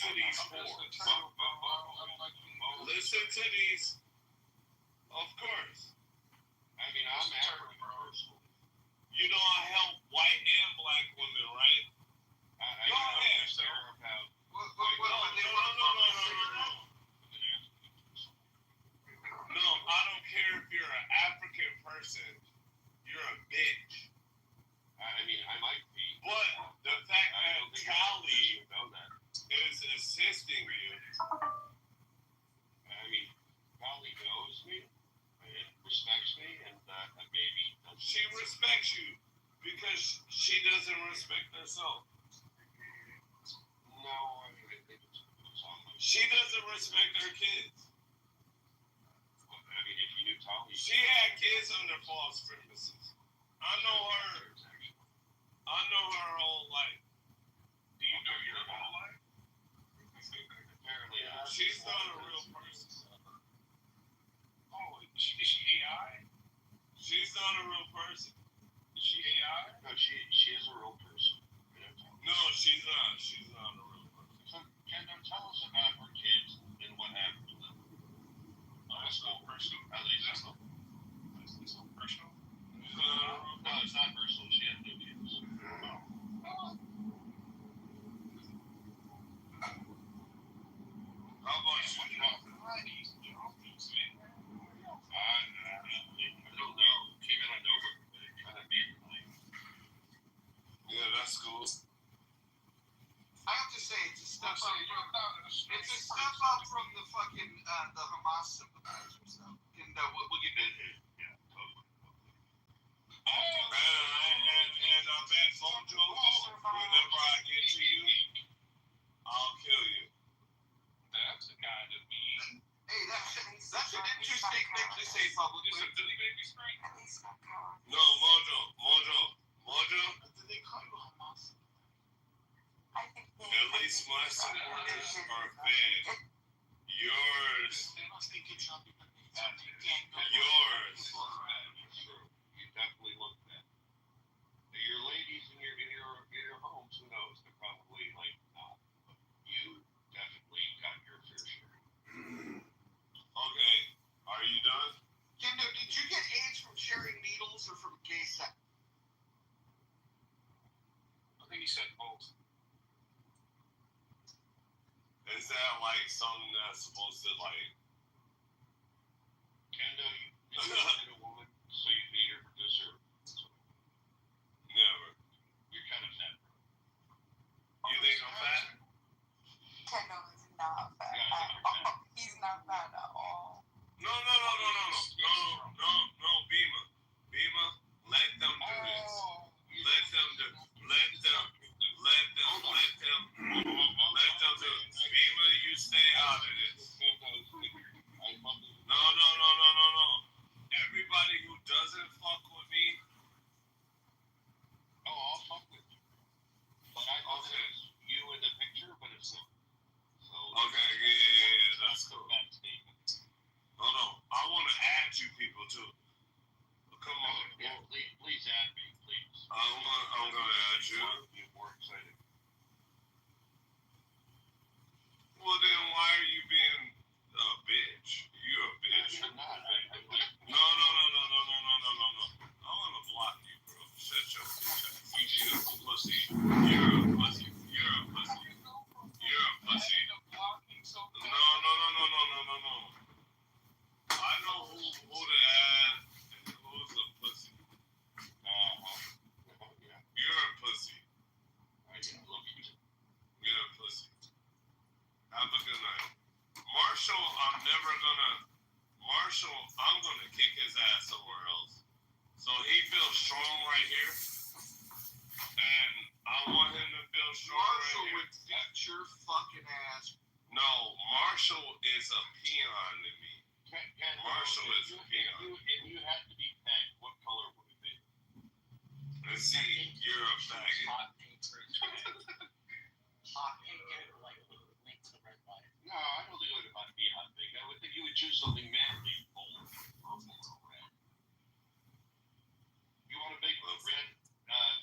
to these four. Listen to these. Of course. I mean, I'm African person. You know I help white and black women, right? Go ahead, sir. No, I don't care if you're an African person. You're a bitch. I mean, I might be. But the fact that Callie is assisting you. I mean, Callie knows me, and respects me, and maybe she respects you because she doesn't respect herself. No, I mean, I think it's she doesn't respect her kids. Well, I mean, if you knew Callie, she had kids under false premises. I know her. I know her whole life. Do you know your whole life? Apparently, she's not a real person. Oh, is she AI? She's not a real person. Is she AI? No, she is a real person. No, she's not. She's not a real person. So, Kendall, tell us about her kids and what happened to them. That's not personal. That's not personal. No, it's not personal. She has no kids. How about you? I don't know. Came in on over. Kind of immediately. Yeah, that's cool. I have to say, it's a step up from the fucking the Hamas sympathizers, though. And we'll get into it. Yeah, totally. And I bet Mojo, whenever I get to you, I'll kill you. That's the guy that we. Hey, that's an interesting thing to say publicly. Did he make me straight? No, Mojo. Did they call you Hamas? At least my supporters are fed. Yours. They must think it's something that yours. You definitely look bad. Your ladies in your homes, who knows? They're probably like not. But you definitely got your fair share. Okay, are you done? Kendo, did you get AIDS from sharing needles or from gay sex? I think he said both. Is that like something that's supposed to like? Kendo, you look at a woman, so you need her producer. Never. You're kind of fat. You think I'm fat? Kendo is not fat at all. He's not fat at all. No, Bima, let them do this. Let them do it. Bima, you stay out of this. No. Everybody who doesn't fuck with me. Oh, I'll fuck with you. But I know it's you in the picture, but it's not. So, okay, yeah, that's cool. No, I want to add you people too. Come on. Yeah, please add me, please. I'm gonna add you. Be more excited. Well, then why are you being a bitch? You're a bitch. I'm not. No. I want to block you, bro. Shut your bitch ass. You're a pussy. You're a pussy. No. I know who to add and who's a pussy. You're a pussy. I love you too. You're a pussy. Have a good night. I'm gonna kick his ass somewhere else. So he feels strong right here. And I want him to feel strong Marshall right here. would beat your fucking ass. No, Marshall is a peon to me. Marshall is a peon. If you had to be pegged, what color would it be? Let's see, you're a faggot. Hot pink, like linked to the red light. No, I don't think it would be hot pink. I would think you would choose something manly, bold, purple or red. You want a big red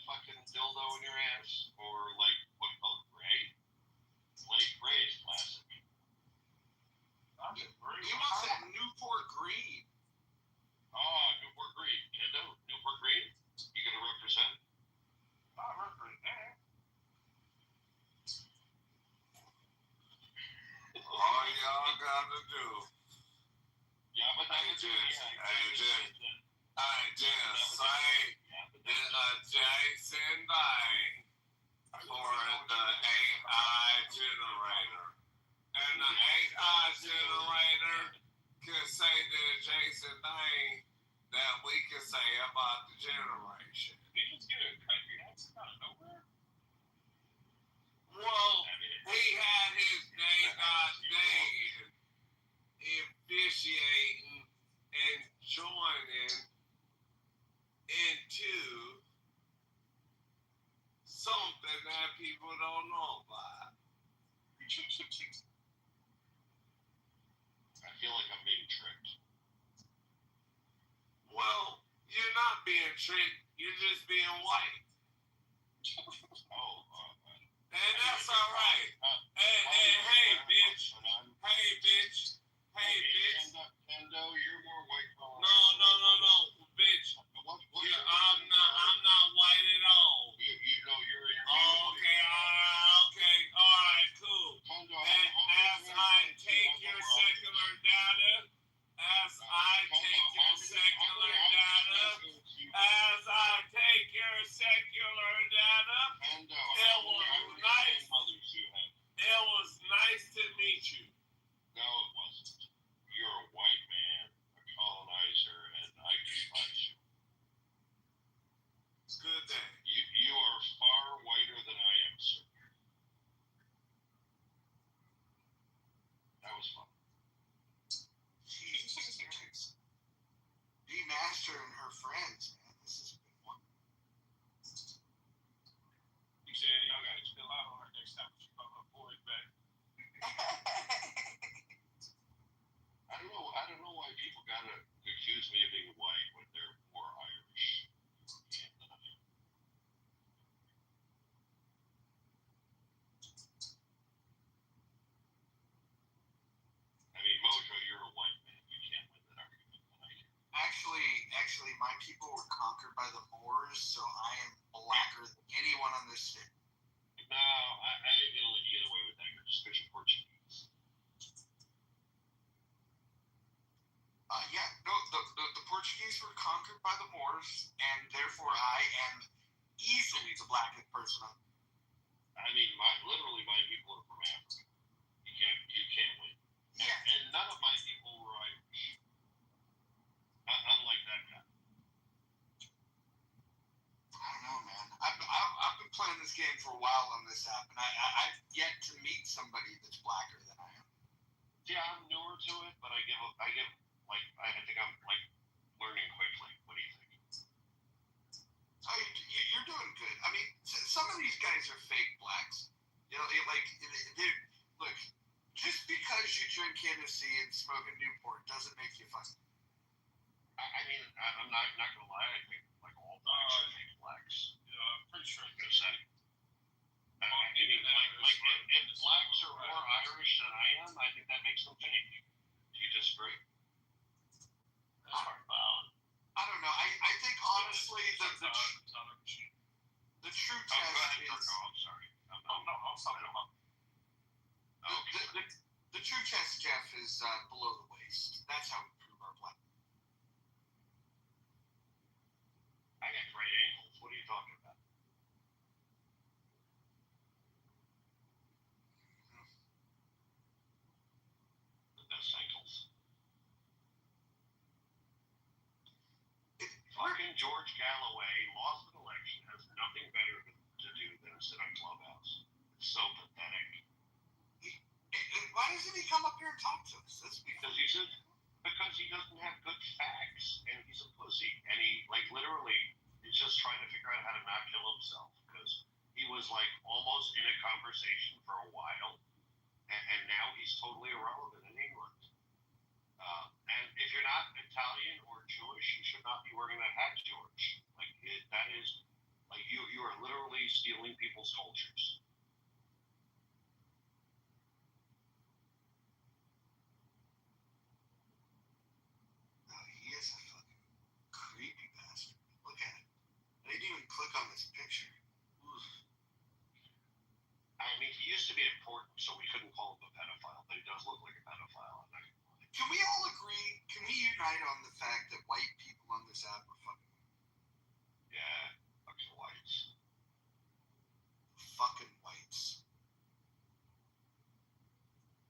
fucking dildo in your ass, or like what color? Gray? Light gray is gotta do. Yeah, but that was I just say Jason Dying for the AI generator. And the AI generator can say the adjacent thing that we can say about the generation. Did you just get a country accent out of nowhere? Well, he had his day officiating and joining into something that people don't know about. I feel like I'm being tricked. Well, you're not being tricked, you're just being white. And that's alright. Hey, bitch. Hey, bitch. Kendo, you're more white. No, bitch. I'm not white at all. You're. Okay, alright, cool. And as I take your secular data, it was nice to meet you. No, it wasn't. You're a white man, a colonizer, and I despise you. Good day. You are far whiter than I am, sir. That was fun. Jesus Christ. D-Master and her friends, man. This has been one. You said y'all got to chill out on her next time she come up for it back. I don't know why people gotta accuse me of being white when they're more Irish. I mean, Mojo, you're a white man. You can't win that argument tonight. Actually, my people were conquered by the Moors, so I am blacker than anyone on this state. No, I ain't gonna let you get away with that. You're just because you're Portuguese. The Portuguese were conquered by the Moors, and therefore I am easily the blackest person on. I mean, literally, my people are from Africa. You can't win. Yeah. And none of my people were Irish. Unlike that guy. I don't know, man. I've been playing this game for a while on this app, and I've yet to meet somebody that's blacker than I am. Yeah, I'm newer to it, but I think I'm learning quickly. What do you think? Oh, you're doing good. I mean, some of these guys are fake blacks. You know, look, just because you drink Hennessy and smoke a Newport doesn't make you fun. I mean, I'm not gonna lie. I think all blacks are fake blacks. I'm pretty sure I'm gonna say. I mean, if blacks are more Irish than I am, I think that makes them fake. Do you disagree? That's hardbound. I don't know. I think honestly the true test is. I'm sorry. I'm talking about. The true test, Jeff, is below the waist. That's how we prove our black. I got great ankles. What are you talking about? The best ankles. Fucking George Galloway lost an election, has nothing better to do than sit on Clubhouse. It's so pathetic. Why doesn't he come up here and talk to us? That's because he doesn't have good facts, and he's a pussy, and he literally is just trying to figure out how to not kill himself because he was almost in a conversation for a while, and now he's totally irrelevant in England. And if you're not Italian or Jewish, you should not be wearing that hat, George. That is you are literally stealing people's cultures. He is a fucking creepy bastard. Look at it. I didn't even click on this picture. Oof. I mean, he used to be important, so we couldn't call him a pedophile, but he does look like a pedophile. Can we all agree? Can we unite on the fact that white people on this app are fucking? Yeah, fucking whites. Fucking whites.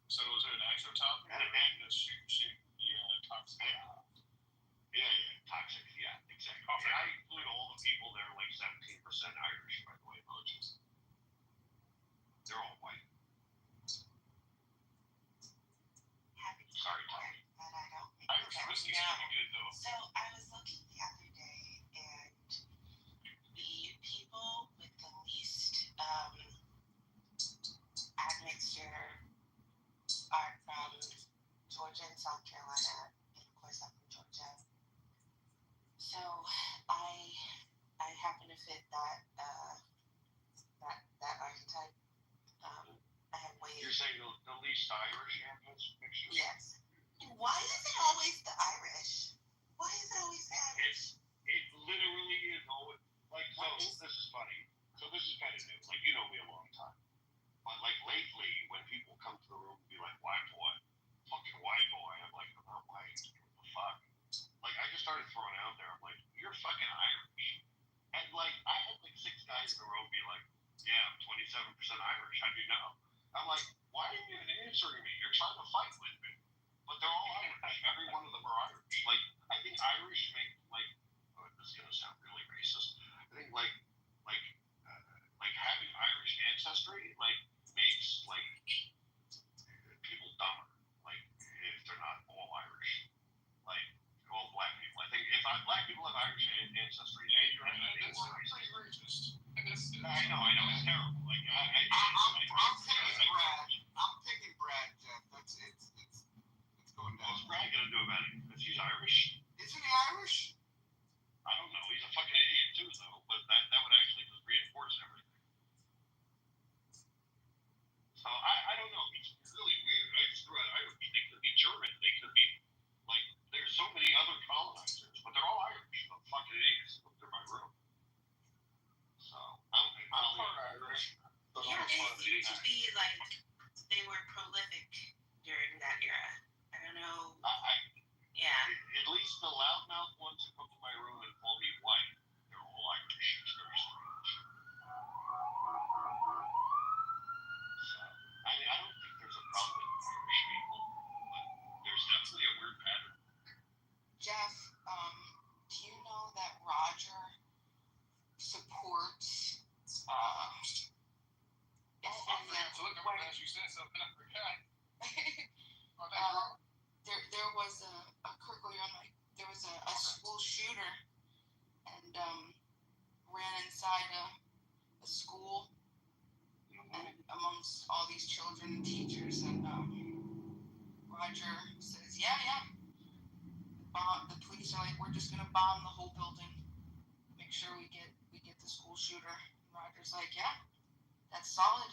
So is there an actual topic? And a man. Toxic. Yeah, toxic. Yeah, exactly. And I include all the people that are like 17% Irish, by the way, coaches. They're all white. Sorry, Tommy. But I don't think Irish that- whiskey's no. pretty good though. So I was looking the other day, and the people with the least admixture are from Georgia and South Carolina, and of course I'm from Georgia. So I happen to fit that archetype. I have way. You're saying the least Irish mixture? Yes. Why is it always the Irish? Why is it always the Irish? It literally is always like, so this is funny. So this is kind of new. Like, you know me a long time. But like lately, when people come to the room and be like, white boy, fucking white boy, I'm like, I'm not white. What the fuck? Like, I just started throwing out there. I'm like, you're fucking Irish. And like, I had like 6 guys in a row be like, yeah, I'm 27% Irish. How do you know? I'm like, why are you even answering me? You're trying to fight with me. But they're all Irish. Every one of them are Irish. Like, I think Irish make, like, oh, this is going to sound really racist. I think, like having Irish ancestry, like, makes, like, people dumber. Like, if they're not all Irish. Like, all black people. I think if black people have Irish ancestry, You're right. That's racist. I know, it's terrible. Like, I'm picking Brad, Jeff. It's going down. What's Brad gonna do about it? Because he's Irish? Isn't he Irish? I don't know. He's a fucking idiot too, though. But that would actually just reinforce everything. So I don't know. It's really weird. They could be German. They could be like. There's so many other colonizers, but they're all Irish. But fucking idiots. They're my room. So I'm part Irish. Yeah, they seem to be like they were prolific during that era. I don't know. Yeah. At least the loudmouth ones who come to my room and call me white, they're all Irish. It's very strange. So, I mean, I don't think there's a problem with Irish people, but there's definitely a weird pattern. Jeff, do you know that Roger supports As you said something, I forgot. there was a Kirkland, like there was a school shooter and ran inside a school and amongst all these children and teachers, and Roger says, yeah, the police are like, we're just gonna bomb the whole building, make sure we get the school shooter. And Roger's like, yeah, that's solid.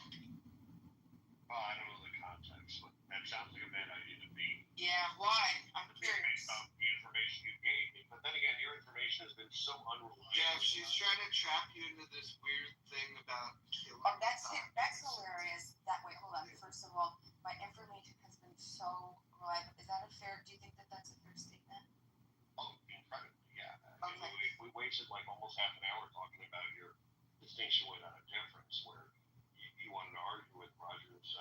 I don't know the context, but that sounds like a bad idea to me. Yeah, why? I'm curious. Based on the information you gave me. But then again, your information has been so unreliable. Yeah, she's trying to trap you into this weird thing about killing. Oh, that's hilarious. Wait, hold on. First of all, my information has been so reliable. Is that a fair? Do you think that that's a fair statement? Oh, incredibly, yeah. Okay. We wasted like almost half an hour talking about your distinction without a difference, where you wanted to argue with Roger's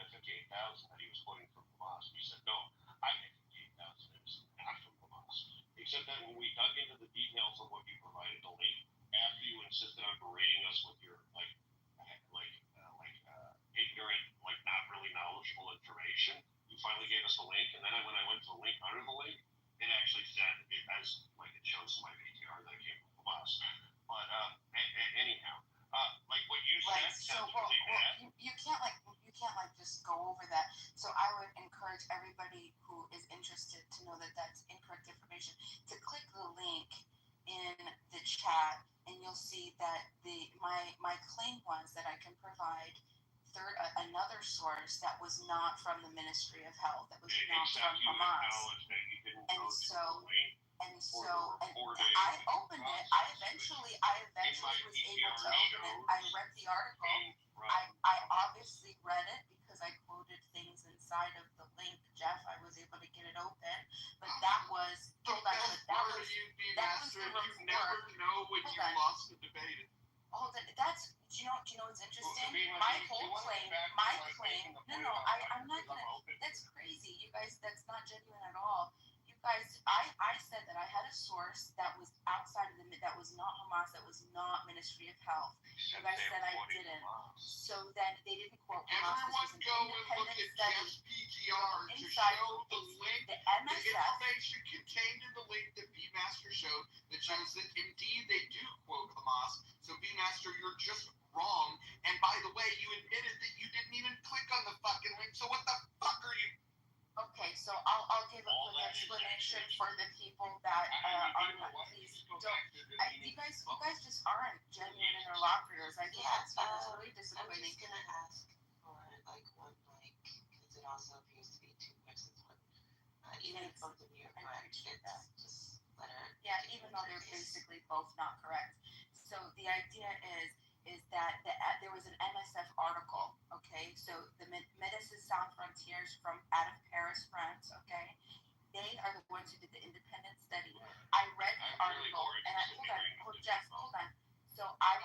58,000 that he was quoting from Hamas. You said, no, I think 58,000 is not from Hamas. Except that when we dug into the details of what you provided the link, after you insisted on berating us with your ignorant, like not really knowledgeable information, you finally gave us the link, and then when I went to the link under the link, it actually said it has it shows my VTR that it came from Hamas. But anyhow, like what you said sounds really bad. You can't just go over that. So I would encourage everybody who is interested to know that that's incorrect information to click the link in the chat, and you'll see that my claim was that I can provide another source that was not from the Ministry of Health, that was not from Hamas. And I opened it. I eventually was able to open it. I read the article. I outside of the link, Jeff. I was able to get it open, but that was The hold on, best but that part was of you being that was master, the you report. never know when Hold you on. lost the debate. Hold on. That's do you know what's interesting? I mean, My you whole wanna claim, go back to, my like, claim. making the No, point no, about I'm not because I'm gonna. open. That's crazy, you guys. That's not genuine at all. You guys, I said that I had a source that was outside of that was not Hamas, that was not Ministry of Health. You guys said I didn't. So then they didn't quote Hamas. Everyone This go was an and look independent at study. Jeff's PTR to Inside show the link, the the MSF. information contained in the link that B-Master showed that shows that indeed they do quote Hamas. So B-Master, you're just wrong. And by the way, you admitted that you didn't even click on the fucking link. So what the fuck are you? Okay, so I'll give a quick explanation for the people that are not. Please don't. You guys just aren't genuine interlocutors. I think that's really I'm disappointing. just gonna ask for like one mic because it also appears to be two persons. Even if both of you are correct, it's just let her. Yeah, even though they're basically both not correct. So the idea is that there was an MSF article, okay? So the Médecins Sans Frontières from out of Paris, France, okay? They are the ones who did the independent study. I read the article, and Jeff, hold on. So I'm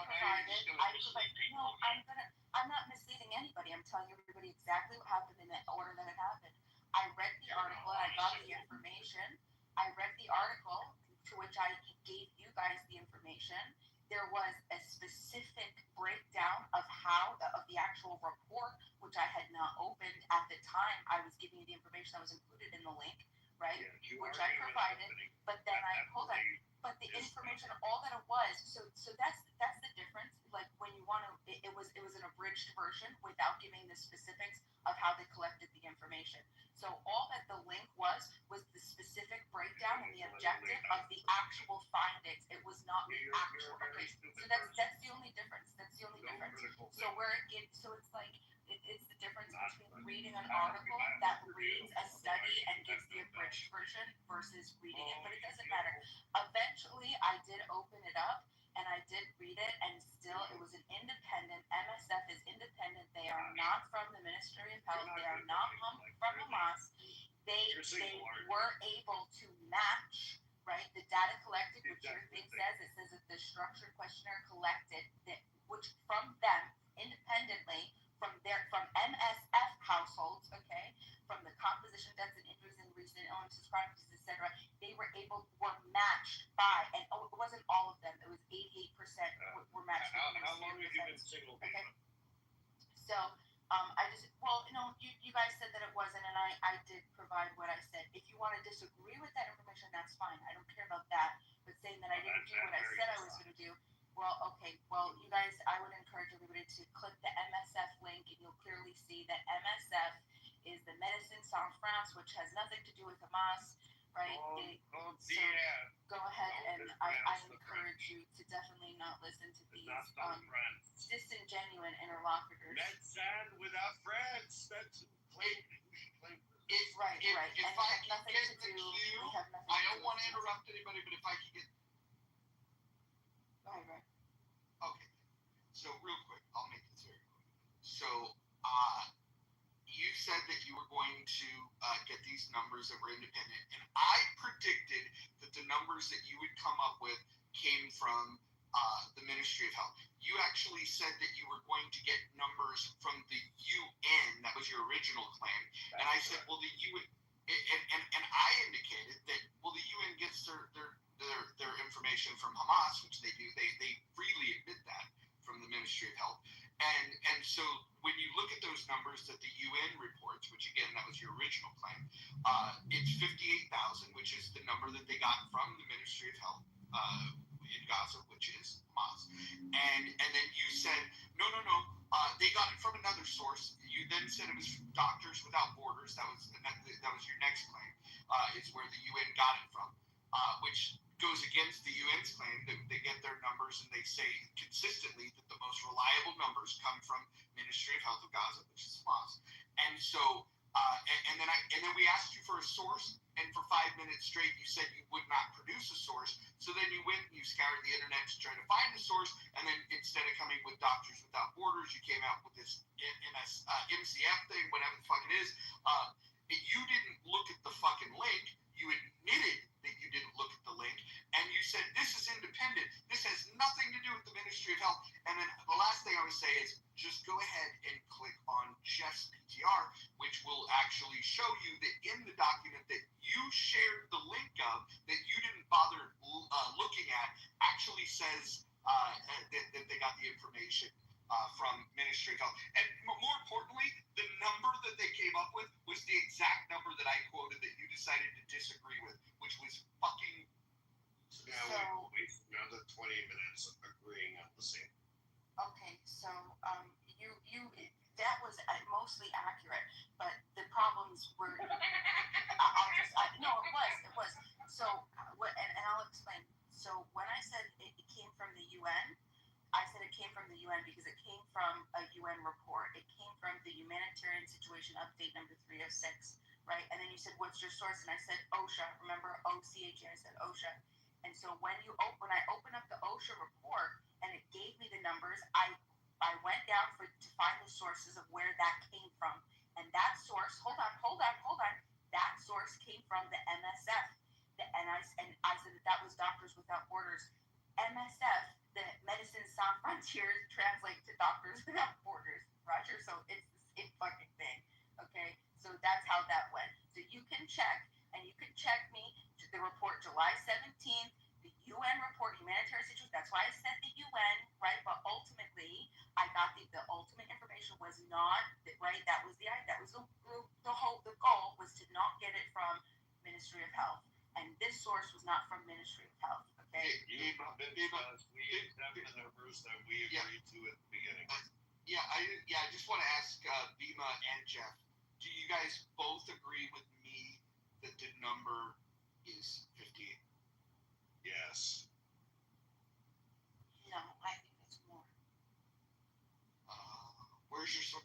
not misleading anybody. I'm telling everybody exactly what happened in the order that it happened. I read the article, and I got the information. I read the article to which I gave you guys the information. There was a specific breakdown of the actual report, which I had not opened at the time. I was giving you the information that was included in the link, right? Which I provided, but then but the information, all that it was, so that's the difference. Like when you want to, it was an abridged version without giving the specifics of how they collected the information. So all that the link was the specific breakdown and the objective of the actual findings. It was not the actual. Okay, so that's the only difference. That's the only difference. So it's like it's the difference between reading an article that reads a study and gives the abridged version versus reading it. But it doesn't matter. Eventually, I did open it up and I did read it, and still it was an independent. MSF is independent. They are not from the Ministry of Health. They are not from Hamas. They were able to match, right, the data collected, which your thing says. It says that the structured questionnaire collected, which from them independently, from MSF households, okay, from the composition, deaths, and injuries and recent illnesses, crimes, etc. They were matched by, and it wasn't all of them. It was 88% were matched. How long have you been single? Okay. So, you guys said that it wasn't, and I did provide what I said. If you want to disagree with that information, that's fine. I don't care about that. But saying that I didn't do what I said I was going to do, well, okay. Well, you guys, I would encourage everybody to click the MSF link, and you'll clearly see that MSF is the Médecins Sans France, which has nothing to do with Hamas, right? Go ahead, and I encourage you to definitely not listen to these disingenuous interlocutors. Medicine without friends. That's Right. And If I can get the cue, I don't want to interrupt anybody, but if I can get. Go ahead, right. Okay. So real quick, I'll make this very quick. So, you said that you were going to get these numbers that were independent, and I predicted that the numbers that you would come up with came from the Ministry of Health. You actually said that you were going to get numbers from the UN. That was your original claim. And I said, well, the UN, and I indicated that, well, the UN gets their information from Hamas, which they do. They freely admit that from the Ministry of Health. And so when you look at those numbers that the UN reports, which again, that was your original claim, it's 58,000, which is the number that they got from the Ministry of Health in Gaza, which is Hamas. And then you said, no, they got it from another source. You then said it was from Doctors Without Borders. That was your next claim, is where the UN got it from, which goes against the UN's claim that they get their numbers, and they say consistently that the most reliable numbers come from Ministry of Health of Gaza, which is Hamas. And so, and then we asked you for a source, and for 5 minutes straight you said you would not produce a source. So then you went and you scoured the internet to try to find a source, and then instead of coming with Doctors Without Borders, you came out with this MCF thing, whatever the fuck it is. You didn't look at the fucking link. You admitted that you didn't look at the link, and you said this is independent. This has nothing to do with the Ministry of Health. And then the last thing I would say is just go ahead and click on Jeff's PTR, which will actually show you that in the document that you shared the link of, that you didn't bother looking at, actually says that they got the information from Ministry of Health. And more importantly, the number that they came up with was the exact number that I quoted that you decided to disagree with, which was fucking. So now we waste another 20 minutes agreeing on the same. Okay, so you that was mostly accurate, but the problems were. No, it was. So and I'll explain. So when I said it came from the UN, I said it came from the UN because it came from a UN report. It came from the Humanitarian Situation Update number 306, right? And then you said, what's your source? And I said OSHA. Remember OCHA? I said OSHA. And so when I opened up the OSHA report and it gave me the numbers, I went down to find the sources of where that came from. And that source, hold on. That source came from the MSF. And I said that was Doctors Without Borders. MSF, the Medicine Sans Frontiers, translate to Doctors Without Borders, Roger. So it's the same fucking thing. Okay, so that's how that went. So you can check, and you can check me the report July 17th, the UN report, humanitarian situation. That's why I said the UN, right? But ultimately, I got the ultimate information was not right. That was the goal was to not get it from Ministry of Health, and this source was not from Ministry of Health. Okay. You convinced us we have the numbers that we agreed to at the beginning. I just want to ask Bima and Jeff, do you guys both agree with me that the number is 58? Yes. No, I think it's more. Where's your source?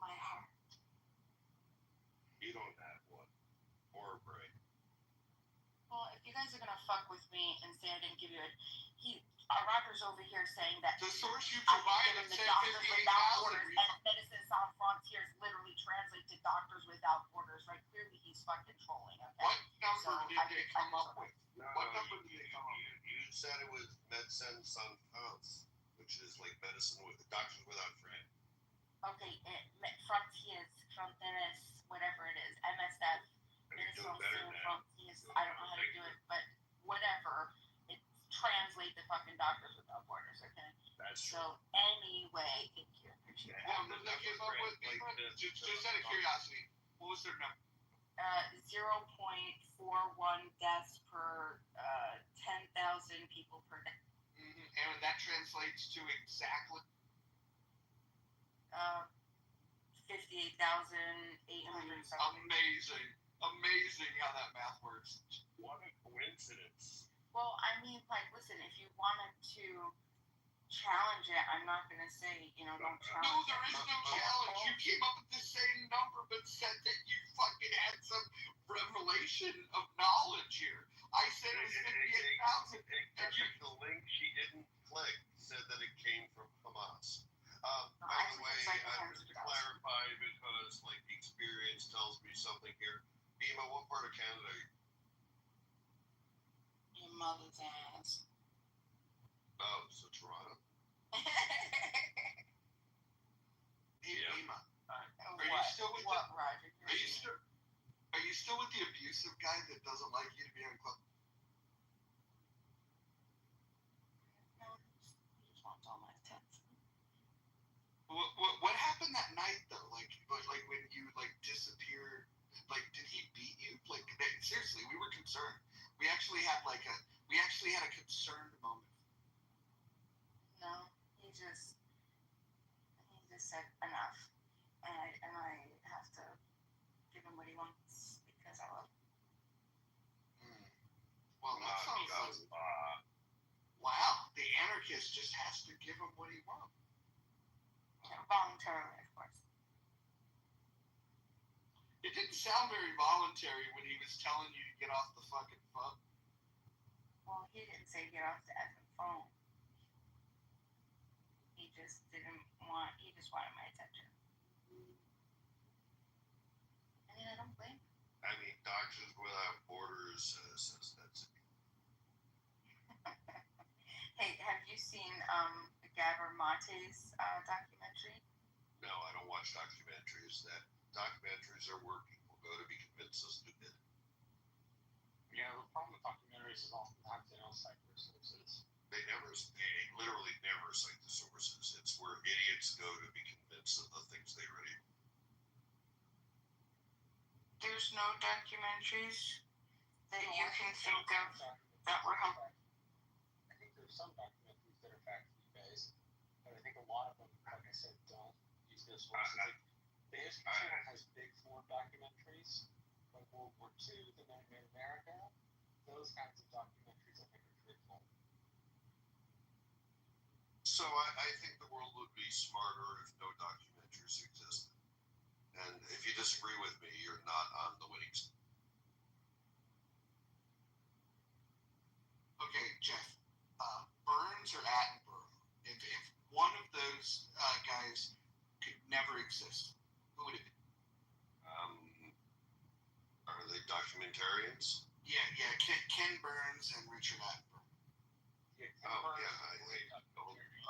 My heart. You don't have one. Or a brain. Well, if you guys are gonna fuck with me and say I didn't give you Roger's over here saying that The source you I provided the said Doctors Without Borders 58,000. and Medicine Sans Frontiers literally translate to Doctors Without Borders, right? Clearly he's fucking trolling, okay? What number So, did they come up with? No, What number did they come up with? You said it was Medicine Sans France, which is like medicine with Doctors Without Friend. Okay, Frontiers, whatever it is, MSF, You're doing better than that. I don't know how to do it, but whatever. Translate the fucking Doctors Without Borders, okay? That's true. So anyway, thank you. Appreciate it. What number they came up with? Just out of curiosity, what was their number? 0.41 deaths per 10,000 people per day. Mm-hmm. And that translates to exactly 58,800. Amazing how that math works. What a coincidence. Well, I mean, like, listen, if you wanted to challenge it, I'm not going to say, don't No, challenge there is no challenge. You came up with the same number, but said that you fucking had some revelation of knowledge here. I said it was 58,000. Except the link she didn't click said that it came from Hamas. By the way, just to clarify, because like the experience tells me something here. Bima, what part of Canada are you? Your mother's ass. Oh, so Toronto. Hey, Yeah. Bima, What? you still with What, Roger? are you still with the abusive guy that doesn't like you to be on club? No, he just wants all my attention. What happened that night though? Like when you disappeared. Like, did he beat you? Like, seriously, we were concerned. We actually had a concerned moment. No, he just said enough, and I have to give him what he wants because I love him. Well, that sounds like wow. The anarchist just has to give him what he wants. Voluntarily, of course. It didn't sound very voluntary when he was telling you to get off the fucking phone. Well, he didn't say get off the effing phone. He just wanted my attention. Doctors Without Borders says that to me. Hey, have you seen Gabor Mate's documentary? No, I don't watch documentaries. That documentaries are where people go to be convinced of stupid. Yeah, the problem with documentaries is oftentimes they don't cite their sources. They literally never cite the sources. It's where idiots go to be convinced of the things they already. There's no documentaries that you can think of that were helpful. I think there's some documentaries that are fact-based, but I think a lot of them, like I said, don't use their sources. Like, the History Channel has big four documentaries, like World War II, The Men in America. Those kinds of documentaries I think are truthful. So I think the world would be smarter if no documentaries existed. And if you disagree with me, you're not on the winning side. Okay, Jeff. Burns or Attenborough? If one of those guys could never exist, who would it be? Are they documentarians? Yeah. Ken Burns and Richard Attenborough.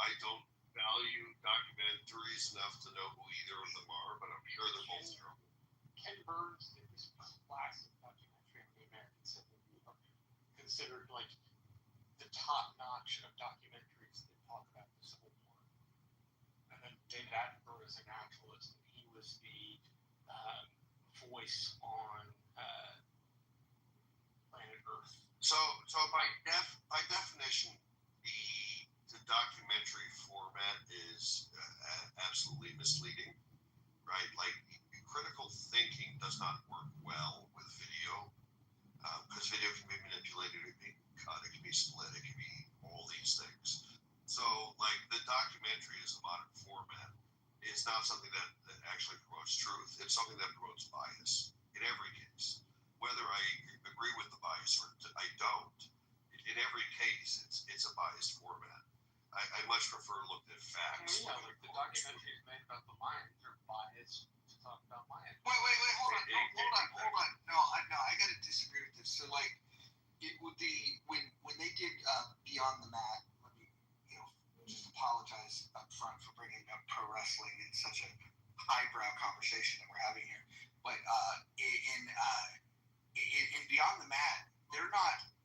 I don't value documentaries enough to know who either of them are, but I'm sure they're both terrible. Ken Burns did this classic documentary on the American Civil War, considered like the top notch of documentaries that talk about the Civil War. And then David Attenborough is a naturalist, and he was the voice on planet Earth. So by definition, the documentary format is absolutely misleading, right? Like critical thinking does not work well with video because video can be manipulated, it can be cut, it can be split, it can be all these things. So like the documentary as a modern format is not something that actually promotes truth. It's something that promotes bias in every case. Whether I agree with the bias or I don't, in every case, it's a biased format. I much prefer looking at facts. Yeah, like the documentaries made about the Mayans are biased to talk about Mayans. Wait, hold on. No, I gotta disagree with this. So like, it would be when they did Beyond the Mat. Let me, just apologize up front for bringing up pro wrestling in such a highbrow conversation that we're having here. But in Beyond the Mat,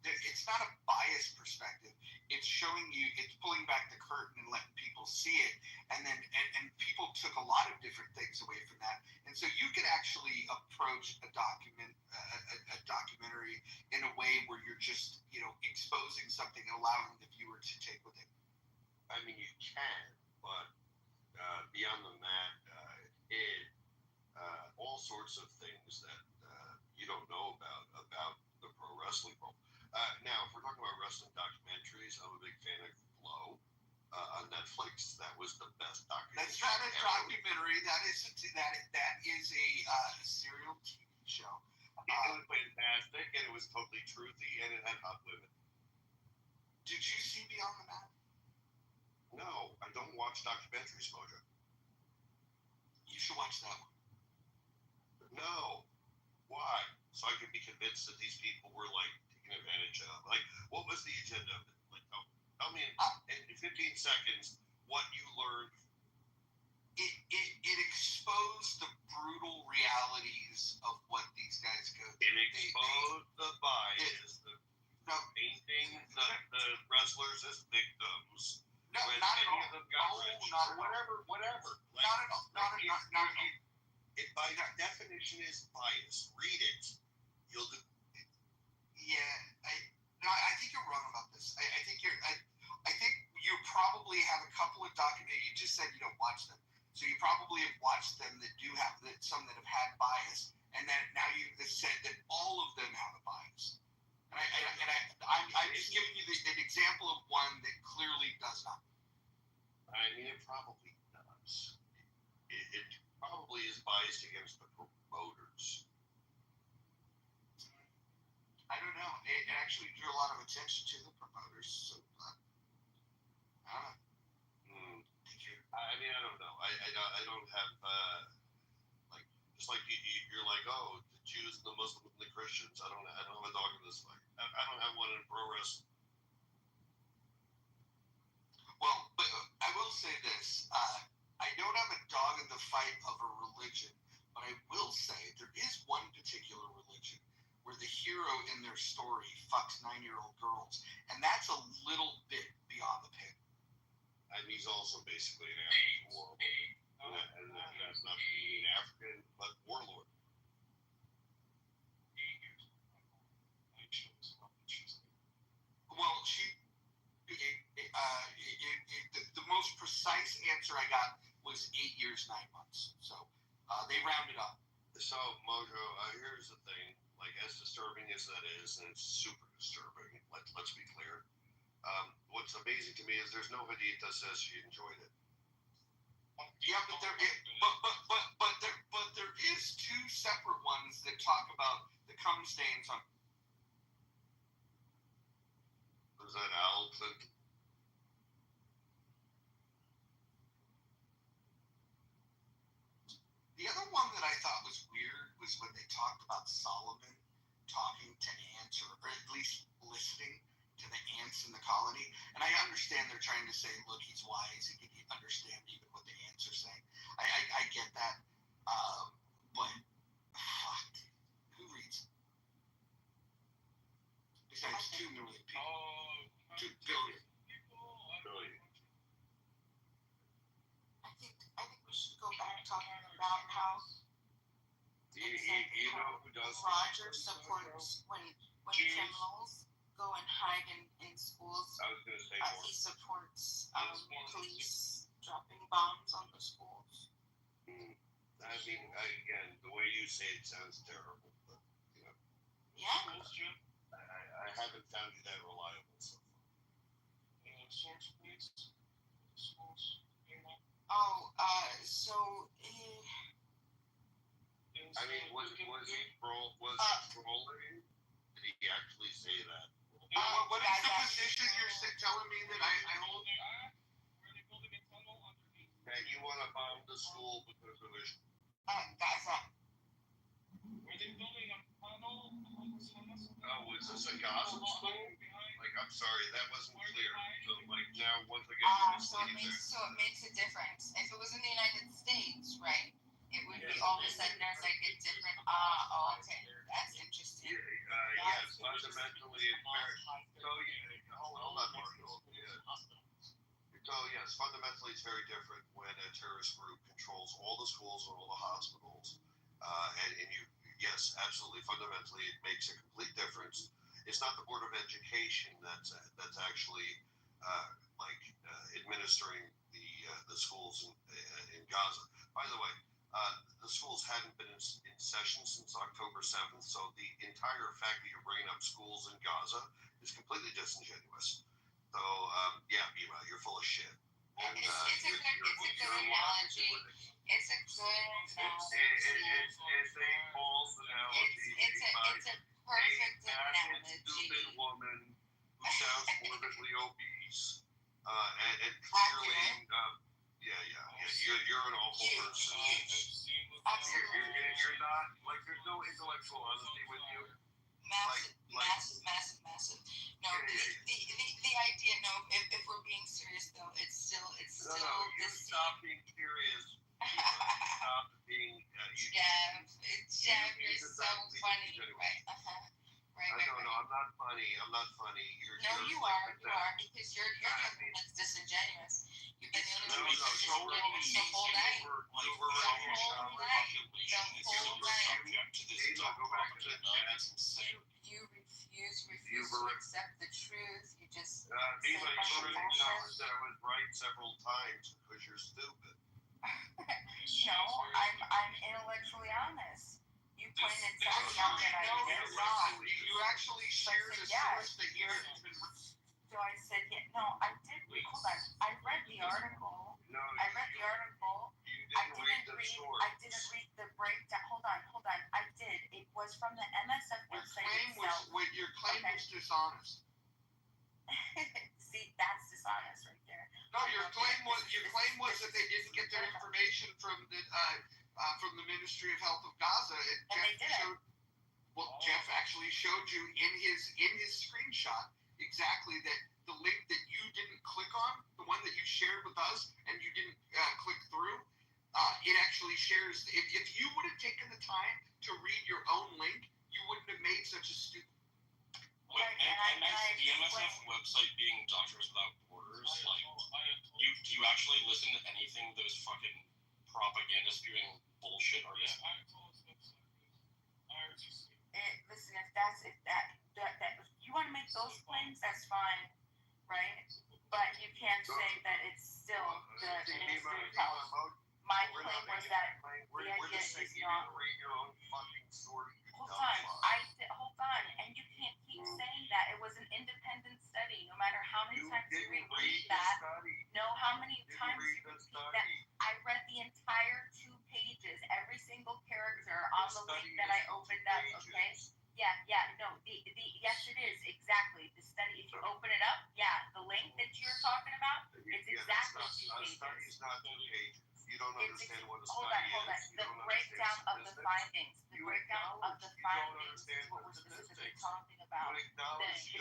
it's not a biased perspective. It's showing you, it's pulling back the curtain and letting people see it. And then, and people took a lot of different things away from that. And so you could actually approach a documentary in a way where you're just, exposing something and allowing the viewer to take with it. I mean, you can, but Beyond the Mat hid all sorts of things that you don't know about the pro wrestling world. Now, if we're talking about wrestling documentaries, I'm a big fan of Glow on Netflix. That was the best documentary. That's not a documentary. That is a serial TV show. It was fantastic, and it was totally truthy, and it had hot women. Did you see Beyond the Mat? No, I don't watch documentaries, Mojo. You should watch that one. No. Why? So I could be convinced that these people were like taken advantage of. Like, what was the agenda of it? Like, tell me in 15 seconds what you learned. It exposed the brutal realities of what these guys go through. It exposed the bias, painting the wrestlers as victims. No, not at all. Whatever. Not at all. It by definition is bias. Read it. You'll do. Yeah, I think you're wrong about this. I think you probably have a couple of documentaries. You just said you don't watch them, so you probably have watched them that do have some that have had bias, and then now you've said that all of them have a bias. I'm just giving you an example of one that clearly does not. I mean, it probably does. It probably is biased against the promoters. I don't know. It actually drew a lot of attention to the promoters. So, I don't know. I mean, I don't know. I don't have just like you're like, oh, Jews, the Muslims, and the Christians. I don't have a dog in this fight. I don't have one in pro wrestling. Well, but I will say this. I don't have a dog in the fight of a religion, but I will say there is one particular religion where the hero in their story fucks 9-year-old girls, and that's a little bit beyond the pale. And he's also basically an African warlord. And that's not being African, but warlord. Well, the most precise answer I got was 8 years, 9 months. So they rounded up. So, Mojo, here's the thing. Like, as disturbing as that is, and it's super disturbing, let's be clear. What's amazing to me is there's no hadith that says she enjoyed it. Yeah, but there is two separate ones that talk about the cum stains on. Was that Al Clinton? The other one that I thought was weird was when they talked about Solomon talking to ants, or at least listening to the ants in the colony. And I understand they're trying to say, look, he's wise, he can understand even what the ants are saying. I get that. But, fuck, who reads? Besides 2 million people. 2 billion. I think we should go back talking about how You know who does? Roger supports when criminals go and hide in schools. I was going to say more. He supports police dropping bombs on the schools. I mean, again, the way you say it sounds terrible, but, you know. Yeah. I haven't found you that reliable so far. Oh, so I mean, was he trolling? Did he actually say that? What is the position you're telling me that I hold? That you want to bomb the school because of his... Gaza. Oh, is this a Gaza school? Like, I'm sorry, that wasn't clear. So, like, now, once again, So it makes a difference. If it was in the United States, right, it would be all of a sudden there's like a different. Okay, that's interesting. Yes, fundamentally, it's very... So, hold on, Marco. So, yes, fundamentally, it's very different when a terrorist group controls all the schools or all the hospitals. And you, yes, absolutely, fundamentally, it makes a complete difference. It's not the Board of Education that's actually administering the schools in Gaza. By the way, the schools hadn't been in session since October 7th, so the entire fact that you're bringing up schools in Gaza is completely disingenuous. So, yeah, Bima, you're full of shit. And, It's a good analogy. It's a good analogy. It's a false analogy. It's a perfect analogy. Stupid woman who sounds morbidly obese, and clearly, you're an awful person. Absolutely. You're not, like, there's no intellectual honesty with you. Massive. No, the idea. No, if we're being serious though, it's still. No, you stop being curious. Stop being. Jeff, you're so funny. Right. Right. No, I'm not funny. You are because you're the one that's disingenuous. You've been the only one that's disingenuous the whole night. You refuse to accept the truth. You just Eva, you already acknowledged that I was right several times because you're stupid. No, I'm intellectually honest. You pointed exactly out that I you're not. You actually shared a source that you're. So I said, no, I did. Hold on. I read the article. No, you I didn't read the breakdown. Hold on. I did. It was from the MSF website itself. Your claim was dishonest. See, that's dishonest right there. No, your claim was that they didn't get their information from the Ministry of Health of Gaza. And they didn't. Well, Jeff actually showed you in his screenshot exactly that the link that you didn't click on, the one that you shared with us, and you didn't click through, it actually shares. If you would have taken the time to read your own link, you wouldn't have made such a stupid. With the MSF website being Doctors Without Borders, like, do you actually listen to anything those fucking propagandists spewing bullshit are just? Listen, if you want to make those claims, that's fine, right? But you can't say that it's still the Ministry of Health. My claim was that the idea is not. Read your own fucking story. Hold on, and you can't keep saying that. It was an independent study. No matter how many times you repeat that, how many times you repeat that. I read the entire 2 pages, every single character on the link that I opened up. Okay. Yes, it is exactly the study. If you open it up, the link that you're talking about, it's exactly 2 pages. A study is not 2 pages. You don't understand what a Hold study on. is. The breakdown of the findings. The breakdown of the findings is what we're specifically talking about. The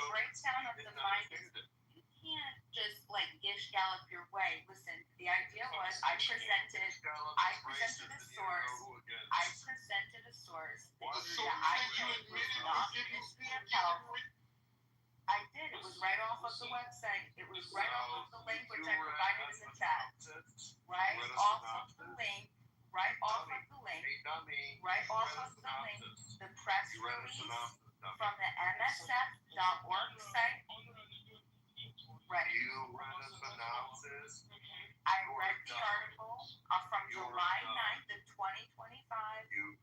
breakdown of the findings. You can't just gish gallop your way. Listen, the idea was I presented a source. That I think was not Ministry of Health. I did. It was right off of the website. It was right off of the link which I provided in the chat. Right off of the link. The press release from the MSF.org site. Right. You read a synopsis. I read the article from July 9th of 2025. You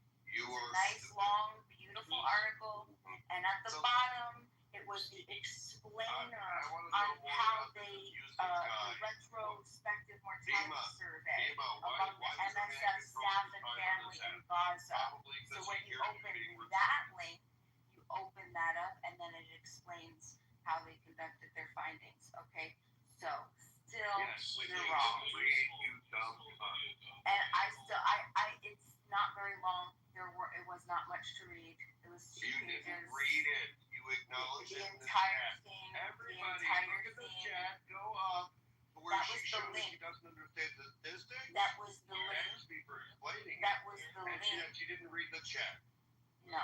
were a nice, long, beautiful article. And at the bottom, it was the explainer on how they, the retrospective mortality survey among the MSF staff and family in Gaza. So when you open that link, you open that up, and then it explains how they conducted their findings. Okay? So, still, you're wrong. And it's not very long. It was not much to read. It was 2 pages. You didn't read it. You acknowledged the it. entire thing. Everybody, look at the chat. Go up. Where That she was the shows link. she doesn't understand the statistics. That was the You link. asked me for explaining That it. was the And link. she didn't read the chat. No.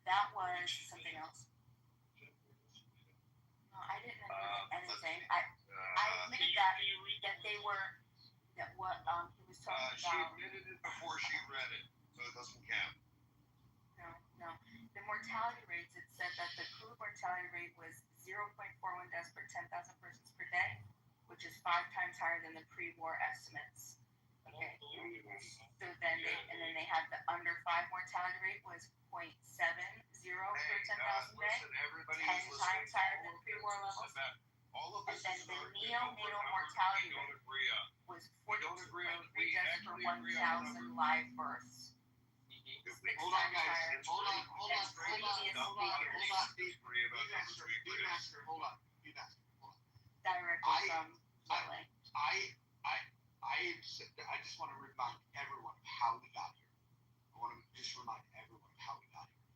That was something else. No, I didn't admit anything. I admitted that they were, that what he was talking She about. admitted it before she read it, so it doesn't count. No. The mortality rates, it said that the crude mortality rate was 0.41 deaths per 10,000 persons per day, which is 5 times higher than the pre-war estimates. Okay. So then they had the under 5 mortality rate was 0.70 per 10,000 day, 10 times higher than pre-war levels. All of And this then is the our neonatal mortality we don't rate agree on. was We don't agree on. 14.3 We deaths per actually agree on 1,000 live births. Hold on, guys. Hold on. Directly from Chile. I just want to remind everyone of how we got here. I want to just remind everyone of how we got here.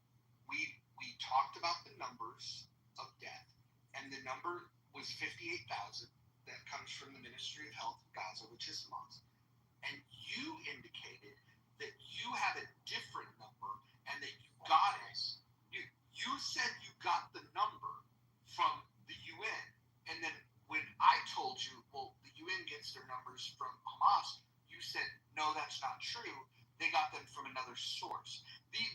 We talked about the numbers of death, and the number was 58,000 that comes from the Ministry of Health of Gaza, which is Hamas. And you indicated that you have a different number and that you got it. You said you got the number from the UN, and then when I told you, well, the UN gets their numbers from Hamas, you said, no, that's not true. They got them from another source. And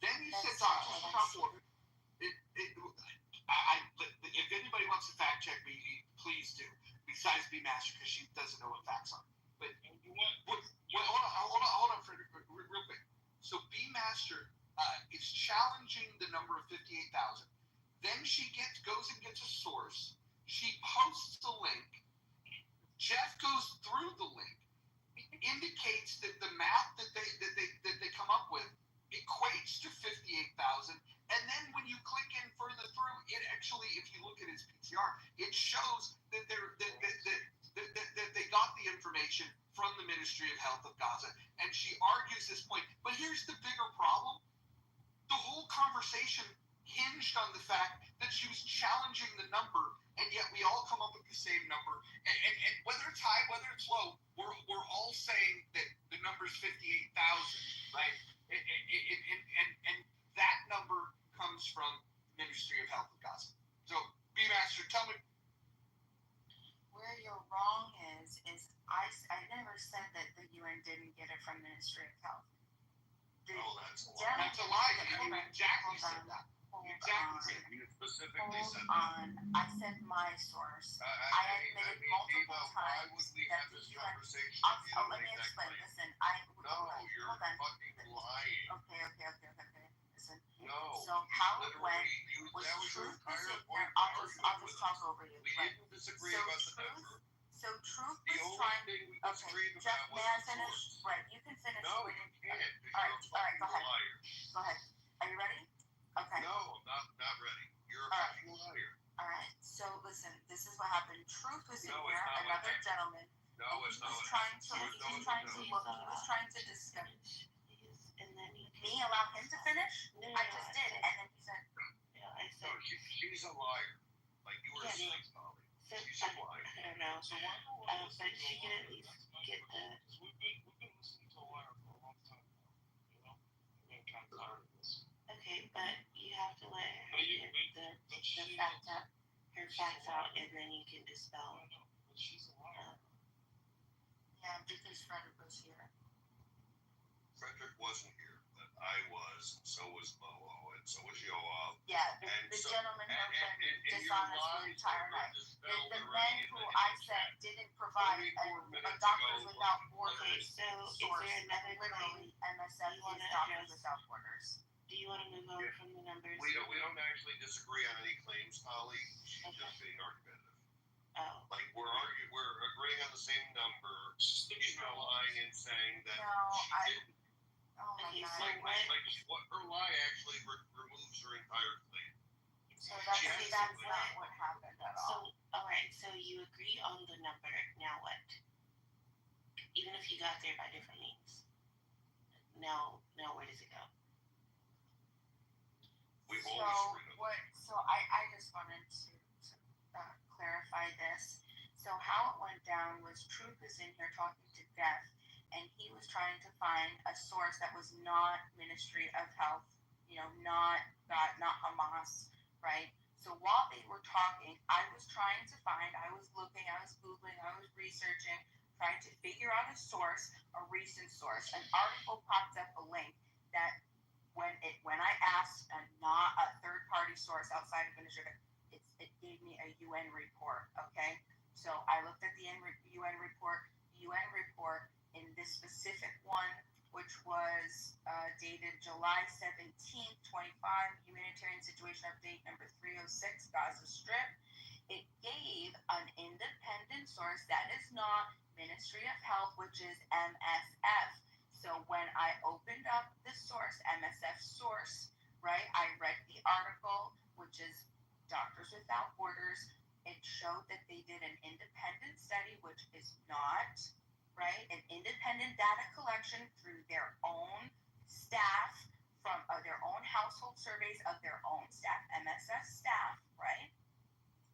then you said, if anybody wants to fact check me, please do. Besides B Master, because she doesn't know what facts are. But hold on, Frederick, real quick. So B Master is challenging the number of 58,000. Then she goes and gets a source. She posts the link. Jeff goes through the link, indicates that the math that they come up with equates to 58,000. And then when you click in further through, it actually, if you look at his PCR, it shows that they got the information from the Ministry of Health of Gaza. And she argues this point. But here's the bigger problem. the whole conversation hinged on the fact that she was challenging the number, and yet we all come up with the same number. And whether it's high, whether it's low, we're all saying that the number's 58,000, right? And that number comes from the Ministry of Health of Gaza. So, B-Master, tell me. Where you're wrong is I never said that the UN didn't get it from Ministry of Health. That's a lie. That's a lie. You exactly said that. You specifically said that. Hold on. I said my source. I admitted multiple times would we that have the this UN. conversation? Let me explain. Listen, You're hold on. fucking lying. Okay. Listen. No. So how it Literally, went was that was your truth was entire in point there. of I'll just argument talk with us. over you. We Right. didn't disagree So about the truth- number. So truth The was only trying. thing we Okay, disagreed Jeff, about may I was the finish? source. Right, you can finish. No, when you can't. Because All right, you're a all right, go fucking ahead. liar. Go ahead. Are you ready? Okay. No, I'm not ready. You're a All right. fucking liar. All right. So listen, this is what happened. Truth was in No, it's here. not what Another happened. gentleman. No, it's not. He was what trying happened. to. No, He it's was not trying what to happened. look. He was trying to discuss. And then you Me allow him to finish? No, I just did, and then he said, I No, said, she's a liar. Like you were Yes. saying, Molly. so, She's I a liar. don't know. But she can at least get the. We've been listening to a liar for a long time now. We've been kind of tired of this. Okay, but you have to let her But you- get the facts out, her facts out, and then you can dispel. I know, but she's a liar. yeah, because Frederick was here. Frederick wasn't here, but I was, and so was Momo, and so was Yoav. Yeah, And the so- gentleman who have been and your dishonest the lies entire were night. dispelled The already men in who the I chat. said didn't provide 44 a minutes Doctors ago, Without Okay, Borders so is source. there another Literally, claim? MSF You is wanna Doctors address? Without Borders. Do you want to move on Yeah. from the numbers? We don't actually disagree on any claims, Holly. She's Okay. just being argumentative. Oh, Like we're agreeing on the same number. She's not lying and saying that No, she didn't. Oh my Okay, God. so What her lie actually removes her entire claim. So that's She has that's to- not what happened at all. so, alright, so you agree on the number, now what? Even if you got there by different means. Now where does it go? We've So always agreed on what? So I just wanted to clarify this. So how it went down was Truth was in here talking to Death, and he was trying to find a source that was not Ministry of Health, not God, not Hamas, right? So while they were talking, I was trying to find, I was looking, I was Googling, I was researching, trying to figure out a source, a recent source. An article popped up, a link that when I asked not a third party source outside of Ministry, it gave me a UN report. Okay, so I looked at the UN report. The UN report in this specific one, which was dated July 17th, 25, Humanitarian Situation Update number 306, Gaza Strip. It gave an independent source that is not Ministry of Health, which is MSF. So when I opened up the source, MSF source, right, I read the article, which is Doctors Without Borders. It showed that they did an independent study, which is not, right, an independent data collection through their own staff, from their own household surveys of their own staff, MSF staff, right?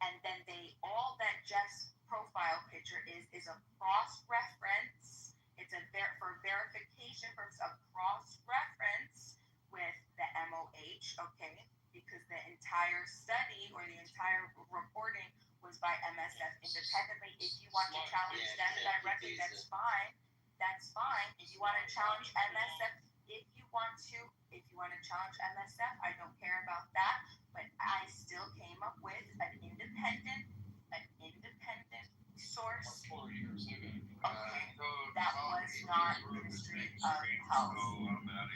And then all that Jeff's profile picture is a cross-reference. It's for verification purposes, a cross-reference with the MOH, okay? Because the entire study or the entire reporting was by MSF independently. If you want to challenge them directly, that's fine. That's fine. If you want to challenge MSF, if you want to challenge MSF, I don't care about that. But I still came up with an independent source. 4 years ago. Okay, that was not Ministry of Health,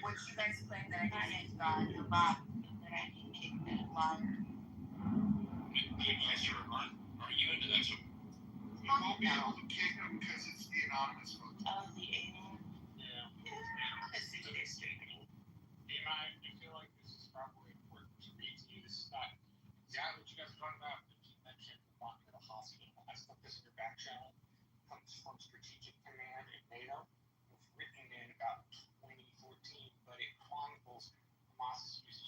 which you guys claim that I didn't God, you're lying, That I can kick that. liar. Are you into that? You won't be able to kick them because it's the anonymous vote. Oh, the alien. Yeah. Let's see what they're straightening. I feel like this is probably important to read to you. This is not exactly what you guys are talking about, but you mentioned the blocking of the hospital. I stuck this in your back channel. Comes from Strategic Command at NATO. It was written in about 2014, but it chronicles Hamas's use of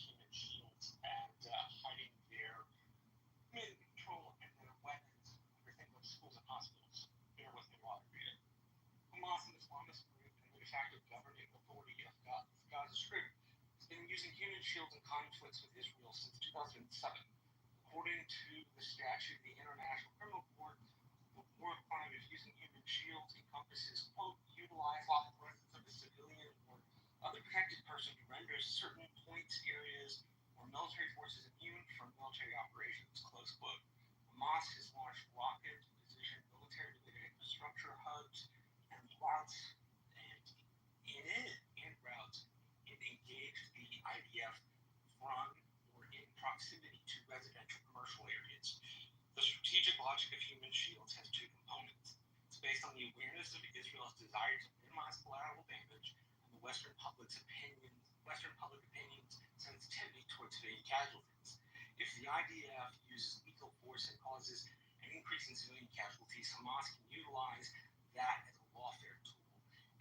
using human shields in conflicts with Israel since 2007. According to the statute of the International Criminal Court, the war crime of using human shields encompasses, quote, utilize the presence of a civilian or other protected person to render certain points, areas, or military forces immune from military operations, close quote. Hamas has launched rocket-positioned military-related infrastructure hubs and routes and engaged the IDF from or in proximity to residential commercial areas. The strategic logic of human shields has two components. It's based on the awareness of Israel's desire to minimize collateral damage and the Western public opinion's sensitivity towards civilian casualties. If the IDF uses lethal force and causes an increase in civilian casualties, Hamas can utilize that as a lawfare tool.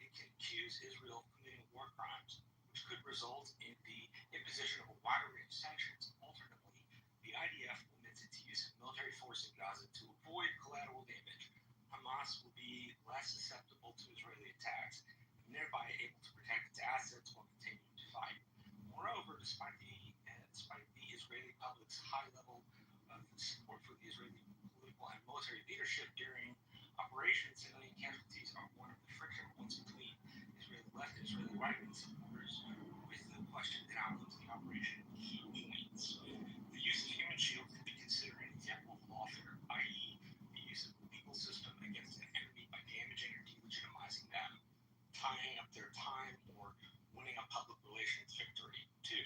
It can accuse Israel of committing war crimes, which could result in the imposition of a wider range of sanctions. Alternately, the IDF limits its use of military force in Gaza to avoid collateral damage. Hamas will be less susceptible to Israeli attacks and thereby able to protect its assets while continuing to fight. Moreover, despite the Israeli public's high level of support for the Israeli political and military leadership during operations, civilian casualties are one of the friction points between Israeli left and Israeli right wing supporters, with the question that outlines the operation key points. The use of human shields can be considered an example of lawfare, i.e., the use of the legal system against an enemy by damaging or delegitimizing them, tying up their time, or winning a public relations victory. 2.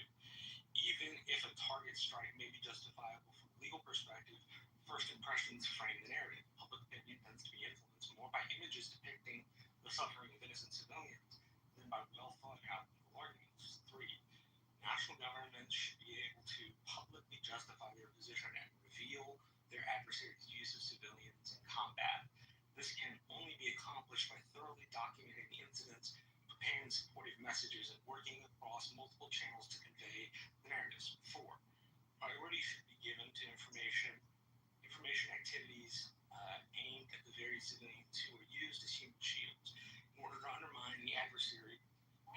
Even if a target strike may be justifiable from a legal perspective, first impressions frame the narrative. Public opinion tends to be influenced more by images depicting the suffering of innocent civilians than by well thought out legal arguments. 3. National governments should be able to publicly justify their position and reveal their adversaries' use of civilians in combat. This can only be accomplished by thoroughly documenting the incidents, preparing supportive messages, and working across multiple channels to convey the narratives. 4. Priority should be given to information activities aimed at the very civilians who are used as human shields in order to undermine the adversary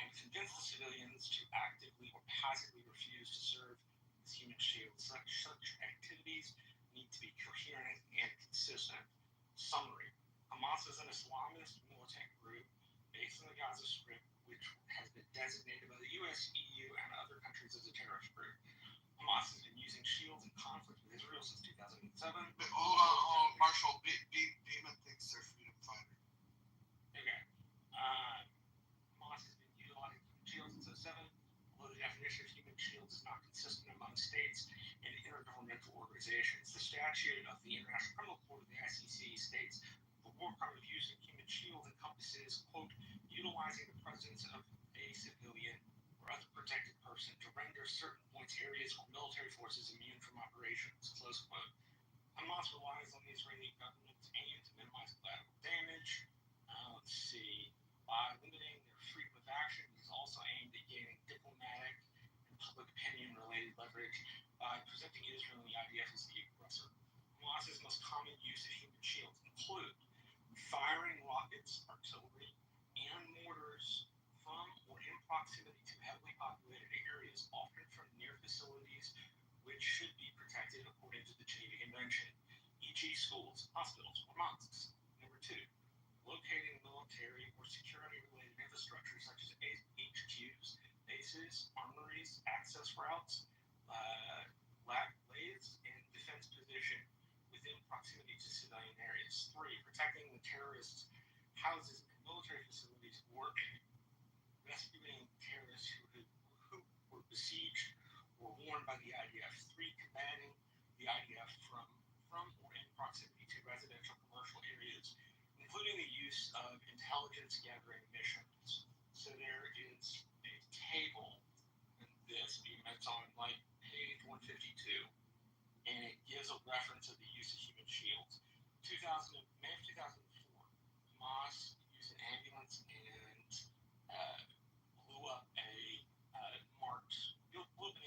and convince the civilians to actively or passively refuse to serve as human shields. Such activities need to be coherent and consistent. Summary: Hamas is an Islamist militant group based on the Gaza Strip, which has been designated by the U.S., EU, and other countries as a terrorist group. Hamas has been using shields in conflict with Israel since 2007. But hold on, Marshall. Beeman thinks they're freedom fighter. Okay. Hamas has been utilizing human shields since 2007, although the definition of human shields is not consistent among states and intergovernmental organizations. The statute of the International Criminal Court of the ICC states the war crime of using human shields encompasses, quote, utilizing the presence of a civilian or other protected person to render certain points, areas, or military forces immune from operations, close quote. Hamas relies on the Israeli government's aim to minimize collateral damage. By limiting their freedom of action, it is also aimed at gaining diplomatic and public opinion-related leverage by presenting Israel and the IDF as the aggressor. Hamas's most common use of human shields include firing rockets, artillery, and mortars from or in proximity to heavily populated areas, often from near facilities which should be protected according to the Geneva Convention, e.g. schools, hospitals, or mosques. Number 2, locating military or security-related infrastructure such as HQs, bases, armories, access routes, lathes, and defense position within proximity to civilian areas. 3, protecting the terrorists' houses and military facilities, or rescuing terrorists who were besieged or warned by the IDF. 3, combating the IDF from or in proximity to residential commercial areas, including the use of intelligence gathering missions. So there is a table in this, it's on like page 152, and it gives a reference of the use of human shields. May of 2004, Hamas used an ambulance and blew up an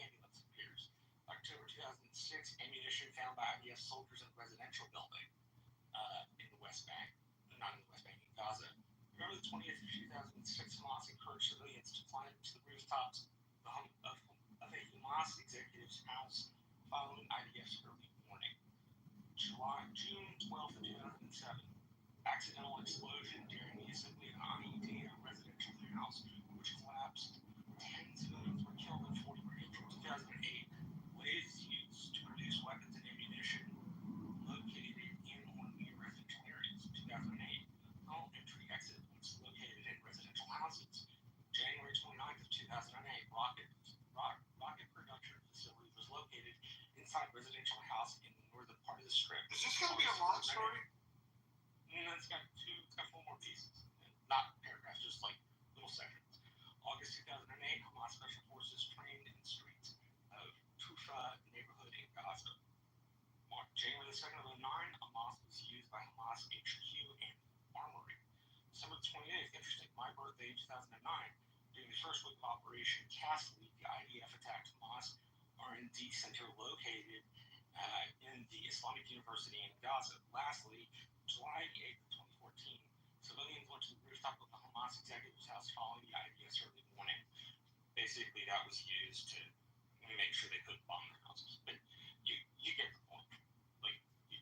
ambulance, it appears. October 2006, ammunition found by IDF soldiers in a residential building in the West Bank, not in the West Bank, in Gaza. November the 20th of 2006, Hamas encouraged civilians to climb to the rooftops of following IDF's early warning. June 12th, 2007, accidental explosion during the assembly of an IED at a residential house, which collapsed. Tens of civilians were killed and 40 were injured. 2008, ways used to produce weapons and ammunition located in or near residential areas. 2008, home entry exit points located in residential houses. January 29th of 2008, rocket production facility was located inside residential house in the northern part of the strip. Is this going to be a long story? It's got four more pieces. Not paragraphs, just like little sections. August 2008, Hamas Special Forces trained in the streets of Tufa neighborhood in Gaza. January 2nd of 2009, a mosque was used by Hamas HQ and armory. December 28th, interesting, my birthday, 2009, during the first week of Operation Cast Lead, the IDF attacked Hamas R&D center located in the Islamic University in Gaza. Lastly, July 8th, 2014, civilians went to the rooftop of the Hamas executive's house following the IDF's early warning. Basically, that was used to make sure they couldn't bomb their houses. But you get the point. Like,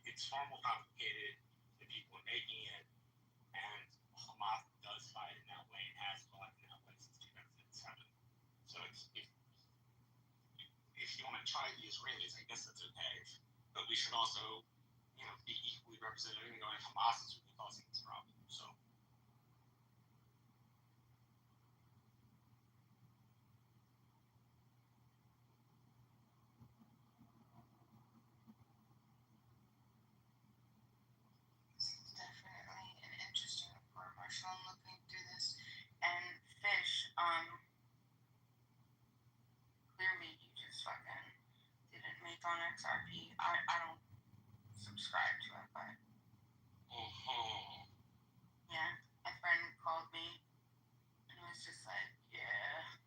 it's far more complicated than people are making it, and Hamas does fight in that way and has fought in that way since 2007. So if you want to try the Israelis, I guess that's okay. But we should also, be equally represented and going Hamas is really causing this problem. So. Definitely an interesting report, Marshall. I'm looking through this. And Fish, clearly you just fucking didn't make on XRP. I don't subscribe to it, but yeah, a friend called me and was just like, yeah.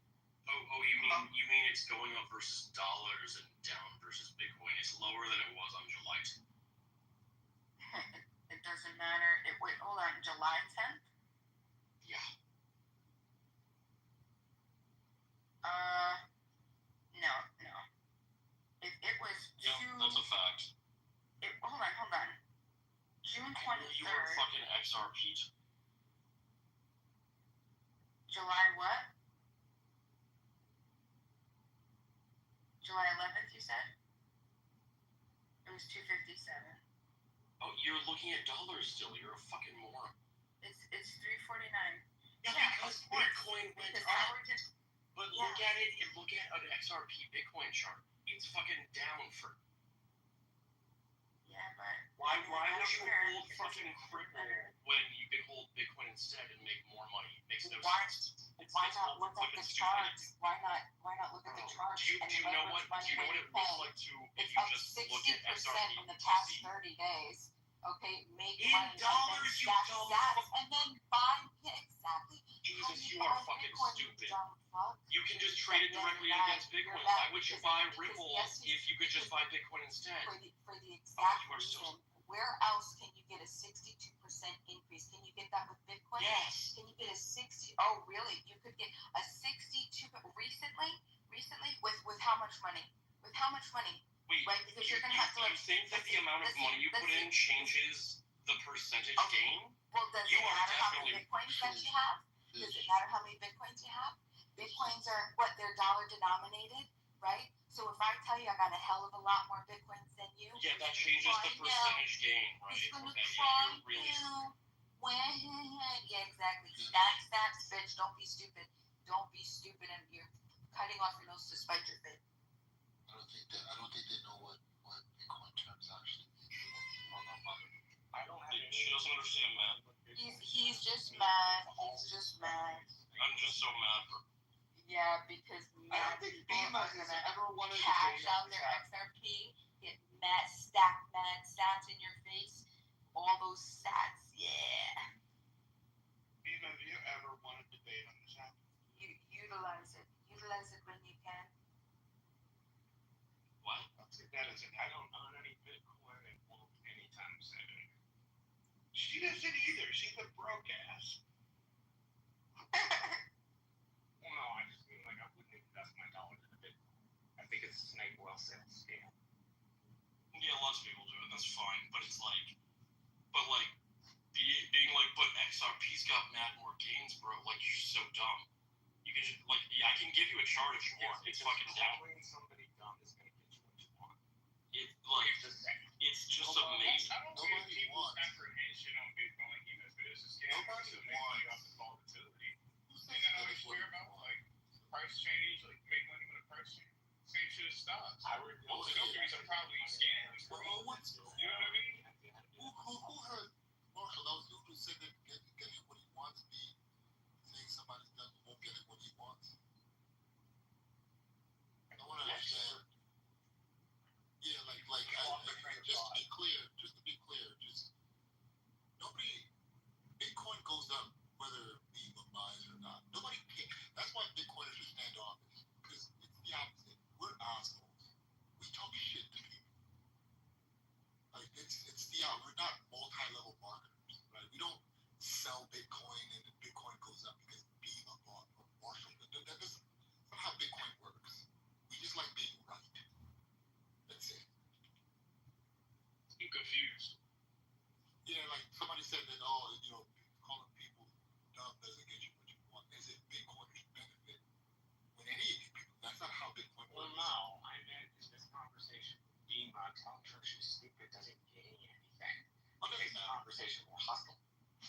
You mean it's going up versus dollars and down versus Bitcoin? It's lower than it was on July 10th. It doesn't matter. Wait, hold on. July 10th? Yeah. No. It was That's a fact. Hold on. June 23rd. You were fucking XRP. July what? July 11th, you said? It was 257. Oh, you're looking at dollars still. You're a fucking moron. It's 349. Yeah, because Bitcoin went up. But look at it and look at an XRP Bitcoin chart. It's fucking down for. Yeah, but Why would you hold fucking crypto when you can hold Bitcoin instead and make more money? It makes no sense. Why not look at the charts? Why not look at the charts? Do you know what it looks like to if you just look at 60% XRP? in the past 30 days. Okay, make In money dollars, you and then dumb stack fuck. and then buy exactly. Jesus, you are fucking Bitcoin, stupid. You dumb fuck. You can just trade it directly against Bitcoin. Why would you buy Ripple if you could just buy Bitcoin instead? For the exact you are so reason, where else can you get a 62% increase? Can you get that with Bitcoin? Yes. Can you get a 60? Oh, really? You could get a 62 recently with how much money? With how much money? Wait, Right, because you're gonna have to. You think that the amount of money you put in changes the percentage gain? Well, does You it are matter how many definitely Bitcoins that you have? Does it matter how many Bitcoins you have? Bitcoins are what? They're dollar denominated, right? So if I tell you I got a hell of a lot more Bitcoins than you, Yeah, that changes the percentage gain, right? It's gonna Okay, cry you're really you. Yeah, exactly. Stats, bitch. Don't be stupid. Don't be stupid, and you're cutting off your nose to spite your face. I don't think they know what Bitcoin terms actually mean. I don't have any. She doesn't understand math. He's just mad. He's just mad. I'm just so mad for. Yeah, because I don't think people BEMA are has gonna ever wanted to cash debate out on their this. XRP, get mad stats in your face, all those stats. Yeah, BEMA, have you ever wanted to debate on this app? utilize it when you can. What? I'll take that as an I don't own any Bitcoin and won't anytime soon. She doesn't either. She's a broke ass. Well, no, I just mean like I wouldn't invest my dollars in a Bitcoin. I think it's a snake oil sales scam. that's fine. But it's like, being like, but XRP's got mad more gains, bro. Like, you're just so dumb. You can just, like, yeah, I can give you a chart if you want. It's fucking down. Somebody dumb is gonna get you what you want. It's just amazing. I don't think people's apprehension on Bitcoin either. It's a scam. Nobody to make money off the volatility. They not always care about like price change, like make money with a price change. Same shit as stocks. Most companies are probably scams. Well, You know what I mean? who heard Marshall? That was dude who said that getting what he wants be saying somebody's done won't get it what he wants. I want to understand. Yeah, just to be clear, just nobody. Bitcoin goes up whether Beamer buys or not. Nobody cares. That's why Bitcoiners are standoffish, because it's the opposite. We're assholes. We talk shit to people. Like it's the out. We're not multi-level marketers, right? We don't sell Bitcoin and then Bitcoin goes up because Beamer bought or Marshall. That's not how Bitcoin works. We just like being right. That's it. I'm confused. Yeah, like somebody said that, calling people dumb doesn't get you what you want. Is it Bitcoiners benefit when any of these people? That's not how Bitcoin Well, works. no, I meant is this conversation with Dima telling her she's stupid doesn't gain anything. Makes the conversation more hostile.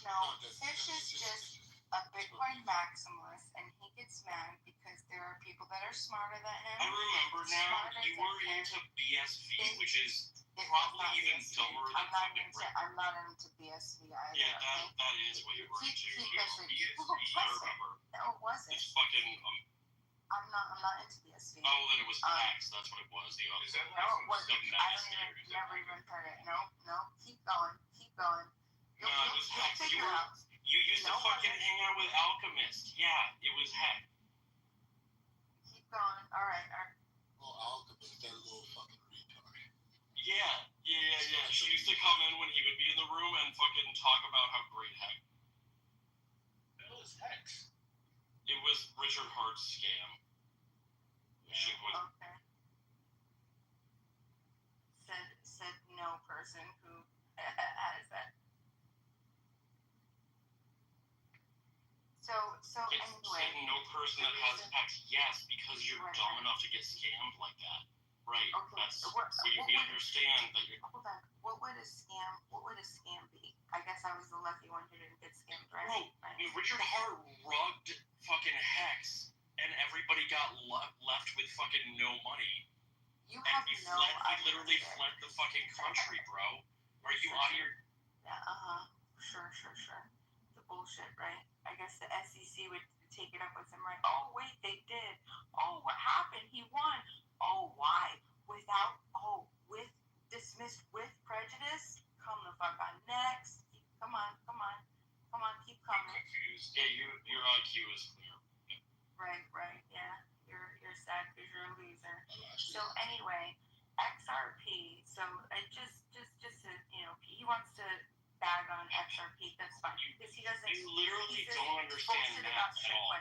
No, Fish is just a Bitcoin maximalist, and he gets mad because there are people that are smarter than him. I remember now, you were into BSV, which is probably even dumber than fucking Rick. I'm not into BSV either. Yeah, okay? that is what you were into. Keep BSV, pushing. I remember. No, it wasn't. It's fucking, I'm not into BSV. oh, then it was PAX, that's what it was. The Is that No, it like wasn't. I don't never even heard it. No, keep going. You'll figure out. You used to fucking hang out with Alchemist. Yeah, it was heck. Keep going. All right. Well, Alchemist, that little fucking retard. Yeah. She used to come in when he would be in the room and fucking talk about how great heck. That was Hex. It was Richard Hart's scam. Shit was. Okay. Said no person who has that. So anyway. Said no person that has X, yes, because you're dumb enough to get scammed like that. Right. Okay. That's we understand that you're. Hold on. What would a scam be? I guess I was the lucky one who didn't get scammed, right? Bro, Richard Hart rugged fucking Hex, and everybody got left with fucking no money. You have he no idea. He literally fled the fucking country, bro. Are you on your? Yeah. Sure. The bullshit, right? I guess the SEC would take it up with him, right? Oh wait, they did. Oh, what happened? He won. Oh, why? With dismissed with prejudice. Come the fuck on. Next. Come on. Keep I'm coming. confused. Yeah, your IQ is clear. Right. Yeah. You're sad because you're a loser. So anyway, XRP. So I just to, he wants to bag on XRP. That's fine because he doesn't. You literally don't understand math at all.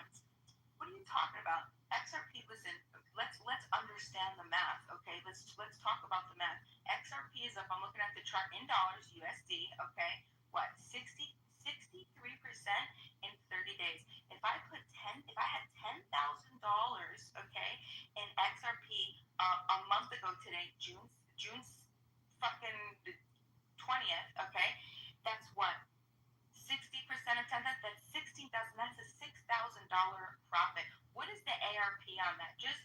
What are you talking about? XRP. Listen. Let's understand the math, okay? Let's talk about the math. XRP is up. I'm looking at the chart in dollars USD, okay? What 63% in 30 days. If I had $10,000, okay, in XRP a month ago today, June's fucking 20th, okay? That's what 60% of 10,000. That's 16,000. That's a $6,000 profit. What is the ARP on that? Just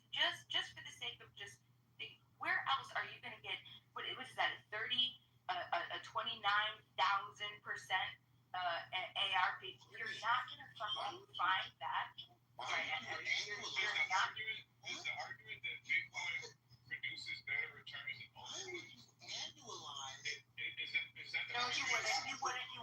for the sake of just thinking, where else are you going to get? What is that? A 29,000% ARP. You're not going to fucking find that. Is the argument that Bitcoin produces better returns than altcoins? Is that the No, argument? you wouldn't. You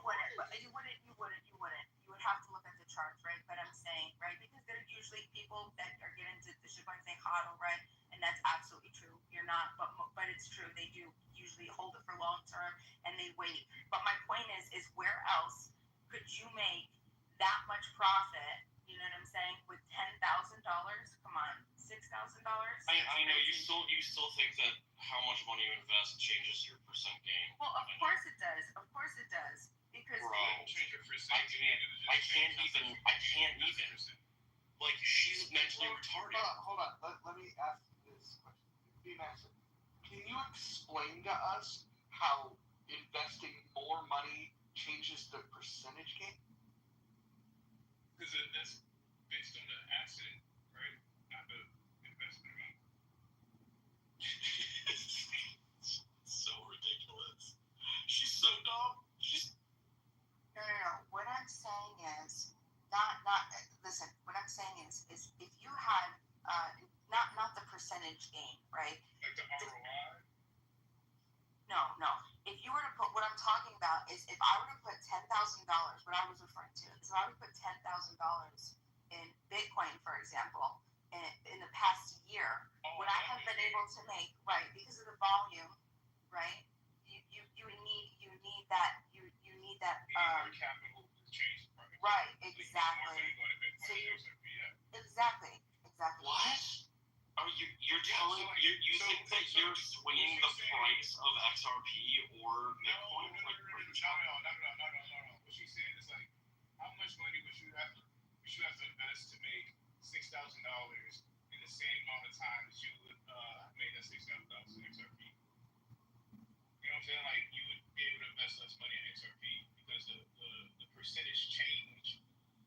would have to look at the charts, right? But I'm saying, right, because there are usually people that are getting into the shitcoin saying hodl, right? And that's absolutely true. You're not, but it's true. They do usually hold it for long term and they wait. But my point is where else could you make that much profit? You know what I'm saying? With $10,000? Come on, $6,000? I know you still think that how much money you invest changes your percent gain. Well, of course it does. Of course it does. Because Bro, I can't even. Like, she's mentally retarded. Hold on. Let me ask this question. B-Max, can you explain to us how investing more money changes the percentage gain? Because that's based on the asset, right? Not the investment amount. So ridiculous. She's so dumb. No. What I'm saying is, listen, what I'm saying is if you had, not the percentage gain, right? Like the ROI? No. If you were to put, what I'm talking about is if I were to put $10,000, what I was referring to is if I were to put $10,000 in Bitcoin, for example, in the past year, what I have been able to make, right, because of the volume, right, you need that More capital to change the price. right, More exactly. money going to Bitcoin So and XRP, yeah. Exactly. What? Are you're telling you think that you're swinging the price of XRP or Bitcoin? No. What she's saying is like, how much money would you have to invest to make $6,000 in the same amount of time as you would make that $6,000 in XRP? You know what I'm saying? Like, you would be able to invest less money in XRP because the percentage change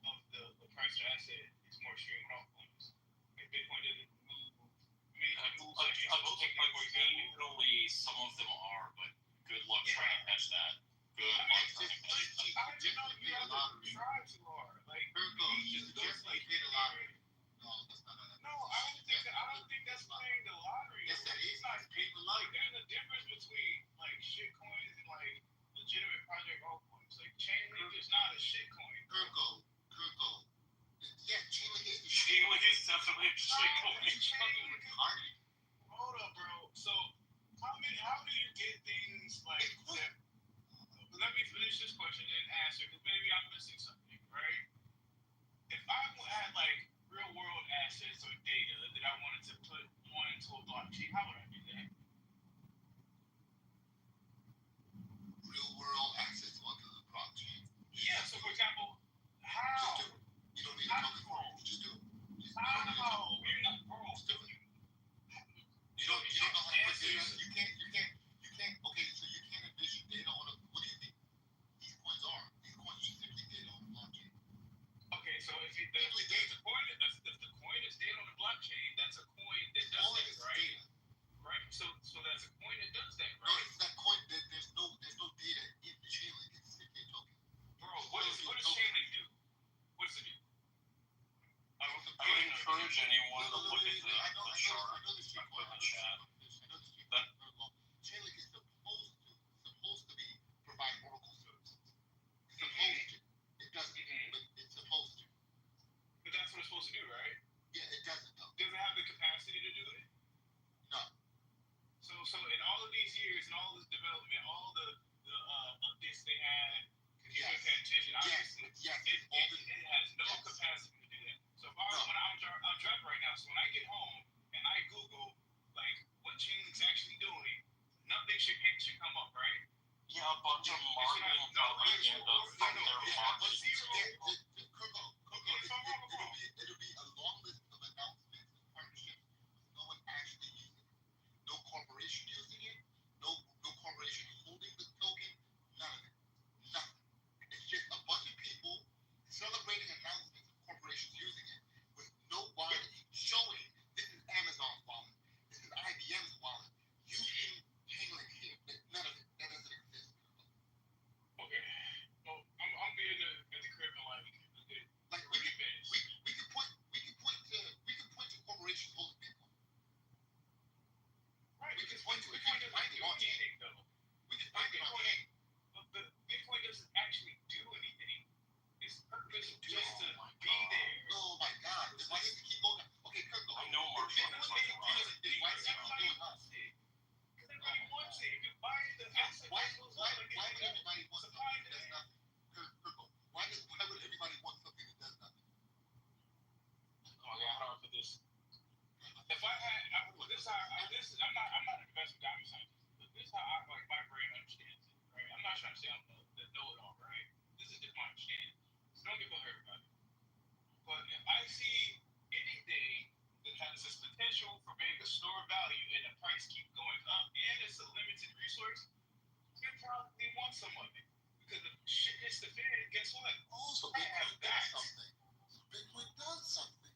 of the price of the asset is more extreme than altcoins. Like Bitcoin doesn't move. I mean, it moves like explosively, for example. Occasionally, some of them are, but good luck trying to catch that. Good luck trying to catch that. I didn't know you have to try too hard. Like, he just does like paid a lottery. No, that's not a. No, I don't think that's playing the lottery. Yes, that is. It's not Paid the like lottery. there's a difference between like shit coins and like legitimate project altcoins. Like Chainlink is not a shit coin. Kirko. Yeah, Chainlink is the Chainlink is definitely a shit coin. Chainlink is hold up, bro. So how do you get things like that? Let me finish this question and answer because maybe I'm missing something, right? If I had like real world assets or data that I wanted to put onto a blockchain, how would I do that? real world access onto the blockchain. Yeah, so for example, how? Just do it. You don't need a token for it. You just do it. How? You're not bro. Just do it. You don't know how to put data. You can't. Okay, so you can't envision data on a. What do you think these coins are? These coins are simply data on the blockchain. Okay, so if the coin is data on the blockchain, that's a coin that does All it that, is right? data. Right. So that's a coin that does that, No, right? it's that coin. There's no data in the Chainlink. It's simply a token. Bro, what does Chainlink do? What does it do? I would encourage anyone to look at the chart. I know this I put in the chat. Chainlink is supposed to be provide Oracle services. It's supposed to. It doesn't, but it's supposed to. But that's what it's supposed to do, right? Yeah, it doesn't though. Does it have the capacity to do it? No. So in all of these years and all this development, all the updates they had, because you've been paying attention, obviously, it has no capacity to do that. So if I'm driving right now, so when I get home and I Google like what Chainlink's actually doing, nothing should come up, right? Yeah, a bunch of marketing propaganda from their marketing team. It'll be a long list of announcements and partnerships with no one actually using it. No corporation using it. No corporation holding the token. None of it. Nothing. It's just a bunch of people celebrating announcements of corporations using it with nobody showing this is Amazon's wallet. This is IBM's wallet. Using Chainlink here. None of it. That doesn't exist. Okay. Well, I'm being at the crib and like we can point to corporations holding Bitcoin. right. We can point to it. We can find it on chain. We can find it on chain. But the Bitcoin doesn't actually do anything. Its purpose is just to be there. Oh my God! Then why does it keep going? Okay, Kirko. I know Mark Zuckerberg's like a rock. Why does it keep going up? Because everybody wants it. If you buy the asset, Why would everybody want something that does nothing? Kirko, why would everybody want something that does nothing? Oh yeah, how do I put this? If I had, this is how I'm not an investment diamond scientist, but this is how my brain understands it. Right? I'm not trying to say I'm the know-it-all, right? This is just my understanding. So don't give a hurt about it. But if I see anything that has this potential for being a store of value and the price keeps going up and it's a limited resource, you probably want some of it. Because if shit hits the fan, guess what? Also, Bitcoin does something. Bitcoin does something.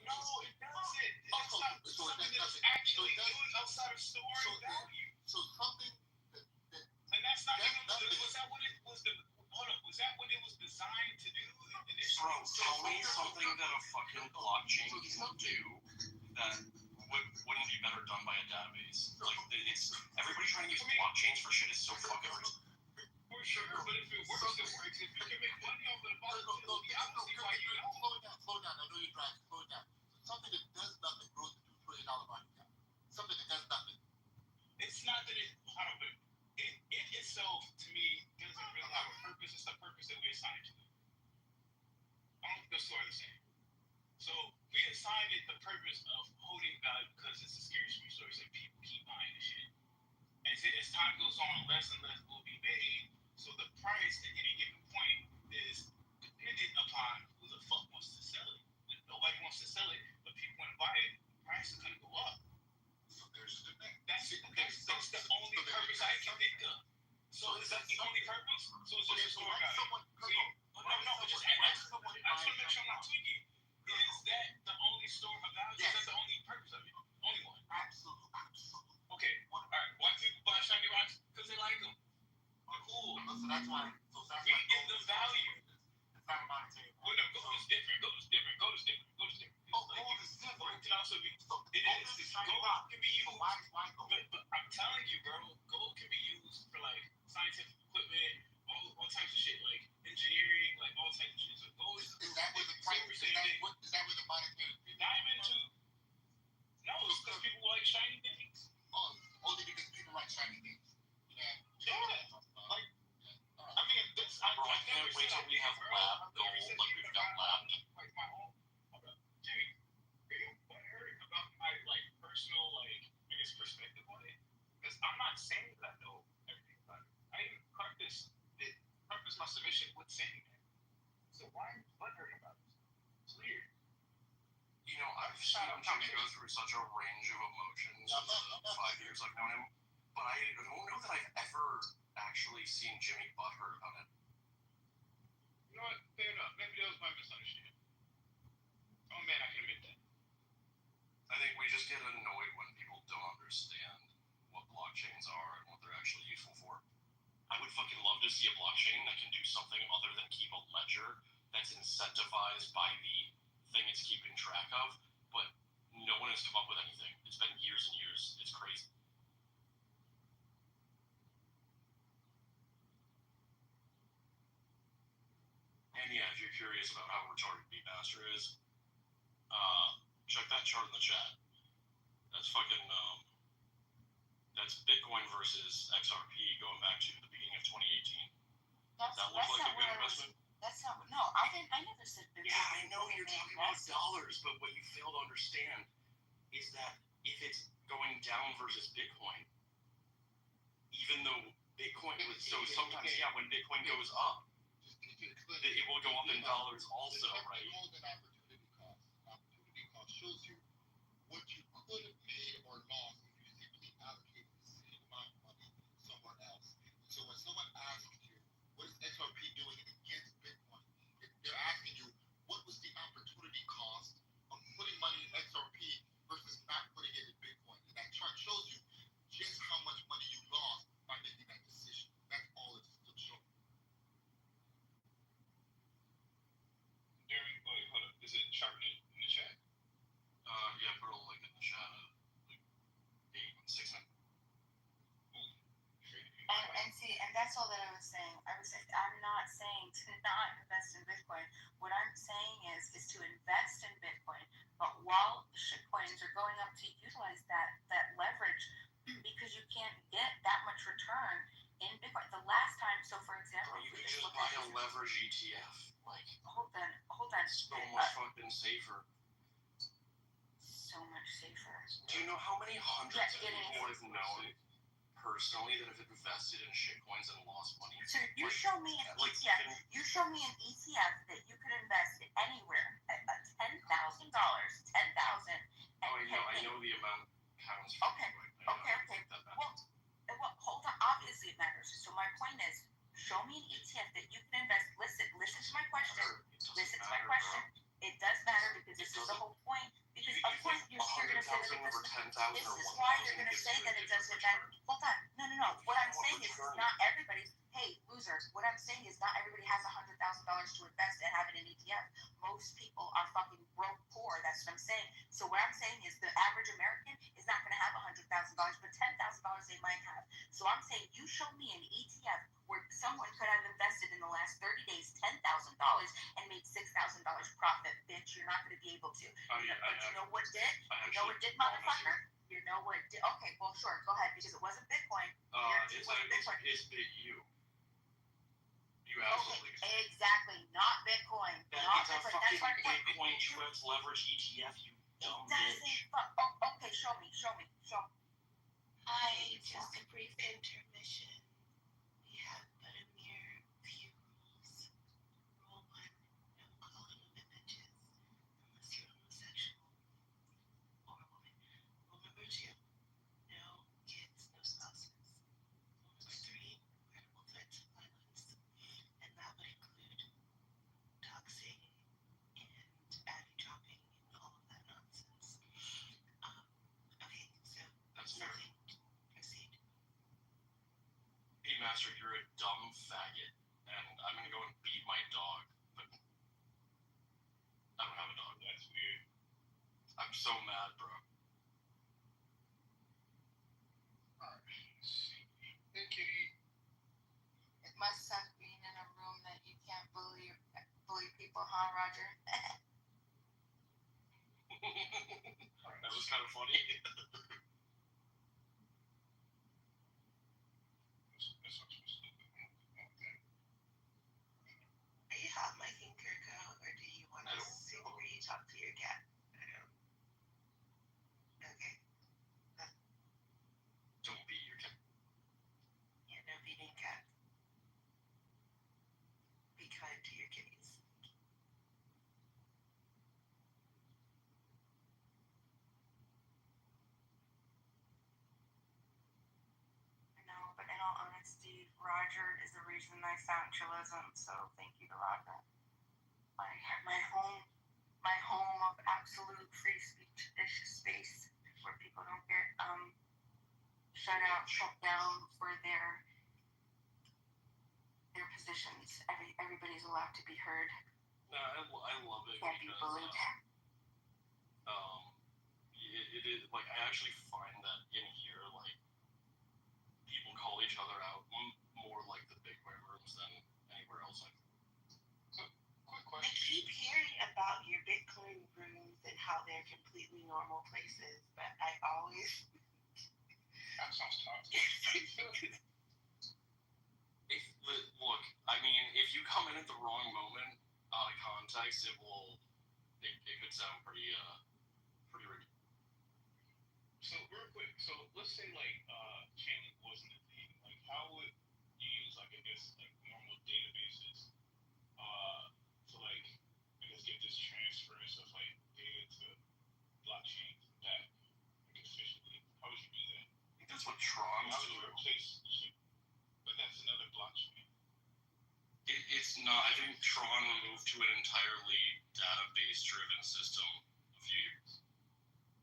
No, it doesn't. It's not something that's actually doing outside of storing value. So something that and that's not even, was that what it was was that what it was designed to do initially? Bro, tell me something that a fucking blockchain can do that wouldn't be better done by a database. Like, it's everybody trying to use blockchains for shit is so fucking rich. For sure, but if it works, it works. If you can make money off of the volatility, I don't see why you don't. Slow down. I know you're driving. Slow down. Something that does nothing grows to $2 trillion market cap. Something that does nothing. It's not that it. I don't know. It itself, to me, doesn't really have a purpose. It's the purpose that we assign to it. I don't think those two are the same. So we assigned it the purpose of holding value because it's a scarce resource and people keep buying the shit. As time goes on, less and less will be made. So the price at any given point is dependent upon who the fuck wants to sell it. If nobody wants to sell it, but people want to buy it, the price is gonna go up. So there's the thing. That's the only purpose I can think of. So is that the only purpose? So it's just a store value. No, but just ask someone. I just want to make sure I'm not tweaking. Is that the only store of value? Yes. Is that the only purpose of it? Only one. Absolutely. Okay. All right. Why do people buy shiny rocks? Because they like them. They're cool. So that's why. We give them value. It's not a monetary. Well, no, gold is different. Gold is different. Gold is different. Gold is different. Gold can also be. It is. Gold can be used. Why gold? But I'm telling you, bro, gold can be used for like scientific equipment, all types of shit, like engineering, like all types of shit. So gold is that where the price? Is that where the monetary? Diamond too. No, it's because people like shiny things. Only because people like shiny things. Yeah. Like, I mean, this. I can't wait till we have lab gold, like we've got lab. Like my own. Jimmy, are you worried about my like personal I guess perspective on it? Because I'm not saying that I know everything about it. I even preface my submission with saying that. So why are you wondering about it? It's weird. You know, I've seen Jimmy go through such a range of emotions in the 5 years I've known him, but I don't know that I've ever actually seen Jimmy butthurt about it. You know what? Fair enough. Maybe that was my misunderstanding. Oh man, I can admit that. I think we just get annoyed when people don't understand what blockchains are and what they're actually useful for. I would fucking love to see a blockchain that can do something other than keep a ledger that's incentivized by the thing it's keeping track of, but no one has come up with anything. It's been years and years. It's crazy. And yeah, if you're curious about how retarded Beatmaster is, check that chart in the chat. That's fucking, that's Bitcoin versus XRP going back to the beginning of 2018. That look like a good investment? That's not, no, I never said Bitcoin. Yeah, I know you're talking about dollars, but what you fail to understand is that if it's going down versus Bitcoin, even though Bitcoin was, so sometimes, yeah, when Bitcoin goes up, it will go up in dollars also, right? Opportunity cost shows you what you could have made or lost if you simply allocated the same amount of money somewhere else. So when someone asks you, what is XRP doing against Bitcoin? They're asking you, what was the opportunity cost of putting money in XRP versus not putting it in Bitcoin? And that chart shows you just how much money you lost by making that decision. That's all it's showing. Jeremy, wait, hold up. Is it chart in the chat? Yeah, put a link in the chat. Like 6 minutes. And see, and that's all that I was saying. I'm not saying to not invest in Bitcoin. What I'm saying is to invest in Bitcoin, but while shitcoins are going up, to utilize that leverage, because you can't get that much return in Bitcoin. The last time, so for example, You could just buy a leverage ETF. Like, hold on. so much fucking safer. So much safer. Do you know how many people would have known personally that if it invested in shitcoins and lost money. So you show me an ETF. You show me an ETF that you could invest anywhere at $10,000. I know the amount counts. Okay. Well, hold on. Obviously, it matters. So my point is, show me an ETF that you can invest. Listen to my question. Listen to my question. It does matter because this is the whole point. Because of course you're going to say that it doesn't. This is why you're going to say that it doesn't matter. Hold on. No. What I'm saying is not everybody. Hey, losers. What I'm saying is not everybody has $100,000 to invest and have it in ETF. Most people are fucking broke poor. That's what I'm saying. So what I'm saying is the average American is not going to have $100,000, but $10,000 they might have. So I'm saying you show me an ETF where someone could have invested in the last 30 days $10,000 and made $6,000 profit. Bitch, you're not going to be able to. But you know what did? You know what did, motherfucker? You know what did? Okay, well, sure, go ahead, because it wasn't Bitcoin. It's you. You absolutely. Okay, exactly, not Bitcoin. It's a fucking Bitcoin US leverage ETF, you dumb bitch. Okay, show me. Hi, just a brief intermission. We have but a mere few rules. Rule 1, no calling of images unless you're homosexual or a woman. Rule number 2, no kids, no spouses. Rule number 3, credible threats of violence, and that would include doxing and addy dropping and all of that nonsense. Okay, so that's fair. Proceed. Hey, Master, you're a dumb faggot, and I'm gonna go and beat my dog, but I don't have a dog. That's weird. I'm so mad, bro. Alright, let's see. Hey, kitty. It must suck being in a room that you can't bully people, huh, Roger? That was kind of funny. Are you hot micing Kirko, or do you want to see where you talk to your cat? Okay. Don't beat your cat. Yeah, no beating cat. Be kind to your kitties. No, but in all honesty, Roger is the reason I found chillism, so thank you to Roger. My home of absolute free speech space where people don't get shut down for their positions. Everybody's allowed to be heard. No, I love it. Can't be bullied. It is like I actually find that in here, like people call each other out more like the Bitcoin rooms than anywhere else. So, quick I question. keep hearing about your Bitcoin rooms and how they're completely normal places, but I always. That sounds toxic. Look, I mean, if you come in at the wrong moment, out of context, it could sound pretty ridiculous. So real quick, let's say like Chainlink wasn't a thing. Like, how would you use like normal databases to like get this transference of like data to blockchain that efficiently? How would you do that? I think that's what Tron How is would you doing. replace? But that's another blockchain. It's not. I think Tron moved to an entirely database-driven system a few years.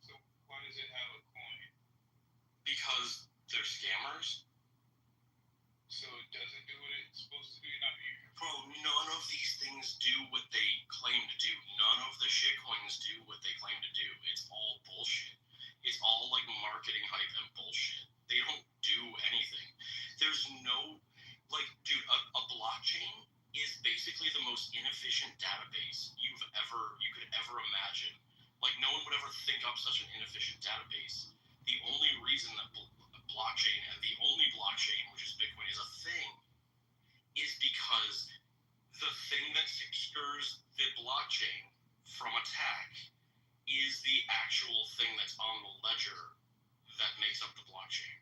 So why does it have a coin? Because they're scammers. So it doesn't do what it's supposed to do. Bro, none of these things do what they claim to do. None of the shitcoins do what they claim to do. It's all bullshit. It's all like marketing hype and bullshit. They don't do anything. There's no, like, dude, a blockchain is basically the most inefficient database you could ever imagine. Like, no one would ever think up such an inefficient database. The only reason that blockchain and the only blockchain, which is Bitcoin, is a thing, is because the thing that secures the blockchain from attack is the actual thing that's on the ledger that makes up the blockchain.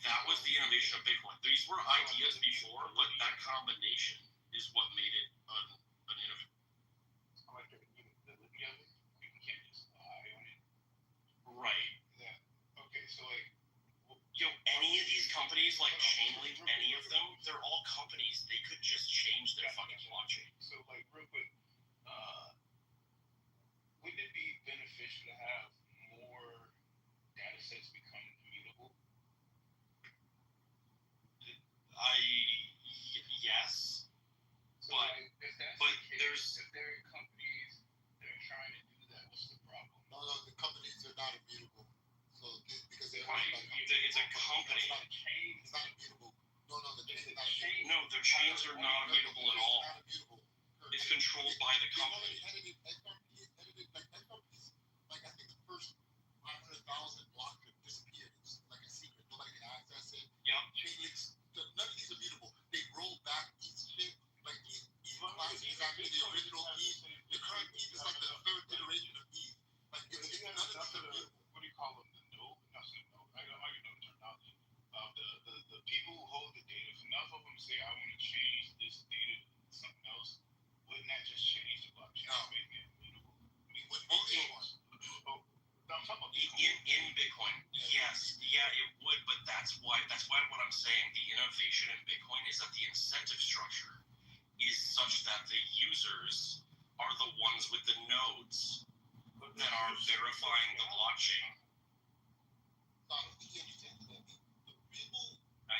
That was the innovation of Bitcoin. These were ideas before, but that combination is what made it an innovation. Like the Libby of it, you can't just lie on it. Right. Yeah. Okay, so like, any of these companies, like Chainlink, any of them, they're all companies. They could just change their fucking blockchain. So like, real quick, wouldn't it be beneficial to have more data sets become immutable? Yes, So but like, if that's but the case, there's if there are companies that are trying to do that, what's the problem? No, the companies are not immutable. So because they're right. It's a company. It's not immutable. No, the chain is not immutable. No, their chains are not immutable at all. It's not immutable. It's controlled by the They've company. already edited XRP's, like I think the first 500,000 blocks have disappeared. It's like a secret. Nobody can access it. Yep. Chainlinks, none of these are immutable. They rolled back each shit. Like Eve Classic is actually the original Eve. The current Eve is like the third iteration of Eve. Like it's none of these are immutable. What do you call them? The node? Not the node. I don't know the terminology. The people who hold the data. If enough of them say, I want to change this data to something else, wouldn't that just change the blockchain? No. Make it immutable? I mean, What I'm talking about In Bitcoin, yes, yeah, it would, but that's why what I'm saying, the innovation in Bitcoin is that the incentive structure is such that the users are the ones with the nodes that are verifying the blockchain. So I don't think you understand that. The people, I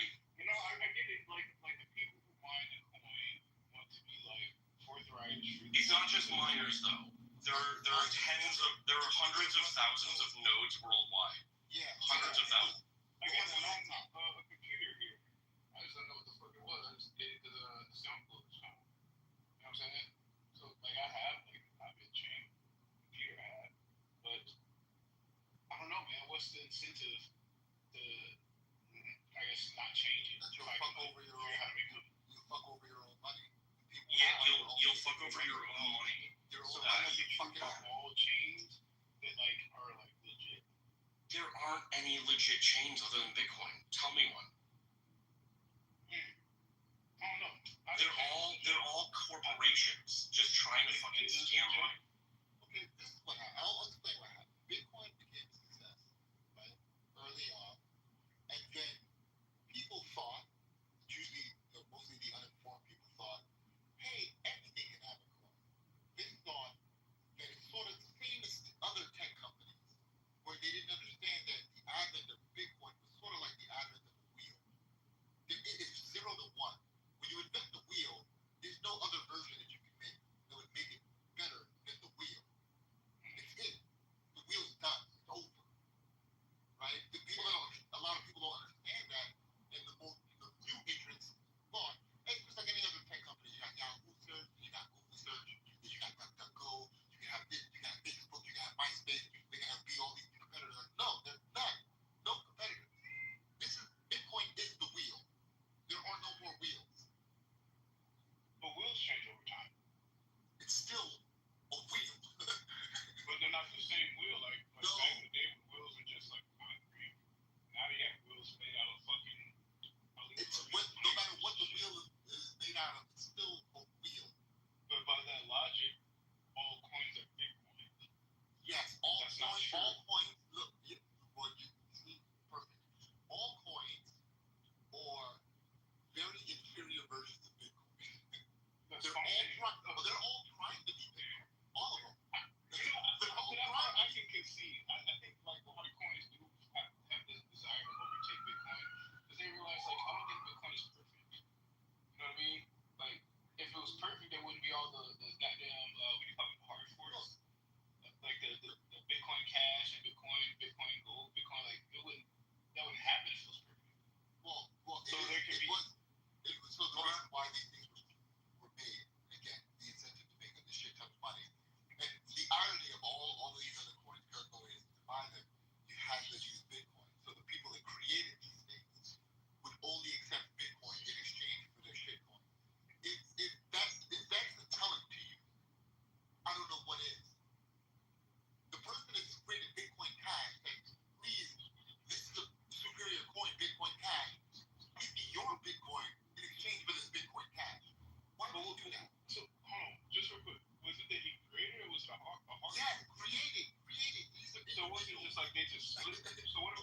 get it. Like the people who mine the coin want to be like forthright. It's not just miners though. There are hundreds of thousands of nodes worldwide. yeah, Hundreds of thousands. I got a computer here. I just don't know what the fuck it was. I just did it to the sound book. You know what I'm saying? So like I have like a BitChain computer I have, but I don't know, man. What's the incentive to, I guess, not change it? that you'll fuck over your own. You fuck over your own money. Yeah, you'll fuck over your own money. Your own So money. you Fuck it choose up. all chains that like are like legit. There aren't any legit chains other than Bitcoin. Tell me one. I don't know. They're all corporations just trying to fucking scam money. Okay, this is what happened. I'll explain what happened. Bitcoin became a success, right? Early on. And then people thought, usually, mostly the uninformed people thought, hey, anything can have a coin. They thought that it's sort of the same as the other tech companies, where they didn't understand that the advent of Bitcoin was sort of like the advent of the wheel. It's 0 to 1. When you invent the wheel, there's no other version that you can make that would make it better than the wheel. It's it. The wheel's done. It's over. Right? A lot of people don't understand that, and the new entrants thought, hey, just like any other tech company, you got Yahoo Search, you got Google Search, you got DuckDuckGo, you can have this, you got Facebook, you got MySpace, they can have all these competitors. No, there's none. No competitors. Bitcoin is the wheel. There are no more wheels. But wheels change over time. It's still a wheel. But they're not the same wheel. Like No. back in the day when wheels were just like concrete. Now they have wheels made out of fucking. No matter what the wheel is made out of, it's still a wheel. But by that logic, all coins are Bitcoin. Yes, all That's not coins. true. All coins. Look, boy, you see, perfect. All coins are very inferior versions of Bitcoin. That's They're all trying to be Bitcoin. All of them. They're all trying. I can concede. I think like a lot of coins do have this desire to overtake Bitcoin because they realize like I don't think Bitcoin is perfect. You know what I mean? Like if to split. So what?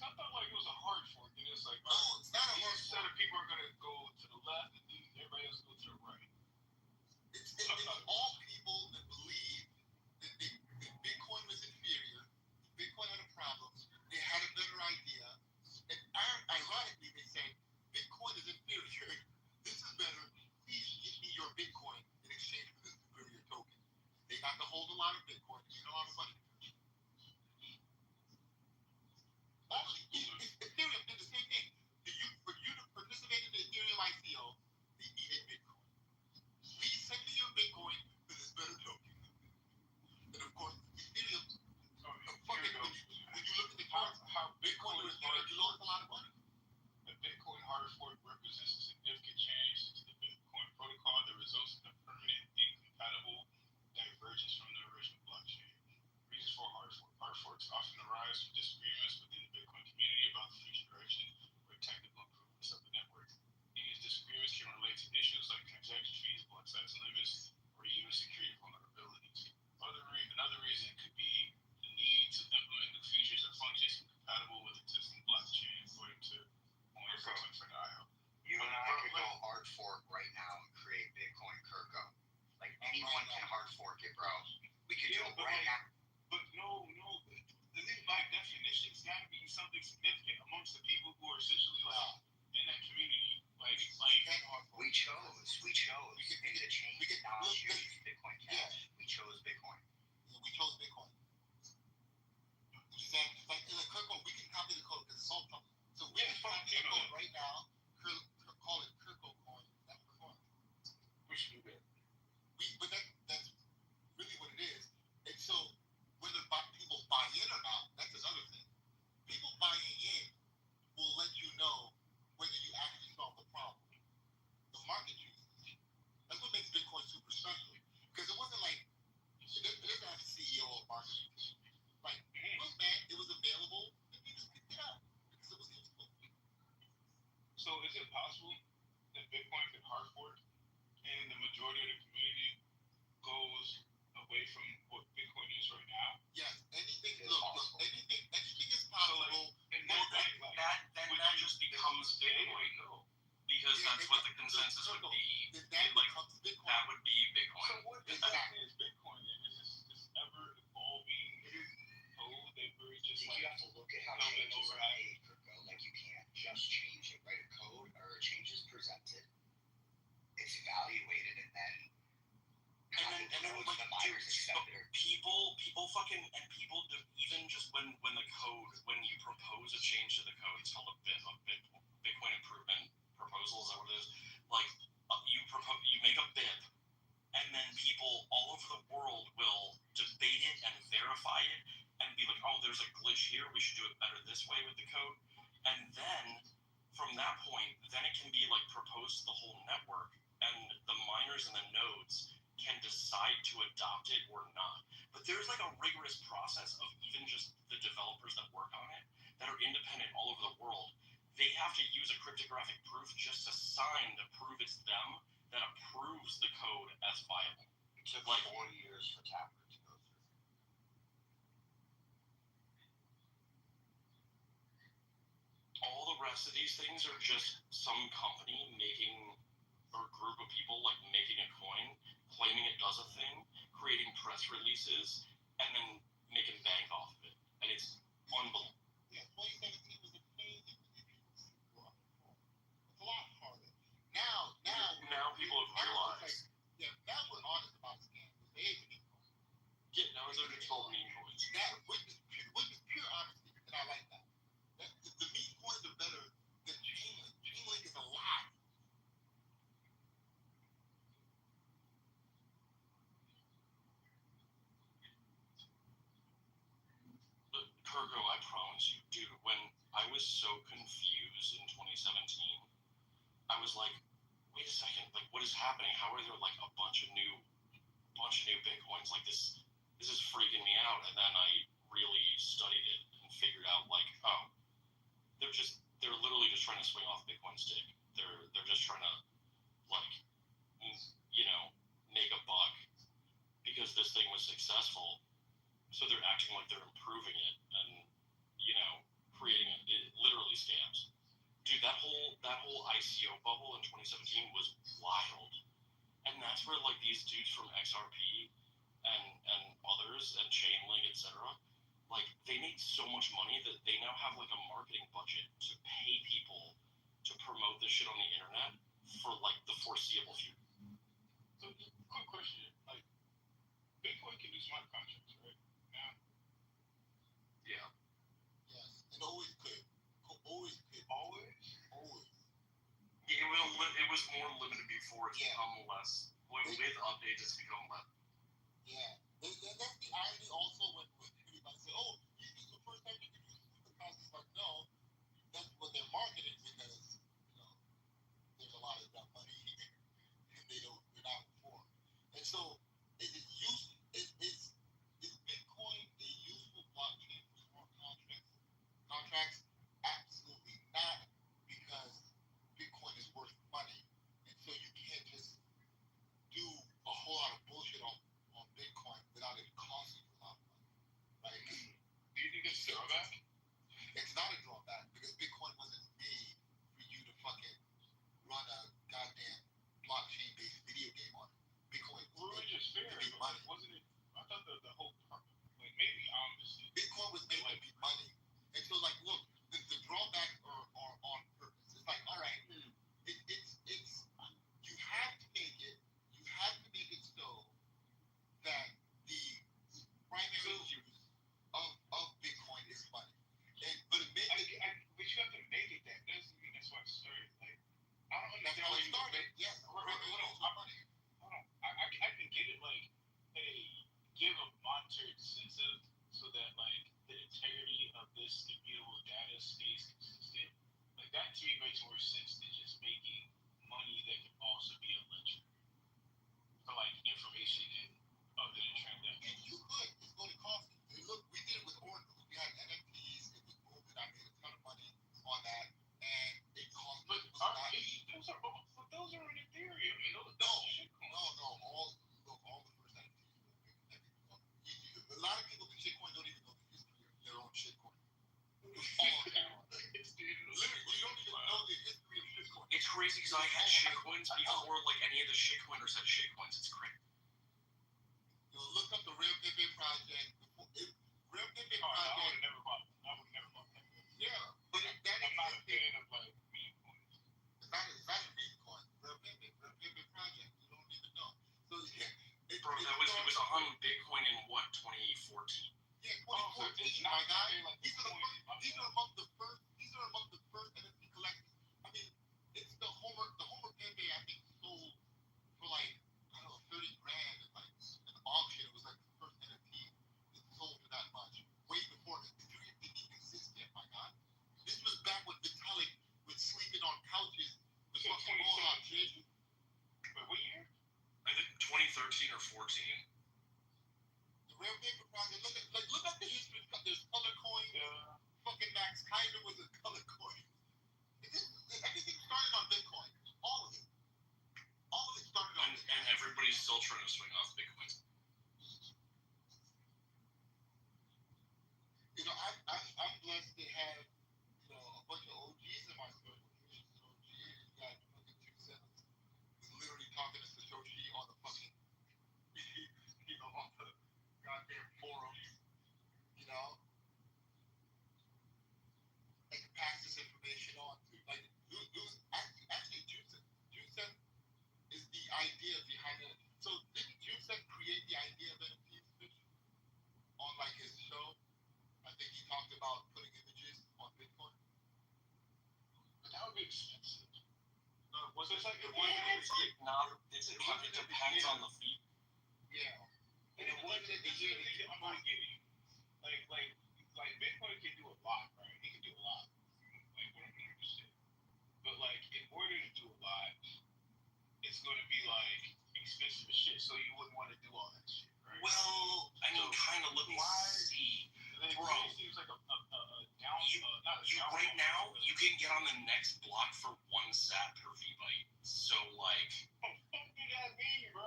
I thought like it was a hard fork, and it's like, No, it's not a hard these set of people are gonna go to the left, and everybody else go to the right. It's all people that believe that Bitcoin was inferior, Bitcoin had problems, they had a better idea, and ironically they said, Bitcoin is inferior, this is better, please give me your Bitcoin in exchange for this inferior token. They got to hold a lot of Bitcoin, made a lot of money. Ethereum did the same thing. For you to participate in the Ethereum ICO, they needed Bitcoin. Please send me your Bitcoin for this better token. And of course, Ethereum, when you look at the charts, how Bitcoin was better, you lost a lot of money. The Bitcoin hard fork represents a significant change to the Bitcoin protocol that results in a permanent, incompatible divergence from the original blockchain. Reasons for hard forks often arise from disagreements within the Bitcoin community about the future direction or technical improvements of the network. These disagreements can relate to issues like transaction fees, block size limits, or even security vulnerabilities. Another reason could be the need to implement new features or functions compatible with existing blockchain, according to Moyer. You and I could go hard fork right now and create Bitcoin Kirko. Like anyone can hard fork it, bro. We could do it right now. But no. I think by definition, it's got to be something significant amongst the people who are essentially like in that community. We chose. We could change. We could not choose Bitcoin Cash. We chose Bitcoin. We chose Bitcoin. Like in the Kirko, we can copy the code because it's all public. So we can copy the code right now. Call it Kirko coin. That's the coin. We should do that. But that's really what it is. And so whether people buy in or not, that's another thing. People buying in will let you know whether you actually solve the problem. The market uses it. That's what makes Bitcoin super special. Because it wasn't like it doesn't have a CEO or marketing team. Like, look, man, it was available, and we just picked it up because it was useful. So is it possible that Bitcoin could hard fork and the majority of the community goes away from what Bitcoin is right now? Yes, anything is possible. And that just becomes Bitcoin, though. Because that's what the consensus would be. That would be Bitcoin. So what exactly is Bitcoin then? Is this ever evolving code that we're just you have to look at how changes are made, Kirko. Like you can't just change it, right? A code or a change is presented, it's evaluated, and then like, the buyers accept it. People even just when you propose a change to the code, it's called a Bitcoin improvement proposal, is that what it is? Like you make a BIP, and then people all over the world will debate it and verify it and be like, oh, there's a glitch here, we should do it better this way with the code. And then from that point, then it can be like proposed to the whole network, and the miners and the nodes can decide to adopt it or not. But there's like a rigorous process of even just the developers that work on it that are independent all over the world. They have to use a cryptographic proof just to sign to prove it's them that approves the code as viable. It took like 4 years for Taproot to go through. All the rest of these things are just some company making, or group of people like making a coin, claiming it does a thing, creating press releases, and then making bank off of it. And it's unbelievable. Yeah, 2017 was amazing. It's a lot harder. Now people have realized. Now we're honest about scams. They ain't Bitcoin. Yeah, now they're controlled meme coins. That with pure honesty, and I like that. The meme coins are better than Chainlink. Chainlink is a lie. But Kirko, I promise you, dude, when I was so confused in 2017, I was like, wait a second, like what is happening? How are there like a bunch of new Bitcoins? Like this is freaking me out. And then I really studied it and figured out like, oh, they're literally just trying to swing off Bitcoin's dick. They're just trying to like, you know, make a buck because this thing was successful. So they're acting like they're improving it and, you know, creating it literally scams. Dude, that whole ICO bubble in 2017 was wild. And that's where, like, these dudes from XRP and others and Chainlink, etc., like, they made so much money that they now have, like, a marketing budget to pay people to promote this shit on the internet for, like, the foreseeable future. So, quick question. Like, Bitcoin can do smart contracts, right? Now? Yeah. Yes, and always could. Always could. Always? Always. It was more limited before. It's Yeah. become less. With updates, it's become less. Yeah. That's the irony also when everybody say, oh, this is the first time you can use supercars. It's like, no, that's what they're marketing because, you know, there's a lot of that money here and they're not informed. And so, is Bitcoin a useful blockchain for smart contracts? Absolutely not, because Bitcoin is worth money. And so you can't just do a whole lot of bullshit on Bitcoin without it costing you a lot of money. Like, Do you think it's a drawback? it's not a drawback because Bitcoin wasn't made for you to fucking run a goddamn blockchain-based video game on it. Bitcoin Well, was it's just fair. made to be money. Wasn't it? I thought the whole like maybe I'm just Bitcoin was made to be money. And so, like, look, the drawbacks are on purpose. It's like, all right, it's you have to make it so that the primary use of Bitcoin is money. But you have to make it that. Doesn't mean that's why it started. Like, I don't that's understand how why it you started. make. Yes. Hold on. I can get it. Like, hey, give a monetary incentive so that like the integrity of this immutable data stays consistent. Like that to me makes more sense than just making money that can also be a ledger for like information and other than transactions. You could. It's going to cost you. Look, we did it with Oracle. We had NFTs. It was moving. I made a ton of money on that, and it cost. But those are in Ethereum. I mean, those shitcoins. No. All the first NFTs. A lot of people in shitcoin don't even know the history of their own shitcoin. Literally, you don't even know the history of shitcoin. It's crazy because I had shitcoins before, like, any of the shitcoiners had shitcoins. It's crazy. Look up the Real Pepe project. Real Pepe I project. would have never bought that. Yeah, but I'm not a fan of like meme coins. It's not a meme coin. Real Pepe project. You don't even know. So yeah, Bro, it was on Bitcoin in what, 2014? Yeah, 2014, my guy. These are among the first NFT collectors. I mean, it's the Homer Pepe, I think, sold for like, I don't know, 30 grand in like an auction. It was like the first NFT that sold for that much. Way before Ethereum didn't even exist yet, my guy. This was back when Vitalik was sleeping on couches with fucking Mohawk shit. But what year? I think 2013 or 14. The Real Paper project. Look at the history. There's color coins. Fucking Max Kaiser was a color coin. Everything started on Bitcoin. All of it. All of it started on Bitcoin. And everybody's still trying to swing off Bitcoin. You know, I'm blessed to have, you know, a bunch of OGs in my circle. Here's an OG. You got fucking 2 7s. He's literally talking to Satoshi on the fucking, you know, on the goddamn forums. You know? I can pass this information on to, like, actually, Juicep is the idea behind it. So, didn't Juicep create the idea of NFTs on, like, his show? I think he talked about putting images on Bitcoin. But that would be expensive. No, it It wasn't depends on the fee. Yeah. And it wasn't at the year that I'm not getting. Like Bitcoin can do a lot, right? It can do a lot. Like 100%. But like in order to do a lot, it's gonna be like expensive as shit. So you wouldn't want to do all that shit, right? Well, I mean, kind of. Let me see. Bro, it seems like a down. Right now, you can get on the next block for 1 sat per V-byte. So, like, What does that mean, bro?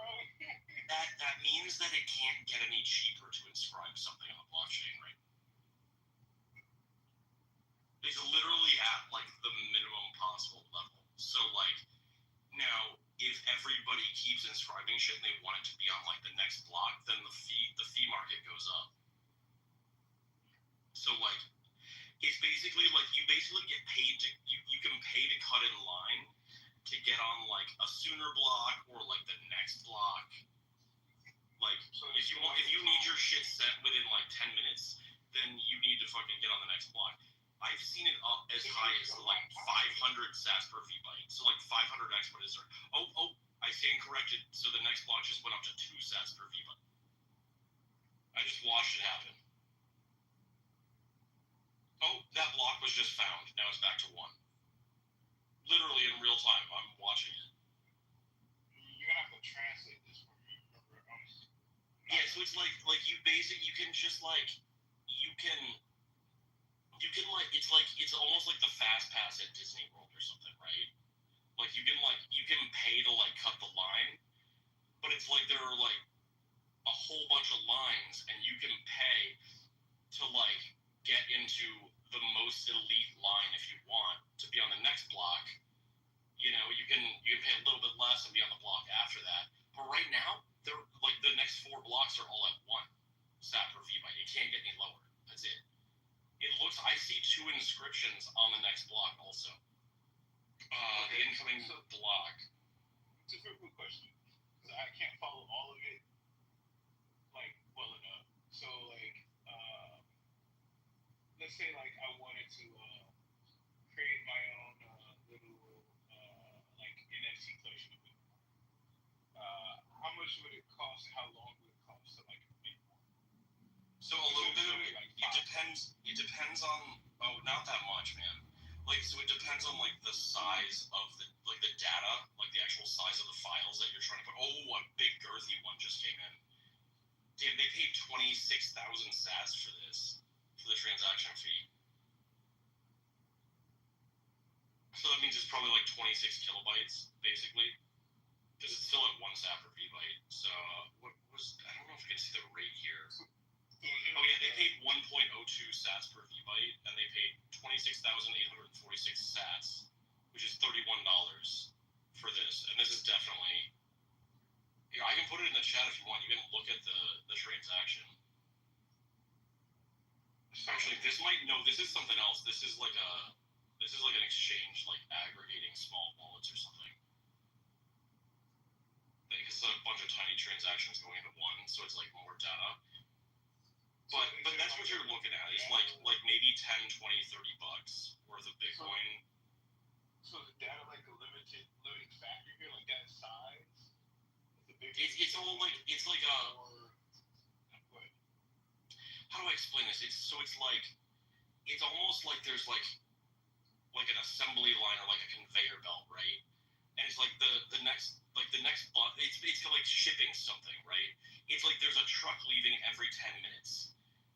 that means that it can't get any cheaper to inscribe something on the block. blockchain right now. It's literally at like the minimum possible level. So like now, if everybody keeps inscribing shit and they want it to be on like the next block, then the fee market goes up. So like it's basically like you basically get paid to you can pay to cut in line to get on like a sooner block or like the next block. Like if you need your shit set within like 10 minutes, then you need to fucking get on the next block. I've seen it up as high as like 500 sats per V-byte. So like 500x what is there? Oh, I stand corrected. So the next block just went up to 2 sats per V-byte. I just watched it happen. Oh, that block was just found. Now it's back to 1. Literally in real time, I'm watching it. You're gonna have to translate this for me. Yeah, so it's like you can just like you can like it's almost like the fast pass at Disney World or something, right? Like you can pay to like cut the line, but it's like there are like a whole bunch of lines and you can pay to like get into the most elite line if you want to be on the next block. You know, you can pay a little bit less and be on the block after that. But right now, they're like the next 4 blocks are all at 1 sat per V-byte. It can't get any lower. That's it. I see 2 inscriptions on the next block also. The incoming block. It's a very good question because I can't follow all of it like well enough. So like, let's say like I wanted to create my own little like NFT collection of it. How much would it cost? How long would it cost to like make one? So a little bit of it. It depends on. Oh, not that much, man. Like, so it depends on like the size of the data, like the actual size of the files that you're trying to put. Oh, a big girthy one just came in. Damn, they paid 26,000 sats for this, for the transaction fee. So that means it's probably like 26 kilobytes, basically, because it's still at 1 sat per V-byte. So I don't know if you can see the rate here. Oh yeah, they paid 1.02 sats per V-byte, and they paid 26,846 sats, which is $31 for this. And this is definitely. Yeah, I can put it in the chat if you want. You can look at the transaction. Actually, this is something else. This is like an exchange, like aggregating small wallets or something. It's a bunch of tiny transactions going into one, so it's like more data. But that's what you're looking at. It's like maybe 10, 20, 30 bucks worth of Bitcoin. So the data like a limiting factor here, like that size? It's all like it's like a. How do I explain this? It's almost like there's like an assembly line or like a conveyor belt, right? And it's like the next block. It's like shipping something, right? It's like there's a truck leaving every 10 minutes.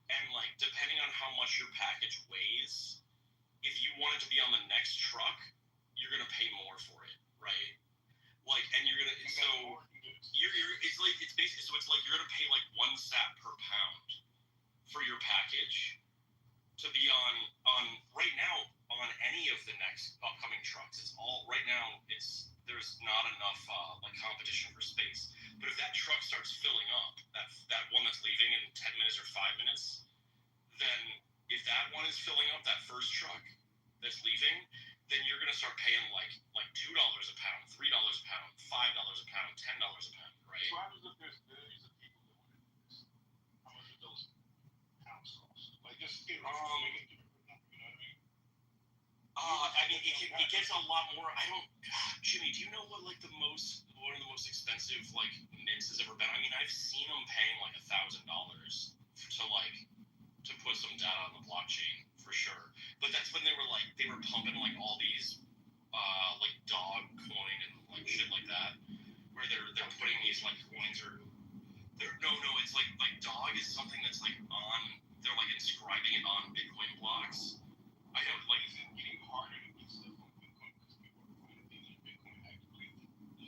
And like depending on how much your package weighs, if you want it to be on the next truck, you're gonna pay more for it, right? Like, and you're gonna it's basically so it's like you're gonna pay like 1 sat per pound for your package to be on right now on any of the next upcoming trucks. It's all right now. There's not enough like competition for space. But if that truck starts filling up, that one that's leaving in 10 minutes or 5 minutes, then if that one is filling up, that first truck that's leaving, then you're gonna start paying like $2 a pound, $3 a pound, $5 a pound, $10 a pound, right? So how does if there's millions of people that want to do this? How much would those pounds cost? Like just you know what I mean? I mean, it gets a lot more. Jimmy, do you know what like one of the most expensive like mints has ever been? I mean, I've seen them paying like $1,000 to put some data on the blockchain for sure. But that's when they were pumping like all these like dog coin and like shit like that, where they're putting these like coins or it's like dog is something that's like on. They're like inscribing it on Bitcoin blocks. I don't like. Is it getting harder to get stuff on Bitcoin because people are finding things on Bitcoin actively?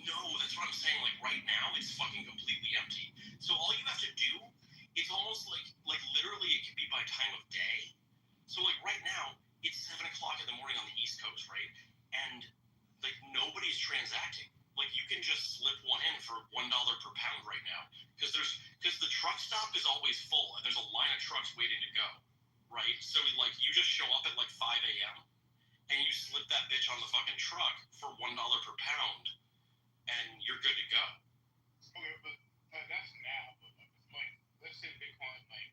No, that's what I'm saying. Like right now, it's fucking completely empty. So all you have to do, it's almost like literally it can by time of day. So like right now, it's 7 o'clock in the morning on the East Coast, right? And like nobody's transacting. Like you can just slip one in for $1 per pound right now because the truck stop is always full and there's a line of trucks waiting to go, right? So like you just show up at like 5 a.m. and you slip that bitch on the fucking truck for $1 per pound, and you're good to go. Okay, but that's now. But like, let's say Bitcoin like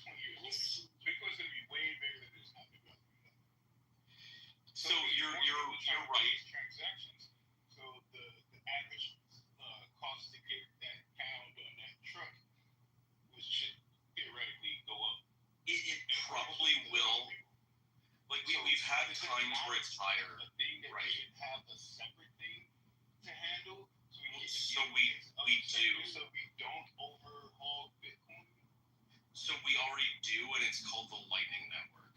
20 years later, Bitcoin's gonna be way bigger than it is now. So you're right. Transactions. So the average cost to get that pound on that truck, which should theoretically go up. It probably will. Like we've had times where it's higher, a thing that right? We should have a separate thing to handle. So we do. So we don't overhaul Bitcoin. So we already do, and it's called the Lightning Network,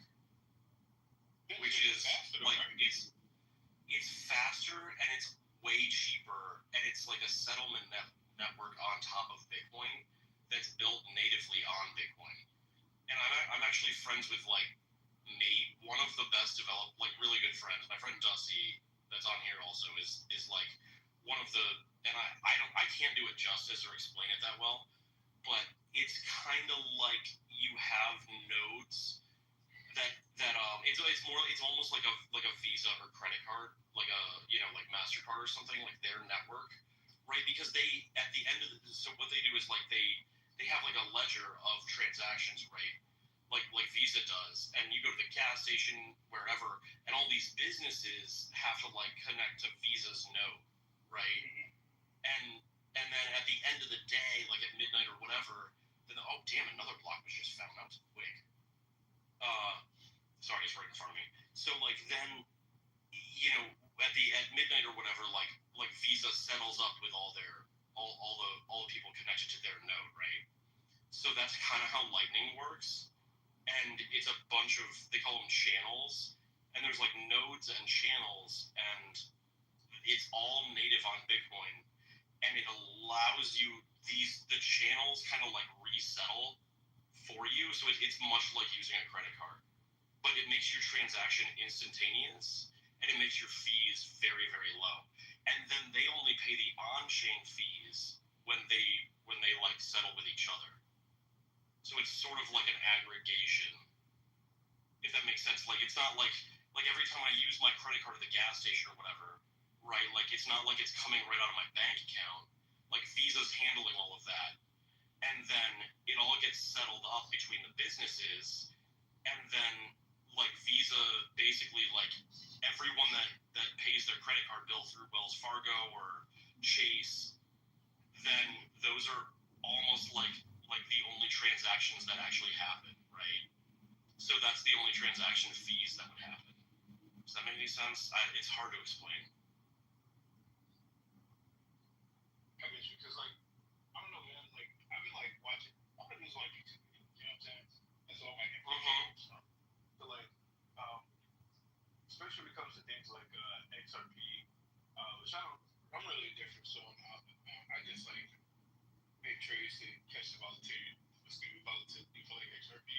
which is faster, like right? it's faster and it's way cheaper, and it's like a settlement network on top of Bitcoin that's built natively on Bitcoin. And I'm actually friends with like Nate, one of the best developed, like really good friends. My friend Dusty, that's on here also, is like one of the, and I can't do it justice or explain it that well, but it's kind of like you have nodes that it's almost like a Visa or credit card, like a like MasterCard or something, like their network, right? Because they at the end of so what they do is like they have like a ledger of transactions, right? Like Visa does, and you go to the gas station wherever, and all these businesses have to like connect to Visa's node, right? And then at the end of the day, like at midnight or whatever, then oh damn, another block was just found. That was quick. Sorry, it's right in front of me. So like then, at midnight or whatever, like Visa settles up with all the people connected to their node, right? So that's kind of how Lightning works. And it's a bunch of, they call them channels, and there's like nodes and channels, and it's all native on Bitcoin, and it allows you the channels kind of like resettle for you, so it's much like using a credit card, but it makes your transaction instantaneous, and it makes your fees very, very low, and then they only pay the on-chain fees when they like settle with each other. So it's sort of like an aggregation, if that makes sense. Like it's not like every time I use my credit card at the gas station or whatever, right? Like it's not like it's coming right out of my bank account. Like Visa's handling all of that, and then it all gets settled up between the businesses, and then like Visa basically like everyone that pays their credit card bill through Wells Fargo or Chase, then those are almost like the only transactions that actually happen, right? So that's the only transaction fees that would happen. Does that make any sense? It's hard to explain. I guess because like I don't know, man. Like I've been like watching. I'm gonna use like YouTube videos. You know what I'm saying? That's all my information stuff. So like, especially when it comes to things like XRP, which I'm really different. So I just like make trades to catch the volatility for like XRP,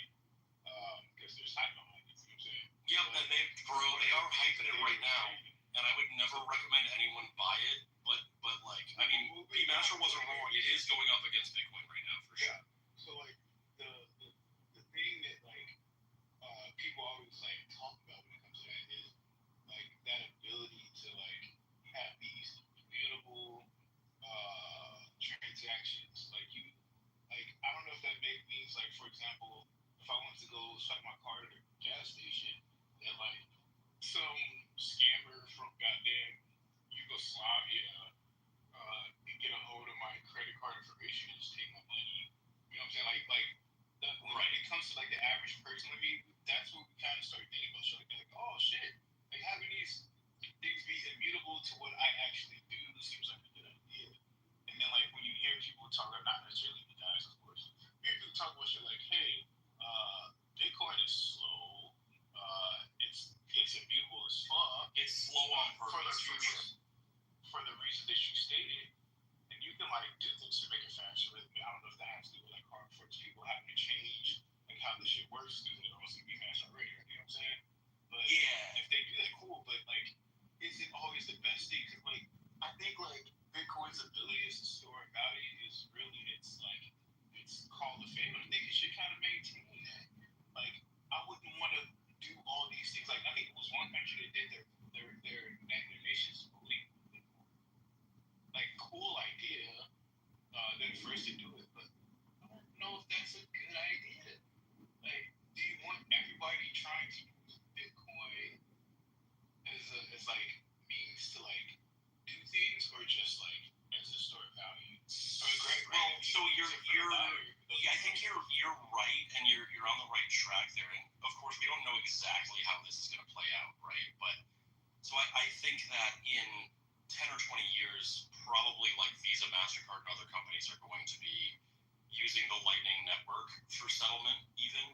because there's hype behind it. You know what I'm saying? Yeah, and they are hyping it right now, and I would never recommend anyone buy it. But like, I mean, B-Master wasn't wrong. It is going up against Bitcoin right now for sure. So like the thing that like people always like talk about when it comes to that is like that ability to like have these immutable transactions. Like I don't know if that means like, for example, if I wanted to go swipe my card at a gas station, and like some scammer from goddamn Yugoslavia get a hold of my credit card information and just take my money. You know what I'm saying? When it comes to like the average person, I mean, that's what we kind of start thinking about. So like, oh shit, like having these things be immutable to what I actually do seems like a good idea. And then like when you hear people talk, not necessarily the guys, of course, you hear people talk about shit like, hey, Bitcoin is slow. It's immutable as fuck. It's slow on purpose for the reason that you stated. And you can like do things to make it faster. I don't know if that has to do with like hard forks, people having to change like how the shit works. interesting because, like, I think, like, Bitcoin's ability as a store of value is really, it's called the fame. I think it should kind of maintain that. Like, I wouldn't want to do all these things. Like, I think it was one country that did their nation's belief. Like, cool idea. They're the first to do it, but I don't know if that's a good idea. Like, do you want everybody trying to use Bitcoin as like means to like do things, or just like as a store of value? Well, so yeah, I think you're right, and you're on the right track there. And of course, we don't know exactly how this is going to play out, right? But so I think that in 10 or 20 years, probably like Visa, MasterCard, and other companies are going to be using the Lightning Network for settlement. Even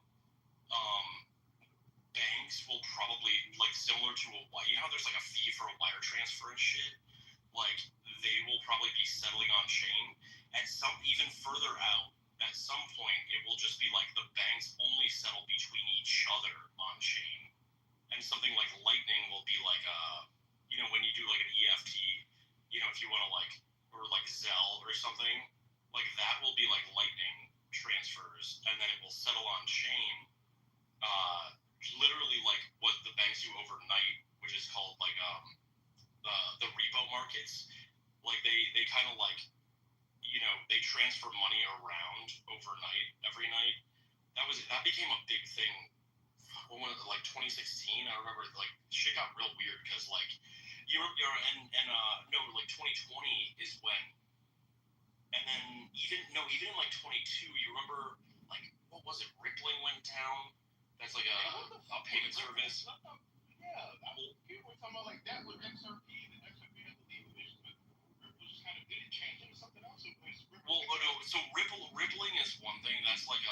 banks will probably, like, similar to a wire. You know how there's like a fee for a wire transfer and shit. Like, they will probably be settling on chain. At some even further out, at some point, it will just be like the banks only settle between each other on chain, and something like Lightning will be like when you do like an EFT, if you want to like, or like Zelle or something, like that will be like Lightning transfers, and then it will settle on chain. Literally like what the banks do overnight, which is called like the repo markets. Like they kind of like, they transfer money around overnight every night. That became a big thing. When like 2016, I remember like shit got real weird because like like 2020 is when, and then even in like 22, you remember like what was it? Rippling went down. That's like a payment service. Yeah, people were talking about like that with XRP and XRP. I believe Ripple just kind of did it change into something else. Well, no. So rippling is one thing. That's like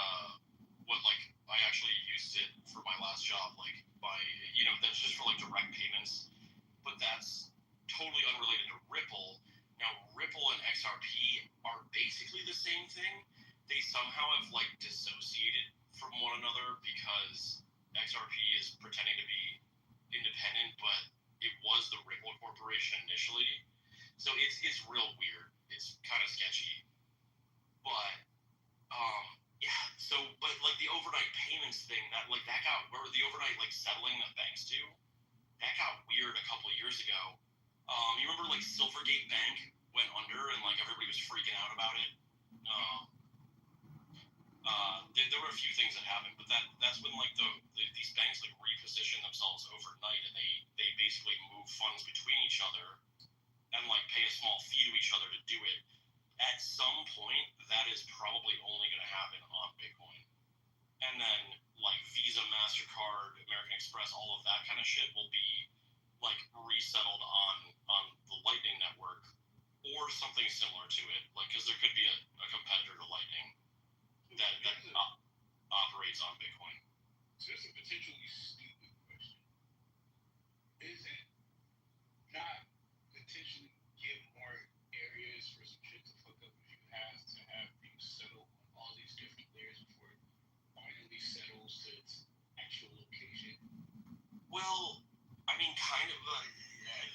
what like I actually used it for my last job. Like that's just for like direct payments. But that's totally unrelated to Ripple. Now, Ripple and XRP are basically the same thing. They somehow have like dissociated from one another because XRP is pretending to be independent, but it was the Ripple Corporation initially. So it's real weird. It's kind of sketchy. But yeah. So but like the overnight payments thing, that got, or the overnight like settling that banks do, that got weird a couple of years ago. You remember like Silvergate Bank went under and like everybody was freaking out about it. There were a few things that happened, but that's when like these banks like reposition themselves overnight, and they basically move funds between each other and like pay a small fee to each other to do it. At some point, that is probably only going to happen on Bitcoin, and then like Visa, MasterCard, American Express, all of that kind of shit will be like resettled on the Lightning Network or something similar to it, like because there could be a competitor to Lightning that operates on Bitcoin. So it's a potentially stupid question. Is it not potentially give more areas for some shit to fuck up if you have to have things settle on all these different layers before it finally settles to its actual location? Well, I mean, kind of.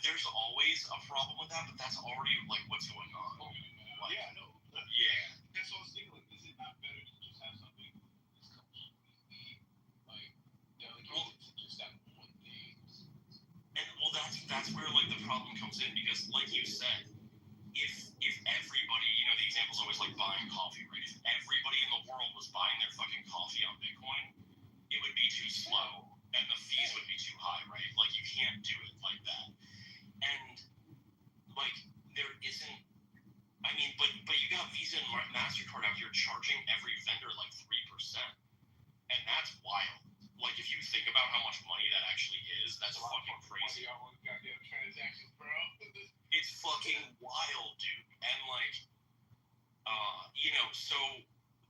There's always a problem with that, but that's already like what's going on. Like, yeah, no. Yeah. That's what I was thinking. Like, is it not better to just have something that's completely like delegated to just that one thing? And well, that's where like the problem comes in, because like you said, if everybody, the example's always like buying coffee, right? If everybody in the world was buying their fucking coffee on Bitcoin, it would be too slow and the fees would be too high, right? Like you can't do it like that. And like there isn't, I mean, but you got Visa and MasterCard out here charging every vendor like 3%, and that's wild. Like if you think about how much money that actually is, that's fucking crazy. Goddamn transactions, bro. It's fucking wild, dude. And like, so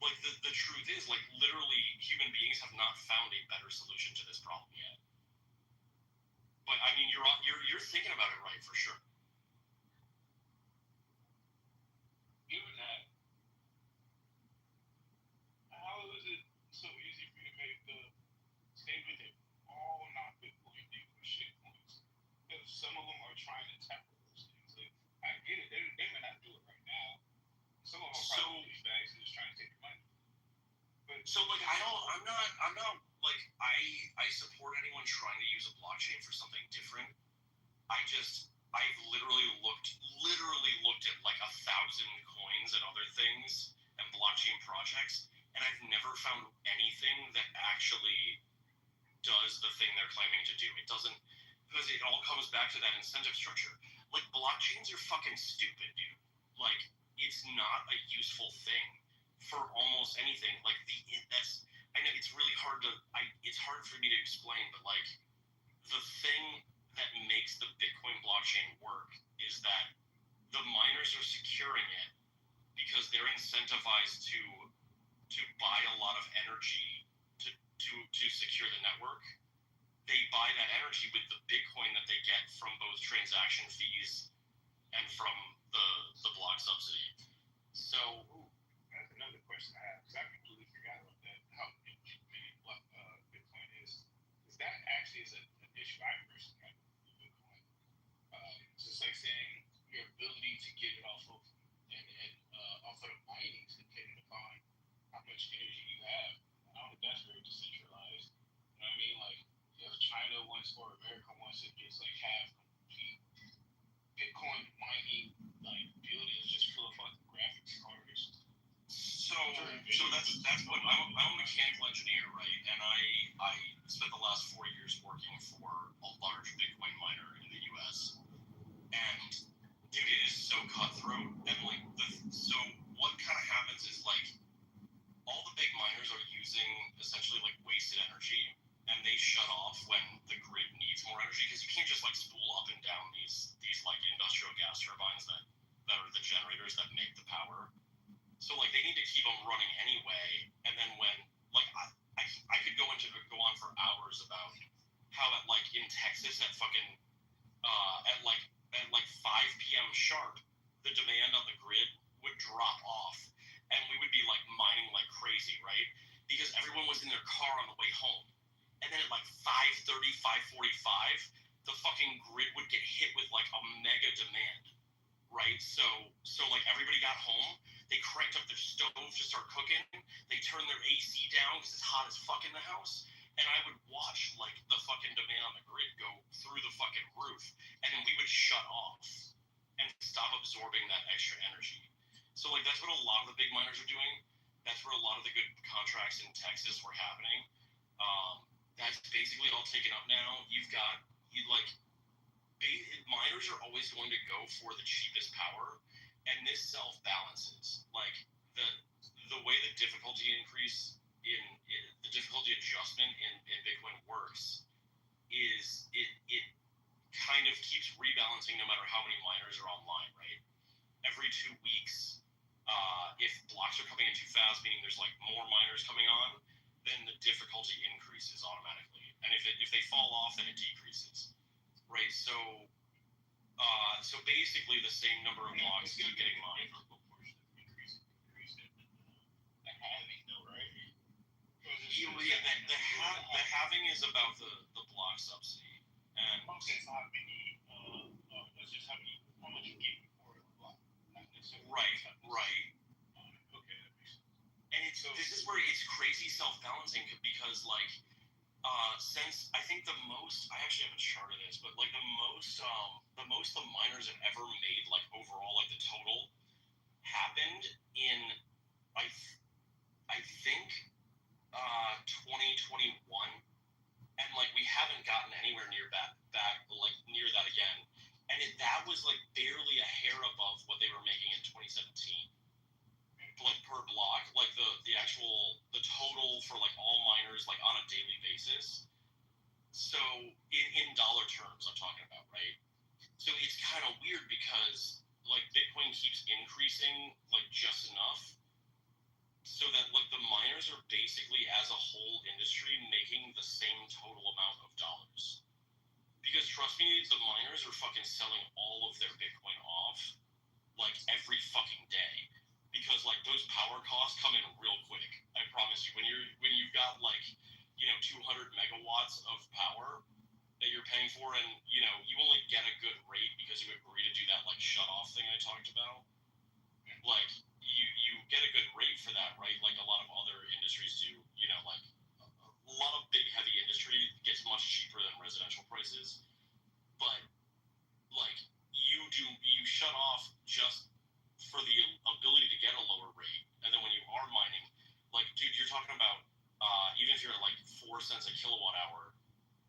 like the truth is, like, literally human beings have not found a better solution to this problem yet. But I mean, you're thinking about it right, for sure. Given that, how is it so easy for you to make the statement that all non-Bitcoin people are shitcoins? Because some of them are trying to tackle this. I've literally looked at like 1,000 coins and other things and blockchain projects, and I've never found anything that actually does the thing they're claiming to do. It doesn't, because it all comes back to that incentive structure. Like, blockchains are fucking stupid, dude. Like, it's not a useful thing for almost anything. Like, I know it's really hard it's hard for me to explain, but like, the thing that makes the Bitcoin blockchain work is that the miners are securing it because they're incentivized to buy a lot of energy to secure the network. They buy that energy with the Bitcoin that they get from both transaction fees and from the block subsidy. So that's another question I have, because I completely forgot about that. How inconvenient Bitcoin is. Because that actually is an issue I personally have with Bitcoin. So it's like saying your ability to get it off of off of the mining is dependent upon how much energy you have. I don't think that's very decentralized. You know what I mean? Like, if China wants or America wants to get like half complete Bitcoin mining like buildings just full of fucking graphics cards. So that's what I'm a mechanical engineer, right? And I spent the last 4 years working for a large Bitcoin miner in the US. And dude, it is so cutthroat. And like, so what kind of happens is like, all the big miners are using essentially like wasted energy, and they shut off when the grid needs more energy, because you can't just like spool up and down these like industrial gas turbines that are the generators that make the power. So like, they need to keep them running anyway. And then when like, I could go on for hours about how at like in Texas at fucking at like 5 p.m. sharp, the demand on the grid would drop off, and we would be like mining like crazy, right? Because everyone was in their car on the way home. And then at like 5:30, 5:45, the fucking grid would get hit with like a mega demand, right? So like, everybody got home, they cranked up their stove to start cooking, they turned their AC down because it's hot as fuck in the house, and I would watch like the fucking demand on the grid go through the fucking roof, and then we would shut off and stop absorbing that extra energy. So like, that's what a lot of the big miners are doing. That's where a lot of the good contracts in Texas were happening. That's basically all taken up now. Miners are always going to go for the cheapest power, and this self-balances. Like, the way the difficulty increase in the difficulty adjustment in Bitcoin works is it kind of keeps rebalancing no matter how many miners are online, right? Every 2 weeks, if blocks are coming in too fast, meaning there's like more miners coming on, then the difficulty increases automatically. And if they fall off, then it decreases, right? So basically the same number of blocks keep getting mined. The halving, though, right? The halving is about the block subsidy. And okay, so how many? That's just how much you get for a block. Right. Okay, that makes sense. And this is where it's crazy self-balancing, because like, since I think I actually haven't charted this, but like the most the miners have ever made, like overall, like the total, happened in I think 2021, and like, we haven't gotten anywhere near back like near that again, and that was like barely a hair above what they were making in 2017, like per block, like the total for like all miners, like on a daily basis. So in dollar terms, I'm talking about, right? So it's kind of weird because like Bitcoin keeps increasing like just enough so that like the miners are basically, as a whole industry, making the same total amount of dollars. Because trust me, the miners are fucking selling all of their Bitcoin off like every fucking day. Because like, those power costs come in real quick. I promise you, when you've got like, 200 megawatts of power that you're paying for, and you only get a good rate because you agree to do that like shut off thing I talked about. Like, you get a good rate for that, right? Like a lot of other industries do. Like a lot of big heavy industry gets much cheaper than residential prices, but at like 4 cents a kilowatt hour,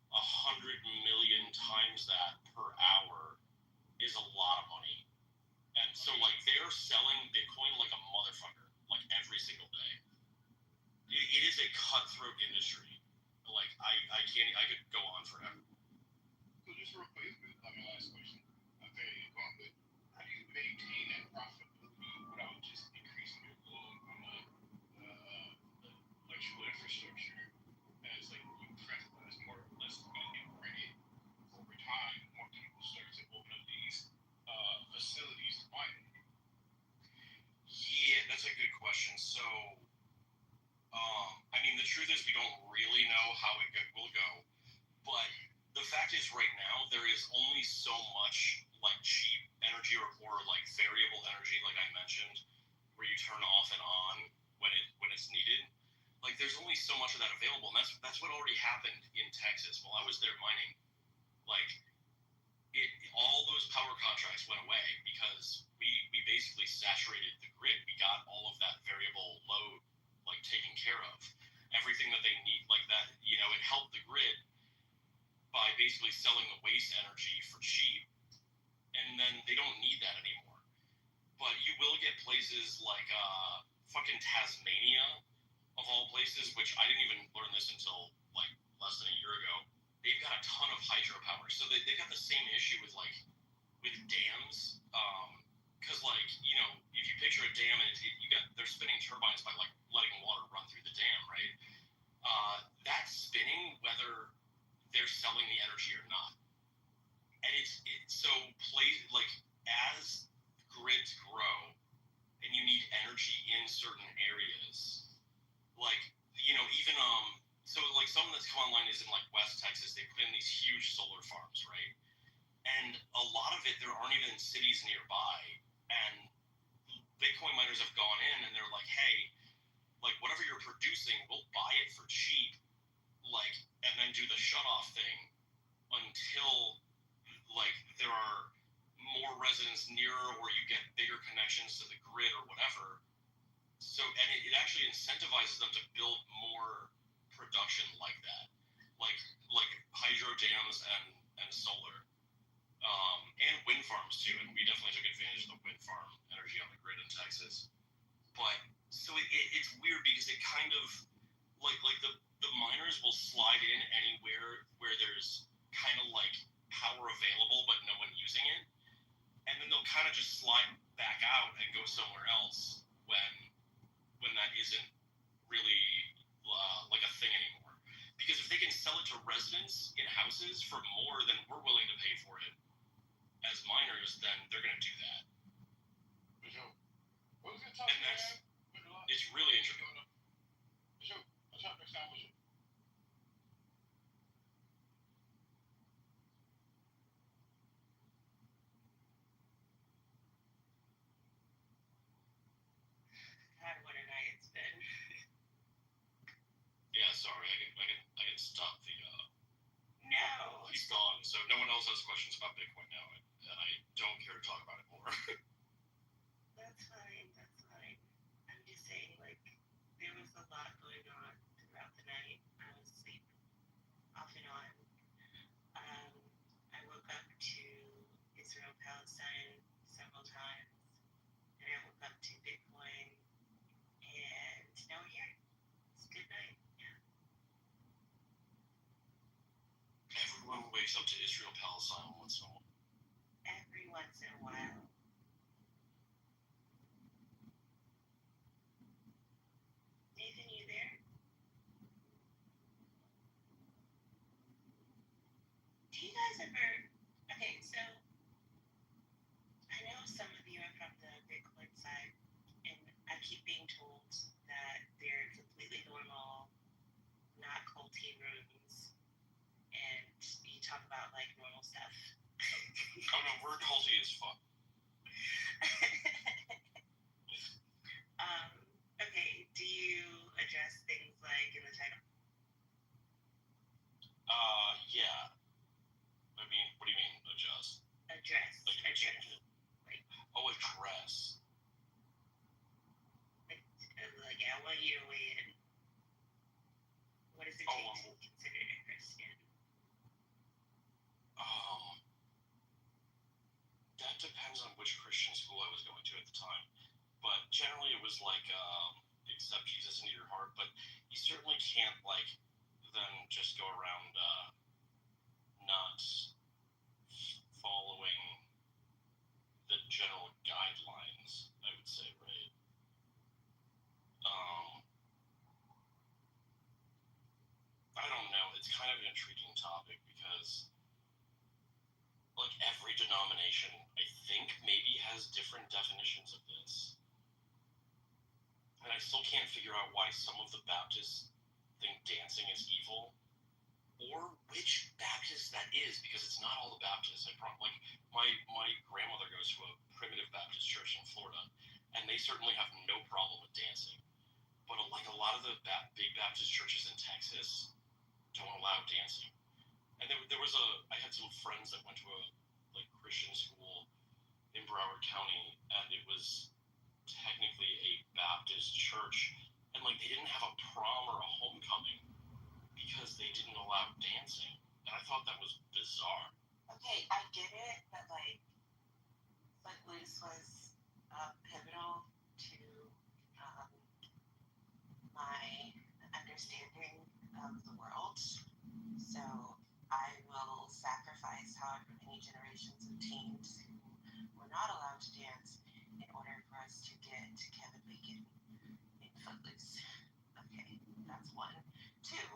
100 million times that per hour is a lot of money. And so like they're selling Bitcoin like a motherfucker, like every single day. It is a cutthroat industry. Like I could go on forever. So just real quick, my last question. I'm very involved, but how do you maintain that profitability without just increasing your load on the electrical infrastructure as like you privatize more or less and credit over time, more people start to open up these facilities to mine it? Yeah, that's a good question. So I mean, the truth is we don't really know how it will go, but the fact is right now there is only so much like cheap energy or like variable energy, like I mentioned, where you turn off and on when it's needed. Like there's only so much of that available, and that's what already happened in Texas while I was there mining. Like all those power contracts went away because we basically saturated the grid. We got all of that variable load like taken care of. Everything that they need, like that, it helped the grid by basically selling the waste energy for cheap, and then they don't need that anymore. But you will get places like fucking Tasmania, of all places, which I didn't even learn this until like less than a year ago. They've got a ton of hydropower, so they've got the same issue with dams, because if you picture a dam and they're spinning turbines by like letting water run through the dam, right? That's spinning whether they're selling the energy or not. And it's so as grids grow and you need energy in certain areas, even so like something that's come online is in like West Texas. They put in these huge solar farms, right? And a lot of it, there aren't even cities nearby, and Bitcoin miners have gone in and they're like, hey, like whatever you're producing, we'll buy it for cheap, and then do the shut off thing until there are more residents nearer or you get bigger connections to the grid or whatever. So, and it actually incentivizes them to build more production like that, like hydro dams and solar, and wind farms too. And we definitely took advantage of the wind farm energy on the grid in Texas. But so it's weird because it kind of like the miners will slide in anywhere where there's kind of like power available but no one using it, and then they'll kind of just slide back out and go somewhere else when that isn't really like a thing anymore. Because if they can sell it to residents in houses for more than we're willing to pay for it as miners, then they're going to do that. For sure. What was it talking And that's it's really interesting. For sure. I'll talk next time with you. God, what a night it's been. Yeah, sorry, I can stop the. No. He's gone, so no one else has questions about Bitcoin now, and I don't care to talk about it more. That's fine. I'm just saying, there was a lot going on throughout the night. I was asleep off and on. I woke up to Israel-Palestine several times, and I woke up to Bitcoin, and now we're here. It's a good night. Yeah. Everyone wakes up to Israel-Palestine once in a while. Every once in a while. Nathan, you there? Do you guys ever? Okay, so I know some of you are from the Bitcoin side, and I keep being told that they're completely normal, not culty rooms, and you talk about normal stuff. Oh no, we're culty as fuck. Okay, do you address things like in the title? Yeah. I mean, what do you mean, adjust? Address. Like you change it? Oh, address. I want you to weigh in. What does it change is considered a Christian? That depends on which Christian school I was going to at the time. But generally it was like, accept Jesus into your heart, but you certainly can't, like, then just go around, not following the general guidelines, I would say, right? I don't know. It's kind of an intriguing topic because, like, every denomination, I think, maybe has different definitions of this. And I still can't figure out why some of the Baptists think dancing is evil, or which Baptist that is, because it's not all the Baptists. Like, my grandmother goes to a primitive Baptist church in Florida, and they certainly have no problem with dancing. But like a lot of the big Baptist churches in Texas don't allow dancing. And I had some friends that went to a like Christian school in Broward County, and it was technically a Baptist church, and like they didn't have a prom or a homecoming because they didn't allow dancing, and I thought that was bizarre. Okay, I get it, but like, Footloose was pivotal to my understanding of the world. So I will sacrifice however many generations of teens who were not allowed to dance in order for us to get Kevin Bacon in Footloose. Okay, that's one. Two,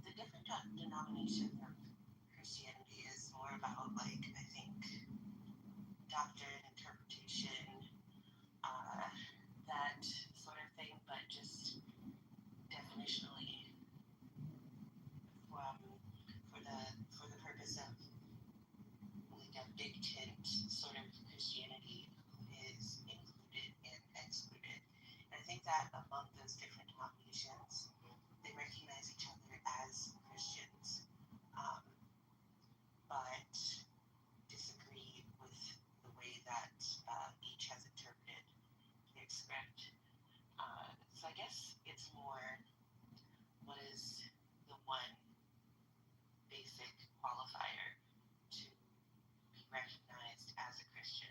the different denominations of Christianity is more about, like, I think, doctrine, interpretation, that sort of thing, but just definitionally for the purpose of like a big tent sort of Christianity is included and excluded. And I think that among those different denominations, they recognize each other as Christians, but disagree with the way that each has interpreted their script. So I guess it's more, what is the one basic qualifier to be recognized as a Christian?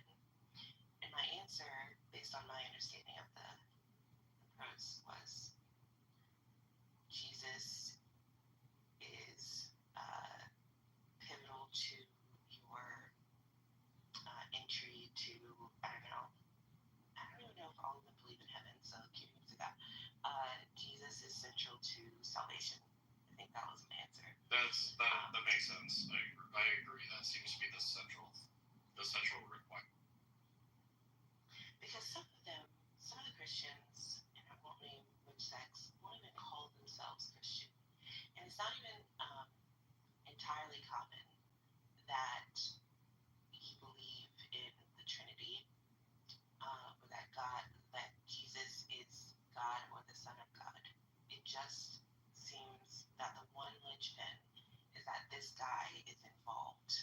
And my answer, based on my understanding of the prose, was Jesus is pivotal to your entry to, I don't even know if all of them believe in heaven, so kudos to that. Jesus is central to salvation. I think that was my answer. That makes sense. I agree. That seems to be the central requirement. Because some of the Christians, and I won't name which sects, won't even call themselves Christian. And it's not even entirely common that you believe in the Trinity, or that Jesus is God or the Son of God. It just seems that the one linchpin is that this guy is involved.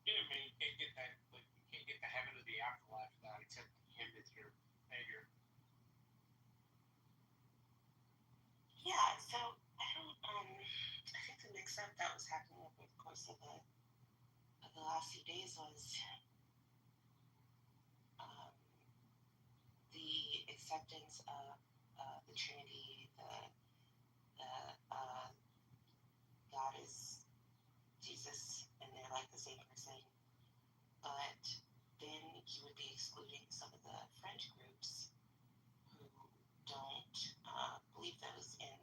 Yeah, I mean, you can't get that, like, you can't get the heaven or the afterlife without accepting him as your savior. Yeah, so I think the mix-up that was happening over the course of the last few days was the acceptance of the Trinity, the God is Jesus, and they're like the same person. But then you would be excluding some of the French groups who don't believe those, and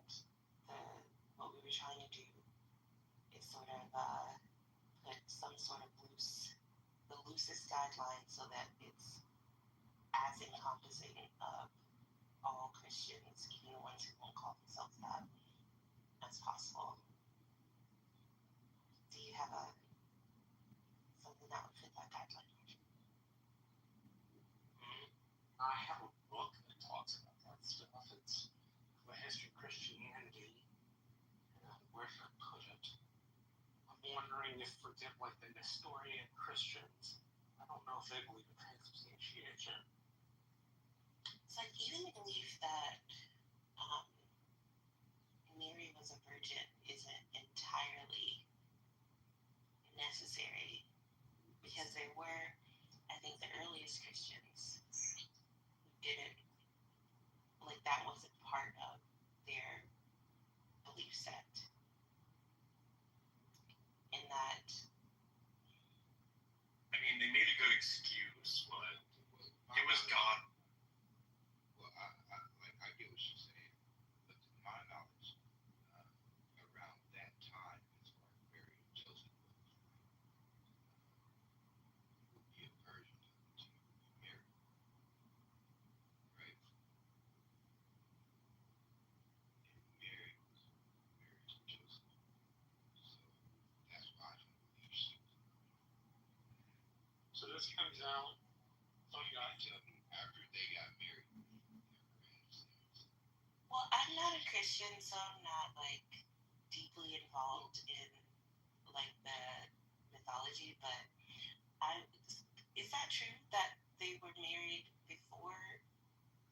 what we were trying to do is sort of put some sort of the loosest guideline so that it's as encompassing of all Christians, even the ones who won't call themselves that, as possible. Do you have something that would fit that guideline? I have a book that talks about that stuff. It's The History of Christianity. Where should I put it? I'm wondering if, for example, like the Nestorian Christians, I don't know if they believe in transubstantiation. It's like even the belief that this comes out, some guy after they got married. Well, I'm not a Christian, so I'm not like deeply involved in like the mythology, but is that true that they were married before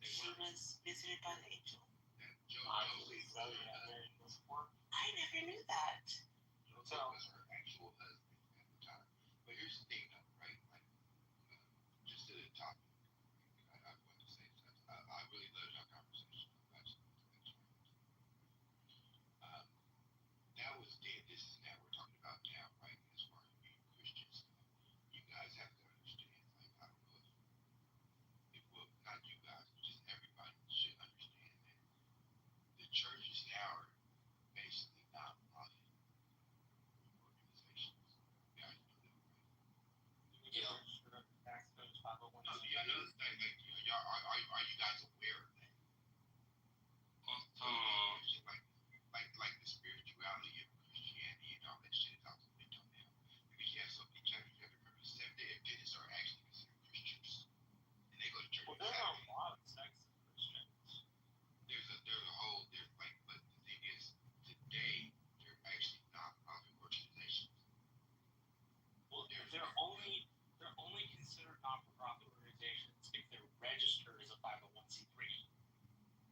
she was visited by the angel? I believe so, yeah, married before. I never knew that. So was her actual husband at the time. But here's the thing, though, right? Like, just to the topic, I want to say I really love our conversation. That was then. This is now we're talking about now, right? As far as being Christians, you guys have to understand. Like, I don't know if well, not you guys, but just everybody should understand that the churches now are basically non-profit organizations. You guys know that, right? Yeah. Tax codes, 501. No, yeah, no, like y'all, are you guys aware of that? Like the spirituality of Christianity and all that shit is out the window now. Because you have so many churches, you have to remember Seventh-day Adventists are actually considered Christians. And they go to church. Well, there are a lot of sects of Christians. There's a whole, but the thing is, today, they're actually non-profit organizations. Well, they're only considered not-for-profit organizations if they're registered as a 501c3.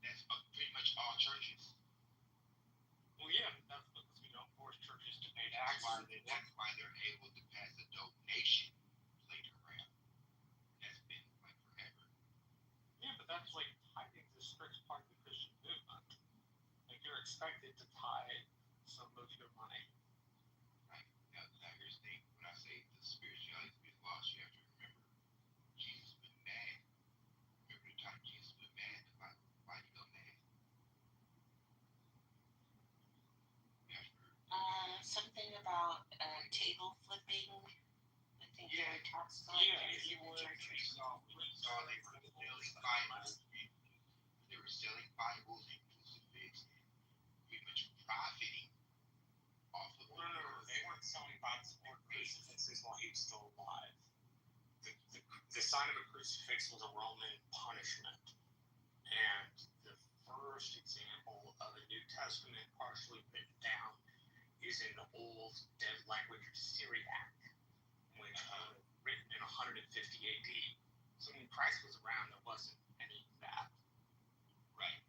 That's pretty much all churches. Well, yeah, but that's because we don't force churches to pay That's taxes. why they're able to pass a donation later around. That's been like forever. Yeah, but that's like tithing is a strict part of the Christian movement. Like you're expected to tithe some of your money. Right. Now here's the thing. When I say the spirituality is being lost, you have to remember Jesus went mad. Remember the time Jesus went mad? Why did he go mad? Something about table flipping. I think they were tax collectors in the church. We saw they were selling Bibles. They were selling Bibles and crucifix and pretty much profiting off of No, they weren't selling Bibles or crucifixes while he was still alive. The sign of a crucifix was a Roman punishment. And the first example of a New Testament partially written down is in the old dead language of Syriac, which was written in 150 AD. So when Christ was around, there wasn't any of that. Right.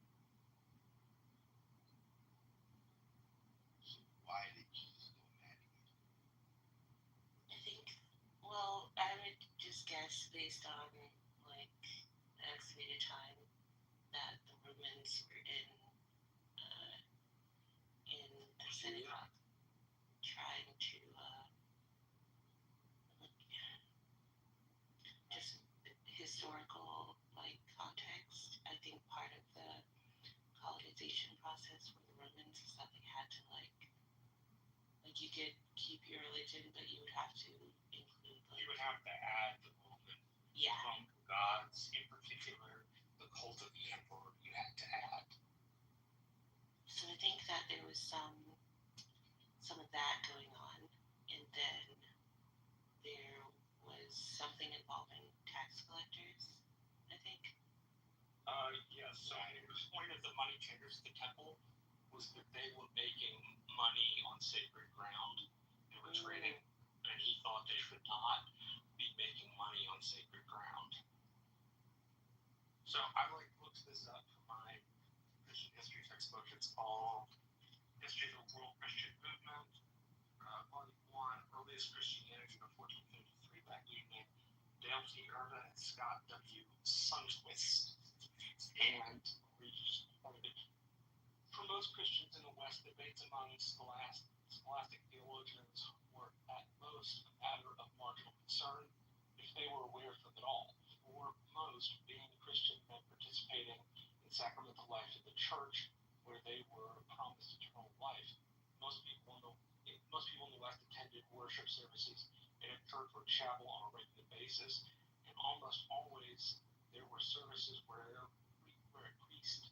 So why did Jesus go mad again? I think, well, I would just guess based on like the estimated time that the Romans were in the synagogue trying to just historical like context. I think part of the colonization process for the Romans is that they had to like you could keep your religion, but you would have to include like You would have to add the Roman gods, in particular the cult of the emperor. You had to add. So I think that there was some of that going on, and then there was something involving tax collectors, I think. Yeah, so the point of the money changers at the temple was that they were making money on sacred ground. They were trading, and he thought they should not be making money on sacred ground. So I like looked this up for my Christian history textbook. It's called History of the World Christian Movement, Volume 1, Earliest Christianity from 1453 by Evening, Dale T. Irvin and Scott W. Sundquist. And we just pointed for most Christians in the West, debates among scholastic theologians were at most a matter of marginal concern if they were aware of them at all. For most, being Christian meant participating in sacramental life in the church where they were promised eternal life. Most people in the West attended worship services in a church or chapel on a regular basis, and almost always there were services where a priest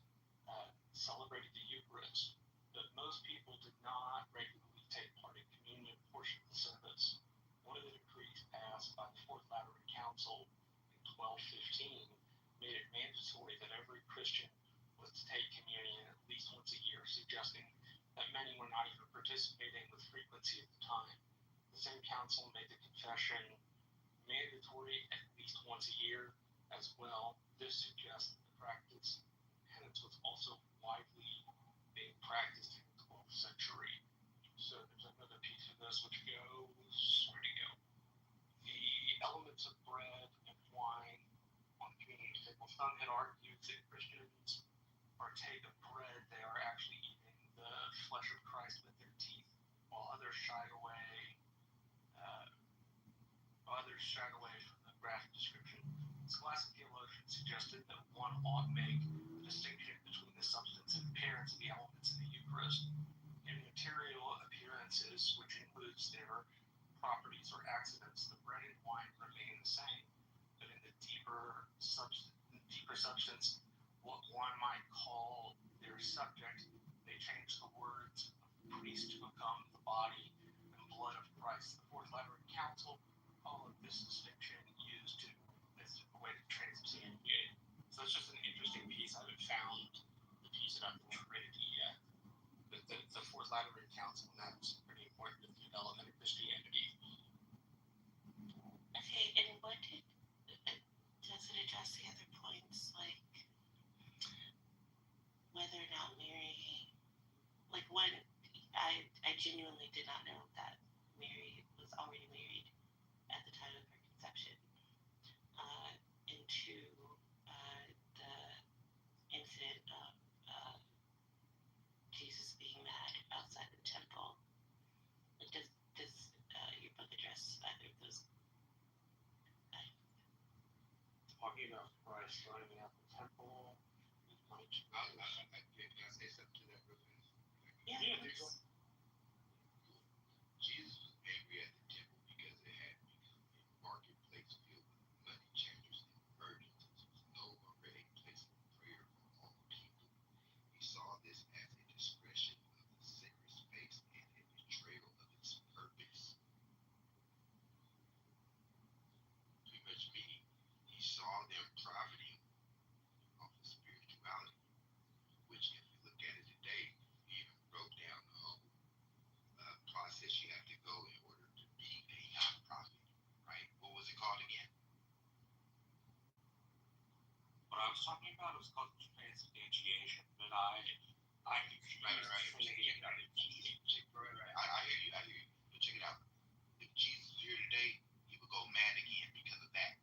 celebrated the Eucharist, but most people did not regularly take part in communion portion of the service. One of the decrees passed by the Fourth Lateran mandatory that every Christian was to take communion at least once a year, suggesting that many were not even participating with frequency at the time. The same council made the confession mandatory at least once a year as well. This suggests that the practice penance was also widely being practiced in the 12th century. So there's another piece of this which goes, where to go? The elements of bread and wine on the communion table. Some had argued that Christians partake of bread, they are actually eating the flesh of Christ with their teeth, while others shied away from the graphic description. Scholastic theologians suggested that one ought to make the distinction between the substance and appearance of the elements in the Eucharist. In material appearances, which includes their properties or accidents, the bread and wine remain the same. But in the deeper substance, what one might call their subject, they change the words of the priest to become the body and blood of Christ. The Fourth Lateran Council followed this distinction used as a way to transubstantiate. So it's just an interesting piece. I haven't found the piece about the Trinity yet. But the Fourth Lateran Council, and that's pretty important to the development of Christianity. Okay, and what does it address the other points, like whether or not Mary, like when I genuinely did not know that Mary was already married at the time of her conception, into the incident of Jesus being mad outside the temple. Like, does your book address either of those? Talking about Christ running out the temple. Can I say something to that real fast? Yeah, please. Jesus was angry at the temple because it had become a marketplace filled with money changers and virgins. It was no longer a place of prayer for all people. He saw this as a discretion of the sacred space and a betrayal of its purpose. Pretty much meaning he saw them profiting off of spirituality, which if you look at it today, he even broke down the whole process you have to go in order to be a nonprofit, right? What was it called again? What I was talking about was called transubstantiation, but I Right. I hear you. But check it out. If Jesus was here today, he would go mad again because of that.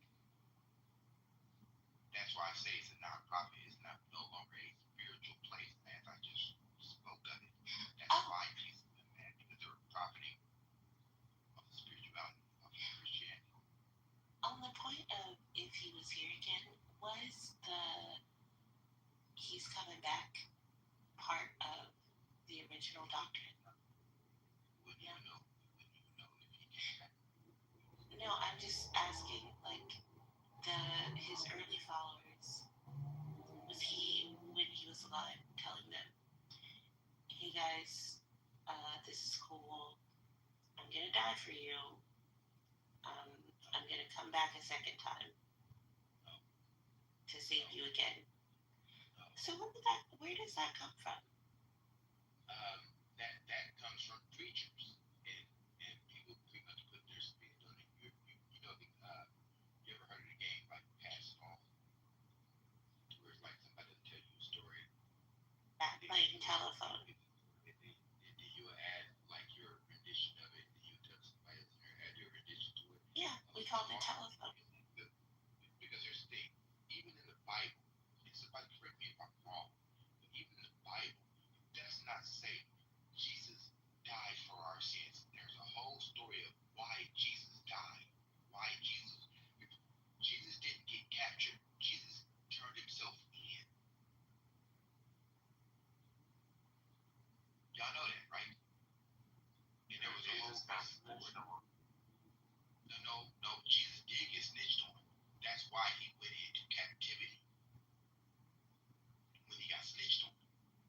That's why I say it's a nonprofit. It's no longer a spiritual place, as I just spoke of it. That's why Jesus was mad, because they were profiting of the spirituality of Christianity. On the point of if he was here again, was he's coming back part of the original doctrine? Wouldn't you know if he came back? No, I'm just asking, like, his early followers, was he, when he was alive, telling them, hey guys, this is cool, I'm gonna die for you, I'm gonna come back a second time to save you again? So where does that come from? That comes from preachers and people pretty much put their spin on it. You ever heard of the game like Pass It On? Where it's like somebody will tell you a story. Like telephone. And you add like your rendition of it, and you tell somebody else and add your rendition to it. Yeah, we called it telephone. Because here's the thing, even in the Bible, and somebody correct me if I'm wrong, but even in the Bible, it does not say Jesus died for our sins. There's a whole story of why Jesus died. Why Jesus didn't get captured. Jesus turned himself in. Y'all know that, right? And there was a whole No, Jesus did get snitched on. That's why he went into captivity. When he got snitched on,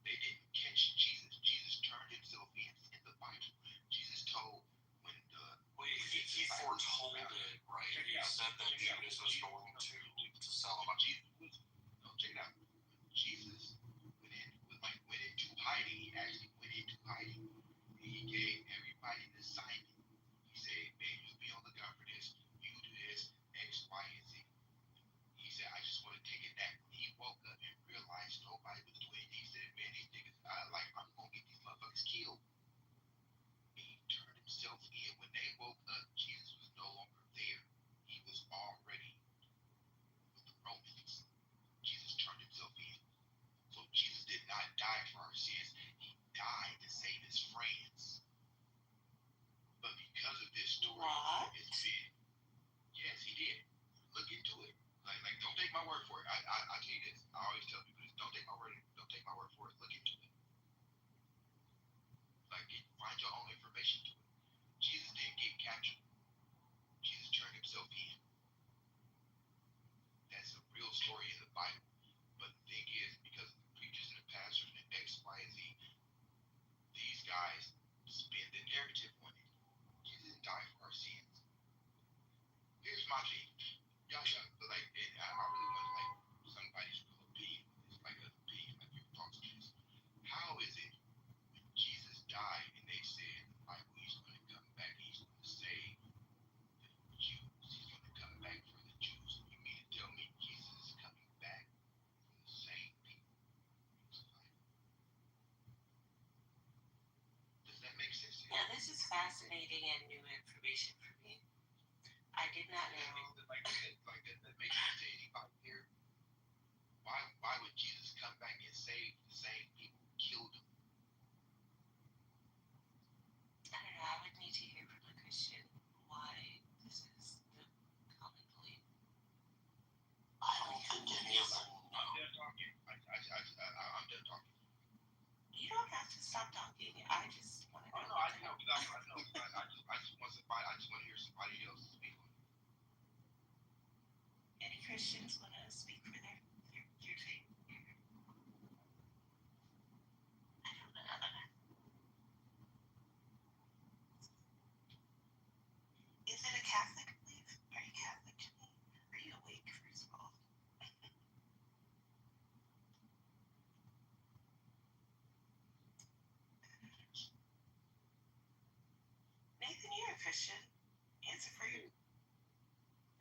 they didn't catch Jesus. Jesus turned himself in the Bible. Jesus told when he foretold it, right? He said that Judas was going to sell him. No, check it out. sins. He died to save his friends. But because of this story, What? it's been, yes, he did. Look into it. Like, don't take my word for it. I tell you this. I always tell people this. Don't take my word for it. Look into it. Like, find your own information to it. Jesus didn't get captured. Jesus turned himself in. That's a real story in the Bible. But the thing is, because of the preachers and the pastors and X, Y, and Z, these guys spin the narrative on it. Jesus didn't die for our sins. Here's my thing. Y'all, but like, I really want like somebody's real opinion. It's like an opinion, like your thoughts on this. How is it when Jesus died and they said in the Bible he's going to come back, he's going to save the Jews, he's going to come back for the Jews? You mean to tell me Jesus is coming back for the same people? Does that make sense to you? Now, this is fascinating and new information for me. I did not know. That makes sense to anybody here. Why would Jesus come back and save the same people who killed him? I don't know. I would need to hear from a Christian why this is the common belief. I don't think any of them I'm know. done talking. I'm done talking. You don't have to stop talking. I just want to Oh know. no, I know. I just want to hear somebody else speak on it. Any Christians want to speak for their faith? I don't know. Is it a Catholic belief? Are you Catholic to me? Are you awake, first of all? Nathan, you're a Christian. Answer for you.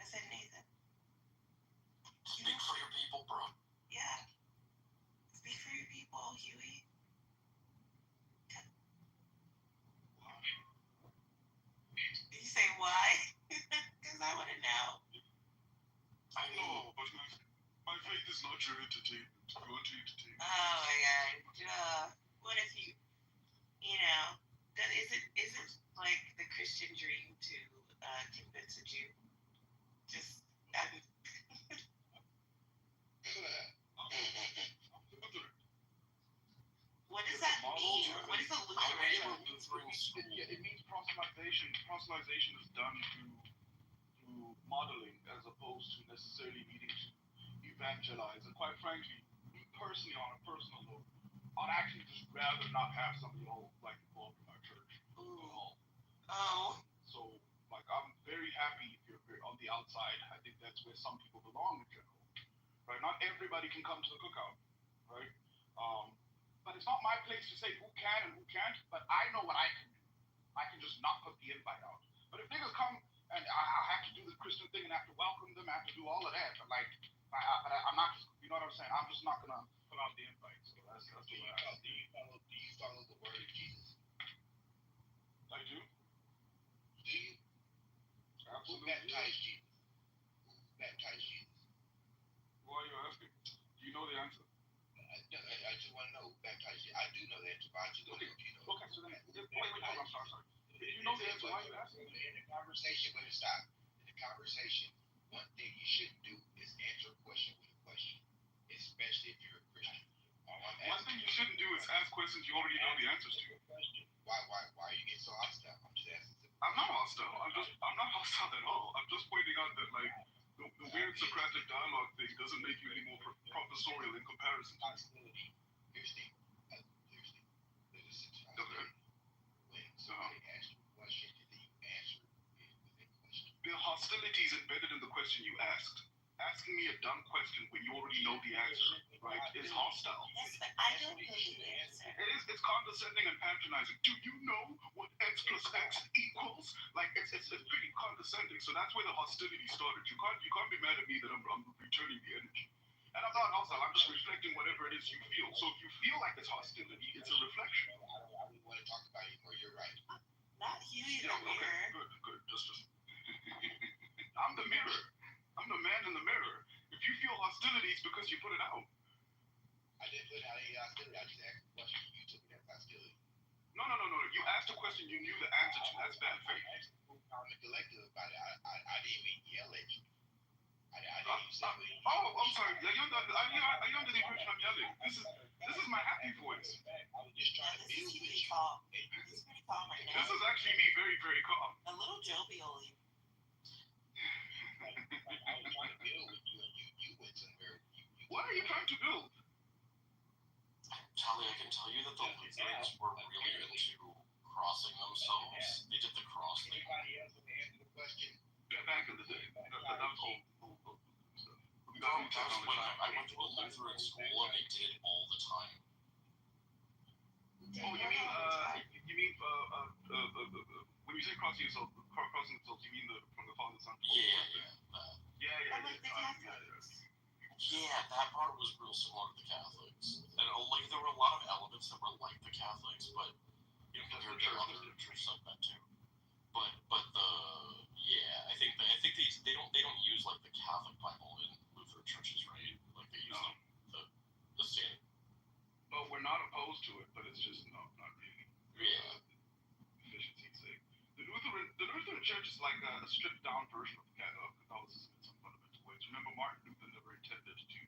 I said Nathan. Speak for your people, bro. Yeah. Speak for your people, Huey. You say why? Because I want to know. I know. but my faith is not your entertainment. You want to entertain. Oh my God. What if you know, is it like the Christian dream to convince a Jew? Just, what does that mean? What is a Lutheran? It means proselytization. Proselytization is done through modeling as opposed to necessarily needing to evangelize. And quite frankly, me personally, on a personal note, I'd actually just rather not have somebody all like involved in our church at all. Oh. So, like, I'm very happy if you're on the outside. I think that's where some people belong in general, right? Not everybody can come to the cookout, right? But it's not my place to say who can and who can't. But I know what I can do. I can just not put the invite out. But if niggas come and I have to do the Christian thing and have to welcome them, I have to do all of that. But like, I'm not just, you know what I'm saying? I'm just not gonna put out the invite. So that's what Do you follow the word of Jesus? I do. Do you? Who Absolutely. baptized Jesus? Who baptized Jesus? Why are you asking? Do you know the answer? I just want to know who baptized Jesus. I do know the answer, but I just don't know if you know. Okay, so then, wait, I'm sorry. If you know the answer, why are you asking? In the conversation, when it stops, in the conversation, one thing you shouldn't do is answer a question with a question, especially if you're a Christian. One thing you shouldn't do is ask questions you already know the answers to. Why are you getting so hostile? I'm just asking. I'm not hostile. I'm not hostile at all. I'm just pointing out that like the weird Socratic dialogue thing doesn't make you any more professorial in comparison to Hostility. Here's the Okay. When somebody asks you a question and then you answer it with a question. The hostility is embedded in the question you asked. Asking me a dumb question when you already know the answer, right, is hostile. Yes, but I don't know the answer. It's condescending and patronizing. Do you know what x plus x equals? Like it's pretty condescending. So that's where the hostility started. You can't be mad at me that I'm returning the energy. And I'm not hostile. I'm just reflecting whatever it is you feel. So if you feel like it's hostility, it's a reflection. I don't want to talk about it anymore. You're right. Not Huey the Okay, mirror. good. Just. I'm the mirror. I'm the man in the mirror. If you feel hostility, it's because you put it out. I didn't put out any hostility. I just asked a question. You you asked a question you knew the answer to. That's bad faith. I'm neglected about it. I didn't even yell at you. I didn't even say anything. I'm sorry. Are you under the impression I'm yelling? This is my happy voice. I was just trying to This build is with pretty you. calm. It's pretty calm right This now. is actually me very, very calm. A little jovial. I was trying to build with you, and you went somewhere. What are you trying to build? Charlie, I can tell you that the Lutherans were really into crossing themselves. They did the cross thing. Anybody else want to answer the question? Back in the day. That was old stuff. No, that was when I went to a Lutheran school and they did it all the time. Oh, you mean when you say crossing yourself, you mean from the Father, Son? Yeah. Like the Catholics. Yeah, that part was real similar to the Catholics. And like there were a lot of elements that were like the Catholics, but compared to other churches like that too. But I think they don't use like the Catholic Bible in Lutheran churches, right? Like they use the standard. Well, we're not opposed to it, but it's just not really. Yeah. Efficiency's sake. The Lutheran Church is like a stripped down version of Catholicism in some fundamental ways. Remember, Martin Luther never intended to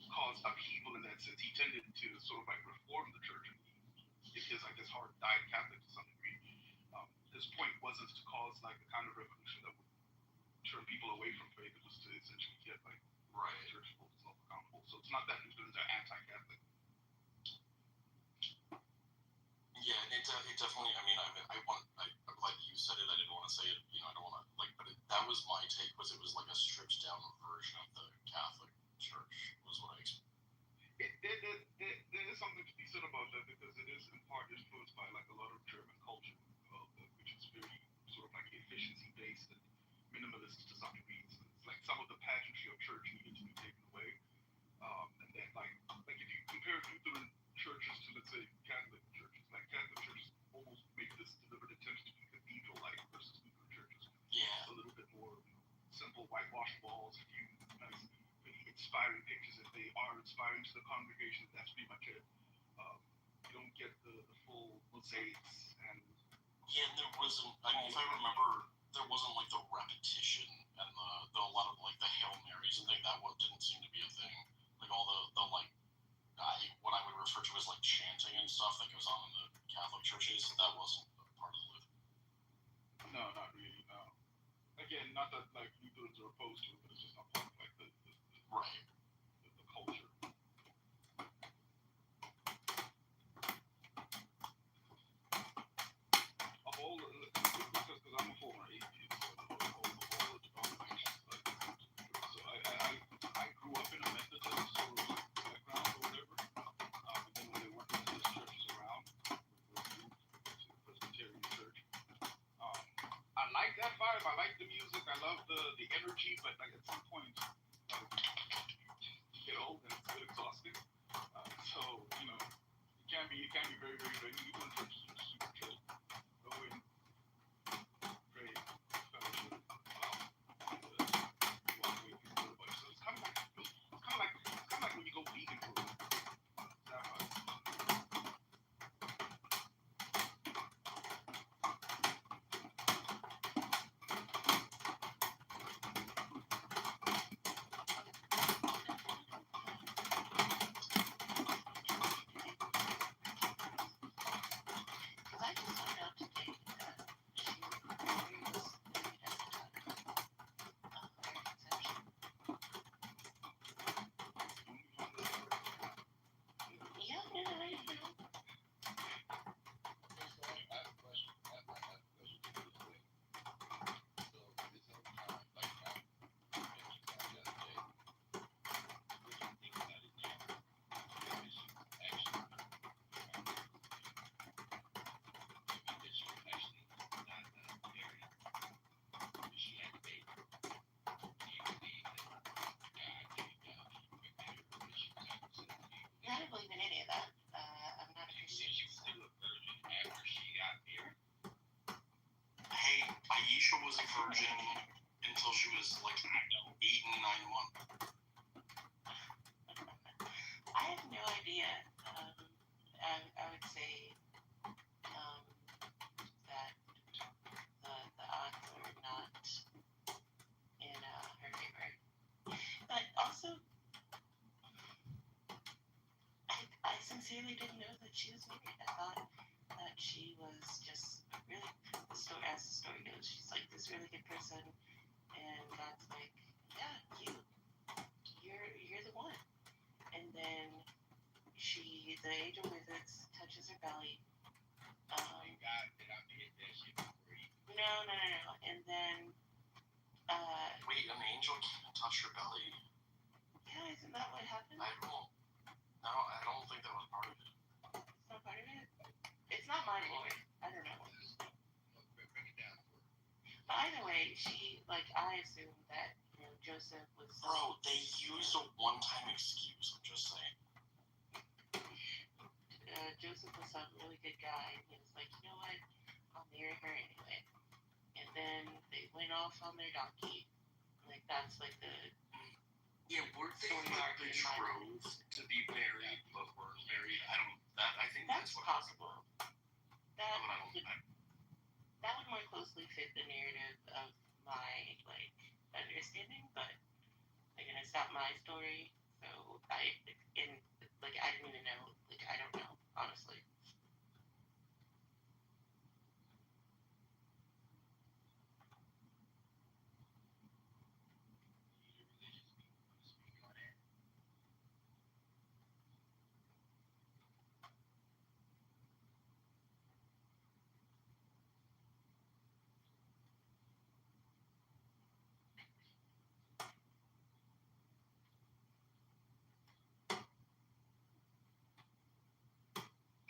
cause upheaval in that sense. He tended to sort of like reform the church. It is, I guess, hard died Catholic to some degree. His point wasn't to cause like the kind of revolution that would turn people away from faith. It was to essentially get like the church hold itself accountable. So it's not that Lutherans are anti-Catholic. Yeah, it definitely. I mean, I'm glad you said it. I didn't want to say it. I don't want to but that was my take. Was it was like a stripped down version of the Catholic Church? Was what I experienced. There is something to be said about that because it is in part influenced by like a lot of German culture, which is very sort of like efficiency based and minimalist to some degree. It's like some of the pageantry of church needed to be taken away, and then like if you compare Lutheran churches to let's say Catholic churches, like Catholic churches almost make this deliberate attempt to be cathedral-like versus Lutheran churches. Yeah. A little bit more simple whitewashed walls, a few nice inspiring pictures. If they are inspiring to the congregation, that's pretty much it. You don't get the full mosaics and and there wasn't. I mean, if I remember, there wasn't like the repetition and the a lot of like the Hail Marys and things didn't seem to be a thing. Like all the like what I would refer to as like chanting and stuff that goes on in the Catholic churches. That wasn't part of the Lutheran. No, not really. No. Again, not that like Lutherans are opposed to it, but it's just not part of like the right. The culture. Of all because I'm a former atheist, so of all the denominations, so I grew up in a Methodist sort of background or whatever, and then when there weren't Methodist churches around, we moved to the Presbyterian church. I like that vibe. I like the music. I love the energy, but like at some point, you get old and it's a bit exhausting. So it can be very, very draining. Even churches are super chill. Go in, pray, fellowship, you walk away feeling good about yourself. It's kind of like when you go vegan for a week. That vibe. sincerely didn't know that she was married. I thought that she was just really, as the story goes, she's like this really good person, and God's like, yeah, you're the one. And then the angel visits, touches her belly. No. And then, Wait, an angel came and touched her belly? yeah, isn't that what happened? I don't think that was part of it. It's not part of it? It's not my lord. I don't know. But either way, I assumed that, Joseph was... Bro, they used a one-time excuse, I'm just saying. Joseph was some really good guy, and he was like, you know what? I'll marry her anyway. And then they went off on their donkey. Like, that's like the... Yeah, weren't they betrothed to be married, but weren't married? I think that's what possible. That would more closely fit the narrative of my, understanding, but, and it's not my story, so I didn't even know, I don't know, honestly.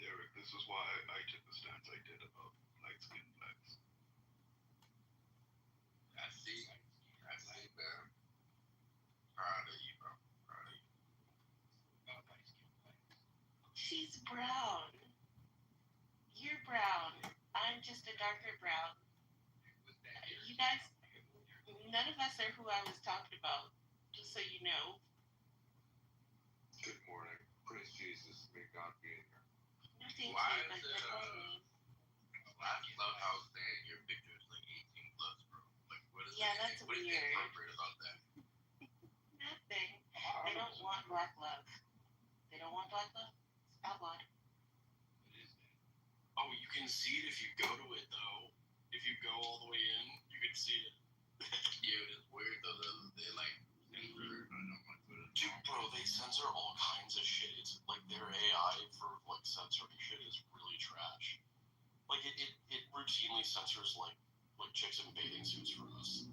Derek, this is why I took the stance I did about light skin blacks. I see, man. Proud of you, bro. Proud of you. Light skin blacks. She's brown. You're brown. I'm just a darker brown. You guys, none of us are who I was talking about, just so you know. Good morning. Praise Jesus. May God be in here. No, thank Why you. is it, I love how saying your picture is like 18 plus, bro. Like, what is that's what is weird. inappropriate about that? Nothing. They don't want black love. They don't want black love. It's outlawed. It is. Oh, you can see it if you go to it, though. If you go all the way in, you can see it. Yeah, it is weird though. They like censor. I don't like what it is. Dude, bro, they censor all kinds of shit. It's like their AI for censoring shit is really trash. Like it routinely censors like chicks in bathing suits for us.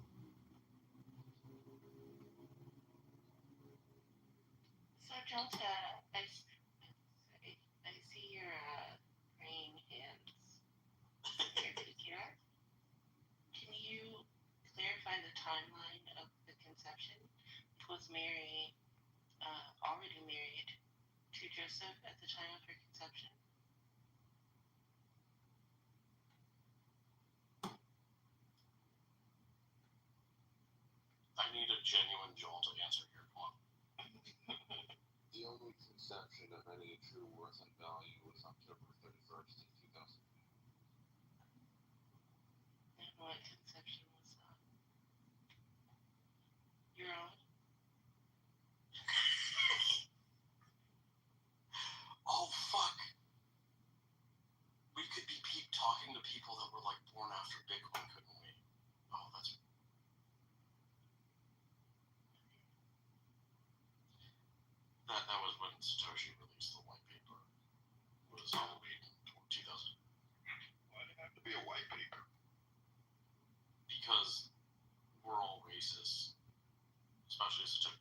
So, Delta, I see your praying hands in your PTR. Can you clarify the timeline of the conception? Was Mary already married to Joseph at the time of her conception? I need a genuine Joel to answer here. Come on. The only conception of any true worth and value was October 31st, 2000. And what conception was that? Your own? Oh, fuck. We could be talking to people that were born after Bitcoin, couldn't we? Oh, that's... That was when Satoshi released the white paper. It was Halloween 2000. Why did it have to be a white paper? Because we're all racist. Especially Satoshi.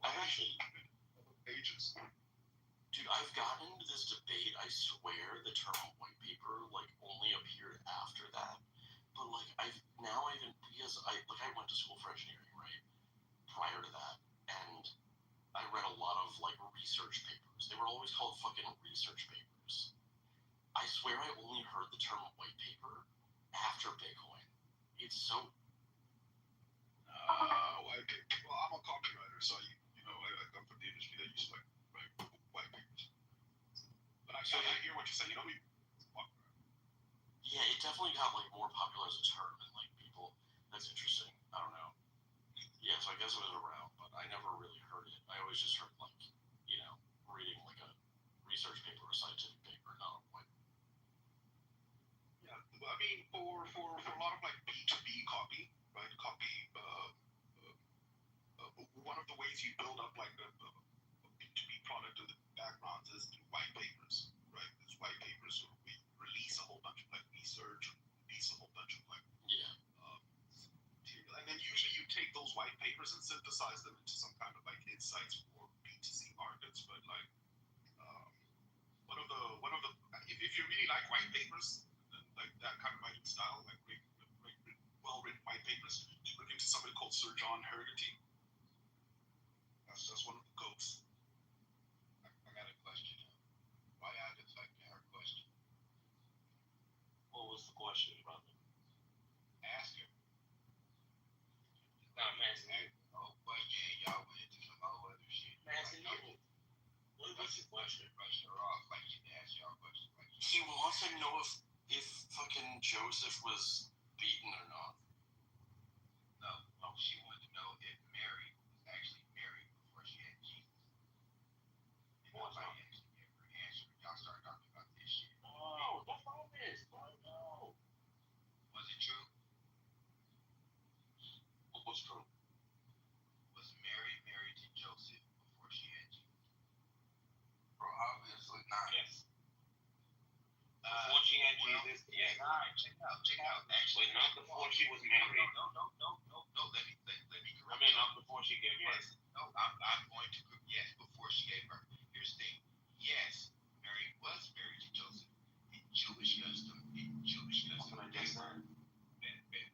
I've actually... Ages. Dude, I've gotten into this debate. I swear the term white paper only appeared after that. But because I went to school for engineering, right? Prior to that, and I read a lot of research papers. They were always called fucking research papers. I swear I only heard the term white paper after Bitcoin. It's so... White paper. Well, I'm a copywriter, so I come from the industry that used to write white papers. But I hear what you're saying. Yeah, it definitely got more popular as a term, and people. That's interesting. I don't know. Yeah, so I guess it was around, but I always just heard like, you know, reading like a research paper or scientific paper, not like. Yeah, I mean, for a lot of like B2B copy, right? One of the ways you build up like a B2B product in the background is through white papers, right? There's white papers where we release a whole bunch of like research, release a whole bunch of like material, and then usually you take those white papers and synthesize them into some kind of like insights for B2C markets. But like one of the if you really like white papers, like that kind of writing style, like well-written white papers, you look into somebody called Sir John Hurdy. That's one of the goats. I got a question. Why I just like to have a question? What was the question, brother? Ask him. Not Manson. Oh, question. Y'all went into some whole other shit. Manson, what's your question? Brush her off like you can ask y'all questions. Like He wants to know if fucking Joseph was beaten or not. no, she wanted to know if Mary was actually married before she had Jesus. And nobody actually gave her answer. Y'all started talking about this shit. Oh, that's all this. No. Was it true? What was true? Was Mary married to Joseph before she had Jesus? Bro, obviously not. Yes. Before she had well, Jesus, yes. Check it out. Actually, Wait, not before she was married. No. Let me correct. I mean, not before she gave birth. Yes. No, I'm going to. Yes, before she gave birth. Here's the thing. Yes, Mary was married to Joseph. In Jewish custom,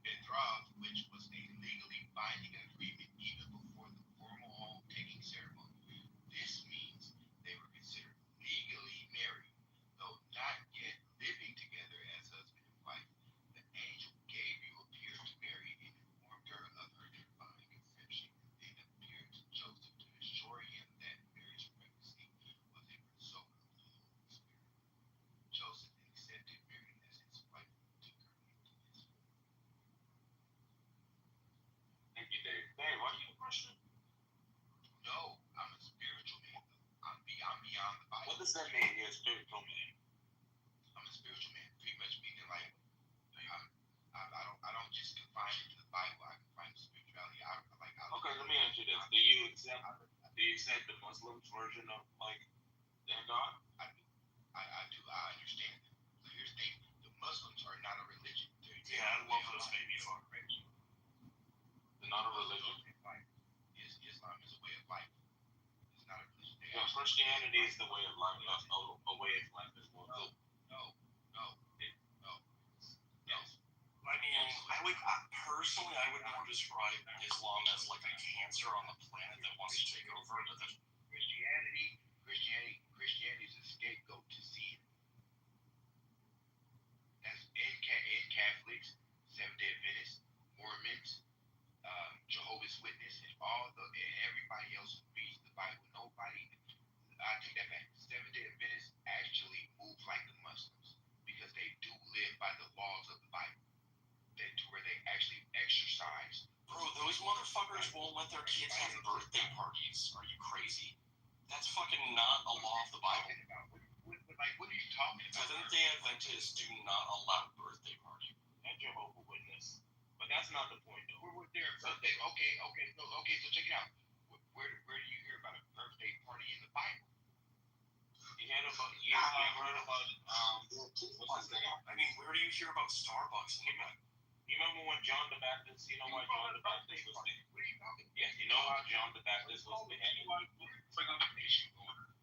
betrothed, which was a legally binding agreement even before the formal home-taking ceremony. This means they were considered legally married, though not yet living together as husband and wife. The angel Gabriel appeared to Mary and informed her of her divine conception, and then appeared to Joseph to assure him that Mary's pregnancy was a result of the Holy Spirit. Joseph accepted Mary as his wife and took her into his home. Thank you, Dave. Dave, why do you have a question? No, I'm a spiritual man. I'm beyond the Bible. What does that mean, you're a spiritual man? I'm a spiritual man. Pretty much meaning like I don't just confine it to the Bible. I confine it to spirituality. Okay, let me ask you this. Do you accept the Muslims version of like their God? I do. I understand. So here's the thing. The Muslims are not a religion. Yeah, I love those baby fuckers. They're not a religion. Islam is a way of life. It's not a religion. Yeah, Christianity is the way of life. A way of life as well. No. Yes. I mean, personally, I would more describe Islam as like a cancer on the planet that wants to take over. But that's Christianity is a scapegoat to sin. As in Catholics, Seventh-day Adventists, Mormons, Jehovah's Witness, and everybody else who reads the Bible. I take that back. Seventh-day Adventists actually move like the Muslims because they do live by the laws of the Bible. Where they actually exercise. Bro, those motherfuckers won't let their kids have birthday parties. Are you crazy? That's fucking not a law of the Bible. What are you talking about? Seventh-day Adventists do not allow birthday parties. And Jehovah's Witness. But that's not the point, though. We're there. Okay. So check it out. Where do you hear about a birthday party in the Bible? You heard about what's his name? I mean, where do you hear about Starbucks in the Bible? You remember when John the Baptist? You know why John the Baptist was beheaded? What are you talking about? Yeah, you know how John the Baptist was beheaded? Bring up the nation order.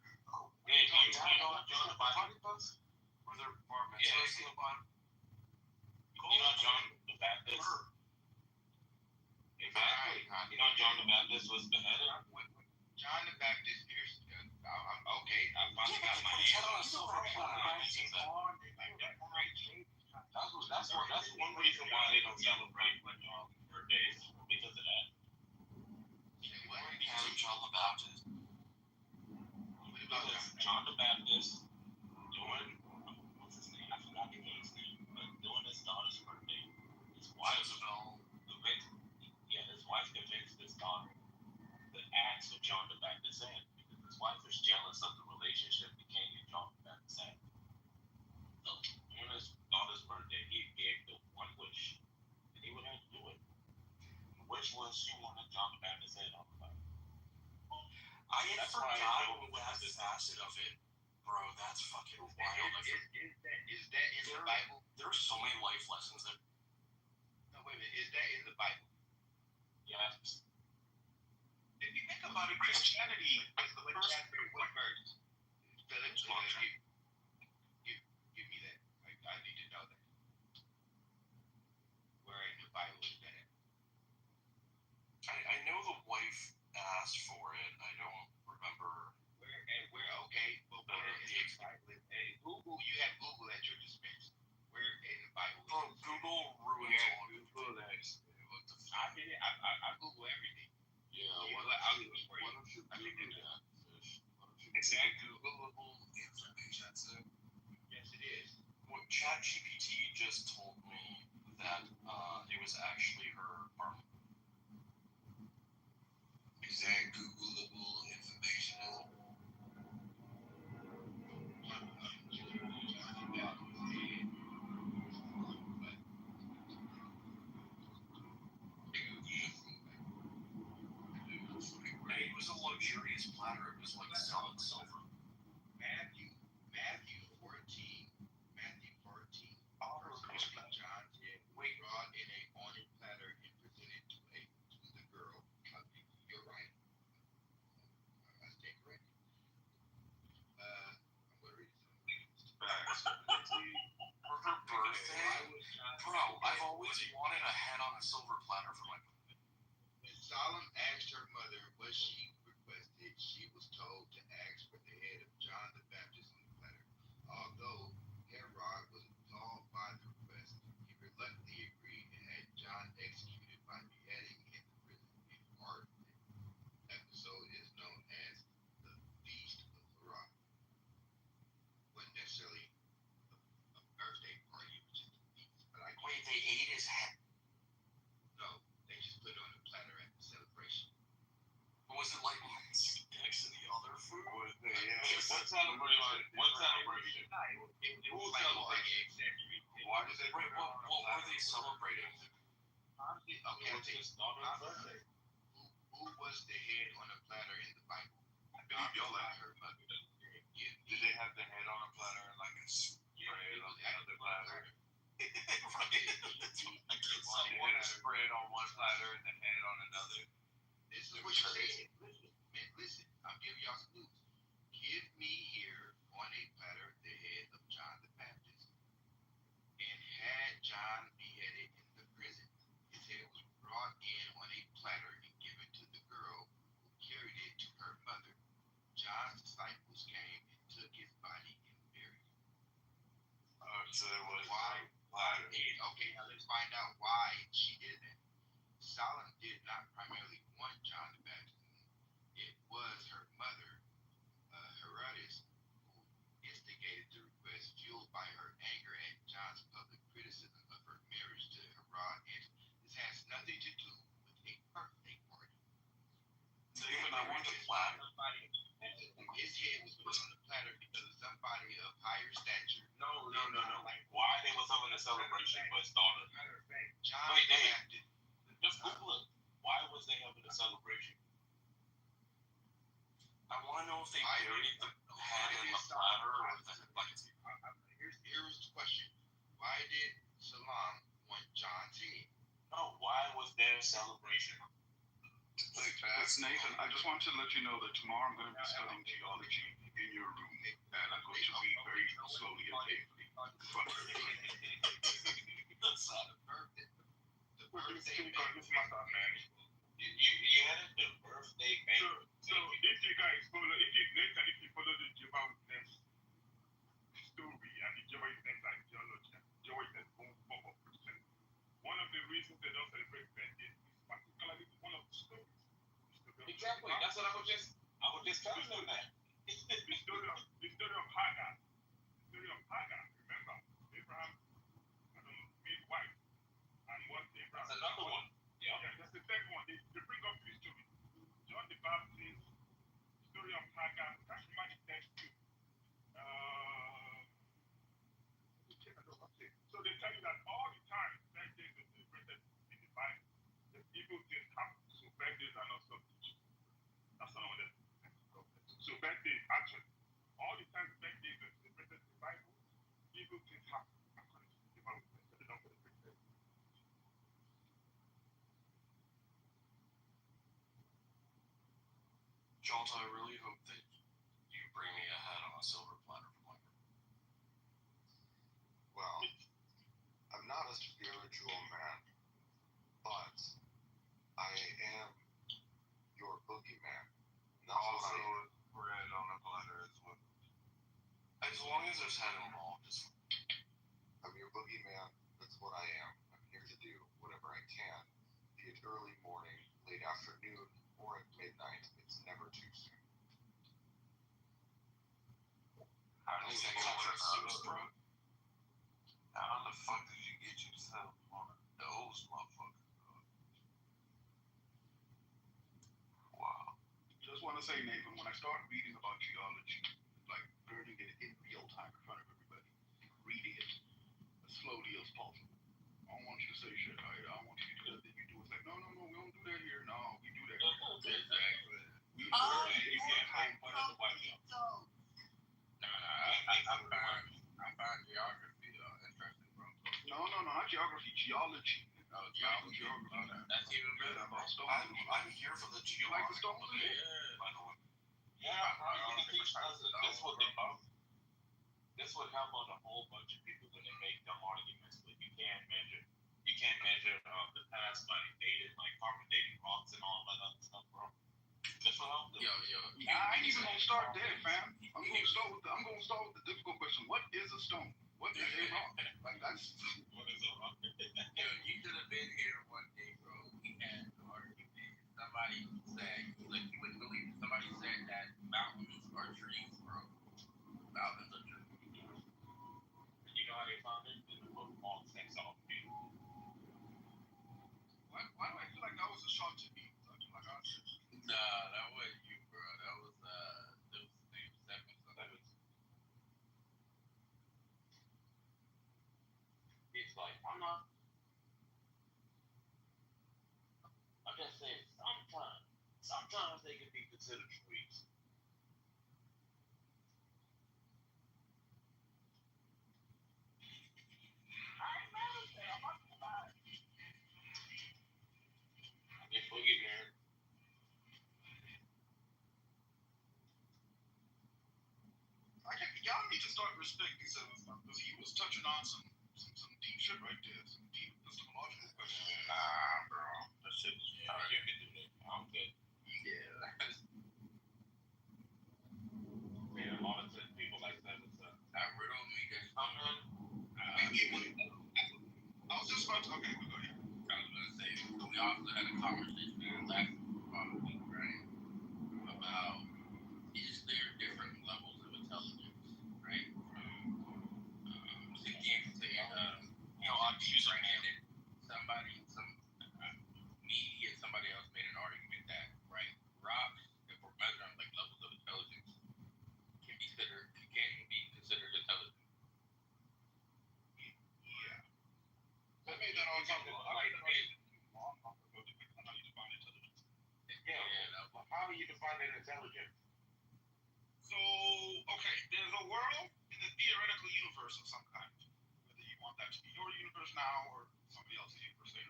Yeah, you know how John the Baptist? Were there bar mitzvahs in the Bible? You know John the Baptist? Exactly. You know John the Baptist was beheaded? John the Baptist, okay, I finally got my Head on a answer. silver platter. That's one reason why they don't celebrate birthdays, because of that. Because of John the Baptist. Because John the Baptist doing, what's his name? I forgot the guy's name, but doing his daughter's birthday, his wife convinced his daughter that acts of John the Baptist in, because his wife was jealous of the relationship he can't get John the Baptist in. So on his daughter's birthday, he gave the one wish, and he would have to do it. The wish was she wanted John the Baptist in on the Bible. I had forgotten that facet of it, bro. That's fucking wild. Is that in the Bible? There are so many life lessons that. No, wait a minute. Is that in the Bible? Yes. If you think about it, Christianity is the first chapter. What verse? Philip, give me that. I need to know that. Where in the Bible is that? I know the wife asked for it. I don't remember. Where? Okay, but where in the Bible? Hey, Google. You have Google at your dispense. Where in the Bible? Bro, Google ruins all. Google that. I did it. I Google everything. Yeah, Why don't you do that, Fish? Why don't you Exactly. Googleable information. That's it. Yes, it is. What ChatGPT just told me that it was actually her apartment. Exact Googleable information. It was a luxurious platter. It was like solid silver. Matthew 14. John said, "Wait, brought in a ornate platter and presented to the girl." You're right. I stand corrected. I'm gonna read For her birthday, bro, I've always wanted a head on a silver platter for my birthday. When Solomon asked her mother what she requested, she was told to ask for the head of John the Baptist on the platter. Although Herod was appalled by the request, he reluctantly agreed and had John executed by beheading in the prison. In part, the episode is known as the Feast of Herod. Wasn't necessarily a birthday party, it was just a feast. But Wait, they ate his head. no, they just put it on a platter at the celebration. Was it like next to the other food? What celebration? What celebration? It was like more Why did they Wait, what were they celebrating? Okay, I'll take who was the head on a platter in the Bible? God by her mother. Did they have the head on a platter and like a spread on the other platter? One spread on one platter and the head on another. This is what you said. Listen, I'm giving y'all some clues. Give me here on a platter the head of John the Baptist, and had John beheaded in the prison. His head was brought in on a platter and given to the girl who carried it to her mother. John's disciples came and took his body and buried it. So it was Why? Okay, now let's find out why she did that. Solomon did not primarily want John the Baptist. It was her mother, Herodes, who instigated the request, fueled by her anger at John's public criticism of her marriage to Herod. And this has nothing to do with a birthday party. David, I want the platter. His head was put on the platter because of somebody of higher stature. No. Why they was having a celebration for his daughter? John Wait, the Dave. Baptist. Just Google it. Why was they having a celebration? I want to know if they buried the head in the platter or like it's. Here's the question. Why did Solomon want John's head? No, why was there a celebration? It's Nathan. I just want to let you know that tomorrow I'm going to be studying geology in your room, and I'm going to read very slowly and painfully. That's not a birthday. The birthday banquet. You added the birthday banquet. So if you guys follow, if you follow the Jehovah Witness story and the Jehovah Witness ideology, Jehovah Witness form of Christianity, one of the reasons they don't celebrate birthdays is particularly one of the stories. Exactly. That's what I was just telling them that. The story of Hagar. Remember, Abraham made wife, and what Abraham. That's another one. Yeah, that's the third one. They bring up the story. John the about this story of Haga. That's my text too. So they tell you that all the time birthdays are celebrated in the Bible. The evil things happen. So birthdays are not something. That's not what it is. So birthdays actually all the time birthdays are celebrated in the Bible. Evil things happen according to the Bible. So they don't celebrate them. Jalta, I really hope that you bring me a hat on a silver platter for my birthday. Well, I'm not a spiritual man, but I am your boogeyman. Also, bread on a platter as well. As long as there's hat involved, it's I'm your boogeyman. That's what I am. I'm here to do whatever I can, be it early morning, late afternoon, or at midnight. It's never too soon. How do you think that suits, bro? How the fuck did you get yourself on those motherfuckers? Wow. Just want to say, Nathan, when I start reading about geology, like learning it in real time in front of everybody, reading it as slowly as possible. I don't want you to say shit. I want you to do that. Then you do it. It's like, no, we don't do that here. No, we do that here. Exactly. We You can't hide one of the white people. I find geography interesting, bro. No, not geography, geology. Geology. That's even better. I'm here for the You like the stones? by the way. This would help on a whole bunch of people when they make dumb arguments, but you can't measure the past by dating, like carbon dating rocks and all that other stuff, bro. This will help them. I ain't even gonna start there, fam. I'm gonna start with the difficult question. What is a stone? What is a rock? Like that's What is a rock? Yo, you should have been here one day, bro. We had an argument. Somebody said, like, you wouldn't believe it. Somebody said that mountains are trees, bro. Mountains are trees. You know how they found it? In the book called Sex Off View. why do I feel like that was a shot to me? I feel like I said, Nah, that wasn't you, bro. That was It's like, I'm just saying, sometimes they can be considered trees. If we get there, y'all need to start respecting some stuff because he was touching on some deep shit right there, some deep epistemological questions. nah, bro. that shit is, you can do that. I'm good. Yeah. Man, a lot of people like that. That riddle me gets I was just about to, okay, we go here. I was gonna say, so we also had a conversation in the last week, right? About is there different levels of intelligence, right? Thinking to I'm using it. Me and somebody else made an argument that, right, rocks, if we're measuring like levels of intelligence, can be considered intelligent. Yeah. I made that argument. How do you define an intelligence? So, okay, there's a world in the theoretical universe of some kind, whether you want that to be your universe now or somebody else's universe later,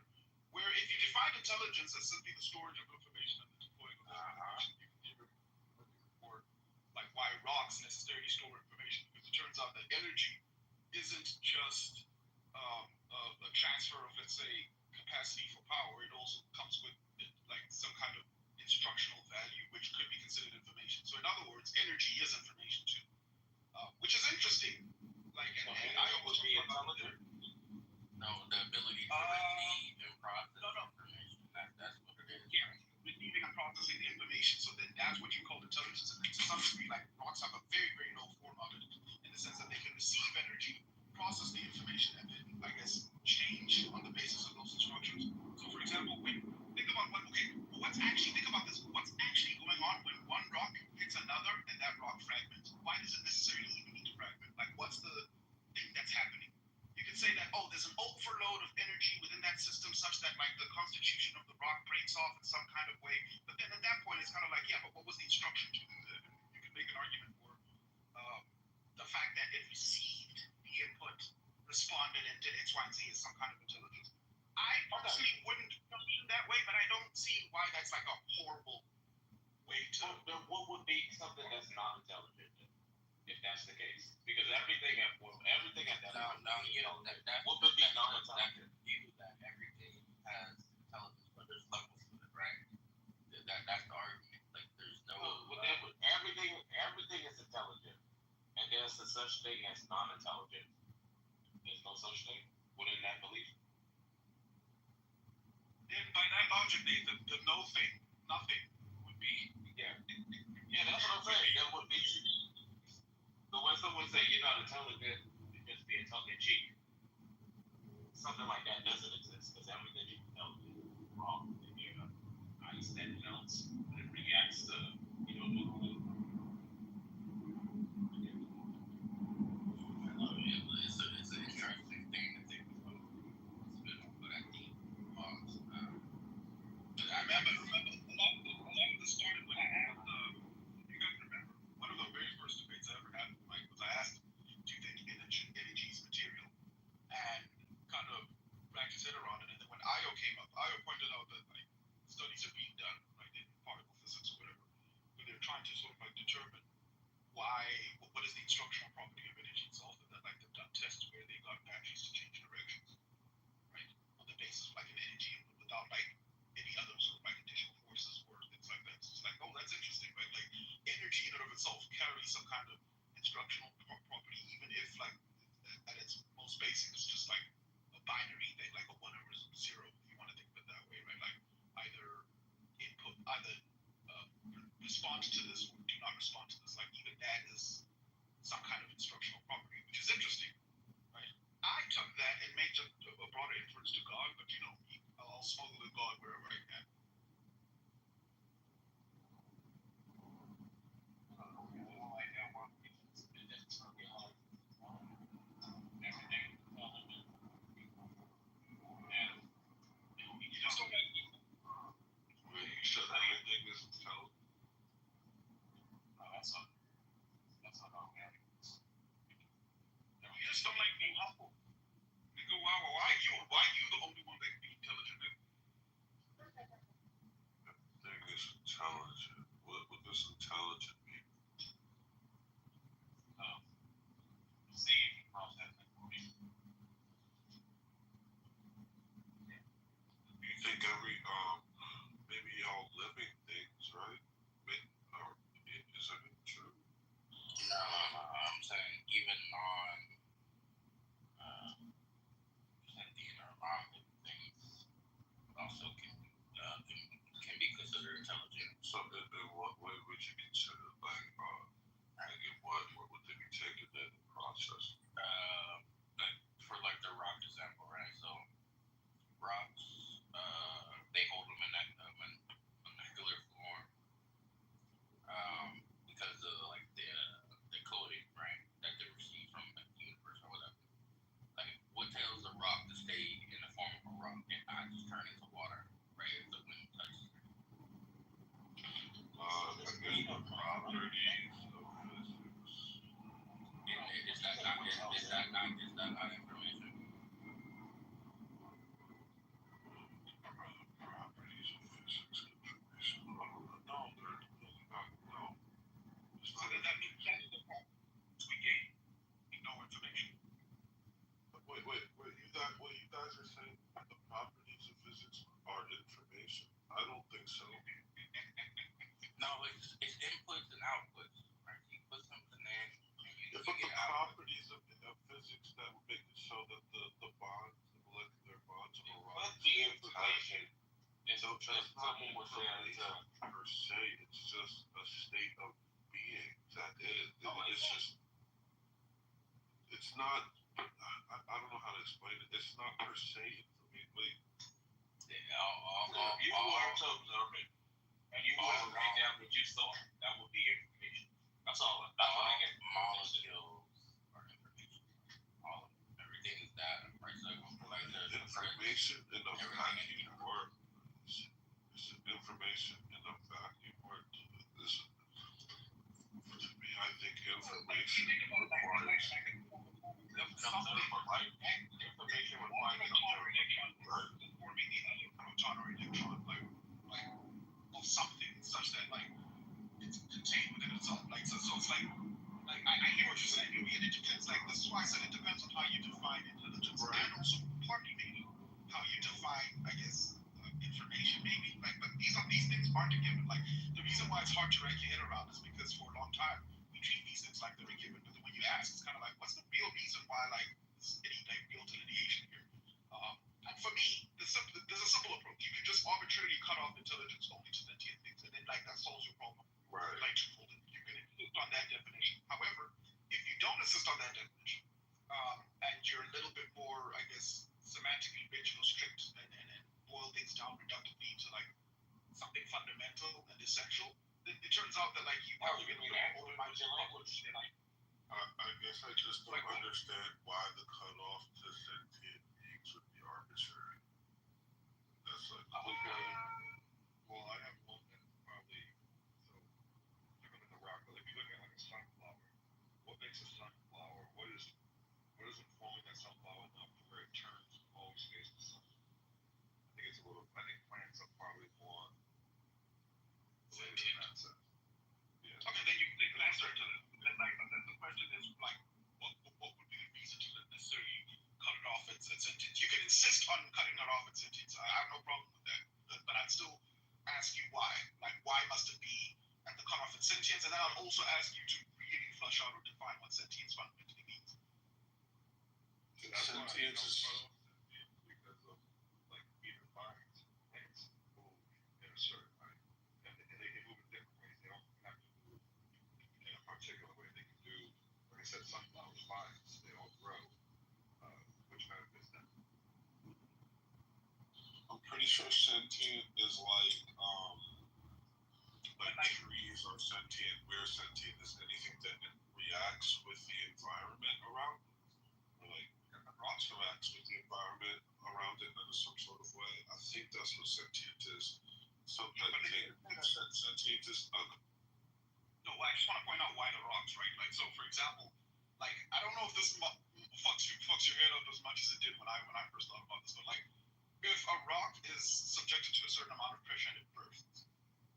where if you define intelligence as simply the storage of information and the deploying of information, you can theoretically report like why rocks necessarily store information, because it turns out that energy isn't just a transfer of, let's say, capacity for power. It also comes with like some kind of instructional value, which could be considered information. So in other words, energy is information too, which is interesting. Like, and I almost be intelligent. No, the ability to receive and process information. That's what it is. Yeah, receiving and processing the information. So then that's what you call intelligence. And to some degree, like rocks have a very, very low form of it, in the sense that they can receive energy, process the information, and then, I guess, change on the basis of those instructions. So, for example, think about what's actually going like, yeah, but what was the instruction to do that? You can make an argument for the fact that it received the input, responded, and did X, Y, and Z as some kind of intelligence. I personally wouldn't function that way, but I don't see why that's like a horrible way to. Then what would be something that's not intelligent, if that's the case? Because everything at that Now, you know, that what would be non-intelligent? view that everything has intelligence, but there's levels to it, right? That's the argument. Like, there's no. Everything is intelligent, and there's a such thing as non-intelligent. There's no such thing within that belief. Then by that logic, the no thing, nothing, would be. Yeah, that's what I'm saying. That would be. So when someone say you're not intelligent, you're just being tongue in cheek. Something like that doesn't exist because everything is intelligent is wrong. I understand it else, but it reacts to It's an interesting thing to think about. But I think I remember a lot of this started when I asked, you guys remember, one of the very first debates I ever had with Mike was I asked, do you think energy is material? And kind of wrapped his head around it. And then when Io came up, Io pointed out that like studies are being done, right, in particle physics or whatever, where they're trying to sort of like determine what is the instructional property of energy itself, and that like they've done tests where they got batteries to change directions, right, on the basis of like an energy input without like any other sort of like additional forces or things like that. So it's like, oh, that's interesting, right? Like energy in and of itself carries some kind of instructional property, even if like at its most basic it's just like a binary thing, like a 1 or a 0, if you want to think of it that way, right? Like either respond to this or do not respond to this. Like even that is some kind of instructional property, which is interesting, right? I took that and made a broader inference to God, but I'll smuggle in God wherever I can. You just don't like. You said everything is intelligent. No, that's not organic. You just don't like being humble. You go, wow, why you the only one that can be intelligent? Everything is intelligent. What does intelligent mean? Receive and process information. You think every maybe all living things, right? Is that true? No, I'm saying even on sentient or non-living things also can be considered intelligent. So in what way would you consider like in what would they be taken in the process? Like for like the rock example, right? So rocks, they hold them in that molecular form because of like the coding, right, that they receive from the universe or whatever. Like what tells a rock to stay in the form of a rock and not just turn into water, right? If the wind touches it. I guess the properties of physics. Is that not information? Properties of physics information. No, they're really not. No. It's So not. that means that is the problem. We gain no information. Wait. You guys are saying the properties of physics are information? I don't think so. No, it's inputs and outputs, right? You put something in and you But the get out. properties of physics that would make it so that the bonds, the molecular bonds of a rock. What's the information? So that's not someone was saying information per se. It's just a state of being. That is. It's just. It's not. I don't know how to explain it. It's not per se information. If you were to observe it and you were to write down what you saw, that would be information. That's all. That's what I get. Molecules are information. All of it. Everything is data, right? So like the Information in a vacuum, or is it information in a vacuum, or information requires something, right? Information requires something. Right. Or maybe a proton or electron, like of something such that like it's contained within itself. Like so it's like I hear what you're saying. It depends. Like this is why I said it depends on how you define intelligence, right. And also partly maybe how you define, I guess, information. Maybe like, but these things aren't a given. Like the reason why it's hard to wrap your head around is because for a long time we treat these things like they're a given. But then when you ask, it's kind of like, what's the real reason why like there's any like real delineation here? And for me, there's a simple approach. You can just arbitrarily cut off intelligence only to sentient things, and then like that solves your problem. Right. Like twofold, and you can insist on that definition. However, if you don't insist on that definition, and you're a little bit more, I guess, semantically rich or strict, and boil things down reductively to like something fundamental and essential, then it turns out that like you have to get a little more open-minded language. And I guess I just don't understand why the cutoff to sentient beings would be arbitrary. That's like well, I have one that probably so different than the rock. But if you look at like a sunflower, what makes a sunflower? What is informing that sunflower enough to where it turns always face the sun? I think plants are probably more sentient in that sense. Yeah. Okay, then you can answer it to the like. But then the question is like, what would be the reason to necessarily cut it off at sentience? You can insist on cutting it off at sentience. I have no problem with that. But I'd still ask you why. Like, why must it be at the cutoff at sentience? And then I'd also ask you to really flesh out or define what sentience fundamentally means. Sentience is because of like even minds, things move in a certain way, and they can move in different ways. They don't have to move in a particular way. They can do, like I said, sunflowers, vines. They all grow, which benefits them. I'm pretty sure sentient is like trees are sentient. We're sentient is anything that reacts with the environment around it. Or like rocks reacts with the environment around it in some sort of way. I think that's what sentient is. Something sentient is No, I just want to point out why the rocks, right? Like, so for example, like I don't know if this fucks your head up as much as it did when I first thought about this, but like if a rock is subjected to a certain amount of pressure and it bursts,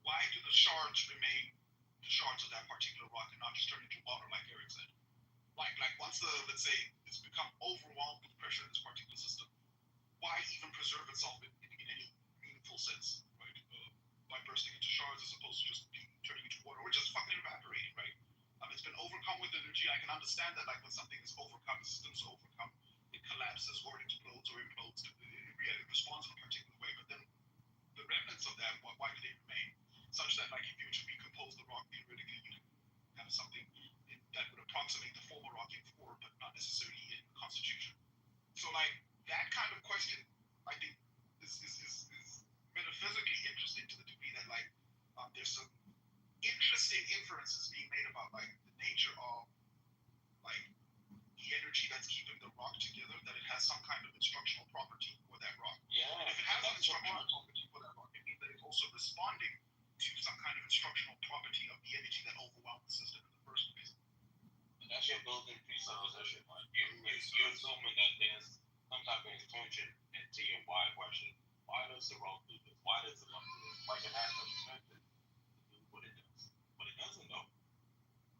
why do the shards remain the shards of that particular rock and not just turn into water, like Eric said? Like once let's say it's become overwhelmed with pressure in this particular system, why even preserve itself in any meaningful sense, right? By bursting into shards as opposed to just turning into water or just fucking evaporating, right? It's been overcome with energy. I can understand that, like when something is overcome, the system's overcome, it collapses or it explodes or implodes. It responds in a particular way, but then the remnants of that, why do they remain? Such that, like, if you were to recompose the rock theoretically, you could have something that would approximate the former rock in form, but not necessarily in constitution. So, like, that kind of question, I think, is metaphysically interesting to the degree that, like, there's some interesting inferences being made about, like, the nature of, like, the energy that's keeping the rock together, that it has some kind of instructional property for that rock. Yeah. And if it has an instructional property for that rock, it means that it's also responding to some kind of instructional property of the energy that overwhelmed the system in the first place. And that's your building presupposition. Like you're assuming that there's some type of intention into your why question. Why does the rock do this? Why does the rock do this? Like it has some intention to do what it does. But it doesn't though.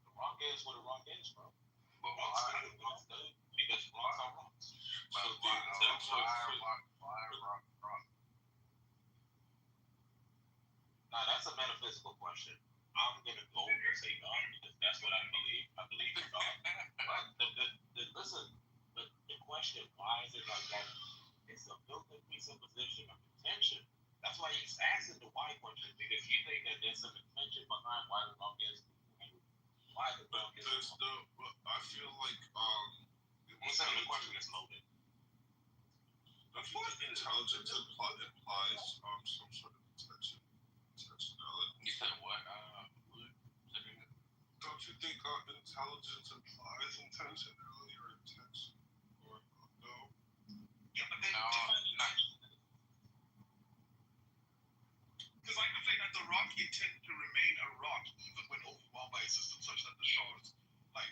The rock is what a rock is, bro. But rocks do what rocks do because rocks are rocks. So now that's a metaphysical question. I'm gonna go and say God because that's what I believe. I believe in God. But listen, the question, why is it like that? It's a built-in presupposition of intention. That's why he's asking the why question, because you think that there's some intention behind why the rock is why the rock is. I feel like I'm saying the question is loaded. Intelligence implies some sort of intentionality. You said what? Don't you think intelligence implies intentionality or intention? Or no? Yeah, but then No, not. Because I could say that the rock intended to remain a rock even when overwhelmed by a system such that the shards, like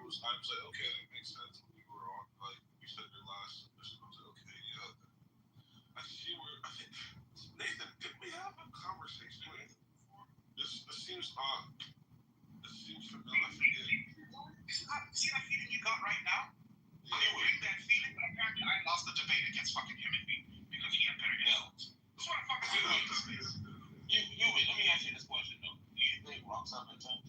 was like, okay, that makes sense. When you were on, like, you said your last submission, I was like, okay, yeah. I see where, I think, Nathan, didn't we have a conversation with Nathan before? This seems odd. This seems familiar. I forget. See that feeling you got right now? Yeah. I bring that feeling, but apparently I lost the debate against fucking him and me because he had better insults. That's what I fucking feel about this place. Let me ask you this question though. Do you think Rock's have intent?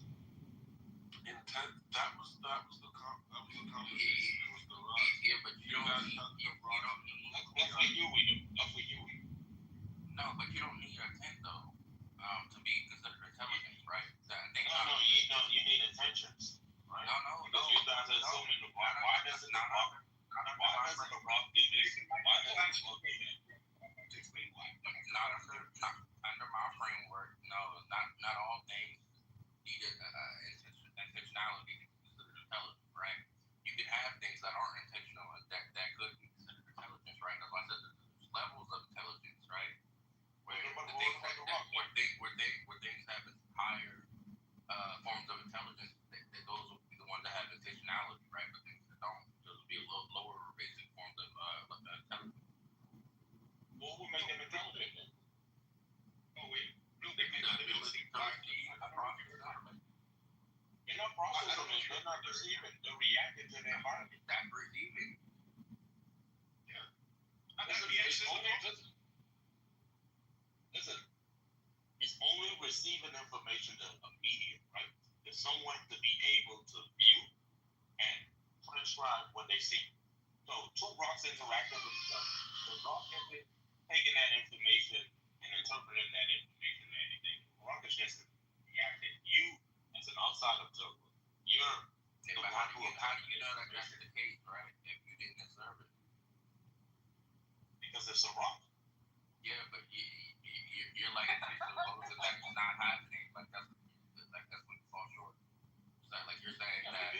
Intent. That was the conversation. It was the Rock. Yeah, but you don't need. That's for Huey. That's for Huey. No, but you don't need your intent though. To be considered intelligent, right? You need intentions, right? No. Because you guys are assuming the Rock. Why doesn't the Rock do this? Why doesn't the Rock do that? Not under my framework. No, not all things need intentionality to be considered intelligent, right? You can have things that aren't intentional and that could be considered intelligence, right? That's why I said there's levels of intelligence, right? Where things have higher forms of intelligence, those will be the ones that have intentionality, right? But things that don't, those will be a little lower basic forms of intelligence. What would make them intelligent then? Oh wait, The ability to receive You're not processing it. They're not receiving. They're reacting to the environment. that receiving. Listen, it's only receiving information immediate, right? There's someone to be able to view and transcribe what they see. So two rocks interacting with each other. The rock is taking that information and interpreting that information to anything. The rock is just reacting. You, as an outside observer, you're But how do you know that that's the case, right? If you didn't observe it. Because it's a rock. Yeah, but you're like supposing that's not happening. Like that's when you fall short. So like you're saying that.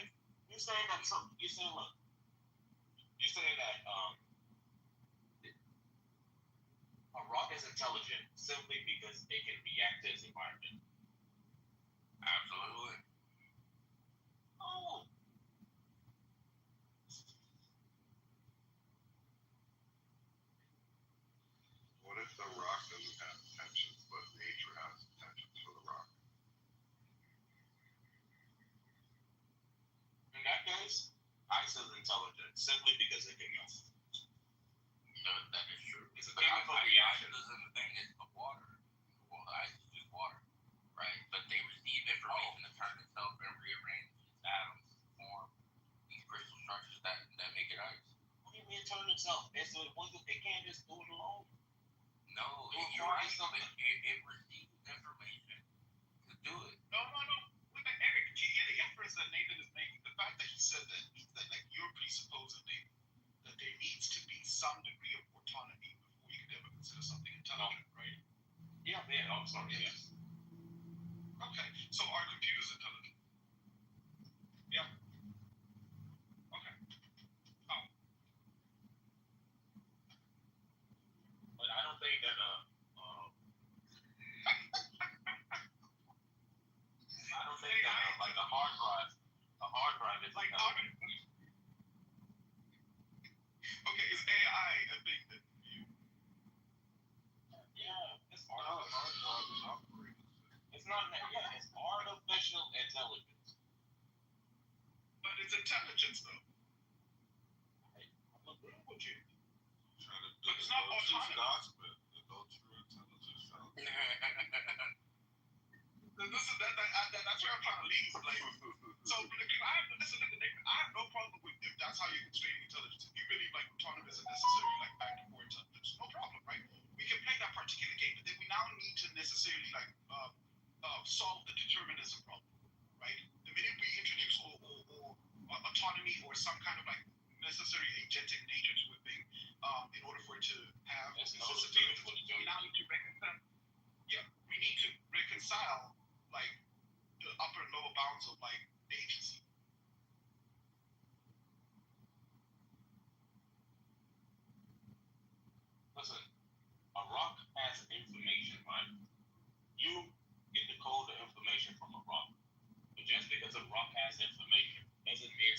You're saying that a rock is intelligent simply because it can react to its environment. Absolutely. Oh. What if the Rock doesn't have intentions, but nature has intentions for the Rock? In that case, ice is intelligent simply because it can melt. No, that is true. It's a chemical reaction. The thing is the water. Well, the ice is just water, right? But they receive information to turn itself and rearrange its atoms to form these crystal structures that make it ice. What do you mean turn itself? It can't just do it alone. No, it receives information to do it. No. Look at Eric. Do you hear the inference that Nathan is making? The fact that he said that like you're presupposing that there needs to be some degree of autonomy before you could ever consider something intelligent, right? Yeah, I'm sorry, yes. Okay, so are computers intelligent? Yeah. Okay. Oh. But I don't think that like a hard drive is like intelligent. Okay, is AI a big thing for you? Yeah, it's it's artificial intelligence. But it's intelligence though. I'm agreeing with you. But it's not autonomous. That's where I'm trying to lead. Like, so I have no problem with if that's how you're constraining intelligence. If you really like autonomous and necessarily like back to more intelligence, no problem, right? We can play that particular game, but then we now need to necessarily like solve the determinism problem, right? The minute we introduce or autonomy or some kind of like necessary agentic nature to a thing, in order for it to have consistency, we now need to reconcile. Yeah, we need to reconcile like the upper and lower bounds of like agency. Listen, a rock has information, right? You get the code of information from a rock. But just because a rock has information doesn't mean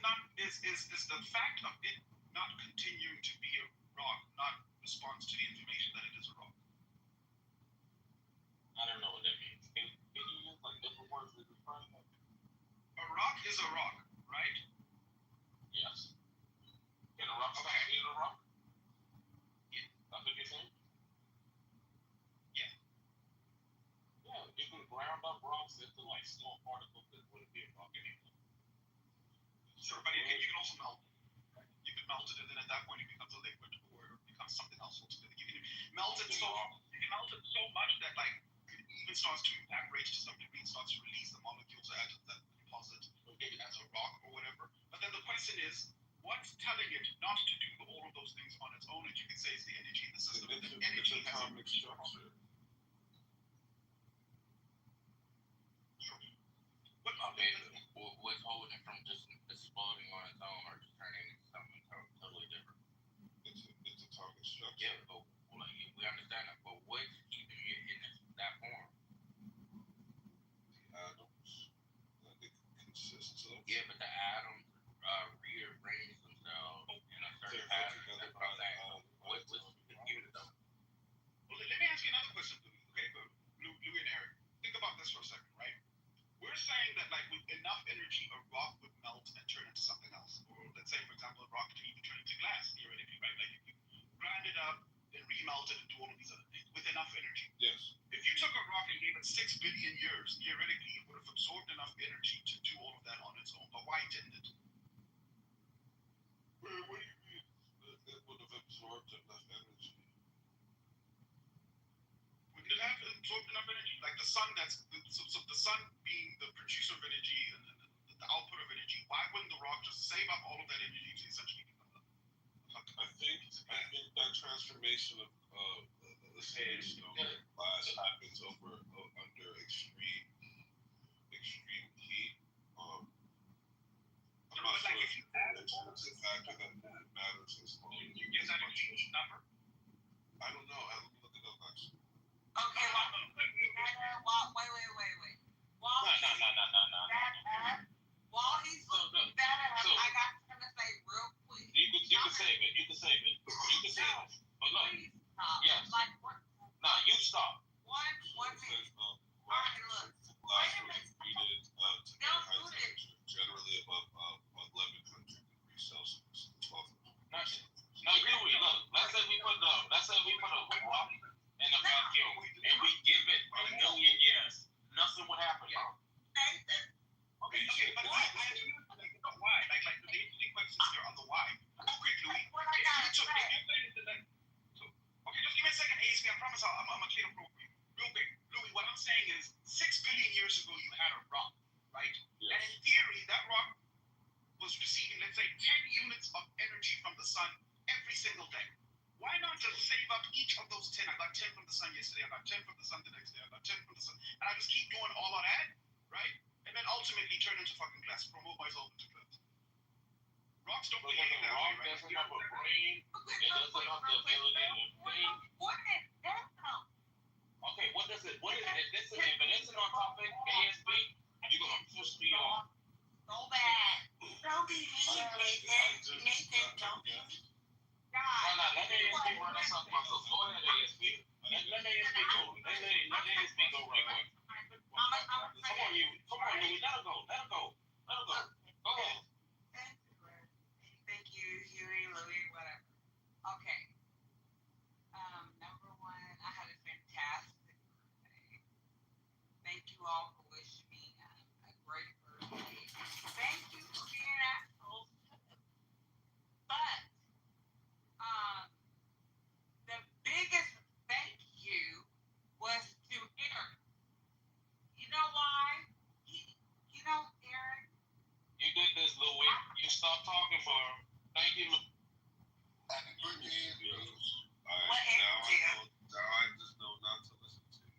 is the fact of it not continuing to be a rock not response to the information that it is a rock? I don't know what that means. Can you use like different words to describe that? A rock is a rock, right? Yes. Can a rock stop being a rock? Yeah. That's what you're saying? Yeah. Yeah, you can ground up rocks into like small particles that wouldn't be a rock anymore. Sure, but you can also melt it. Right? You can melt it, and then at that point it becomes a liquid or it becomes something else altogether. You can melt it so much that like it even starts to evaporate to some degree, starts to release the molecules that deposit as a rock or whatever. But then the question is, what's telling it not to do all of those things on its own? And you can say it's the energy in the system. It's Energy has atomic structure. What's holding it from just exploding on its own or just turning into something totally different? It's atomic structure. Yeah, but like, we understand that. But what's keeping it in that form? The atoms that it consists of. Yeah, but the atoms rearrange themselves in a certain pattern. That's what I'm saying. What's keeping it though? Well, let me ask you another question, Louis. Okay, Louis and Eric, think about this for a second, right? We're saying that like with enough energy, a rock would melt and turn into something else. Or let's say, for example, a rock can even turn into glass theoretically, right? Like you grind it up, then remelt it and do all of these other things with enough energy. Yes. If you took a rock and gave it 6 billion years, theoretically, it would have absorbed enough energy to do all of that on its own. But why didn't it? What do you mean? It would have absorbed enough energy. Would it have absorbed enough energy? Like the sun, so the sun being the producer of energy and the output of energy, why wouldn't the rock just save up all of that energy to essentially become that? I think that transformation of the stage glass happens under extreme heat. I'm not sure if you it's a factor that matters as well. You get that in huge number? I don't know. Let me look it up actually. Okay, wait. While he's looking that up, I got something to say real quick. You can save it. You can save it. But look. Please stop. Yes. Like, Nah, you stop. one minute. All right, look. Glass was treated to very high temperature, generally above 1100 degrees Celsius. 1200. No, Louis, look. Let's say we put a rock in a vacuum and we give it a million years. Nothing would happen. Okay, but why? Like the interesting questions here on the why. Real quick, Louis. Okay, just give me a second, ASP. I promise I'm a clear pro for you. Real quick, Louis. What I'm saying is, 6 billion years ago, you had a rock, right? Yes. And in theory, that rock was receiving, let's say, 10 units of energy from the sun every single day. Why not just save up each of those 10? I got 10 from the sun yesterday. I got 10 from the sun the next day. I got 10 from the sun, and I just keep doing all of that, right? And then ultimately turn into fucking glass, promote myself into glass. Rocks don't behave that way, right? Doesn't have a brain. It doesn't have the ability to think. What is that? Okay, what is it? If it isn't on topic, ASB, you're gonna push me off. So bad. Don't be mean, Nathan. Nathan, don't be mean. No, let me ASB run us up myself. Go ahead, ASB. Let me ASB go. Let ASB go right quick. Come on, Louis. Let her go. Go ahead. Thank you, Huey, Louis, whatever. Okay. Number one, I had a fantastic birthday. Thank you all for wishing me a great birthday. Thank you for being assholes too. But the biggest thank you was to Eric. You know why? Eric. You did this, Louis. You stopped talking for him. Thank you. Happy birthday, What Eric did? Now I just know not to listen to you.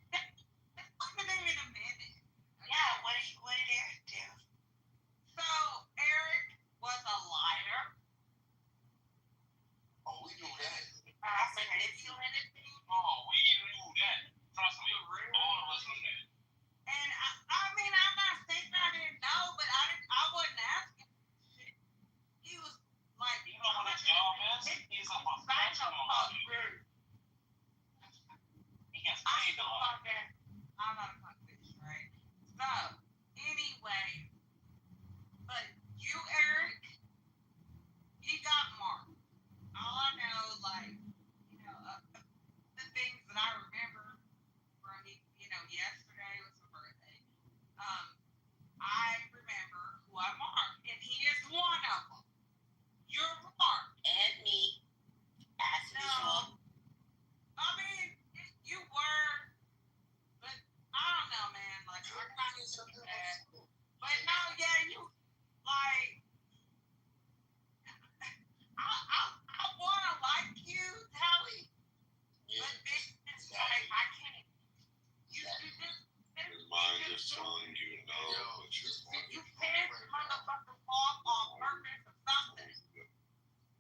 Look at him in a minute. Yeah, what did Eric do? So Eric was a liar. Oh, we knew that. Manipulated me. Oh, we knew that. Trust me, all of us knew that. And I mean, I'm not saying I didn't know, but I wasn't asking shit. telling you no, but you're You pissed motherfuckers off on purpose or something.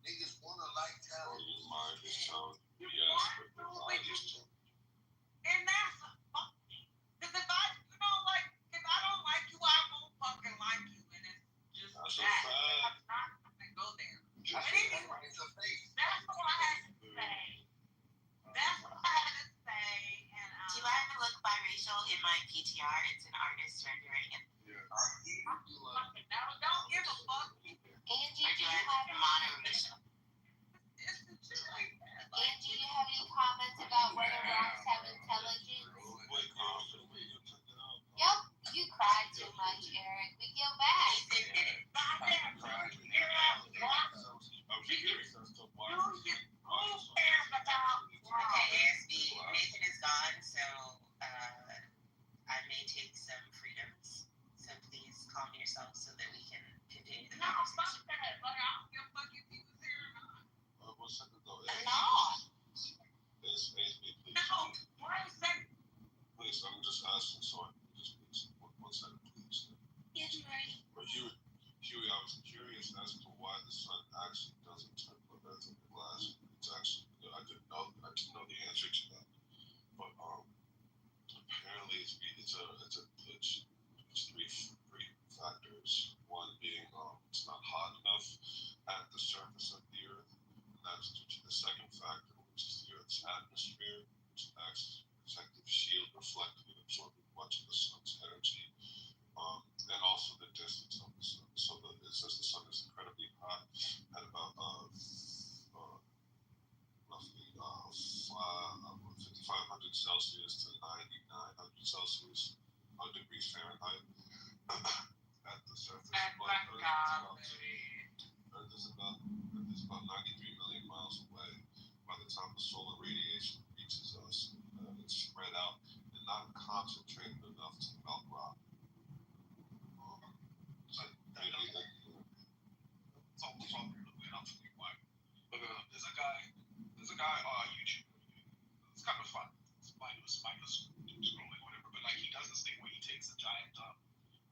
Niggas wanna like tell or your mind is telling you You yes, want but to, your but mind you, is telling you. and that's because if I, if I don't like you, I won't fucking like you, and it's just That's a that. fact. I'm not gonna go there. Just But anyway, it's a face. that's all I had to say. That's all I had to say, and Do you want to look biracial in my PTR? It's an artist rendering it. fucking don't give a fuck. Angie, do you have monoracial? It's the shit like that. Angie, do you have any comments about whether rocks have intelligence? Yep, you cry too much, Eric. We feel bad. Okay, ASB, Nathan is gone, so I may take some freedoms. So please calm yourself so that we can continue the No, fuck conversation. that. Like, I don't give a fuck if he was here or not. No. No, why is that? Please, I'm just asking, so just please, one second, please. Yes, right. But Huey, I was curious as to why the sun actually doesn't turn blue Earth in the glass. It's actually, I didn't know the answer to that. But apparently it's three factors. One being it's not hot enough at the surface of the Earth, and that's due to the second factor, which is the Earth's atmosphere, which acts as a protective shield, reflecting and absorbing much of the sun's energy. And also the distance of the sun. So it says the sun is incredibly hot at about roughly 5,500 Celsius to 9,900 Celsius degrees Fahrenheit at the surface. Earth is about 93 million miles away. By the time the solar radiation reaches us, it's spread out and not concentrated enough to melt rock. There's a guy on YouTube. It's kind of fun. It's mindless scrolling, whatever. But like he does this thing where he takes a giant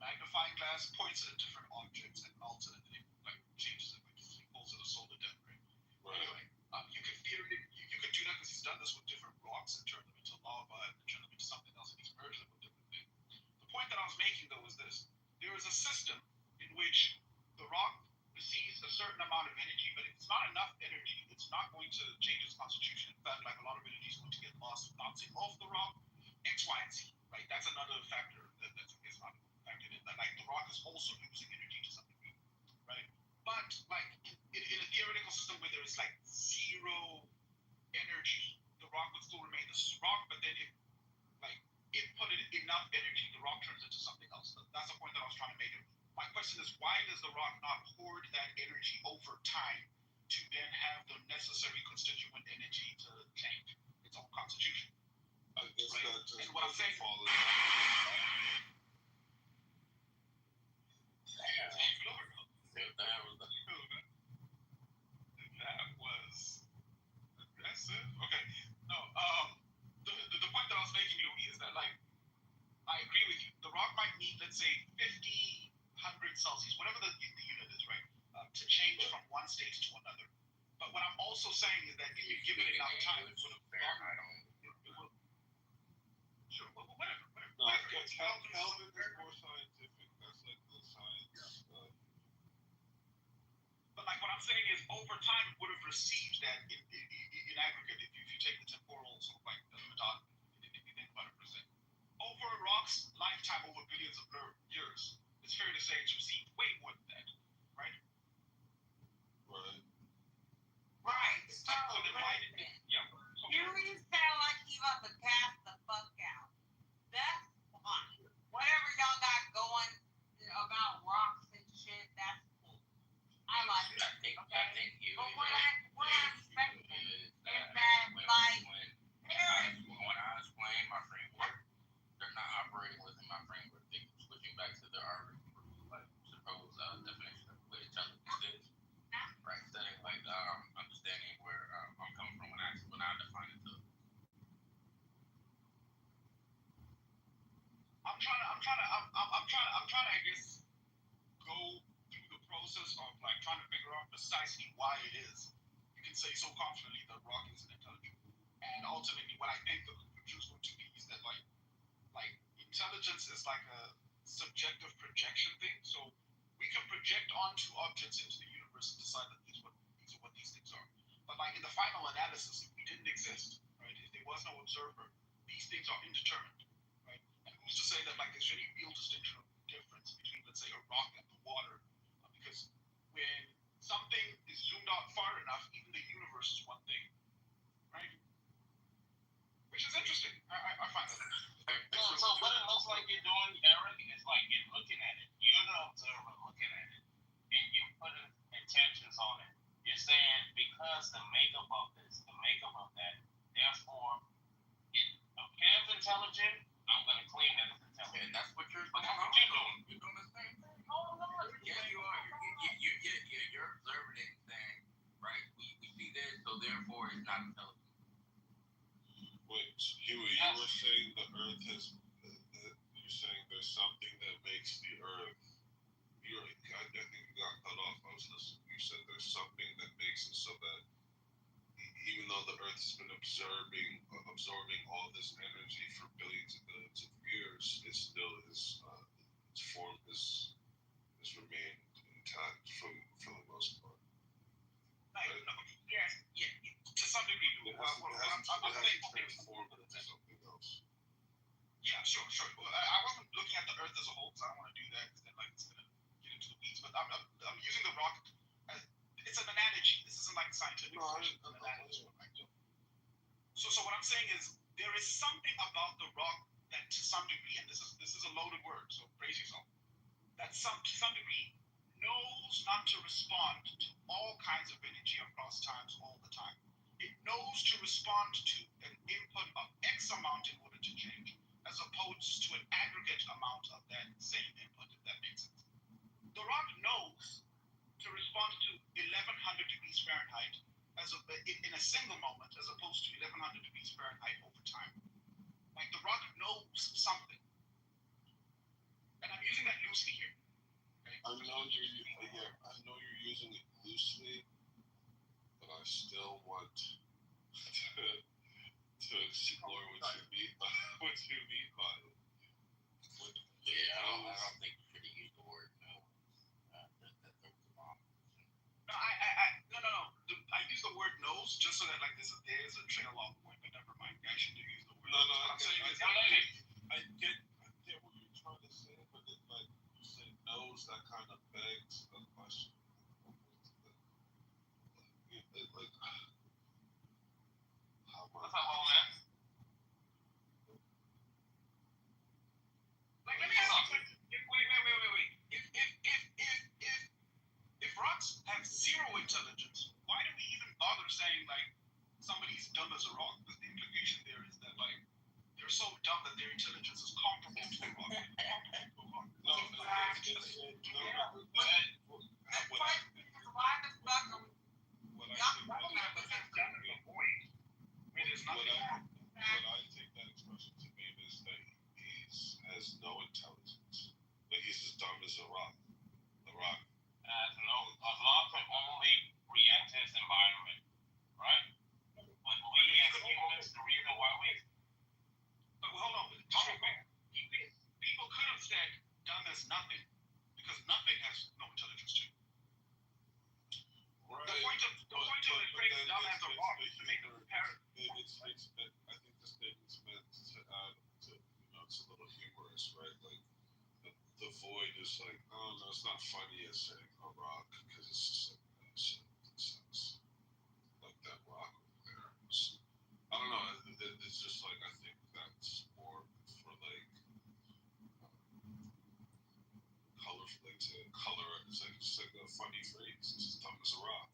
magnifying glass, points it at different objects, and melts it, and then like changes it, like he pulls it a solar depth, right? Anyway, you can you can do that because he's done this with different rocks and turn them into lava and turn them into something else, and he's merged them with different things. The point that I was making though is this: there is a system in which the rock receives a certain amount of energy, but if it's not enough energy, it's not going to change its constitution. In fact, like a lot of energy is going to get lost bouncing off the rock, X, Y, and Z, right? That's another factor that's not factored in. That like the rock is also losing energy to some degree, right? But like in a theoretical system where there is like zero energy, the rock would still remain the rock, but then if like inputted enough energy, the rock turns into something else. That's the point that I was trying to make. My question is, why does the rock not hoard that energy over time to then have the necessary constituent energy to change its own constitution? I guess right? that just And what I'm saying, that was aggressive. Okay, no. The point that I was making, Louis, is that like I agree with you. The rock might need, let's say, 50, 100 Celsius, whatever the unit is, right, to change from one state to another. But what I'm also saying is that if you give it enough time, it will. Sure, whatever. No, Kelvin is more scientific. That's like the science. But like what I'm saying is, over time, it would have received that in aggregate. If you take the temporal sort of like dot, if you think about it per se, over a rock's lifetime, over billions of years, it's fair to say it's received way more than that, right? Right. Right. So, Yeah. you sound like you about to pass the fuck out. That's fine. Whatever y'all got going about rocks and shit, that's cool. I like it. Okay. But what I'm expecting is that, like, when I explain my framework, they're not operating within my framework. They're switching back to their already like supposed definition of what intelligence is. Right? Instead of like understanding where I'm coming from when I define it to. precisely why it is, you can say so confidently that rock isn't intelligent. And ultimately, what I think the conclusion is going to be is that like intelligence is like a subjective projection thing. So we can project onto objects into the universe and decide that these are what these things are. But like in the final analysis, if we didn't exist, right? If there was no observer, these things are indeterminate, right? And who's to say that like there's any real distinction or difference between, let's say, a rock and the water? Because when something is zoomed out far enough, even the universe is one thing, right? Which is interesting. I find that interesting. So what it looks like you're doing, Eric, is like you're looking at it. You're the observer looking at it, and you're putting intentions on it. You're saying because the makeup of this, the makeup of that, therefore it appears intelligent. I'm gonna claim that it's intelligent. And that's what you're doing. You're doing the same thing. Oh no, yeah, you are. You're observing it and saying, right? We see this, so therefore it's not intelligent. Wait, Huey, you were saying the Earth has. You're saying there's something that makes the Earth. I think you got cut off. I was listening. You said there's something that makes it so that even though the Earth has been absorbing all this energy for billions of billions of years, it still is its form has remained intact for the most part. Right? Yes, yeah, to some degree. It hasn't transformed into something else. Yeah, sure. Well, I wasn't looking at the Earth as a whole, because I don't want to do that, because then like it's gonna get into the weeds. But I'm using the rock as it's an analogy. This isn't like scientific. It's an analogy. So what I'm saying is there is something about the rock that, to some degree, and this is a loaded word, so brace yourself. That to some degree knows not to respond to all kinds of energy across times all the time. It knows to respond to an input of X amount in order to change, as opposed to an aggregate amount of that same input, if that makes sense. The rock knows to respond to 1100 degrees Fahrenheit in a single moment, as opposed to 1100 degrees Fahrenheit over time. Like the rock knows something. And I'm using that loosely here. Okay? I know you're using it loosely, but I still want to explore what you mean by it. Yeah, I don't think you should use the word no. That was a bomb. No. I use the word knows just so that like there's a trail off point, but never mind. I shouldn't use the word. No, I'm saying I get what you're trying to say, but then like you say knows, that kind of begs the question. Like how much? What's up, old man? Like, let me ask you a question. Wait. If rocks have zero intelligence, why do we even bother saying like somebody's dumb as a rock? Because the implication there is that like they're so dumb that their intelligence is comparable to a rock. No, what I take that expression to mean is that he has no intelligence. Like he's as dumb as a rock. The rock. A rock can only react to its environment, right? But we as humans, the reason why we. But hold on. People could have said dumb as nothing, because nothing has no intelligence too. Right. The point of the phrase dumb as a rock is to make the comparison. I think the statement's meant to add to, it's a little humorous, right? Like the void is like, oh no, it's not funny as saying a rock, because it's just like sense. Like that rock over there. I don't know. It's just like I think that's more for like colorful, like to color. It's like just like a funny phrase. It's just dumb as a rock.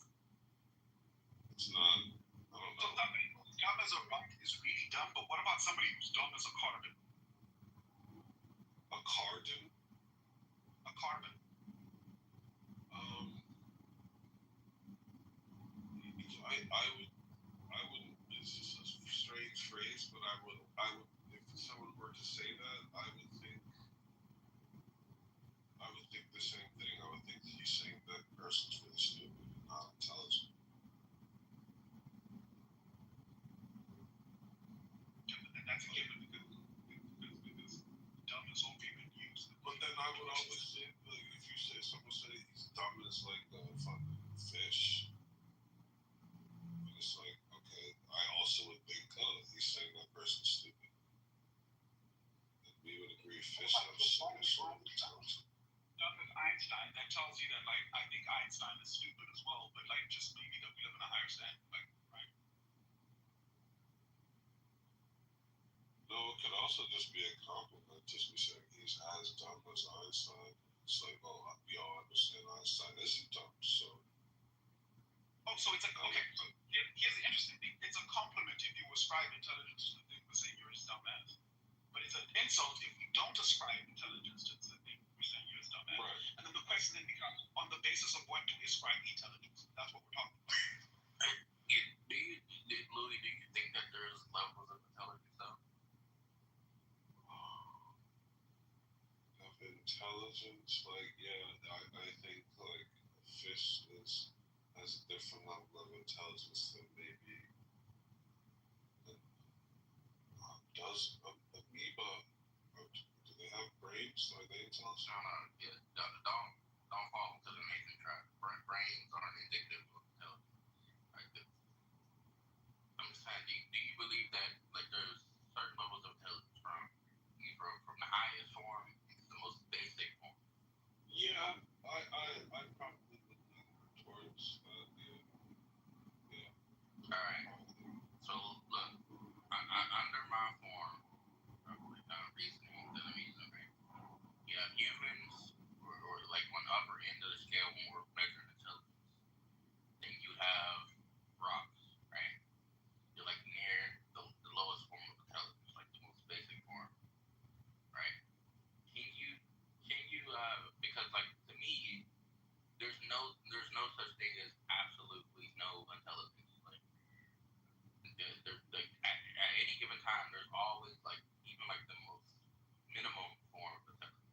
It's not. I don't know. So somebody who's dumb as a rock is really dumb, but what about somebody who's dumb as a carbon? A carbon? A carbon. I wouldn't. It's just a strange phrase, but I would. If someone were to say that, I would think the same thing. I would think he's saying that person's really stupid and not fish have some sort of intelligence. Done with Einstein, that tells you that, like, I think Einstein is stupid as well, but, like, just maybe that we live in a higher standard, like, right? No, it could also just be a compliment. Just be saying he's as dumb as Einstein. It's like, oh, we all understand Einstein isn't dumb, so. Oh, so it's like, okay, so here's the interesting thing. It's a compliment if you ascribe intelligence to the thing, we're saying you're as dumb as. But it's an insult if we don't ascribe intelligence to the thing, we're saying you're as dumb as. Right. And then the question then becomes, on the basis of what do we ascribe intelligence? That's what we're talking about. Louis, do you think that there's levels of intelligence though? Of intelligence, like, yeah, I think, like, a fish has a different level of intelligence than maybe does amoeba. Do they have brains? Are they intelligent? No, don't fall into the Nathan trap. Brains aren't indicative of intelligence. Like, I'm just saying, do you believe that, like, there's certain levels of intelligence from the highest form to the most basic form? Yeah, I probably would lean towards yeah. All right. So look, under my form of reasoning, right? You have humans, or like one upper end of the scale when we're measuring intelligence. Then you have rocks, right? You're like near the lowest form of intelligence, like the most basic form, right? Can you because like to me, there's no such thing as absolutely no intelligence. Like at any given time, there's always like even like the most minimum form of intelligence.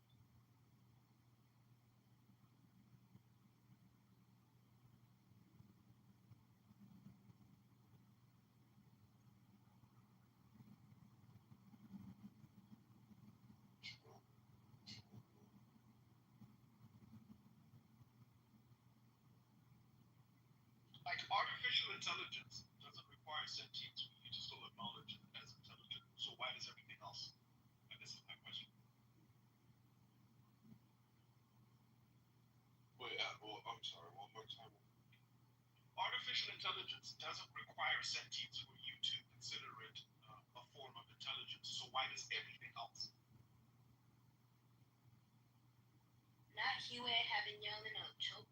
Like, artificial intelligence doesn't require sentience. You just don't acknowledge it as intelligent. So why does everything else? And this is my question. Wait, well, I'm sorry, one more time. Artificial intelligence doesn't require sentience for you to consider it a form of intelligence. So why does everything else? Not Huey having young enough choke.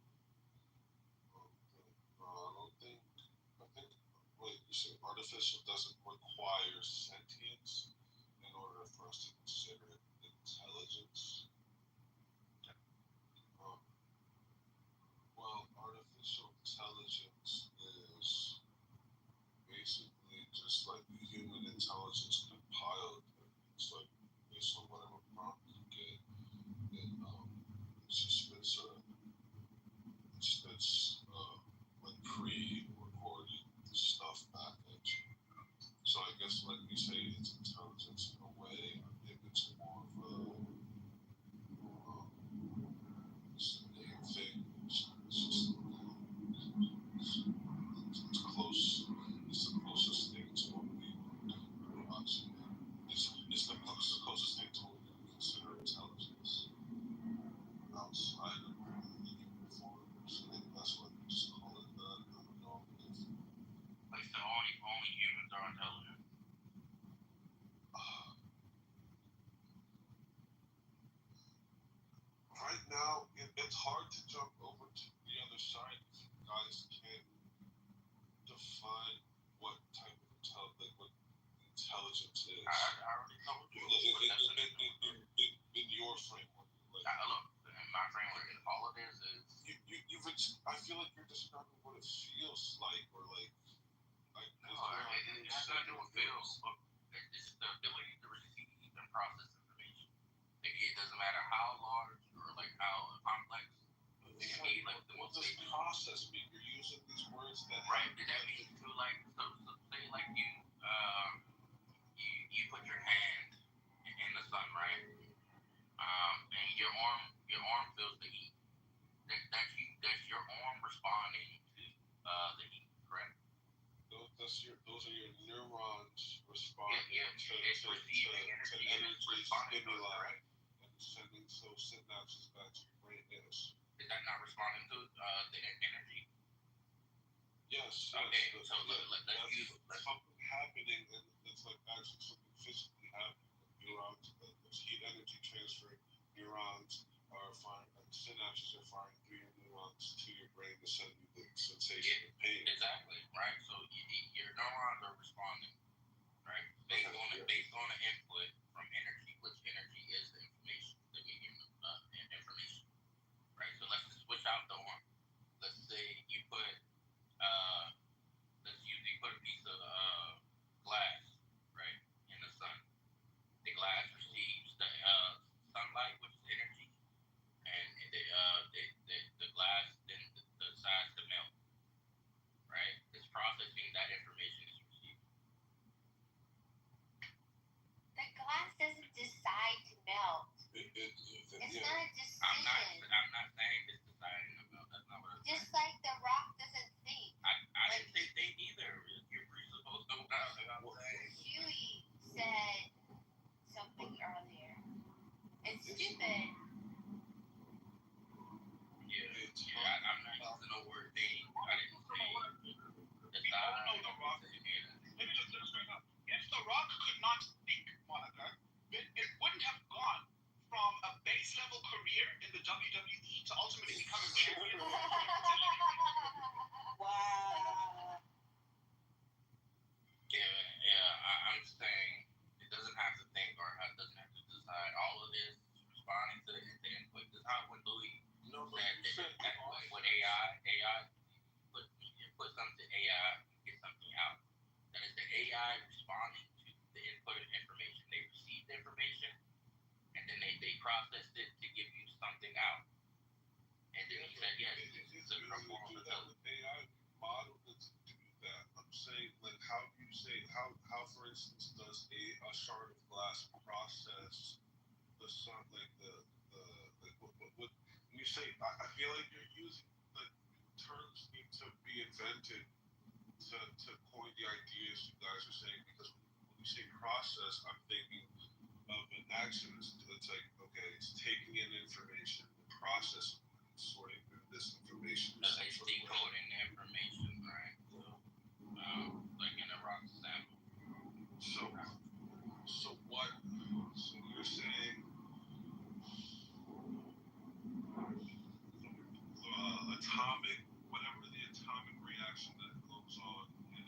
I think, wait, you said artificial doesn't require sentience in order for us to consider it intelligence? Well, artificial intelligence is basically just like human intelligence compiled. It's like based on whatever prompt you get, it just spits like pre-recorded stuff back at you. So I guess let me say it's intelligence in a way. I think it's more of a it's a damn thing. It's close. It's the closest thing to what we would watch. It's the closest thing to what we would consider intelligence outside of the human form. So that's why we just call it that. I don't know if like the only humans are intelligent. Right now, it's hard to jump over to the other side if you guys can't define what type of intelligence is. I already told you. In your framework. Look, in my framework, all of this is. I feel like you're describing what it feels like, or like. No, it has nothing to do with feels. Look, it's the ability to receive and process information. It doesn't matter how large or like how complex. It can be like the most. What does process mean? You're using these words that. Right. That means to like so say like you put your hand in the sun, right? And your arm feels the heat. That's your arm responding to the heat, correct? Those are your neurons responding it's receiving energy and it's responding to it, correct? those synapses back to your brain. Yes. Is that not responding to the energy? Yes. Okay, Yes, so let's use something happening, and it's like actually something physically happening. Neurons, there's heat energy transfer. Neurons are firing, like synapses are firing through your neurons to your brain to send you the sensation of pain. Exactly, right? So your neurons are responding, right? Based on the input from energy, which energy is the information, the medium of information, right? So let's just switch out the one. Let's say you put put a piece of glass, right, in the sun. The glass receives the sunlight, which is energy, and the glass then decides to melt, right? It's processing that information it's receiving. The glass doesn't decide to melt. It's not a decision. I'm not saying it's deciding to melt. That's not what I'm saying. Just like the rock doesn't think. I didn't say think either. You're presupposed to know what I'm saying. Huey said something earlier. It's stupid. Yeah, I'm not using the word think. I didn't say decide. The rock. Let me just straight up. If the rock could not think, Monica, it wouldn't have gone from a base level career in the WWE to ultimately becoming champion. Wow. Yeah, I'm saying it doesn't have to think or it doesn't have to decide. All of this is responding to the input. This is how when Louis said that when AI put something to AI and get something out. That is the AI responding to the input of information. They receive the information and then they processed it to give you something out. And then he said, yes, this is a form of intelligence. AI model to do that. I'm saying, like, how do you say, how for instance, does a shard of glass process the sun, like what when you say, I feel like you're using, like, terms need to be invented to coin the ideas you guys are saying, because when you say process, I'm thinking of an action. It's like, okay, it's taking in information, processing, sorting through this information. It's decoding the information, right? Like in a rock sample. So what? So you're saying atomic, whatever the atomic reaction that goes on in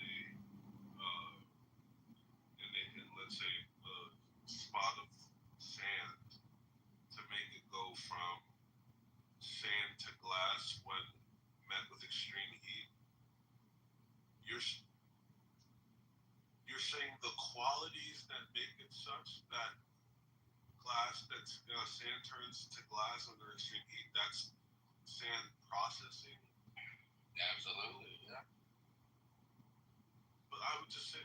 let's say a spot of sand to make it go from sand to glass when met with extreme heat. You're saying the qualities that make it such that sand turns to glass under extreme heat, that's sand processing? Absolutely, yeah. But I would just say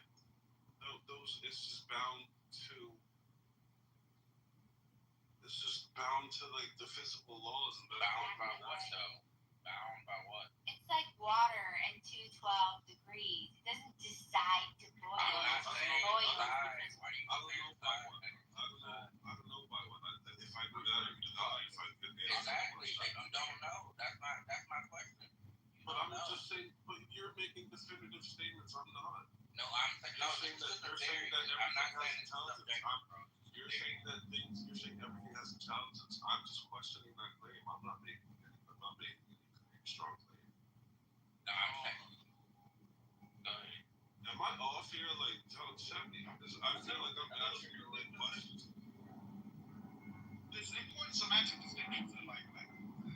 those it's just bound to like the physical laws and bound by what though? Bound by what? It's like water at 212 degrees. It doesn't decide to boil. I'm not saying decide. I don't know by what. If I do that, you die. If I could exactly. You don't know. That's my question. But I'm just saying. But you're making definitive statements. I'm not. No, I'm saying you're saying that everything has intelligence. You're saying that everything has intelligence. I'm just questioning that claim. I'm not making any strong claim. No, I'm saying. Go ahead. Am I off here? Like, tell me. I feel like I'm asking you like questions. There's important semantic distinctions that like I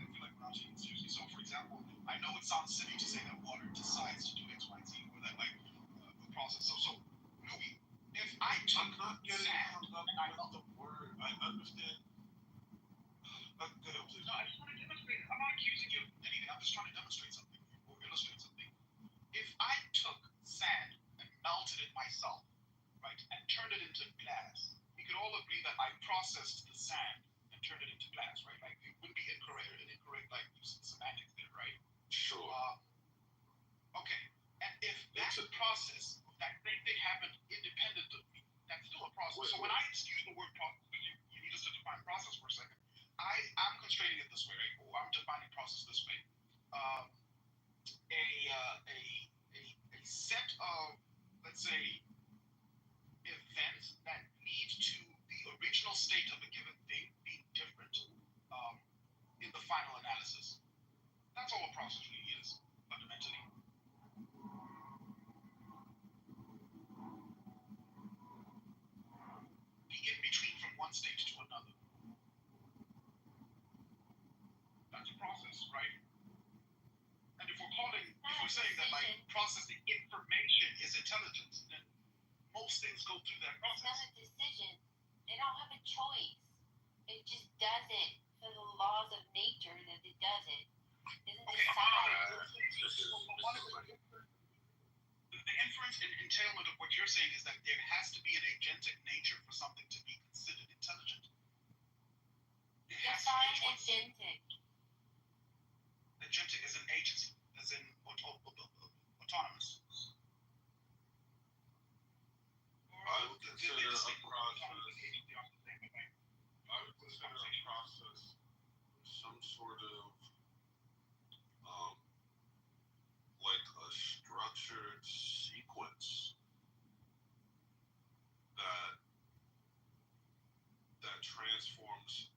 feel like Raji is using. So, for example, I know it sounds silly to say that water decides to do X, Y, Z, or that like the process. So Louis, if I took I'm not getting sand hung up and I with the word. I understand. Okay, please. No, I just want to demonstrate. I'm not accusing you of anything. I'm just trying to demonstrate something or illustrate something. If I took sand and melted it myself, right, and turned it into glass, we could all agree that I processed the sand and turned it into glass, right? Like it wouldn't be incorrect like semantics there, right? Sure. Okay. And if that process, that same thing happened independent of me, that's still a process. So when I use the word process, you need us to define process for a second. I process this way. A set of, let's say, events that lead to the original state of a given thing being different in the final analysis. That's all a process really is, fundamentally. The in-between from one state to another. That's a process, right? And if we're saying that like processing information is intelligence, then most things go through that process. It's not a decision. They don't have a choice. It just does it for the laws of nature that it does it. It doesn't decide. The inference and entailment of what you're saying is that there has to be an agentic nature for something to be considered intelligent. Define agentic. Agentic is an agency, as in autonomous. I would consider a process. Some sort of like a structured sequence that transforms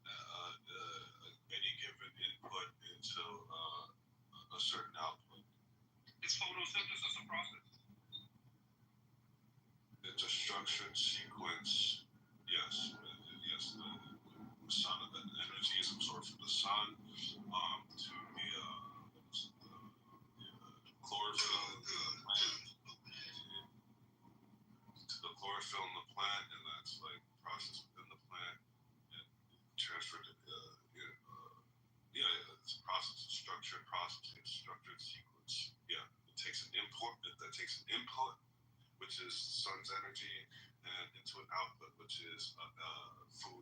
any given input into a certain output. Is photosynthesis a process? It's a structured sequence. Yes. Yes. The sun, the energy is absorbed from the sun to the chlorophyll in the plant, to the chlorophyll in the plant, and that's like processed within the plant and transferred. It's a process, a structured processing, a structured sequence. Yeah, it takes an input. That takes an input, which is sun's energy, and into an output, which is food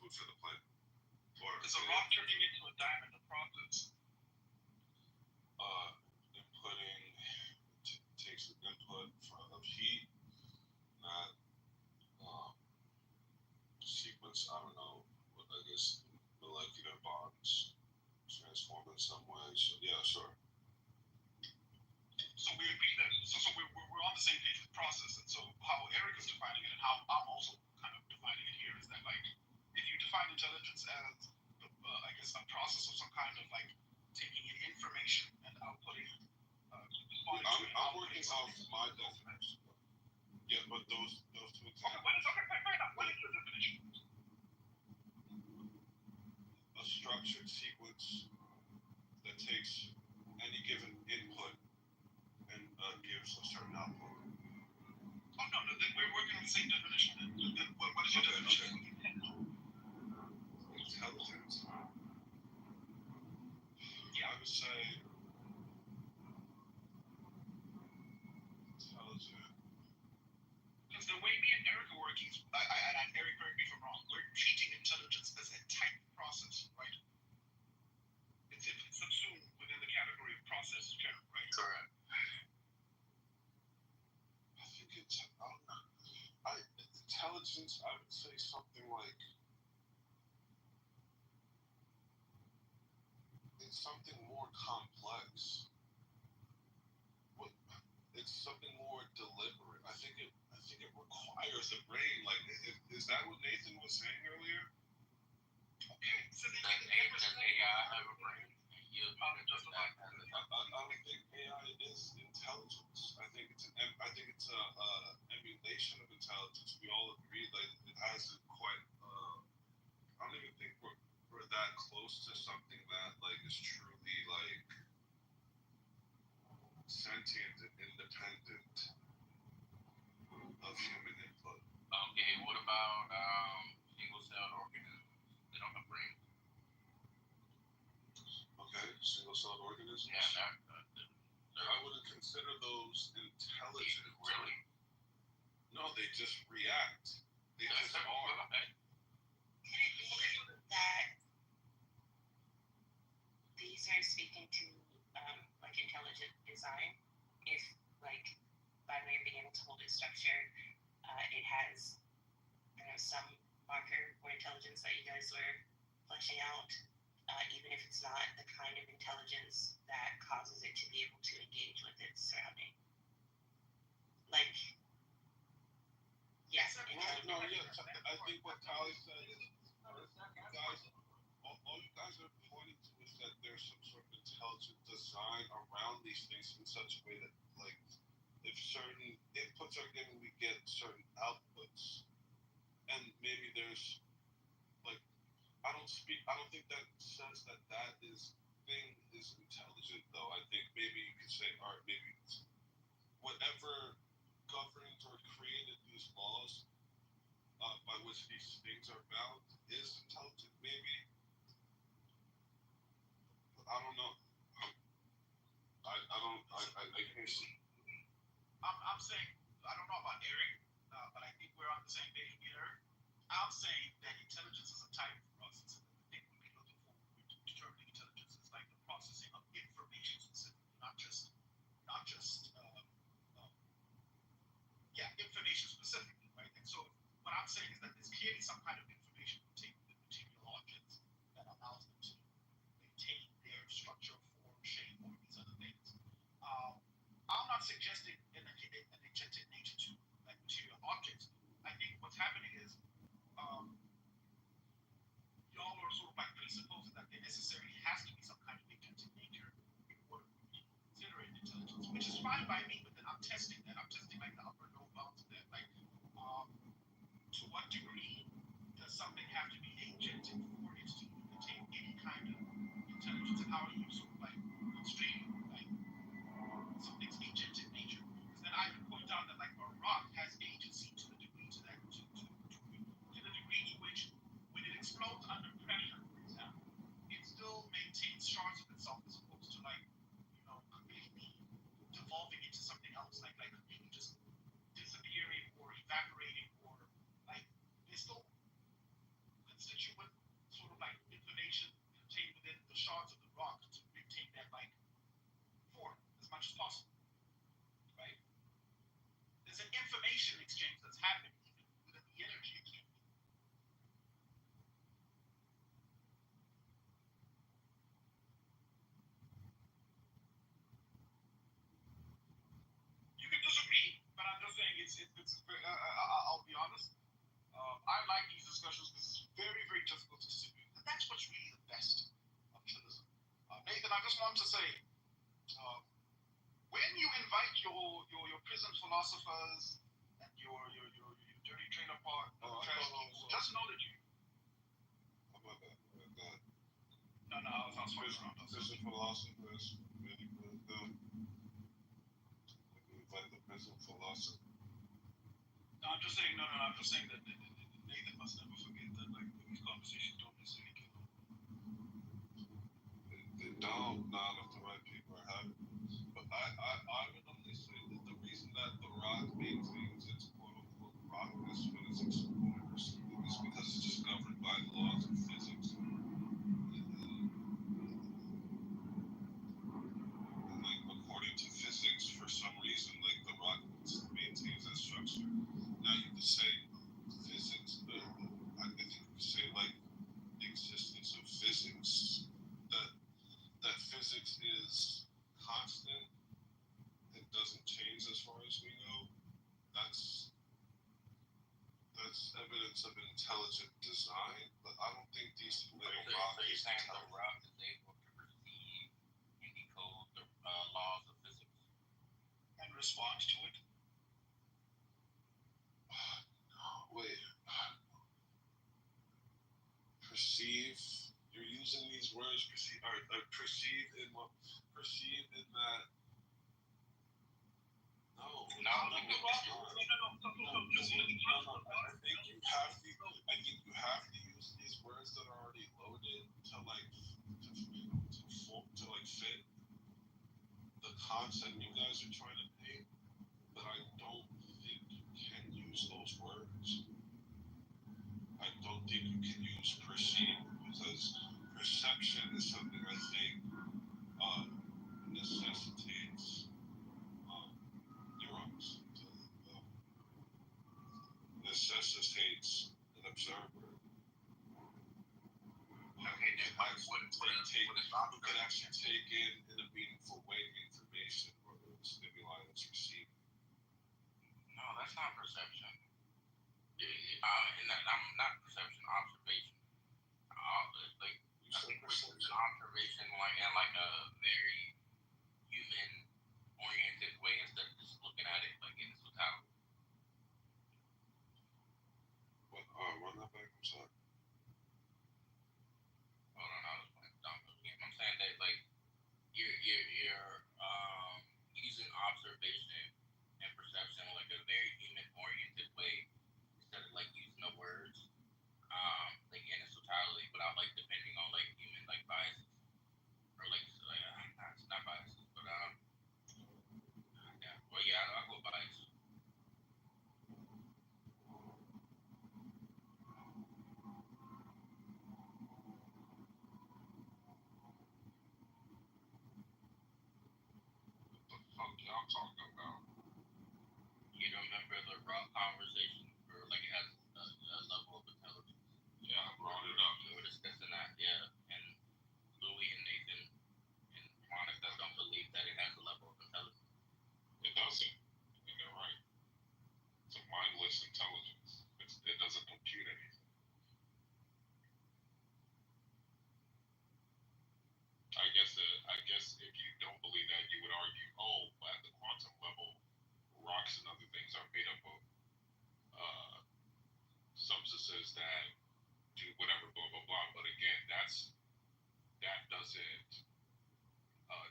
for the plant. Is a rock turning into a diamond a process? Inputting takes an input of heat, not sequence. I don't know. I guess molecular bonds transform in some way. So yeah, sure. So we agree that we're on the same page with process, and so how Eric is defining it and how I'm also kind of defining it here is that like if you define intelligence as I guess a process of some kind of like taking in information and outputting. I'm working off my definition. Yeah, but those two examples. What is your definition? A structured sequence that takes any given input and gives a certain output. Oh no, we're working on the same definition. Then what is your definition? Intelligence. Yeah, I would say intelligent. Because the way me and Eric are working, and Eric, correct me if I'm wrong, we're treating intelligence as a type of process, right? It's subsumed within the category of process in general, right? Correct. I think it's intelligence. I would say something like it's something more complex. It's something more deliberate. I think it requires a brain. Like, is that what Nathan was saying earlier? Okay, so Does AI have a brain? I don't think AI is intelligence. I think it's a emulation of intelligence. We all agree that it hasn't quite. I don't even think we're that close to something that like is truly like sentient and independent of human input. Okay, what about single-celled organisms? They don't have brains. Okay, single-celled organisms. Yeah, I wouldn't consider those intelligent. Really? No, they just react. They just are. Okay. Can it be that these are speaking to like intelligent design? If like by way of being able to hold its structure, it has some marker or intelligence that you guys were fleshing out even if it's not the kind of intelligence that causes it to be able to engage with its surrounding. Like, yes, I think what Kylie said is, all you guys are pointing to is that there's some sort of intelligent design around these things in such a way that, like, if certain inputs are given, we get certain outputs. And maybe there's, like, I don't think that says that thing is intelligent, though. I think maybe you could say, all right, maybe whatever governs or created these laws by which these things are bound is intelligent, maybe. I don't know. I can't see. I'm saying, I don't know about Eric, but I think we're on the same page with Eric. I'm saying that intelligence is a type for us. It's the thing we'd be looking for determining intelligence is like the processing of information specifically, not just information specifically, right? And so what I'm saying is that there's clearly some kind of information contained within material objects that allows them to maintain their structure, form, shape, or these other things. I'm not suggesting an agentic nature to like material objects. I think what's happening is y'all are sort of like presupposing that there necessarily has to be some kind of agentic nature in order for me to consider it intelligence, which is fine by me, but then I'm testing that. I'm testing like the upper and lower bounds of that. Like, to what degree does something have to be agentic for it to contain any kind of intelligence, and how do you sort of like constrain like something's agentic nature? Because then I can point out that like a rock has agency to the degree to the degree to which when it explodes under pressure, for example, it still maintains shards of itself as opposed to like, completely devolving into something else, like completely just disappearing or evaporating, or like there's still constituent sort of like information contained within the shards of the rock to maintain that like form as much as possible, right? There's an information exchange that's happening even within the energy exchange. You can disagree, but I'm just saying I'll be honest. I like these discussions because it's very, very difficult to disagree. And that's what's really the best of Trillism. Nathan, I just want to say, when you invite your prison philosophers and your dirty trailer park trash people, just know that you. Oh, my bad. No, I was Prison philosophers really good. Invite the prison philosopher. No, I'm just saying. I'm just saying that Nathan must never forget that like these conversations don't necessarily kill him. They don't, not if the right people are having it. But I would only say that the reason that the rock maintains its quote unquote rockness when it's exploded or something is because it's just governed by the laws of physics. And like according to physics, for some reason, like the rock maintains that structure. Now you could say physics, I think you could say like the existence of physics, that physics is constant and doesn't change as far as we know. That's evidence of intelligent design, but I don't think these little rocks. So you're saying the rock is able to perceive and decode the laws of physics and respond to it? Wait. Perceive. You're using these words. Perceive in that. No. I think you have to use these words that are already loaded to fit the concept you guys are trying to paint. But I don't think you can use those words. I don't think you can use perceive because perception is something I think necessitates neurons. Necessitates an observer. Okay, dude, my who could actually take in a meaningful way information or the stimuli that's received. No, that's not perception. And I'm not perception, observation. Like I think perception, observation, like in like a very human oriented way instead of just looking at it like in its totality. But run that back. I'm sorry. Hold on, I was playing dumb game. I'm saying that like you're using observation and perception like a very human oriented way instead of like using the words like in its totality without like depending on like human like biases or like it's not biases but yeah, well yeah, I'll go bias. What the fuck y'all talking about? You remember the raw conversation or like it has a level of intelligence? Yeah, I brought it up. We were discussing that, yeah, and Louis and Nathan and Monica don't believe that it has a level of intelligence. It doesn't, and they're right. It's a mindless intelligence. It doesn't compute anything. I guess if you don't believe that, you would argue, oh, at the quantum level, rocks and other things are made up of substances that do whatever, blah blah blah. But again, that doesn't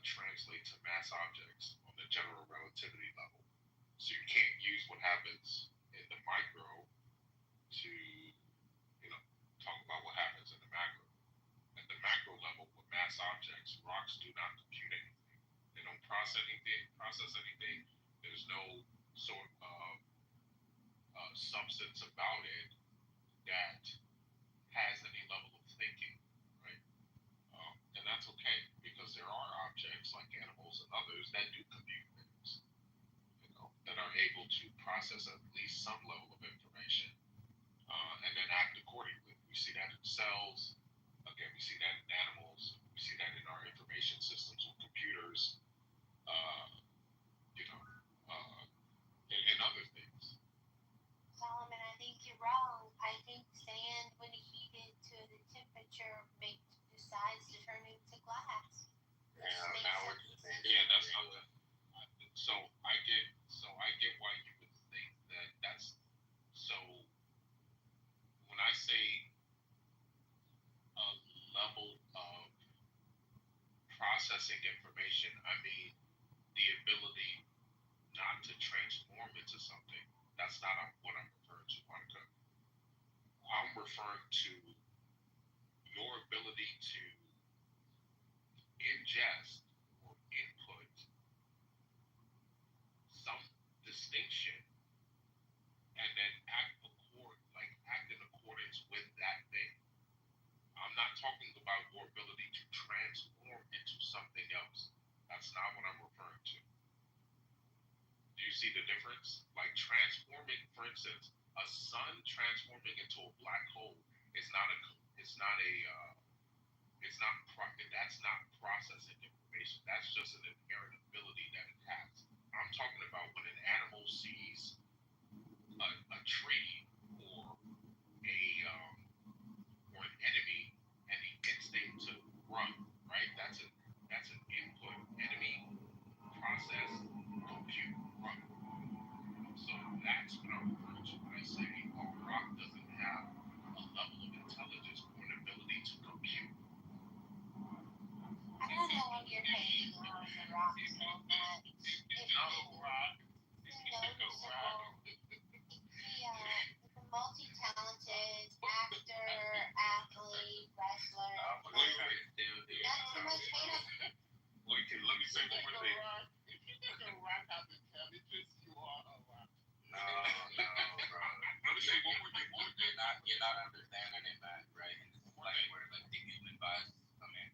translate to mass objects on the general relativity level. So you can't use what happens in the micro to talk about what happens in the macro. At the macro level, with mass objects, rocks do not compute anything. They don't process anything. There's no sort of substance about it that has any level of thinking, right? And that's okay because there are objects like animals and others that do compute things, that are able to process at least some level of information and then act accordingly. We see that in cells. Again, we see that in animals. We see that in our information systems with computers, and other things. Solomon, I think you're wrong. I think sand, when heated to the temperature, decides to turn into glass. That's how. I get why you would think that that's so. When I say a level of processing information, I mean the ability not to transform into something. That's not what I'm referring to, Monica. I'm referring to your ability to ingest or input some distinction and then act in accordance with that thing. I'm not talking about your ability to transform into something else. That's not what I'm referring to. Do you see the difference? Like transforming, for instance, a sun transforming into a black hole is that's not processing information. That's just an inherent ability that it has. I'm talking about when an animal sees a tree or an enemy and the instinct to run, right? That's an input. Enemy, process, compute, run. So that's what I'm referring to when I say a rock doesn't have a level of intelligence or an ability to compute. I don't know what you're hating on the rock so much. He's a multi-talented actor, athlete, wrestler. Not too much hate on him. Let me say one more thing. If you think a rock has intelligence, you are a rock. No, bro. Let me say one more thing. You're not understanding it, man, right? And this is like where like the human biases come in.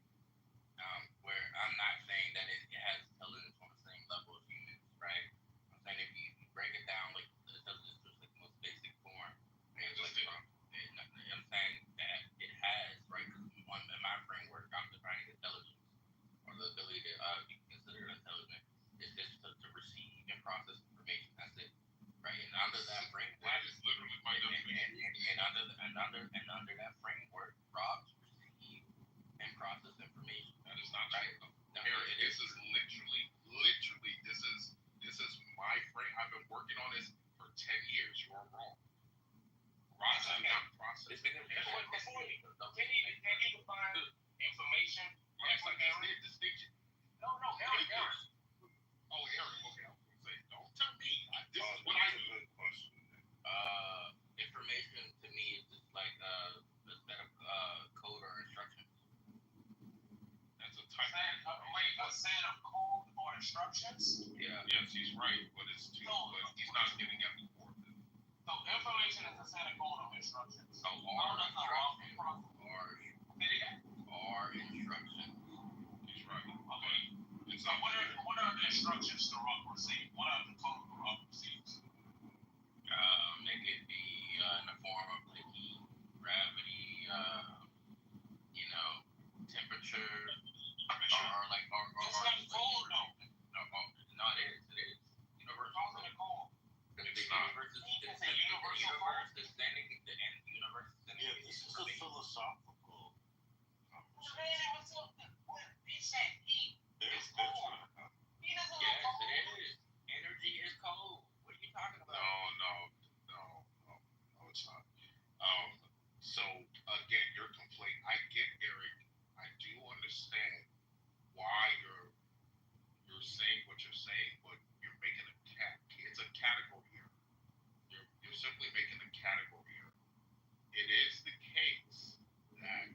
Where I'm not saying that it has intelligence on the same level as humans, right? I'm saying if you break it down like intelligence is like the most basic form, and not true. Eric, this is literally, this is my frame. I've been working on this for 10 years. You're wrong. Roger, not process. Can you define information? Yes, I just did distinction. No, Eric. Oh, Eric, okay. I was going to say, don't tell me. This is what I do. Good question. Information to me is just like a set of code or instructions. That's a type A set of code or instructions? Yeah. Yes, he's right, but it's too, but he's not getting at the core of it. So information is a set of code or instructions. So or instructions. He's right. Okay. It's So what are the instructions to rock receive? What are the code to rock receives? It could be in the form of like heat, gravity, temperature, or like It's not cold, no. No, it is. Universe. It's also the code. The It's not. universe is It's a sending universal code. the universe is sending Yeah, this is a philosophical. He said heat. It's cold. He doesn't know Yes, cold. it is. Energy is cold. What are you talking about? No, it's not. So again, you're complaining. I get Eric. I do understand why you're saying what you're saying, but you're making it's a category here. You're simply making a category here. It is the case that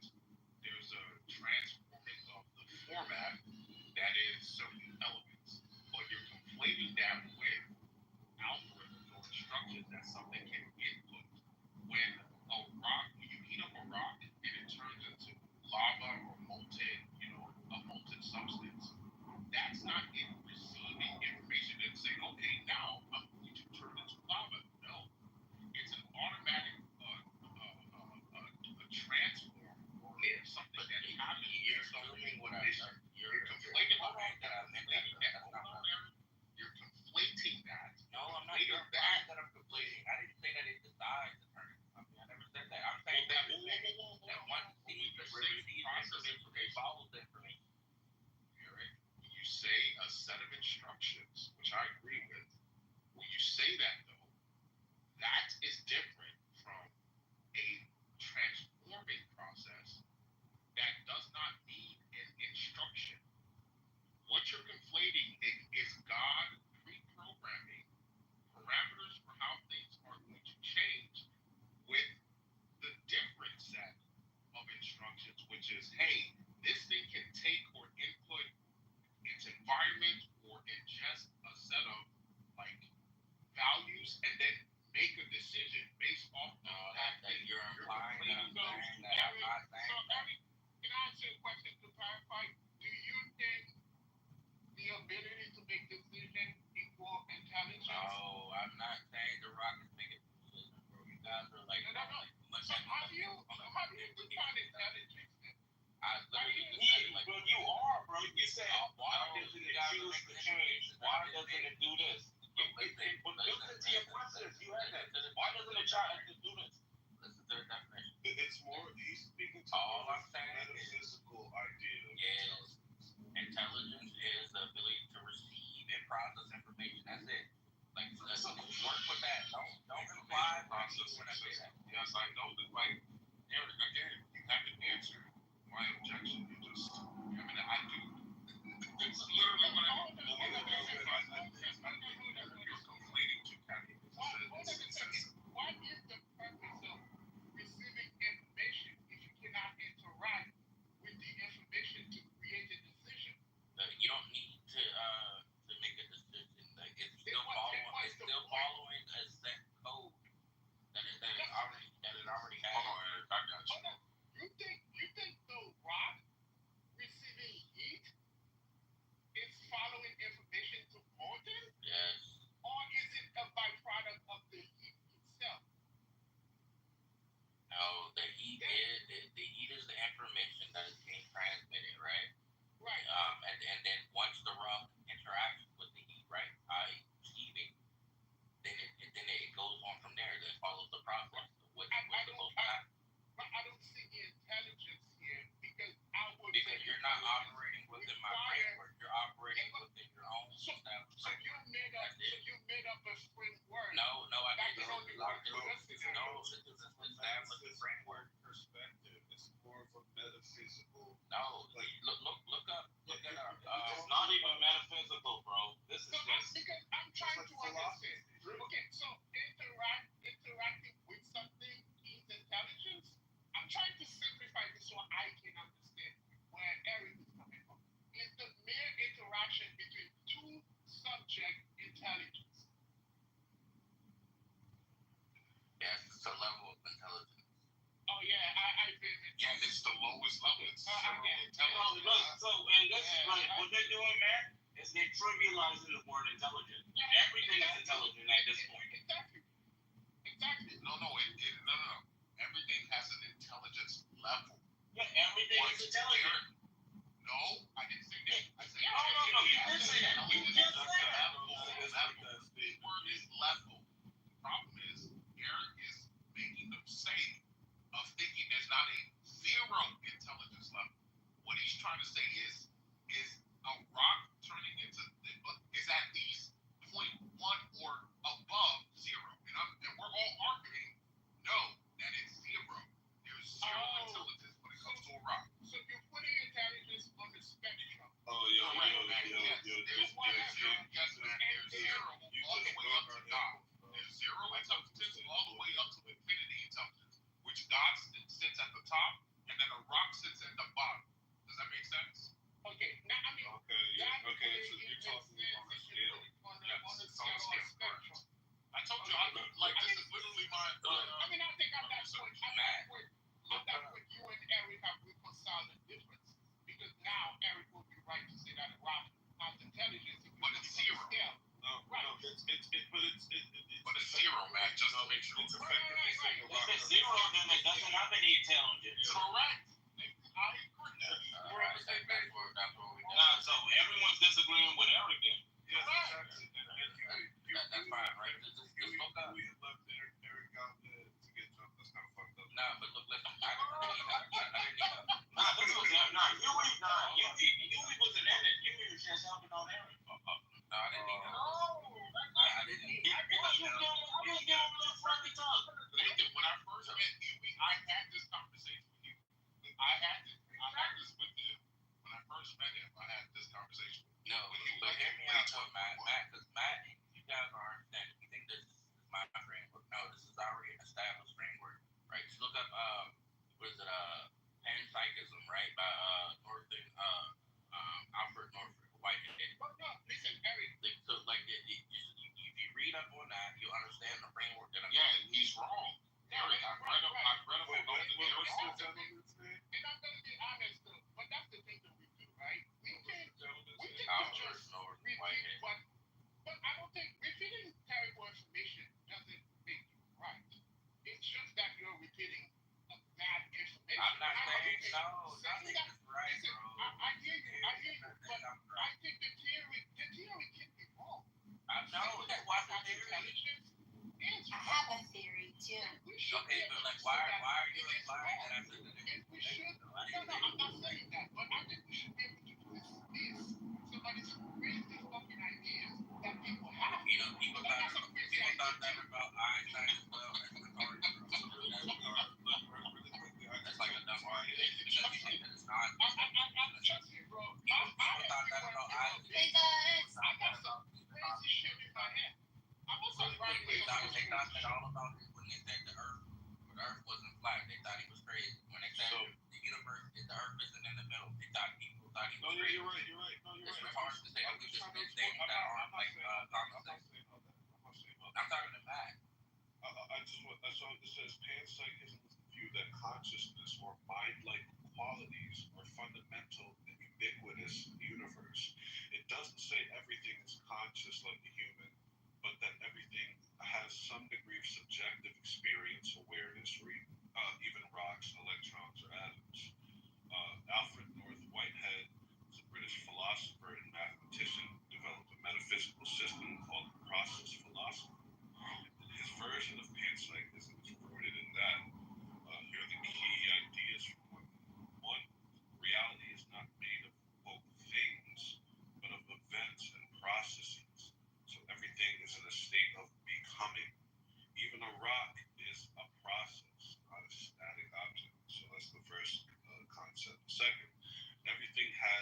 there's a transforming of the format that is certain elements, but you're conflating that with algorithms or instructions that something can input. When when you heat up a rock and it turns into lava or a molten substance, that's not it receiving information and saying, okay, now I'm going to turn into lava. No, it's an automatic transform or something that happens based on the condition. You're conflating that. Hold on, Eric. You're conflating that. No, I'm not. You're right that I'm complaining. I didn't say that it decides to turn into something. I never said that. I'm saying that one sees the information follows the information. Eric, when you say a set of instructions, which I agree with, when you say that though, that is different from a transforming process that does not need an instruction. What you're conflating is God pre-programming parameters for how things are going to change with the different set of instructions, which is, hey, this thing can take or input its environment or ingest a set of like values and then make a decision based off of that. You're implying that I'm saying that I'm not saying that. Eric, can I ask you a question to clarify? Do you think the ability to make decisions equal intelligence? No, I'm not saying the rock is making decisions, bro. You guys are like, No. So how do you define intelligence then? I literally just said like, Well, you are, bro. You said, why no, doesn't you it guys are choose making to change? decisions. Why doesn't it do this? But listen to your questions. You had that. Why doesn't it try to do this? Listen to their definition. It's more, he's speaking to All I'm saying metaphysical idea. is intelligence is the ability to receive and process information. That's it. Like, let's work with that. Don't imply process. when I say that. Yes, I know that. Like, Eric, again, you haven't answered my objection. I do. It's literally what I do. You're conflating two categories. What is the purpose of receiving information if you cannot interact with the information? within my framework. You're operating within your own established So you made up a framework. No, I didn't. That's only one university. No, this is an established framework. Perspective. It's more of a metaphysical. No, like look up. Look at our. It's not even metaphysical, bro. This is just. Because I'm trying to understand. Okay, so interacting with something is intelligence. I'm trying to simplify this so I can understand where Eric is coming from. Is the mere interaction between two subject intelligence? Yes, it's a level of intelligence. Oh yeah, I agree with you. Yeah, it's the lowest level. It's zero intelligence. And this is like what they're doing, man, is they're trivializing the word intelligent. Everything is intelligent at this point. Exactly. No. Everything has an intelligence level. Yeah, everything is intelligent. No, I didn't say that. I said No, you did say that. You just said that. The word is level. The problem is Eric is making the mistake of thinking there's not a zero intelligence level. What he's trying to say is a rock turning into is at least 0.1 or above zero. And we're all arguing no, that is zero. There's zero intelligence when it comes to a rock. So you're putting intelligence on the spectrum. Oh, yo. Yes, man. There's zero all the way up to God. There's zero intelligence all the way up to infinity intelligence, which God sits at the top, and then a rock sits at the bottom. Does that make sense? Okay, now I mean, Okay, so you're talking on a scale. on the spectrum. I told you, this is literally my. I mean, I think I'm that point. I'm that point. You and Eric have reconciled the difference because now Eric will be right to say that a rock has intelligence. But it's zero. But it's zero, man. Just to make sure. If it's zero, then it doesn't have any intelligence. Correct. I agree. We're on the same page. So everyone's disagreeing with Eric then. Yes, exactly. That's fine, right? Just look up. We had left Eric out there to get jumped. That's kind of fucked up. Nah, but look, listen. I didn't know. Huey wasn't in it. Huey was just helping on Eric. No, I didn't need that. I didn't. You was giving a little friendly talk. Nathan, when I first met Huey, I had this conversation with you. I had this with him. When I first met him, I had this conversation with him. No, but hear me out though, Matt, because Matt, you guys are understanding. You think this is my framework. No, this is already an established framework, right? Just look up, what is it, panpsychism, right? By, Alfred Northrup, Whitehead. But no, listen, Eric. So, like, if you read up on that, you'll understand the framework that I'm Yeah, he's wrong. Eric, I've read up on the And I'm going to be honest, though, but that's the thing that we do, right? We can Alfred just Northrup, repeat Whitehead. but I don't think repeating terrible information doesn't make you right. It's just that you're repeating bad information. I'm not saying no, nothing is right, listen, bro. I hear you, but I think the theory can be wrong. I know, that's why the theory. Intelligence is I have a theory too. we should Okay, but like, why are you implying that I said that? we should. No, I'm not saying that, but I think we should be able to do this. Somebody to raise these fucking ideas that people have. You know, people thought that about Einstein as well. That's like a dumb argument. Because you think that it's not. Trust me, bro. People thought that about Einstein. Hey guys. I got some crazy shit in my head. I'm also writing They thought that all about it when they said the Earth wasn't flat. They thought he was crazy. When they said the universe, the Earth isn't in the middle, people thought he was crazy. You're right. It's hard to say that we just did things that aren't like common sense. I'm talking to Matt. I saw it says panpsychism is the view that consciousness or mind-like qualities are fundamental and ubiquitous in the universe. It doesn't say everything is conscious like a human, but that everything has some degree of subjective experience, awareness, or even rocks, electrons, or atoms. Alfred North Whitehead is a British philosopher and mathematician, developed a metaphysical system called process philosophy. His version of panpsychism is rooted in that. Here are the key ideas from one. Reality is not made of both things.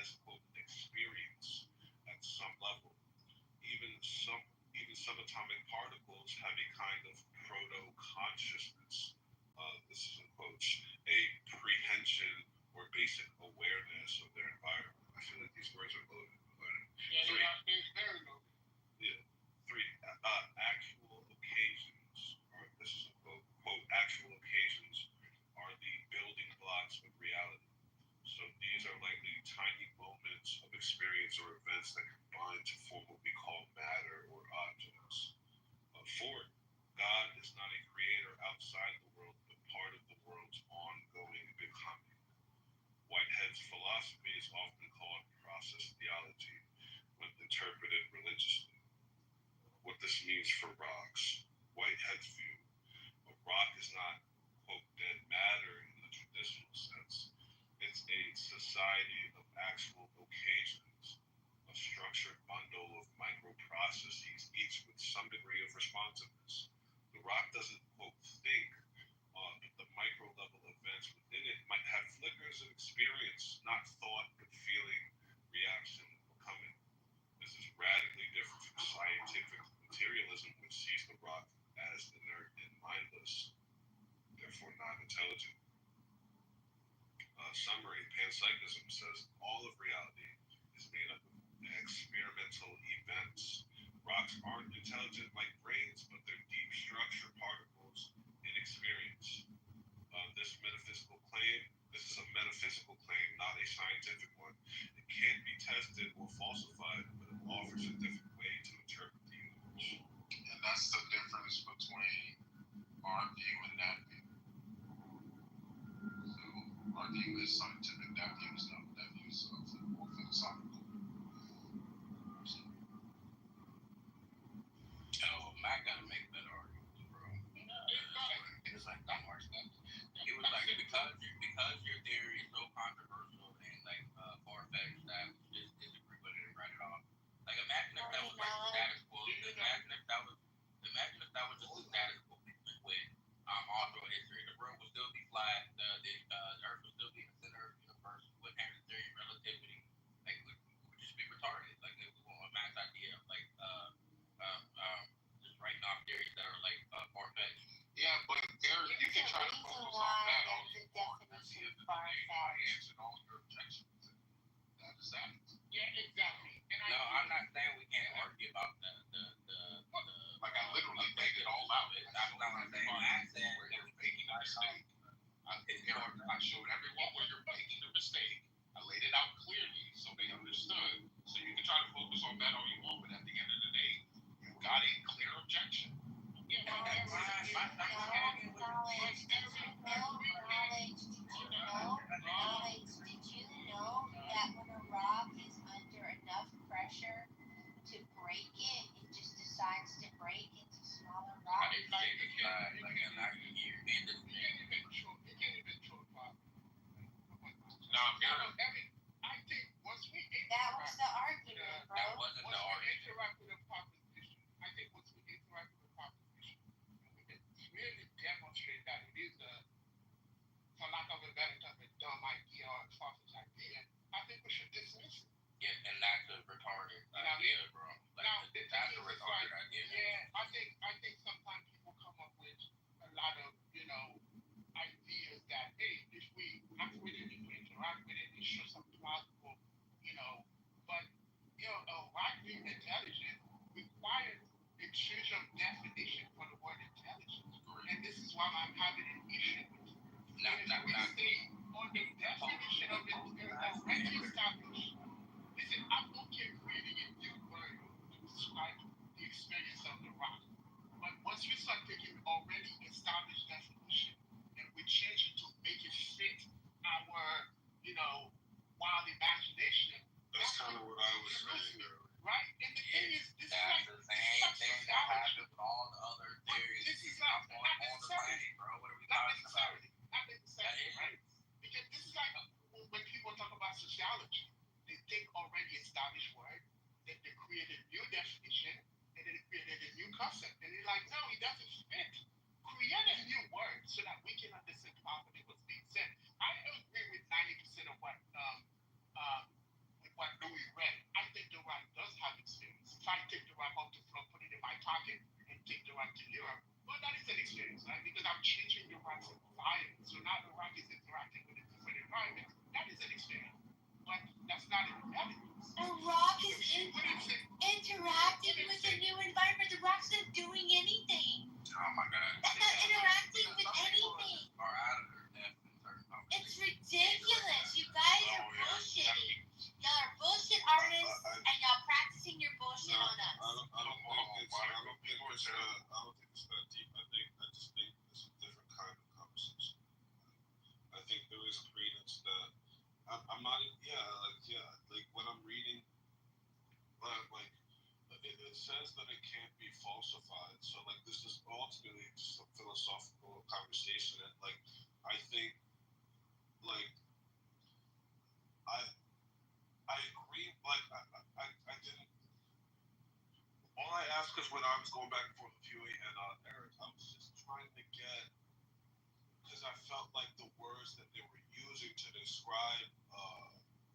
has quote experience at some level. Even subatomic particles have a kind of proto-consciousness. This is in quotes, a prehension or basic awareness of their environment. I feel like these words are loaded. Yeah, Three. they're very low. Yeah. Three. Actual occasions, or this is a quote, actual occasions are the building blocks of reality. So these are likely tiny moments of experience or events that combine to form what we call matter or objects. Four, God is not a creator outside the world, but part of the world's ongoing becoming. Whitehead's philosophy is often called process theology when interpreted religiously. What this means for rocks, Whitehead's view, a rock is not, quote, dead matter in the traditional sense. It's a society of actual occasions, a structured bundle of microprocesses, each with some degree of responsiveness. The rock doesn't, quote, think, but the micro level events within it might have flickers of experience, not thought, but feeling, reaction, becoming. This is radically different from scientific materialism, which sees the rock as inert and mindless, therefore not intelligent. Summary, panpsychism says all of reality is made up of experimental events. Rocks aren't intelligent like brains, but they're deep structure particles in experience. This is a metaphysical claim, not a scientific one. It can't be tested or falsified, but it offers a different way to interpret the universe. And that's the difference between our view and that view. So our view is scientific, that view is not. That view is more philosophical. Oh, Mac gotta make better arguments, bro. It's like don't watch that. It was like because your theory is so controversial and like far-fetched that we just disagree with it and write it off. Like imagine if that was like the status quo. Imagine if that was just the status quo with all through history. The world would still be flat. The Earth would still be the center of the universe. We wouldn't have the theory of relativity. Like we would just be retarded. Like it was a mass idea of like just writing off theories that are like far-fetched. Yeah, but there you can try to focus on that all you want. At the end of the day, I answered all your objections. That is that. Yeah, exactly. No, I'm not saying we can't argue about the like I literally laid it all out. I'm not saying where you're making a mistake. I showed everyone where you're making the mistake. I laid it out clearly so they understood. So you can try to focus on that all you want, but at the end of the day, you got a clear objection. Knowledge, did you know that when a rock is under enough pressure to break it, it just decides to break into smaller rocks? I think once we That was the argument, bro. That wasn't the argument. interact with a proposition, I think once we interact with a proposition, we can really demonstrate that it is for lack of a better term, a dumb idea or a far-fetched idea, I think we should dismiss it. Yeah, and that's a retarded idea, bro. Like Now, that's a retarded idea. Yeah, I think sometimes people come up with a lot of, ideas that, hey, if we act with it, if we interact with it, it shows some plausible, but, a right being intelligent requires a change of definition for the word intelligence. And this is why I'm having an issue with it. If we stay on the definition of it already established, listen, I'm okay creating a new word to describe the experience of the rock. But once we start taking already established definition and we change it to make it fit our, wild imagination, That's kind of what I was saying earlier. right? And the thing is, this is That's like the same thing that happens with all the other theories. This is not on the planet, bro. What are we talking about? Not necessarily, right? Because this is like when people talk about sociology, they take already established word, then they create a new definition, and then they created a new concept, and they're like, no, it doesn't fit. Create a new word so that we can understand properly what's being said. I agree with 90% of what not even evidence. A rock is interacting with a new environment. The rock's not doing anything. Oh my God. That's not interacting with anything. Are out of their depth in certain conversations. It's ridiculous. You guys are bullshitting. Y'all are bullshit artists, and y'all practicing your bullshit on us. I don't think it's that deep. I just think it's a different kind of conversation. I think there is credence that I'm not. Like when I'm reading, it says that it can't be falsified. So like this is ultimately just a philosophical conversation, and like I think like I agree. Like I didn't. All I asked, because when I was going back and forth with Huey and Eric, I was just trying to get, because I felt like the words that they were using to describe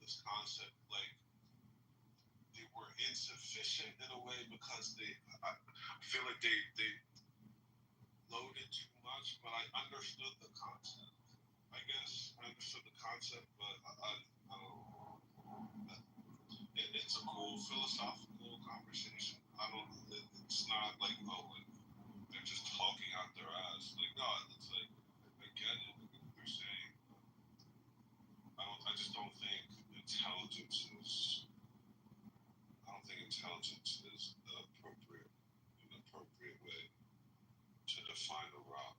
this concept, like they were insufficient in a way, because I feel like they loaded too much. But I understood the concept. I guess I understood the concept, but I don't know. It's a cool philosophical conversation. It's not like, they're just talking out their ass. Like, no, it's like, I get it. They're saying, I just don't think intelligence is the appropriate way to define a rock.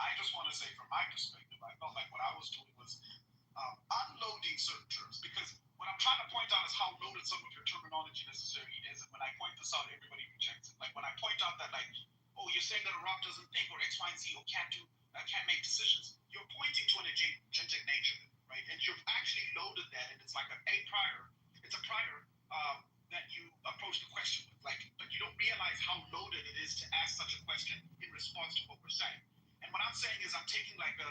I just want to say, from my perspective, I felt like what I was doing was unloading certain terms, because what I'm trying to point out is how loaded some of your terminology necessarily is. And when I point this out, everybody rejects it. Like when I point out that, like, oh, you're saying that a rock doesn't think, or X, Y, and Z, or can't make decisions. You're pointing to an agentic nature, right? And you've actually loaded that, and it's like a prior that you approach the question with. Like, but you don't realize how loaded it is to ask such a question in response to what we're saying. And what I'm saying is I'm taking like a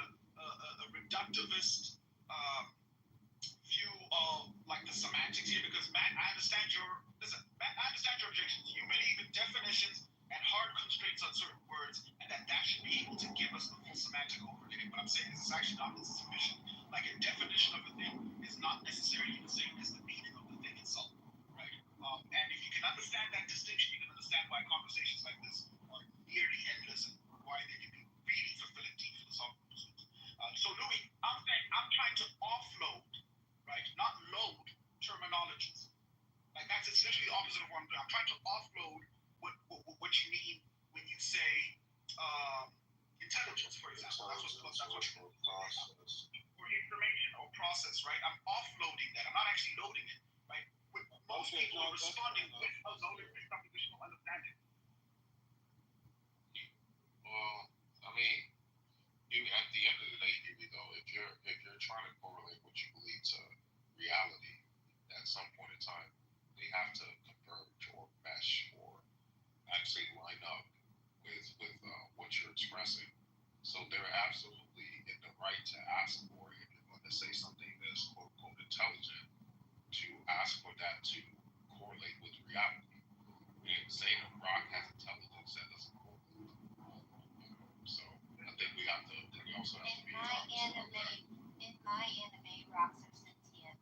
reductivist view of like the semantics here, because Matt, I understand your objections. You believe in definitions and hard constraints on certain words, and that should be able to give us the full semantic overlay. What I'm saying is it's actually not insufficient. Like a definition of a thing is not necessarily the same as the meaning of the thing itself, right? And if you can understand that distinction, you can understand why conversations like this are nearly endless, and why they can be really fulfilling deep philosophical pursuits. So Louis, I'm saying I'm trying to offload, right, not load terminologies. Like that's literally the opposite of what I'm doing. I'm trying to offload what you mean when you say intelligence, for example. That's what or information or process, right? I'm offloading that. I'm not actually loading it, right? Most people are responding with a loaded presuppositional understanding. Well, I mean, at the end of the day, though, if you're trying to correlate what you believe to reality, at some point in time, they have to converge or mesh or actually line up with what you're expressing. So they're absolutely in the right to ask for it. If you're going to say something that's quote unquote intelligent, to ask for that to correlate with reality. And saying a rock has intelligence, that doesn't correlate. So I think we also have to be honest about that. In my anime, rocks are sentient.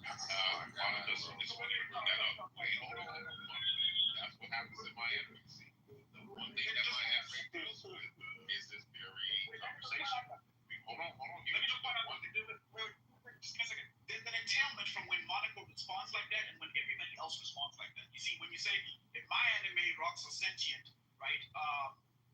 Monica, so it's funny you bring that up. Wait, hold on. That's what happens in my anime. See, the one thing that my anime deals with is this very conversation. Hold on. Let me just point out one thing. Just a second. There's an entailment from when Monica responds like that and when everybody else responds like that. You see, when you say, in my anime, rocks are sentient, right?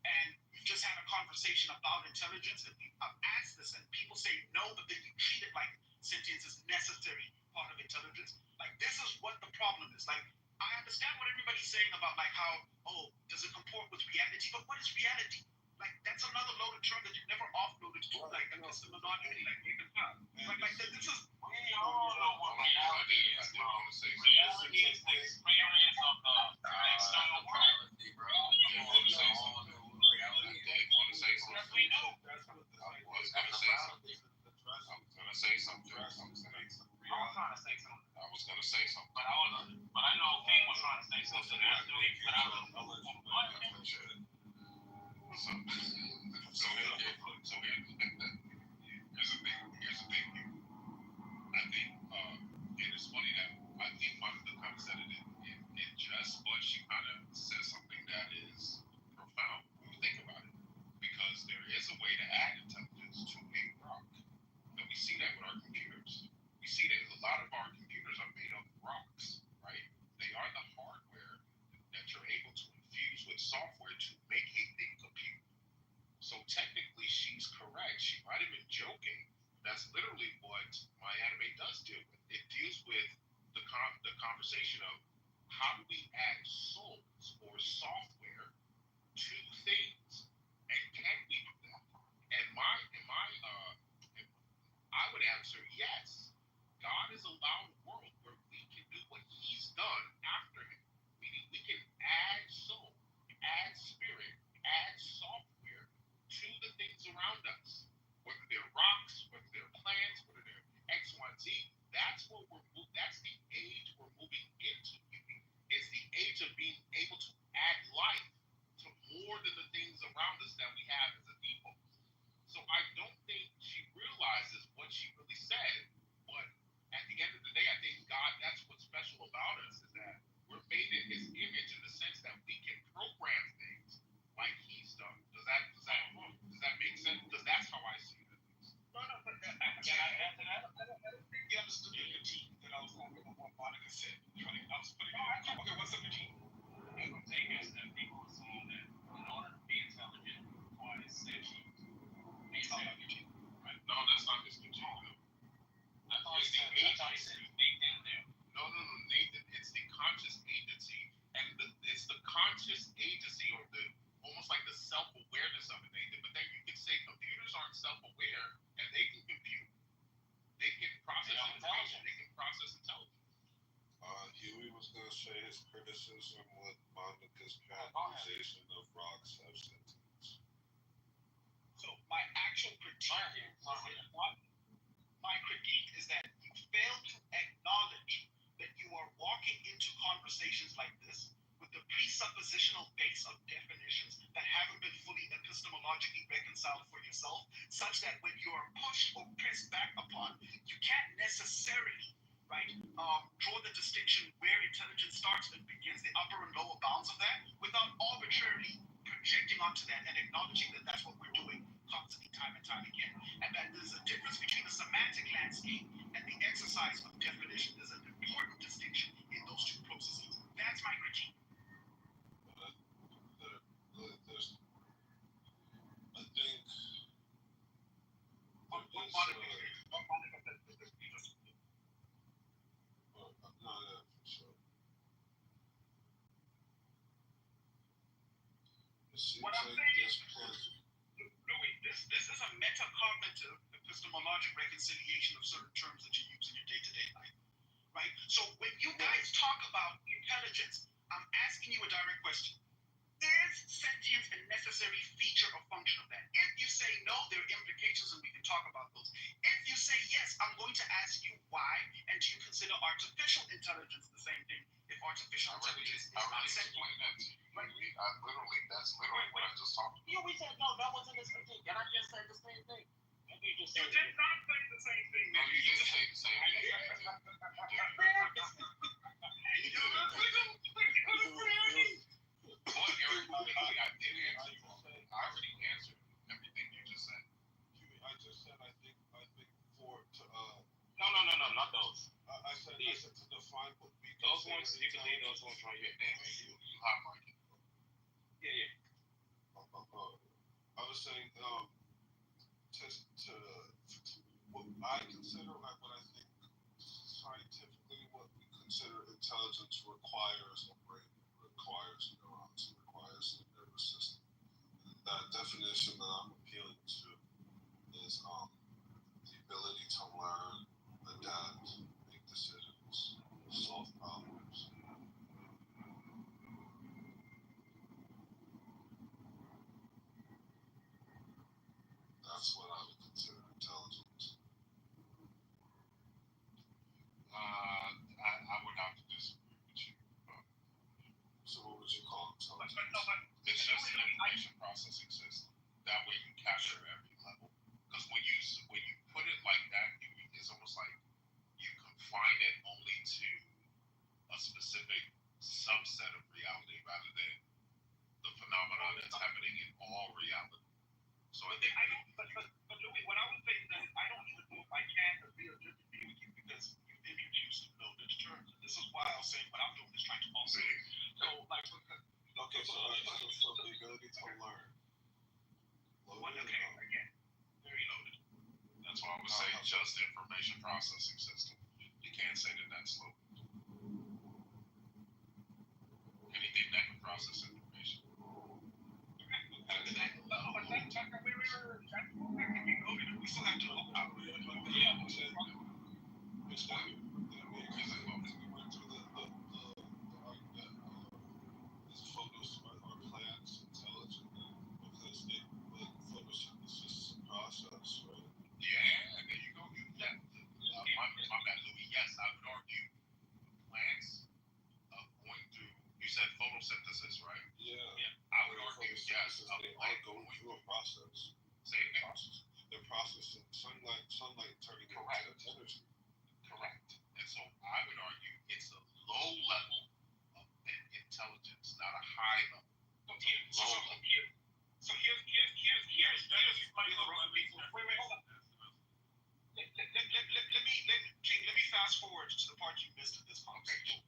And you've just had a conversation about intelligence, and I've asked this, and people say no, but then you treat it like sentience is necessary part of intelligence. Like, this is what the problem is. Like, I understand what everybody's saying about, like, how, oh, does it comport with reality? But what is reality? Like, that's another loaded term that you've never offloaded to, like, epistemology, like, you can tell. Like, this is... Reality is the experience of the external world. But I know King was trying to say something. So That's literally what my anime does deal with. It deals with the conversation of how do we add souls or software to things, and can we do that? And I would answer yes. God has allowed a world where we can do what He's done after Him. Meaning we can add soul, add spirit, add software to the things around us. Whether they're rocks, whether they're plants, whether they're X, Y, Z. That's what that's the age we're moving into. Is the age of being able to add life to more than the things around us that we have as a default. So I don't think she realizes what she really said, but at the end of the day, I think God, that's what's special about us, is that we're made in His image in the sense that we can program things like He's done. Does that make sense? Because that's how I see it. No, but I don't think you understood the critique that I was talking about what Monica said. I was putting okay, what's the critique? I'm saying is that people assume that in order to be intelligent, it requires safety. Right? No, that's not his critique. That's how he said Nathan there. No, Nathan. It's the conscious agency, and it's the conscious agency, or the almost like the self-awareness of it, Nathan. But then you can say computers aren't self-aware, and they can compute. They can process information. They can process intelligence. Huey was going to say his criticism with Monica's characterization of rocks have sentience. So my actual critique, my critique is that you fail to acknowledge that you are walking into conversations like this with the presuppositional base of definitions that haven't been fully epistemologically reconciled for yourself, such that when you are pushed or pressed back upon, you can't necessarily, right, draw the distinction where intelligence starts and begins, the upper and lower bounds of that, without arbitrarily projecting onto that and acknowledging that that's what we're doing constantly, time and time again. And that there's a difference between the semantic landscape and the exercise of definition. There's an important distinction in those two processes. That's my critique. I think. Monica said this Jesus. No, yeah, for sure. What I'm saying is, Louis, this is a metacognitive epistemologic reconciliation of certain terms that you use in your day-to-day life, right? So when you guys talk about intelligence, I'm asking you a direct question. Is sentience a necessary feature or function of that? If you say no, there are implications and we can talk about those. If you say yes, I'm going to ask you why, and do you consider artificial intelligence the same thing? If artificial intelligence is not sentient. That's literally what I just talked about. You always said no, that wasn't his critique, and I just said the same thing. And you just You said did not say the same thing. No, you did say the same thing. I did answer you. I already answered everything you just said. I just said I think for to No, not those. I said to define what we Those ones you can leave those ones right here. You have my Yeah. I was saying to what I consider, like what I think scientifically, what we consider intelligence requires a brain, requires neurons, requires a nervous system. And that definition that I'm appealing to is the ability to learn, adapt, make decisions, solve problems. That's what I would consider intelligence. I would have to disagree with you. So what would you call intelligence? It's just an information processing system. That way you capture every level. Because when you put it like that, it's almost like you confine it only to a specific subset of reality rather than the phenomenon that's happening in all reality. So I think but Louis, what I would say is that I don't even know if I can agree or disagree with you because you've introduced loaded terms. And this is why I was saying what I'm doing is trying to also. So like okay, so the ability to learn. Okay, again, very loaded. That's why I would say just information processing system. You can't say that that's slow. Anything that can process information. We still have to look out. Yeah, it's that. I mean, because we went through the argument that these photos are plants intelligently because they photosynthesis process, right? Yeah, there you go. Yeah. My bad, Louis. Yes, I would argue plants going through. You said photosynthesis, right? Yeah. I would argue yes. They are going through a process. Say it again. They're processing sunlight turning into energy. Correct. And so I would argue it's a low level of intelligence, not a high level. So here's my let me fast forward to the part you missed in this conversation.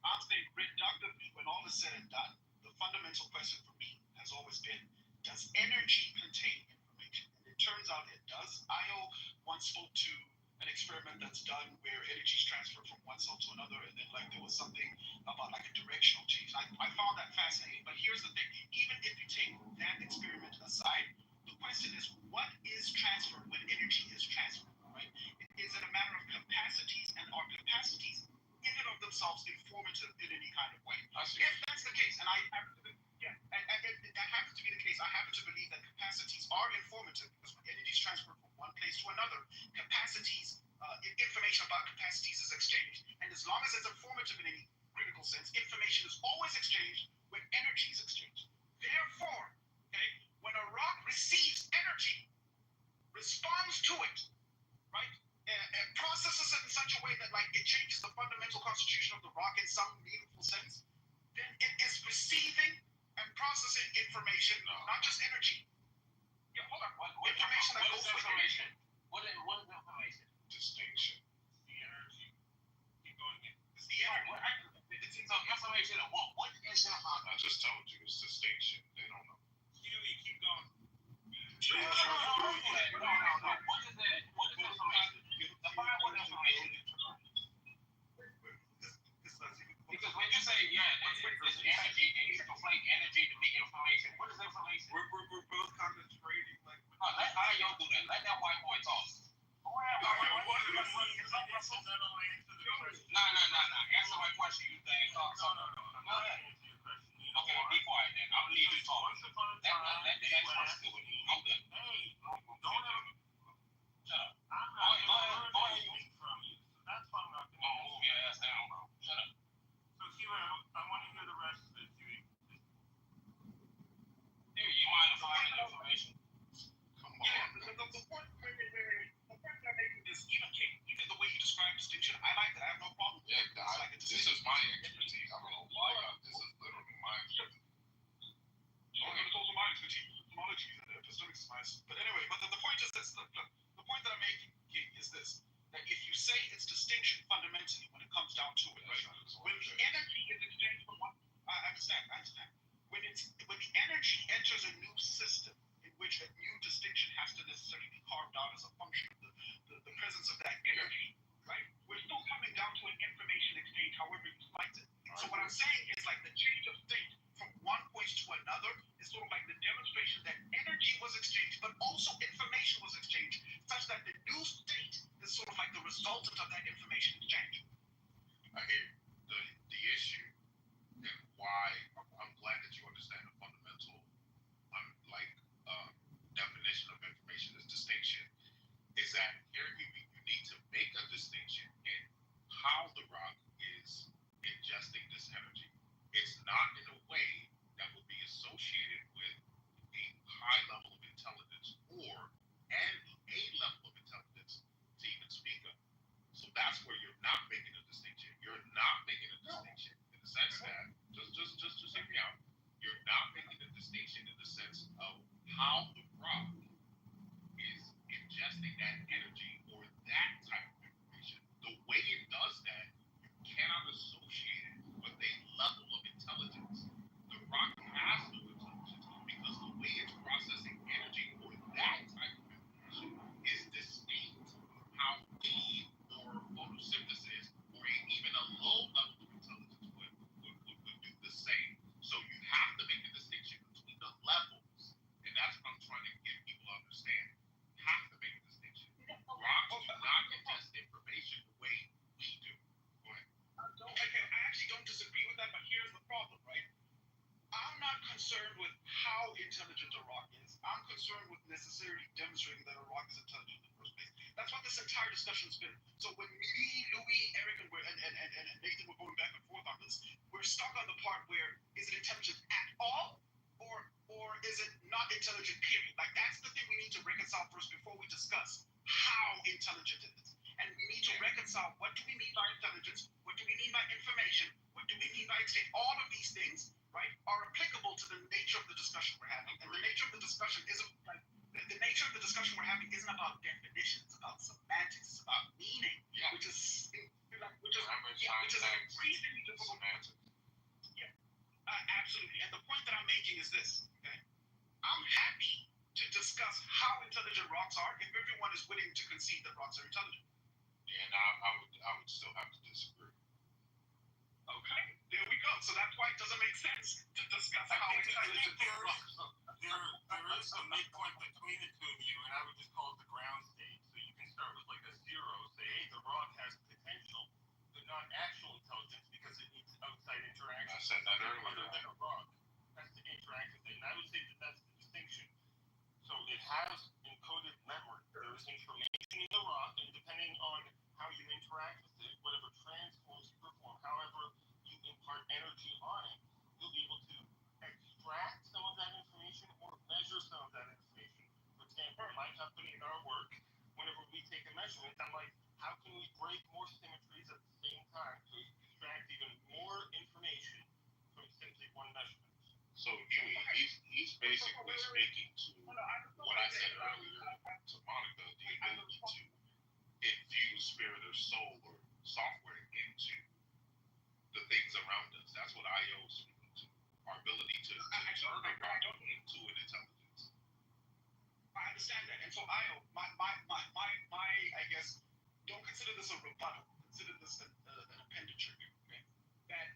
I'm saying reductively, when all is said and done, the fundamental question for me has always been, does energy contain information? And it turns out it does. Io once spoke to an experiment that's done where energy is transferred from one cell to another, and then like there was something about like a directional change. I found that fascinating. But here's the thing: even if you take that experiment aside, the question is, what is transferred when energy is transferred? Right? Is it a matter of capacities, and are capacities in and of themselves informative in any kind of way? If that's the case, and that happens to be the case, I happen to believe that capacities are informative because when energy is transferred from one place to another, capacities, information about capacities is exchanged. And as long as it's informative in any critical sense, information is always exchanged when energy is exchanged. Therefore, okay, when a rock receives energy, responds to it, right, and processes it in such a way that like it changes the fundamental constitution of the rock in some meaningful sense, then it is receiving and processing information, not just energy. Yeah, hold on. Information that goes with information. What is information? Distinction. The energy. Keep going in. It's the energy. It's so information of what? What is information? I just told you it's distinction. They don't know. Huey, keep going. No. What is it? What is information? Define what information is. Because when you say, it's energy, and you conflate energy to be information, what is information? We're both kind of trading. Like, let y'all do that. Let that white boy talk. No. Answer my question, you think. Go ahead. Okay, be quiet then. I'm gonna leave you talk. Let the experts do it. I'm good. Don't ever. Shut up. Go ahead. From you. So that's why I'm not going to move your ass down, bro. Shut up. So, Huey, I want to hear the rest of it, Huey. Here, you mind if I get information? Come on. Yeah, the point I'm making is even the way you describe distinction, I like that. I have no problem with it. Yeah, this is my expertise. I don't know why this is literally my expertise. It's also my expertise. Homology and epistemics is my. But anyway, the point is this. Look, the point that I'm making is this: that if you say it's distinction fundamentally, when it comes down to it, right? When the energy is exchanged from one, I understand. When the energy enters a new system in which a new distinction has to necessarily be carved out as a function of the presence of that energy, right? We're still coming down to an information exchange, however you slice it. So what I'm saying is like the change of state from one point to another is sort of like the demonstration that energy was exchanged, but also information was exchanged, such that the new state is sort of like the resultant of that information exchange. I hear the issue and why. I'm glad that you understand the fundamental, definition of information as distinction. Is that here you need to make a distinction in how the rock is ingesting this energy. It's not in a way that will be associated with a high level of intelligence or a level of intelligence to even speak of. So that's where you're not making a distinction. You're not making a distinction in the sense that just this entire discussion's been. So when me, Louis, Eric, and Nathan were going back and forth on this, we're stuck on the part where is it intelligent at all, or is it not intelligent? Period. Like that's the thing we need to reconcile first before we discuss how intelligent it is. And we need to reconcile what do we mean by intelligence, what do we mean by information, what do we mean by state. All of these things, right, are applicable to the nature of the discussion we're having. And the nature of the discussion isn't like the nature of the discussion we're having isn't about definitions, it's about semantics, it's about meaning, which is increasingly difficult. Absolutely. And the point that I'm making is this. Okay? I'm happy to discuss how intelligent rocks are if everyone is willing to concede that rocks are intelligent. Yeah, and I would still have to disagree. Okay, there we go. So that's why it doesn't make sense to discuss how intelligent rocks are. There is a midpoint between the two of you, and I would just call it the ground state. So you can start with like a zero, say, hey, the rock has potential, but not actual intelligence because it needs outside interaction. I said that earlier. Other than a rock, that's the interactive thing. And I would say that that's the distinction. So it has encoded memory. There is information in the rock, and depending on how you interact with it, whatever transforms you perform, however you impart energy on it, you'll be able to extract some of that information or measure some of that information. For example, in my company, in our work, whenever we take a measurement, I'm like, how can we break more symmetries at the same time to extract even more information from simply one measurement? So he's basically speaking to what I said earlier to Monica, the ability to infuse spirit or soul or software into the things around us. That's what IO is speaking to. Our ability to turn around into an intelligence. I understand that. And so IO, my I guess, don't consider this a rebuttal. Consider this an appendage here. Okay? That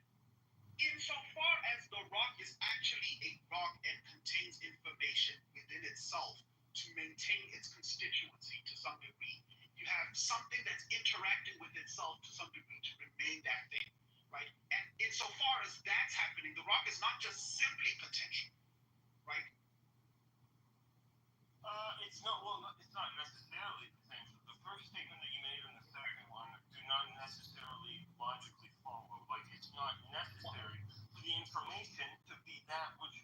insofar as the rock is actually a rock and contains information within itself to maintain its constituency to some degree, you have something that's interacting with itself to some degree to remain that thing, right? And insofar as that's happening, the rock is not just simply potential, right? It's not necessarily potential. The first statement that you made and the second one do not necessarily logically follow. Like, it's not necessary for the information to be that which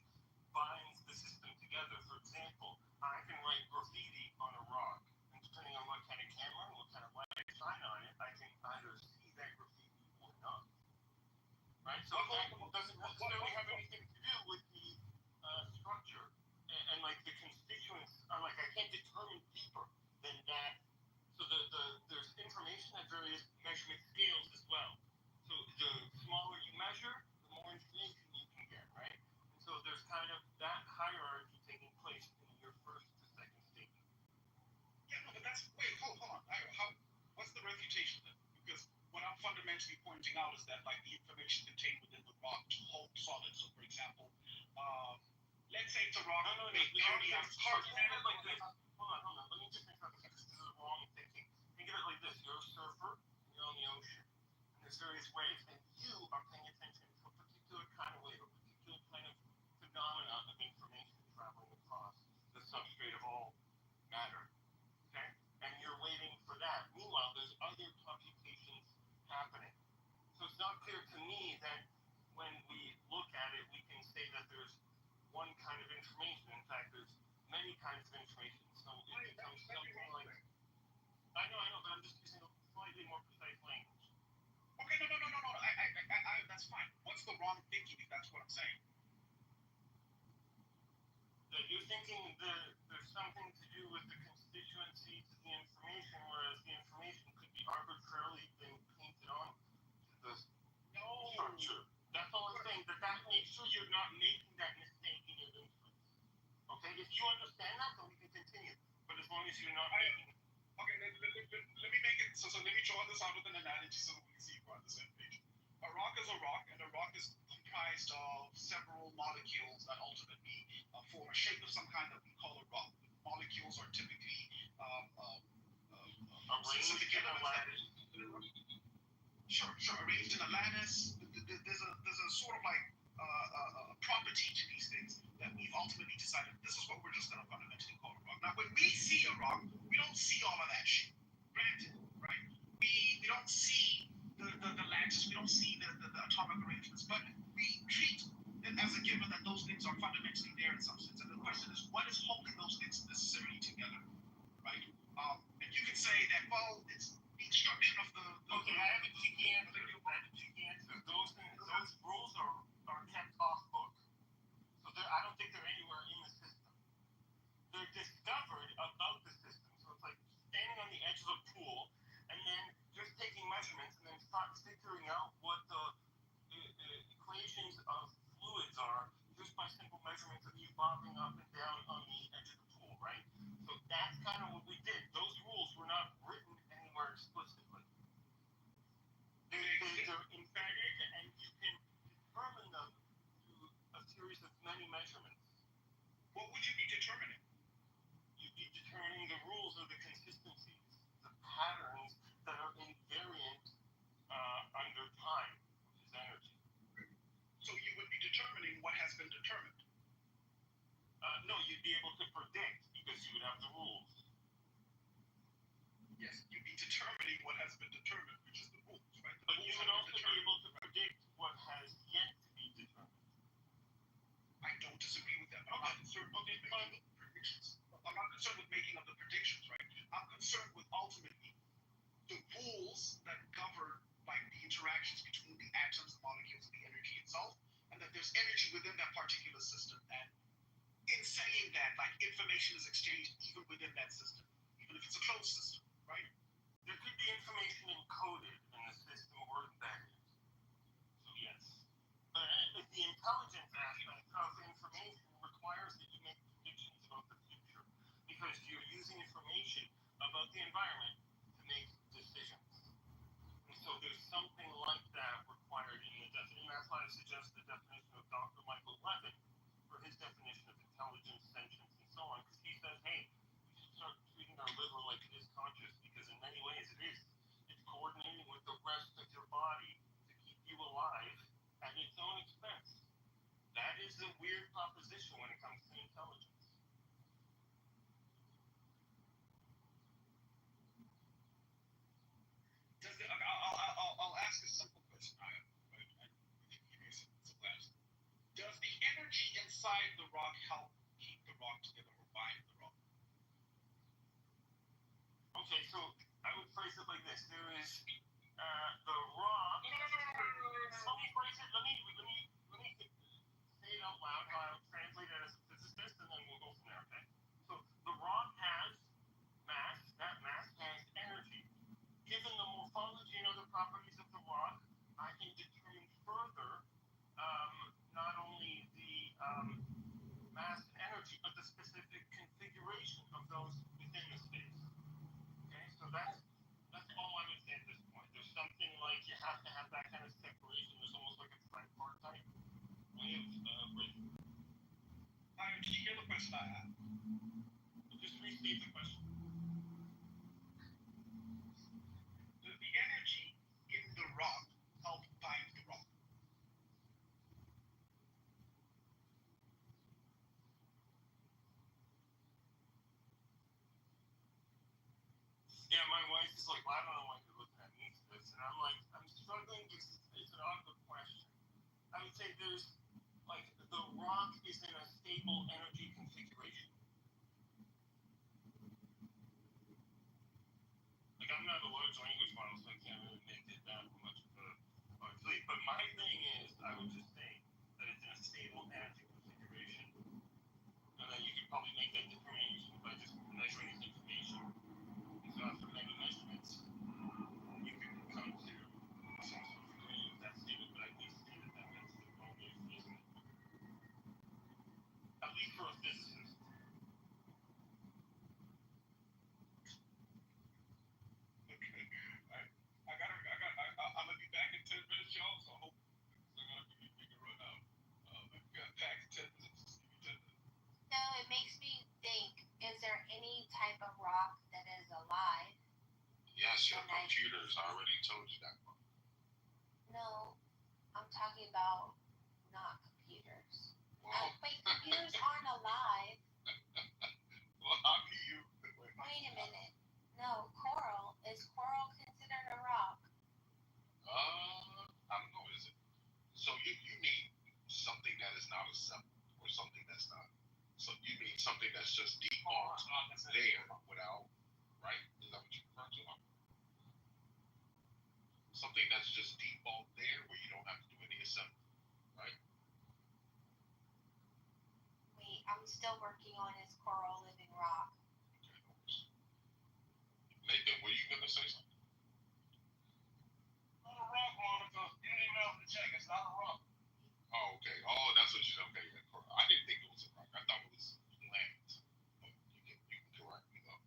binds the system together. For example, I can write graffiti on a rock, and depending on what kind of camera and what kind of light I shine on it, I can either see that graffiti or not. Right? So that doesn't necessarily have anything to do with the structure. And like the constituents are like, I can't determine deeper than that. So there's information at various measurement scales as well. So the smaller you measure, the more information you can get, right? And so there's kind of that hierarchy taking place in your first to second statement. Yeah, no, but that's, hold on. What's the refutation then? Because what I'm fundamentally pointing out is that like the information contained within the rock to hold solid. So for example, let's say it's a rock. Hold on. Let me just interrupt because this is the wrong thinking. Think of it like this: you're a surfer, and you're on the ocean, and there's various waves, and you are paying attention to a particular kind of wave, a particular kind of phenomenon of information traveling across the substrate of all matter. Okay, and you're waiting for that. Meanwhile, there's other computations happening. So it's not clear to me that when we look at it, we can say that there's one kind of information. In fact, there's many kinds of information. So it becomes something like, I know, but I'm just using a slightly more precise language. Okay, no. I that's fine. What's the wrong thinking if that's what I'm saying? That you're thinking there's something to do with the constituency to the information, whereas the information could be arbitrarily being painted on to the structure. That's all I'm saying. That makes sure you're not making that mistake in your inference. Okay? If you understand that, then we can continue. But as long as you're not making it. Okay, let me make it, so let me draw this out with an analogy so that we can see if we're on the same page. A rock is a rock, and a rock is comprised of several molecules that ultimately form a shape of some kind that we call a rock. Molecules are typically specific elements. Sure, arranged in a lattice. There's a sort of like property to these things that we've ultimately decided this is what we're just going to fundamentally call a rock. Now, when we see a rock, we don't see all of that shit. Granted, destruction of the Okay, I have a cheeky answer. Those rules are kept off book. So I don't think they're anywhere in the system. They're discovered above the system. So it's like standing on the edge of a pool and then just taking measurements and then figuring out what the equations of fluids are just by simple measurements of you bobbing up and down on the edge of the pool, right? So that's kind of what we did. Those rules were not written anywhere explicitly. They're embedded, and you can determine them through a series of many measurements. What would you be determining? You'd be determining the rules of the consistencies, the patterns that are invariant under time, which is energy. So you would be determining what has been determined? No, you'd be able to predict because you would have the rules. Yes, you'd be determining what has been determined, which is the rules, right? But you would also be able to predict what has yet to be determined. I don't disagree with that. I'm not concerned with making of the predictions. I'm not concerned with making of the predictions, right? I'm concerned with ultimately the rules that govern like the interactions between the atoms, the molecules, and the energy itself, and that there's energy within that particular system. And in saying that, like information is exchanged even within that system, even if it's a closed system, right? There could be information encoded in the system or embedded. So yes. But the intelligence aspect of information requires that you make predictions about the future because you're using information about the environment to make decisions. And so there's something like that required in the definition. That's why I suggest the definition of Dr. Michael Levin for his definition of intelligence, sentience, and so on, because he says, hey, we should start treating our liver like it is conscious, because in many ways it is. It's coordinating with the rest of your body to keep you alive at its own expense. That is a weird proposition when it comes to intelligence. I'll ask a simple question. Does the energy inside the rock help keep the rock together or bind the rock? Okay, so I would phrase it like this. There is the rock. Let me phrase it. Let me say it out loud how I would translate it as a physicist, and then we'll go from there, okay? So the rock has mass. That mass has energy. Given the morphology and other properties of the rock, I can determine further not only the mass and energy, but the specific configuration of those within the space. Okay, so that's all I would say at this point. There's something like you have to have that kind of separation. There's almost like a tripartite way of breaking. Here's the question I have. Just restate the question. Does the energy in the rock help bind the rock? Yeah, my wife is like, well, I don't know why you're looking at me for this. And I'm like, I'm struggling to, it's an awkward question. I would say there's, like, the rock is in a stable energy configuration. Like, I'm not a large language model, so I can't really make it that much of a leap. But my thing is, I would just say that it's in a stable energy configuration. And then you could probably make that determination by just measuring this information. So after many measurements, you can come to some sort of degree of that statement, but I need to say that that's the wrong way of phrasing it. At least for a physicist. Okay. I'm gonna be back in 10 minutes, y'all. So I hope they're gonna give me a run out. Got back in 10 minutes. Give me 10 minutes. So it makes me think, is there any type of rock that is alive? Yes, your computers already told you that one. No, I'm talking about not computers. Well, Wait, computers aren't alive. well, how do you? Wait a minute. No, coral. Is coral considered a rock? I don't know, is it? So you need something that is not a cell or something that's not. So you need something that's just default there without, right? Is that what you refer to? assembled, right? Wait, I'm still working on his coral living rock. Okay, no worries. Nathan, were you gonna say something? Not a rock, Monica. You didn't even have to check. It's not a rock. Oh, okay. Oh, that's what you said. Okay, yeah, correct. I didn't think it was a rock. I thought it was land. But you can correct me though.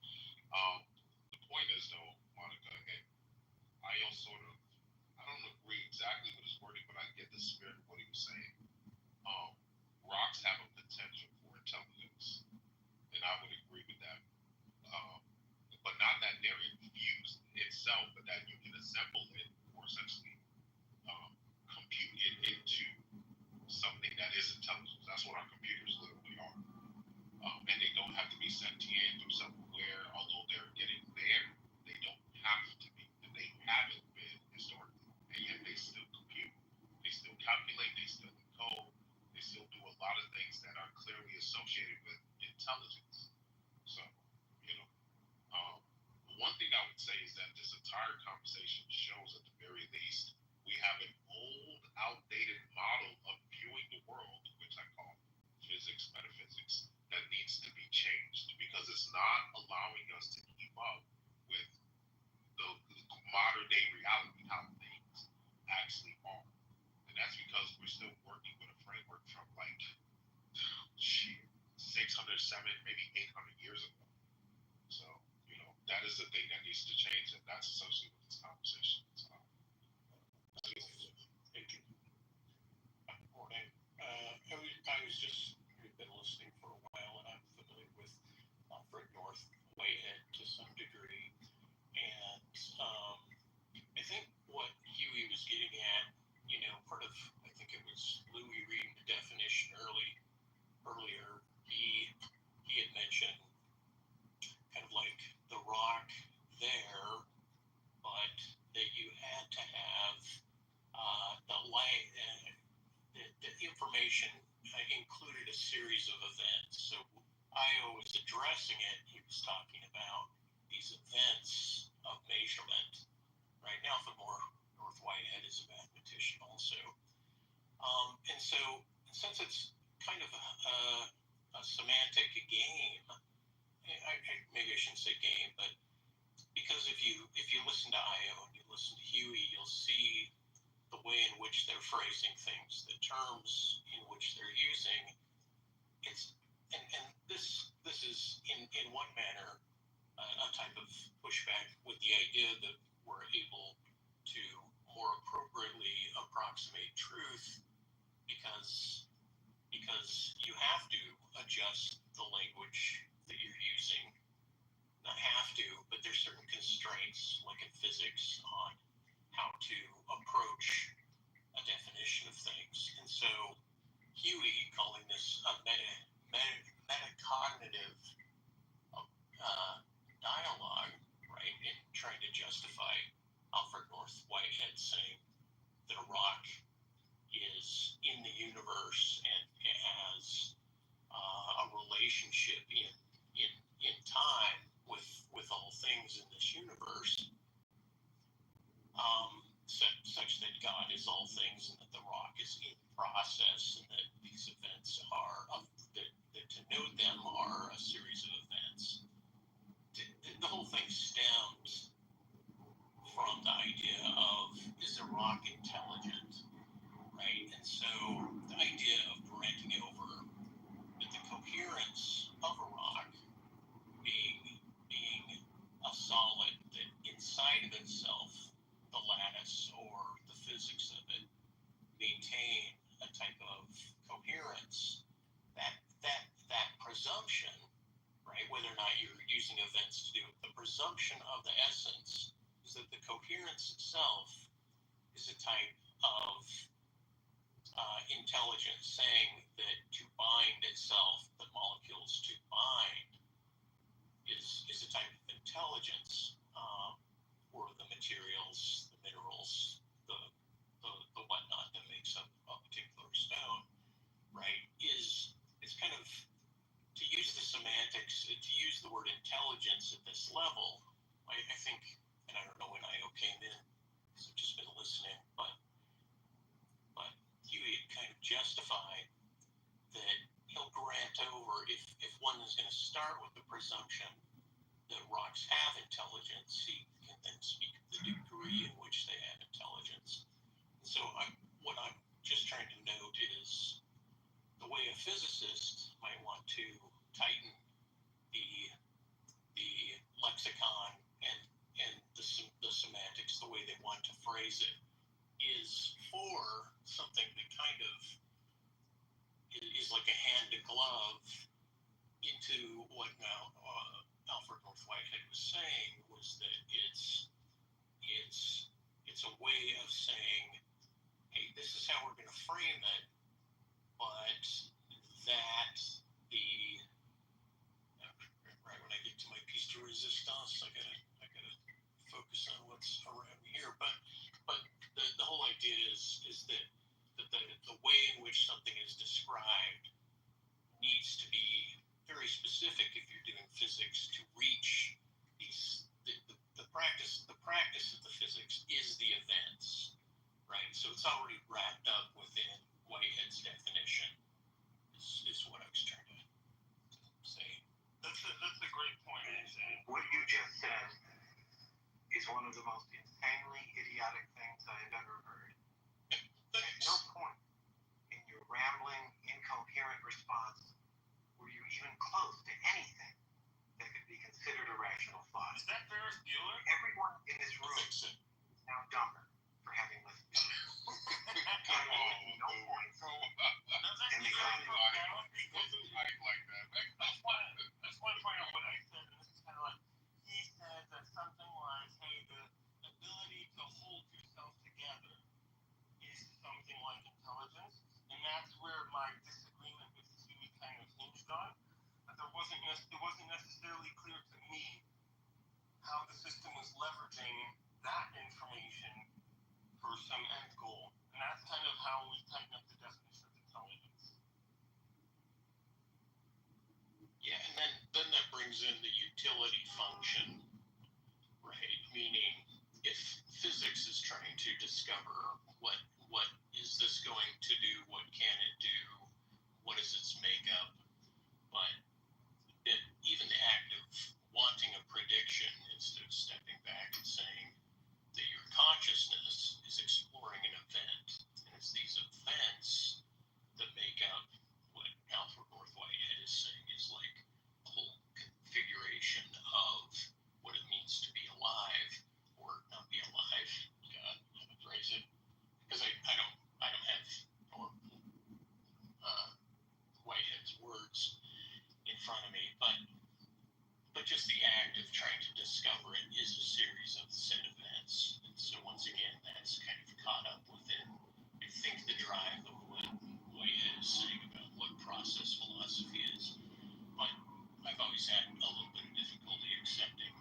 The point is though, Monica, and I also sort of, I don't agree exactly with his wording, but I get the spirit of what he was saying. Rocks have a potential for intelligence, and I would agree with that. Um, but not that they're infused itself, but that you can assemble it or essentially compute it into something that is intelligence. That's what our computers literally are. And they don't have to be sentient or self-aware, although they're getting there. They don't have to be, and they haven't been historically, and yet they still compute, they still calculate, they still encode, they still do a lot of things that are clearly associated with intelligence. So, you know, one thing I would say is that this entire conversation shows, at the very least, we have an old, outdated model of viewing the world, which I call physics, metaphysics, that needs to be changed because it's not allowing us to keep up with the modern day reality, how things actually are. And that's because we're still working with a framework from like, shit, 607, maybe 800 years ago. So, you know, that is the thing that needs to change, and that's essentially what this conversation is about. Thank you. Morning. I was just been listening for a while, and I'm familiar with Alfred North Whitehead to some degree, and I think what Huey was getting at, you know, part of, I think it was Louis reading the definition earlier. He had mentioned kind of like the rock there, but that you had to have the light. The information included a series of events. So Io was addressing it. He was talking about these events of measurement. Right now, North Whitehead is a mathematician also. And so, since it's kind of a semantic game, maybe I shouldn't say game, but because if you listen to Io and you listen to Huey, you'll see the way in which they're phrasing things, the terms in which they're using. And this is in one manner a type of pushback with the idea that we're able to more appropriately approximate truth because you have to adjust the language that you're using. Not have to, but there's certain constraints, like in physics, on how to approach a definition of things. And so Huey, calling this a metacognitive dialogue, right, and trying to justify Alfred North Whitehead saying that a rock is in the universe and it has a relationship in time with all things in this universe, such that God is all things and that the rock is in process and that these events that to note them are a series of events. The whole thing stems from the idea of, is a rock intelligent, right? And so the idea of granting over that the coherence of a rock being a solid that inside of itself, the lattice or the physics of it maintain a type of coherence, that presumption, right, whether or not you're using events to do it, the presumption of the essence is that the coherence itself is a type of intelligence, saying that to bind itself, the molecules to bind, is a type of intelligence, or the materials, the minerals, the whatnot that makes up a particular stone, right, is kind of, to use the semantics, to use the word intelligence at this level, I think, and I don't know when Io came in, because I've just been listening, but they want to phrase it, is for something that kind of is like a hand to glove into what now Alfred North Whitehead was saying, was that it's a way of saying, hey, this is how we're going to frame it, but that the right when I get to my piece de resistance, I gotta focus on what's around here. But the whole idea is that the way in which something is described needs to be very specific if you're doing physics to reach these the practice of the physics is the events, right? So it's already wrapped up within Whitehead's definition. Is what I was trying to say. That's a great point. What you just said is one of the most insanely idiotic things I have ever heard. At no point in your rambling, incoherent response were you even close to anything that could be considered a rational thought. Is that Ferris Bueller? Everyone in this room is now dumber for having listened to this. No point. That's And they actually got it. wasn't hype like that. That's one point of what I said, and this is kind of like, he said that something like, hey, the ability to hold yourself together is something like intelligence, and that's where my disagreement with Huey kind of hinged on. That it wasn't necessarily clear to me how the system was leveraging that information for some end goal, and that's kind of how we tighten up the definition of intelligence. Yeah, and then that brings in the utility function, right? Meaning, if physics is trying to discover what is this going to do, what can it do, what is its makeup, but even the act of wanting a prediction instead of stepping back and saying that your consciousness is exploring an event, and it's these events that make up what Alfred North Whitehead is saying is like a whole configuration of what it means to be alive or not be alive. God, how to phrase it, because I don't have Whitehead's words in front of me, but just the act of trying to discover it is a series of set events. And so once again, that's kind of caught up within, I think, the drive of what Whitehead is saying about what process philosophy is. But I've always had a little bit of difficulty accepting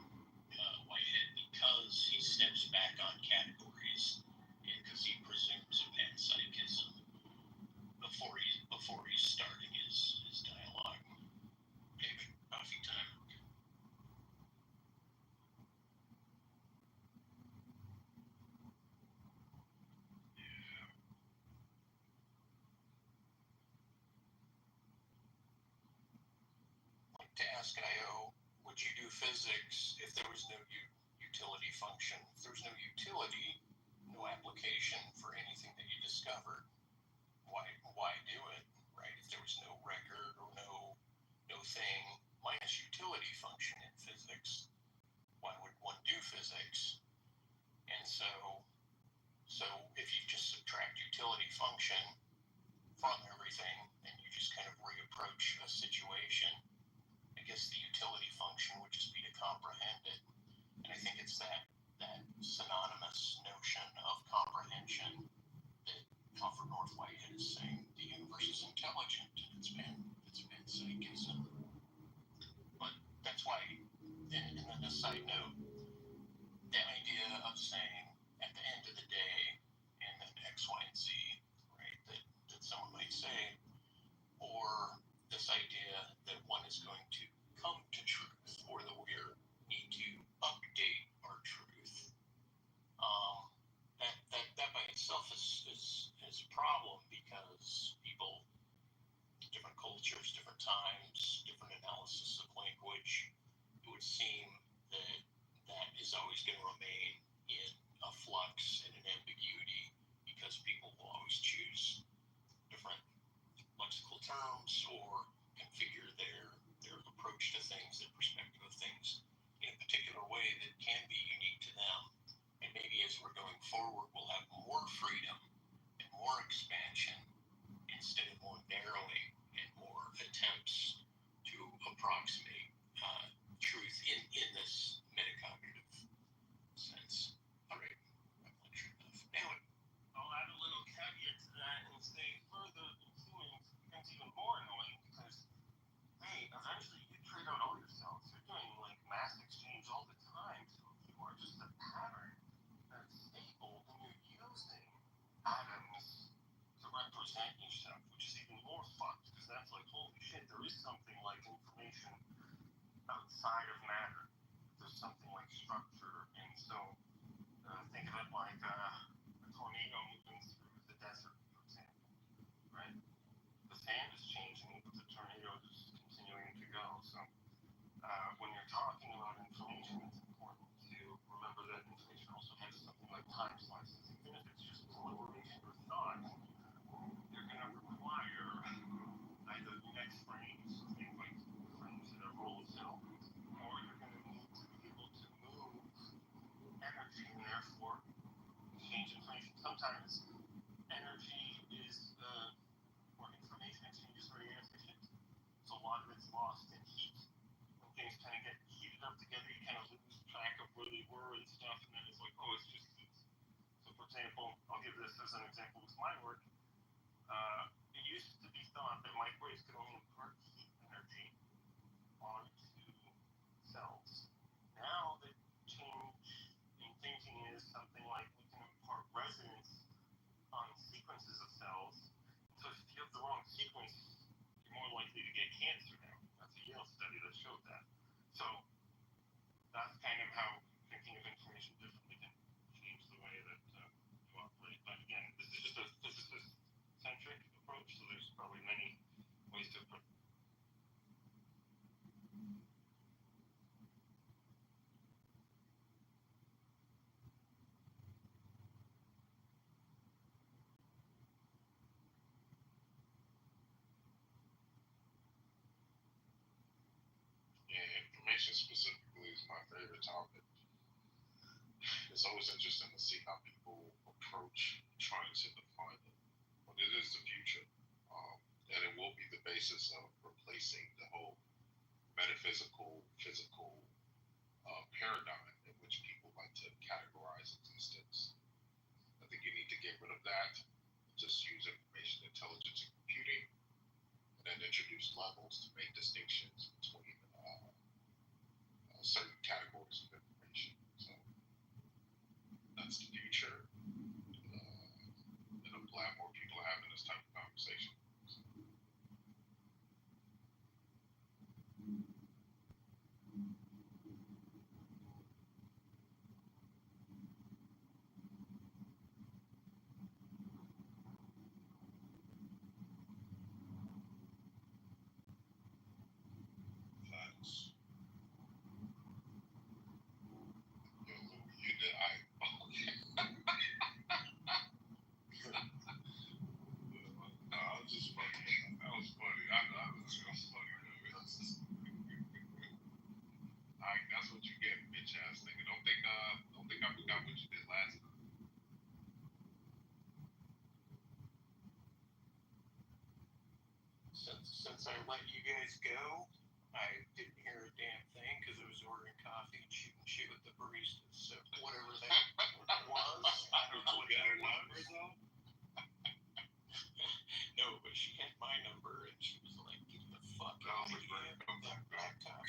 Whitehead because he steps back on categories and because he presumes a panpsychism before he's starting his dialogue. Anyway, coffee time. To ask IO, would you do physics if there was no utility function? If there's no utility, no application for anything that you discovered, why do it, right? If there was no record or no thing minus utility function in physics, why would one do physics? And so if you just subtract utility function from everything and you just kind of reapproach a situation, I guess the utility function would just be to comprehend it. And I think it's that synonymous notion of comprehension that Alfred North Whitehead is saying the universe is intelligent and it's been psychism. But that's why, and then a side note, the idea of saying at the end of the day, and then X, Y, and Z, right, that someone might say, or this idea that one is going to come to truth, or that we need to update our truth. That by itself is a problem because people, different cultures, different times, different analysis of language, it would seem that is always going to remain in a flux and an ambiguity because people will always choose different lexical terms or configure their approach to things, their perspective of things in a particular way that can be unique to them. And maybe as we're going freedom and more expansion instead of more narrowing and more attempts to approximate truth in this metacognitive sense. All right, I've lectured enough. Now I'll add a little caveat to that and say further humans becomes even more annoying because, hey, eventually you trade out all your cells. You're doing like mass exchange all the time. So if you are just a pattern that's stable, then you're using atoms to represent yourself, which is even more fucked because that's like, holy shit, there is something like information outside of matter. There's something like structure, and so think of it like a tornado moving through the desert, for example, right? The sand is changing, but the tornado is continuing to go. So when you're talking about information, it's important to remember that information also has something like time slices. Even if it's just deliberation or thought, you're going to require either next frames, things like frames that are roll of cell, or you're going to need to be able to move energy and therefore exchange information. Sometimes energy is, or information exchange is very inefficient, so a lot of it's lost in heat. When things kind of get heated up together, you kind of lose track of where they were and stuff, and then it's like, oh, it's just heat. So for example, I'll give this as an example with my work. It used to be thought that microwaves could only impart heat energy onto cells. Now the change in thinking is something like we can impart resonance on sequences of cells. So if you have the wrong sequence, you're more likely to get cancer now. That's a Yale study that showed that. So that's kind of how thinking of information differently can change the way that you operate. But again, this is just a physicist-centric approach, so there's probably many ways to approach. Yeah, information specifically is my favorite topic. It's always interesting to see how people approach trying to define it. But it is the future. And it will be the basis of replacing the whole metaphysical, physical paradigm in which people like to categorize existence. I think you need to get rid of that. Just use information intelligence and computing, and then introduce levels to make distinctions between certain categories of information. So that's the future. And I'm glad more people are having this type of conversation. That's what you get, bitch ass nigga. Don't think I forgot what you did last time. Since I let you guys go, I didn't hear a damn thing because I was ordering coffee and shooting shit with the baristas. So whatever that was, I don't know what that was. No, but she had my number and she was like, "Get the fuck out of here with that laptop."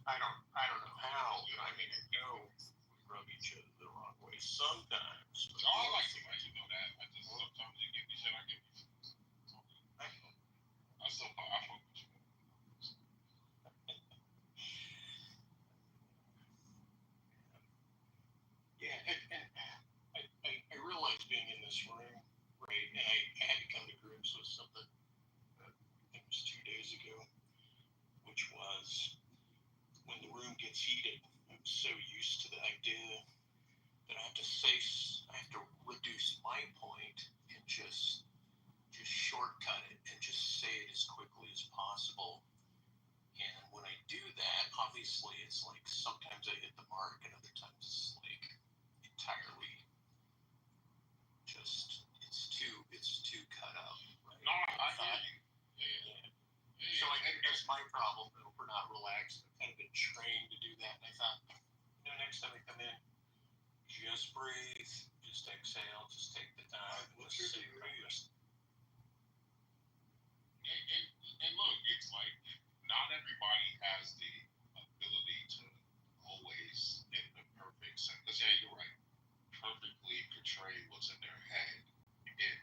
I don't know how. I mean, I know we rub each other the wrong way sometimes. Oh, I like to let you know that. I just sometimes you give me shit, I give you shit. I fuck with you. Yeah, and I realized being in this room, right, and I had to come to grips with something I think it was 2 days ago, which was when the room gets heated, I'm so used to the idea that I have to reduce my point and just shortcut just breathe, just exhale, just take the time. Let's Just take sit it right easy. And look, it's like not everybody has the ability to always, in the perfect sense, because yeah, you're right, perfectly portray what's in their head in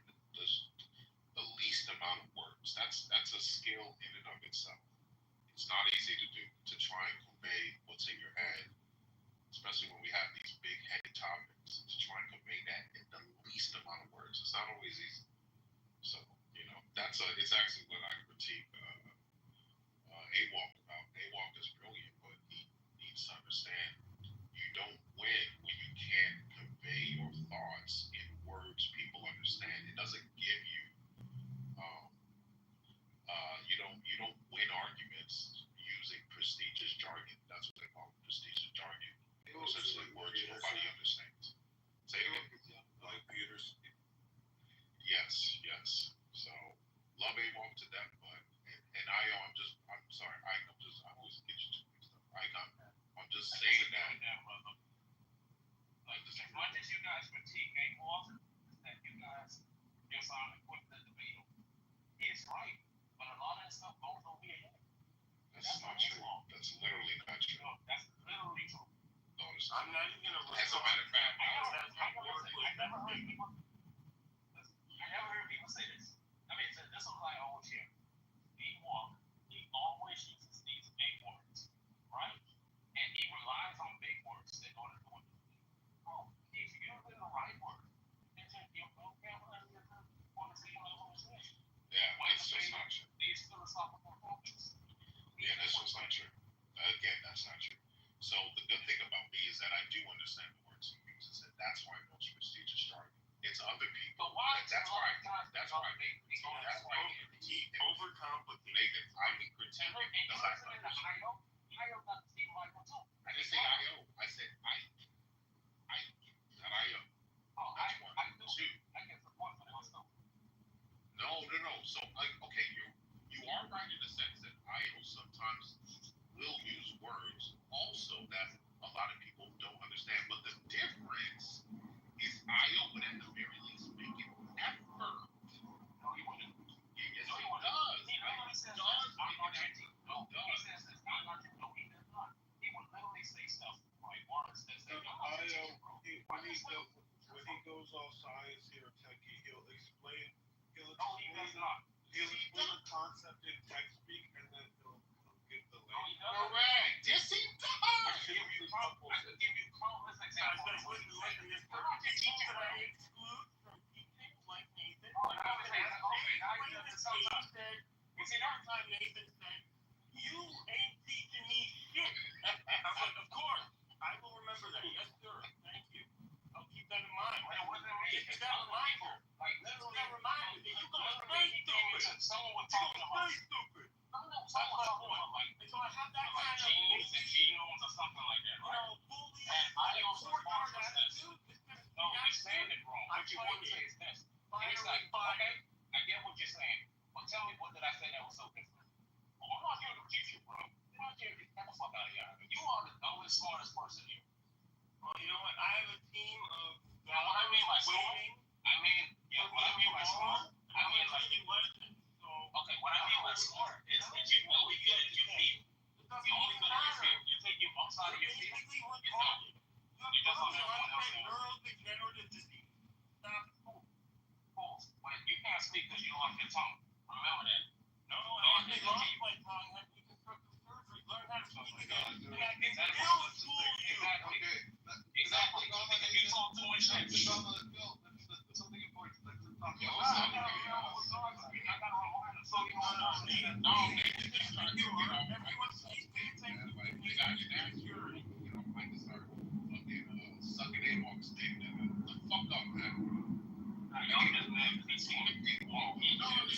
the least amount of words. That's a skill in and of itself. It's not easy to do, to try and convey what's in your head, especially when we have these big heady topics, to try and convey that in the least amount of words. It's not always easy. So, it's actually what I critique AWOC about. AWOC is brilliant, but he needs to understand you don't win when you can't convey your thoughts in words people understand. It doesn't give you, you don't win arguments using prestigious jargon. That's what they call it, prestigious jargon. Essentially words nobody understands. Say it again. Like Peters. Yes. So love AWOC to death, but and I'm sorry, I always get you two mixed up. I'm just saying that. Like, as much as you guys critique Game Walker, that you guys just aren't equipped to debate him. He is right, but a lot of that stuff goes over your head. That's not true. That's literally not true. No, that's literally true. No, it's I'm not even gonna. As a matter of fact, I never heard people say this. I mean, this was like always here. Game Walker, he always uses these big words, right? And he relies on big words in order to win. Oh, he's using the right word. And then you don't care what on the same level as this. Yeah, that's just not true. These philosophical topics. Yeah, that's just not true. Again, that's not true. So the good thing about me is that I do understand the words he uses, and that's why I know it's prestigious jargon. It's other people. But why? That's why he overcomplicated. I mean, critique because I understand. I got to see my too. I didn't say IO. I said I. Not IO. Oh, that's one. I do. Two. I get support for those too. No. So, okay, you are right in the sense that IO sometimes will use words also that a lot of people don't understand. But the difference is IO would at the very least make an effort. No, he wouldn't. Yes, he does. He literally says, I'm not your team. No, he says this. I'm not your team. No, he does not. He would literally say stuff like words that say, I'm not your team, bro. When he goes all science here, techie, he'll explain No, he does not. He'll explain the concept in text speak, and then he'll give the No, he link. doesn't. Correct. Yes, he does. I could give you countless examples. You ain't teaching me shit. I'm like, of course. I will remember that. Yes, sir. Thank you. I'll keep that in mind. This is that reminder. This is that reminder that you're going to stay stupid. Someone was You're talking going to about stay stupid. someone was talking about like And so I have that kind of genes and genomes or something like that, right? fully And I also courtyard response was this. attitude. No, you're saying it wrong. What you want to say is this. And it's like, okay, I get what you're saying. But tell me, what did I say that was so different? Well, I'm not here to teach you, bro. I'm not here to get the fuck out of here. You are the dumbest, smartest person here. Well, you know what? I have a team of Now, what I mean by smart, I mean, yeah, what I mean by smart, I mean like, reading lessons. So okay, what I mean by smart is that you're only good at your field. You're only good at your field. You take you outside of your field, basically we're you don't. talking. You have problems on neurodegenerative disease. Stop. Fools. But you can't speak because you don't have your tongue. Remember that. No, I actually lost my tongue. Had reconstructive surgery. Learn how to speak again. And I can still school you. Exactly. Okay. Exactly. Because you talk too much shit. Something important. Let's talk Yo, about. I gotta remind him. So you want to No, Nathan, just trying to get off. Everyone's pay attention. We got you there. You know, I can start fucking sucking AWOC's dick. The fuck up, man. Y'all just mad because he's seen the big wall. He knows.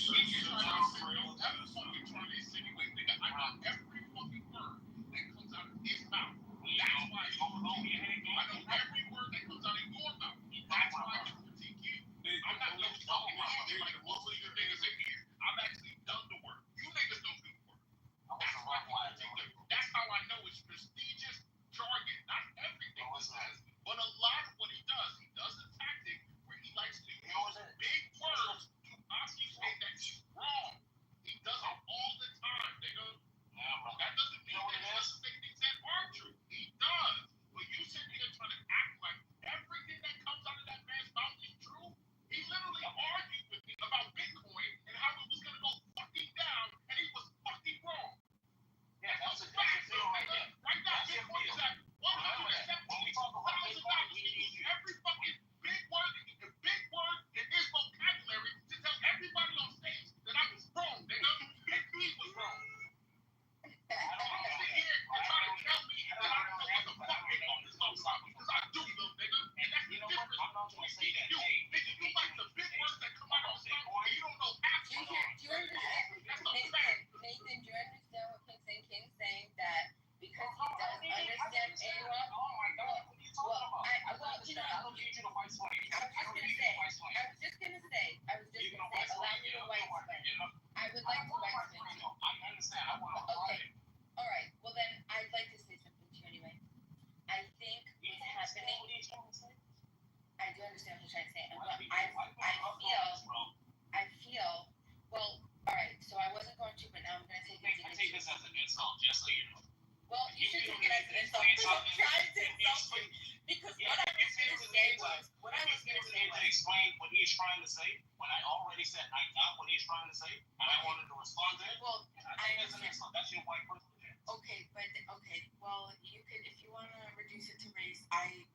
he's trying to say when I already said I got what he's trying to say and I wanted to respond to it? Well, I think that's your white privilege. okay, but okay, well, you could, if you want to reduce it to race,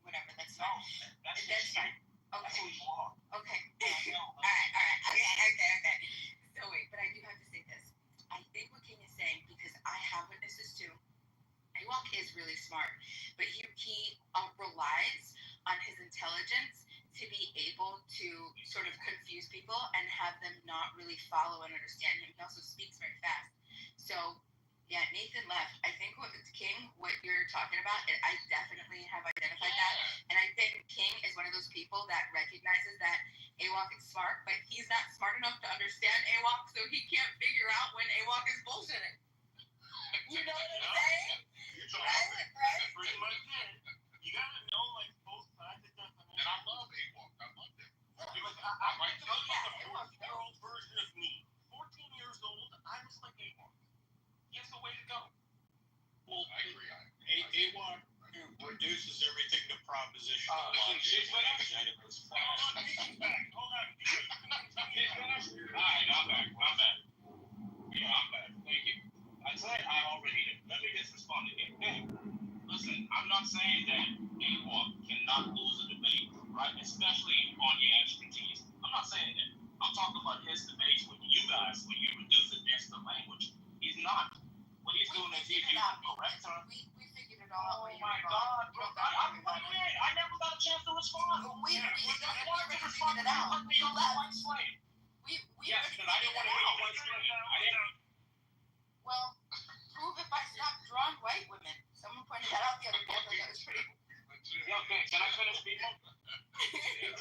whatever, that's No, fine. that's That's fine. That's Okay. who you are. Okay. No, All right. Okay. So wait, but I do have to say this. I think what King is saying, because I have witnessed this too. Ewok is really smart, but he relies on his intelligence to be able to sort of confuse people and have them not really follow and understand him. He also speaks very fast. So yeah, Nathan left. I think what you're talking about, I definitely have identified that. And I think King is one of those people that recognizes that Ewok is smart, but he's not smart enough to understand Ewok, so he can't figure out when Ewok is bullshitting. You know what I'm saying? Right? Pretty much it. You gotta know like both sides of that. And I love A-Walk. I love him. Because I like the 14-year-old version of me. 14 years old, I was like A-Walk. He has the way to go. Well, I agree. A-Walk reduces everything to propositional logic. She's finished. And it was Hold on, he's back. Hold on. He's finished? Alright, I'm back. Yeah, I'm back. Thank you. I said I already, let me just respond to him. Hey, listen, I'm not saying that A-Walk cannot lose a debate, right? Especially on your expertise. I'm not saying that. I'm talking about his debates with you guys when you reduce it down to language. He's not. What he's doing is he's using correct terms. We figured it all out. Oh my God, bro. I never got a chance to respond. We I wanted to figured respond it out. to you on that white slave. We Yes, because I didn't want to be white slave. I didn't. Well, prove if I stopped drawing white women. Someone pointed that out the other day. I thought that was pretty cool. Yeah, okay, can I finish, people?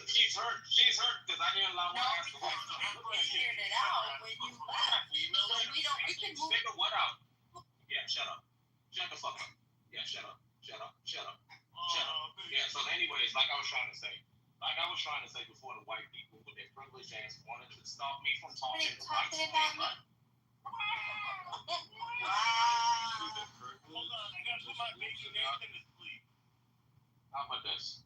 She's hurt because I didn't allow her to ask the question. We figured it out when you left. So we can move. Figure what out? Yeah, shut up. Shut the fuck up. Yeah, shut up. Yeah, so anyways, like I was trying to say before, the white people with their privileged ass wanted to stop me from talking to white about me? Hold on, I gotta put my baby Nathan to sleep. How about this?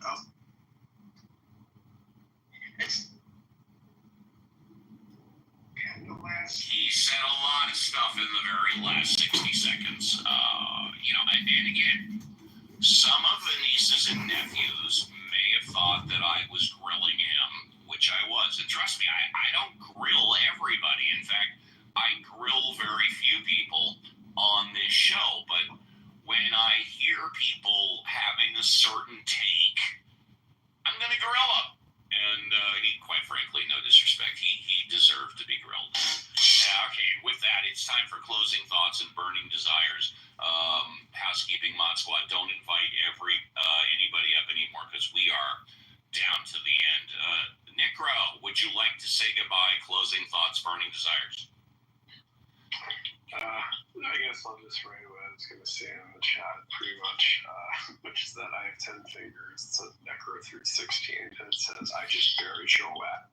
stuff. He said a lot of stuff in the very last 60 seconds. And again, some of the nieces and nephews may have thought that I was grilling him, which I was. And trust me, I don't grill everybody. In fact, I grill very few people on this show. But when I hear people having a certain take, I'm going to grill him. And he, quite frankly, no disrespect, he deserved to be grilled. Okay, with that, it's time for closing thoughts and burning desires. Housekeeping, Mod Squad, don't invite anybody up anymore because we are down to the end. Necro, would you like to say goodbye? Closing thoughts, burning desires. I guess I'll just write what I was going to say in the chat, pretty much, which is that I have 10 fingers. It's a Necro through 16, and it says, I just buried your wet.